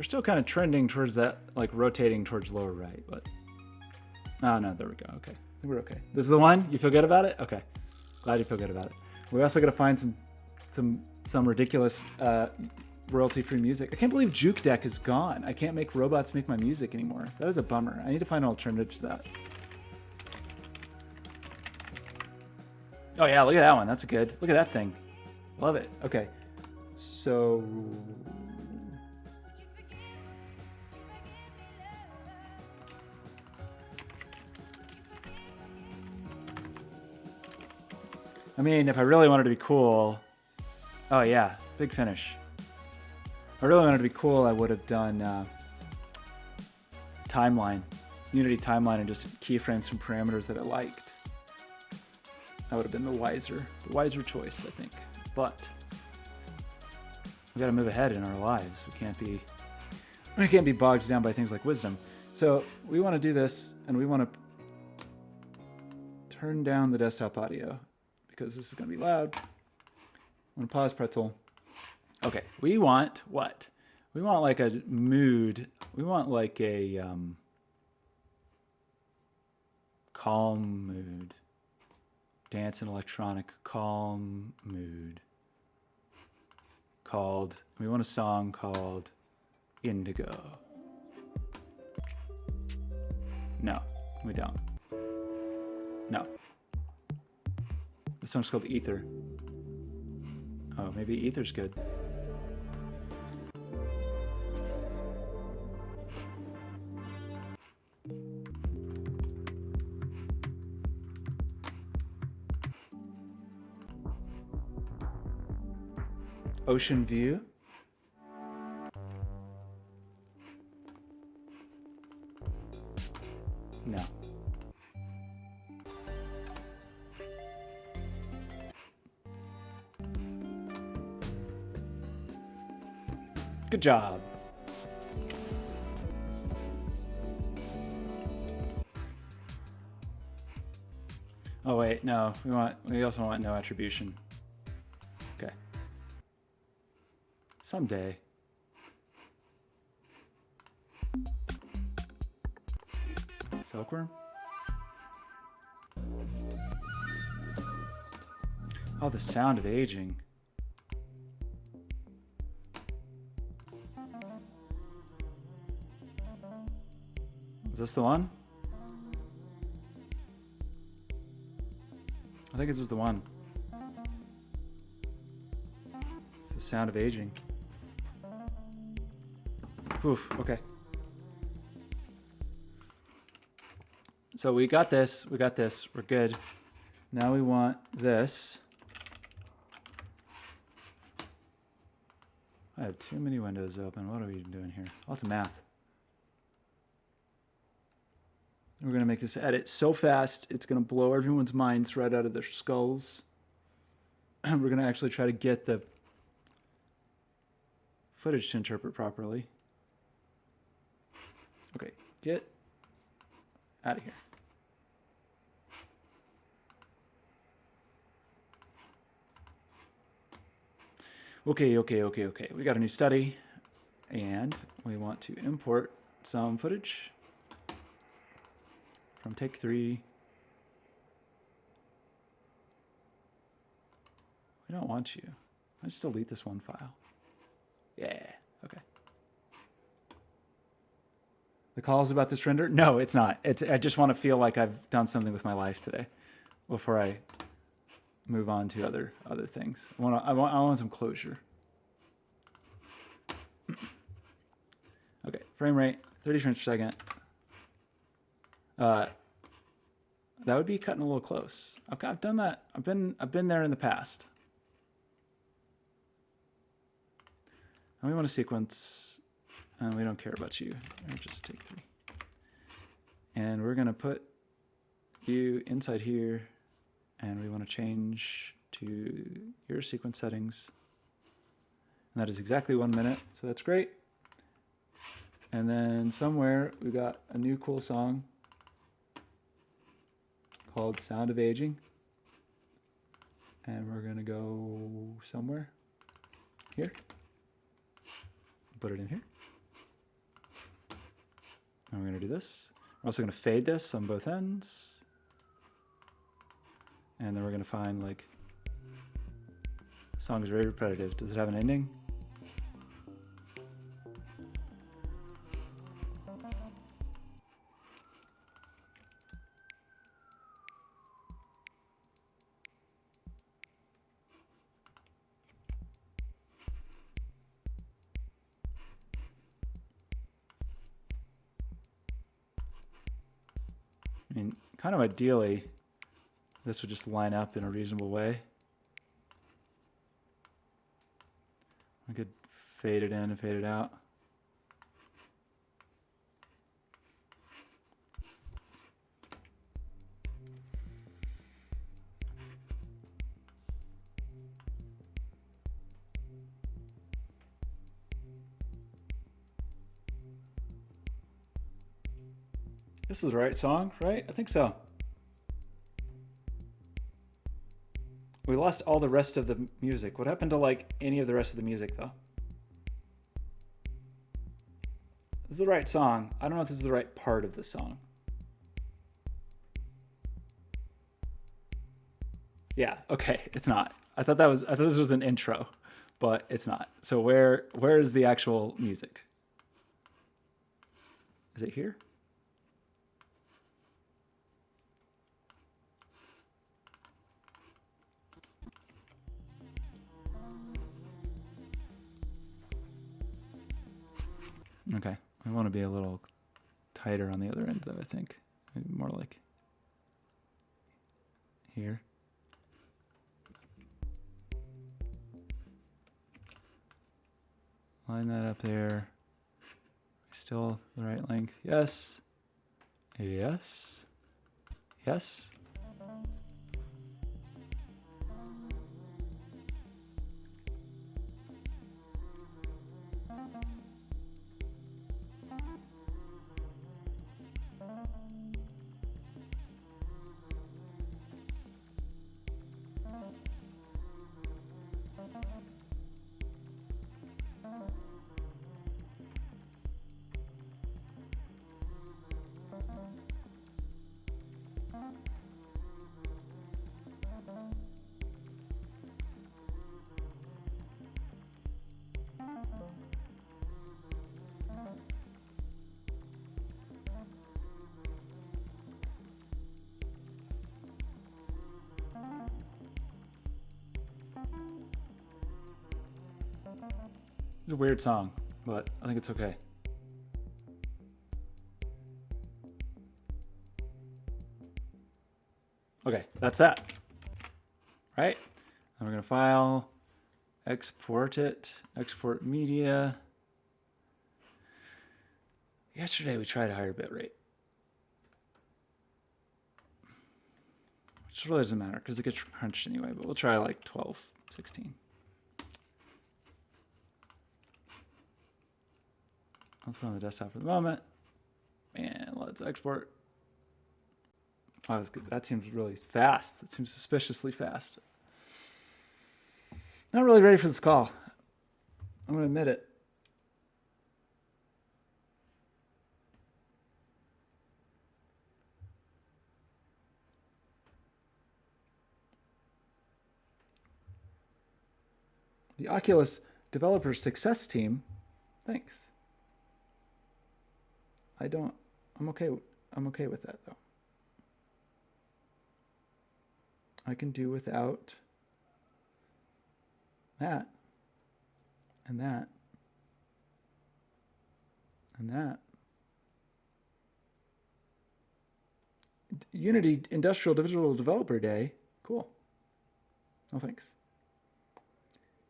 We're still kind of trending towards that, like rotating towards lower right, but oh no, there we go. Okay, I think we're okay. This is the one. You feel good about it? Okay, glad you feel good about it. We also got to find some ridiculous royalty-free music. I can't believe Juke Deck is gone. I can't make robots make my music anymore. That is a bummer. I need to find an alternative to that. Oh yeah, look at that one. That's good. Look at that thing. Love it. Okay, so. I mean, if I really wanted to be cool, oh yeah, big finish. If I really wanted to be cool, I would have done timeline, Unity timeline, and just keyframe some parameters that I liked. That would have been the wiser choice, I think. But we got to move ahead in our lives. We can't be bogged down by things like wisdom. So we want to do this, and we want to turn down the desktop audio because this is going to be loud. I'm going to pause Pretzel. Okay, we want what? We want like a mood. We want like a calm mood. Dance and electronic calm mood. We want a song called Indigo. No, we don't. No. The song's called Ether. Oh, maybe Ether's good. Ocean view. No. Good job. Oh wait, no. We also want no attribution. Okay. Someday. Silkworm? Oh, the sound of aging. Is this the one? I think this is the one. It's the sound of aging. Oof, okay. So we got this, we're good. Now we want this. I have too many windows open. What are we doing here? Lots of math. We're gonna make this edit so fast, it's gonna blow everyone's minds right out of their skulls. And we're gonna actually try to get the footage to interpret properly. Okay, get out of here. Okay. We got a new study, and we want to import some footage from take 3. We don't want you. Let's delete this one file. Yeah, okay. The call is about this render? No, it's not. I just want to feel like I've done something with my life today before I move on to other things. I want some closure. Okay, frame rate, 30 frames per second. That would be cutting a little close. I've done that. I've been there in the past. And we want to sequence, and we don't care about you. Or just take 3. And we're gonna put you inside here, and we want to change to your sequence settings. And that is exactly 1 minute, so that's great. And then somewhere we got a new cool song called Sound of Aging. And we're gonna go somewhere here. Put it in here. And we're going to do this. We're also going to fade this on both ends. And then we're going to find like, the song is very repetitive. Does it have an ending? I mean, kind of ideally, this would just line up in a reasonable way. I could fade it in and fade it out. This is the right song, right? I think so. We lost all the rest of the music. What happened to like any of the rest of the music though? This is the right song. I don't know if this is the right part of the song. Yeah, okay, it's not. I thought this was an intro, but it's not. So where is the actual music? Is it here? Okay, I want to be a little tighter on the other end though, I think. Maybe more like here. Line that up there. Still the right length. Yes. Yes. Yes. It's a weird song, but I think it's okay. Okay, that's that. Right? And we're going to file, export it, export media. Yesterday we tried a higher bit rate, which really doesn't matter because it gets crunched anyway, but we'll try like 12, 16. Let's put it on the desktop for the moment. And let's export. Oh, that's good. That seems really fast. That seems suspiciously fast. Not really ready for this call. I'm going to admit it. The Oculus Developer Success Team. Thanks. I'm okay with that though. I can do without that and that and that. Unity Industrial Digital Developer Day. Cool. No thanks.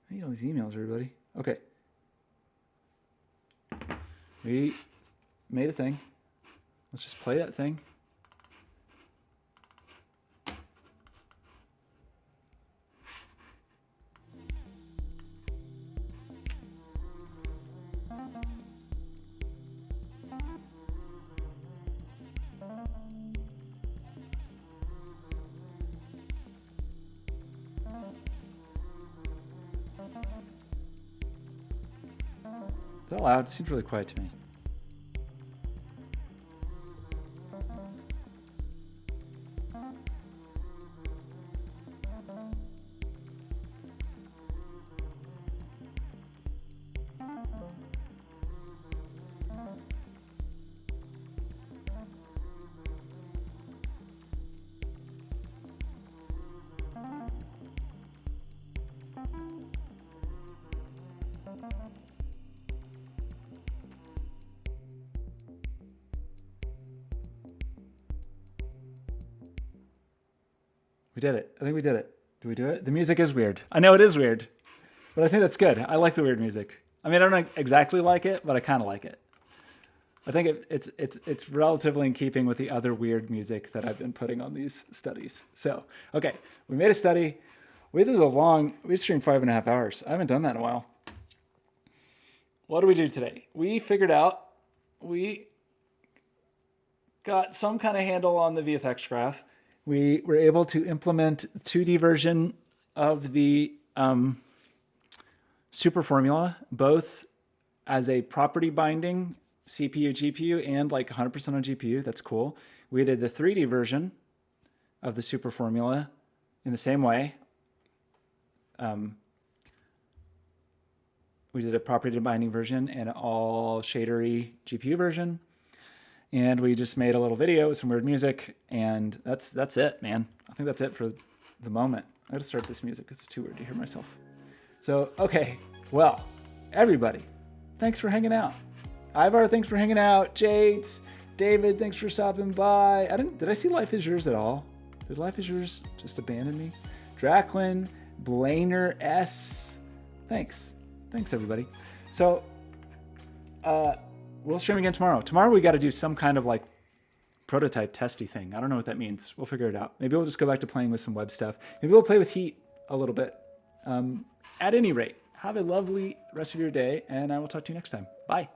I need all these emails, everybody. Okay. We made a thing. Let's just play that thing. Is that loud? It seems really quiet to me. We did it. I think we did it. Did we do it? The music is weird. I know it is weird, but I think that's good. I like the weird music. I mean, I don't exactly like it, but I kind of like it. I think it's relatively in keeping with the other weird music that I've been putting on these studies. So, okay, we made a study. We streamed 5.5 hours. I haven't done that in a while. What do we do today? We figured out, we got some kind of handle on the VFX graph. We were able to implement 2D version of the Superformula, both as a property binding CPU, GPU, and like 100% on GPU. That's cool. We did the 3D version of the Superformula in the same way. We did a property binding version and an all shadery GPU version. And we just made a little video with some weird music. And that's it, man. I think that's it for the moment. I gotta start this music because it's too weird to hear myself. So, okay. Well, everybody, thanks for hanging out. Ivar, thanks for hanging out. Jates, David, thanks for stopping by. Did I see Life is Yours at all? Did Life is Yours just abandon me? Draclin, Blainer S. Thanks, everybody. So, we'll stream again tomorrow. Tomorrow we got to do some kind of like prototype testy thing. I don't know what that means. We'll figure it out. Maybe we'll just go back to playing with some web stuff. Maybe we'll play with heat a little bit. At any rate, have a lovely rest of your day, and I will talk to you next time. Bye.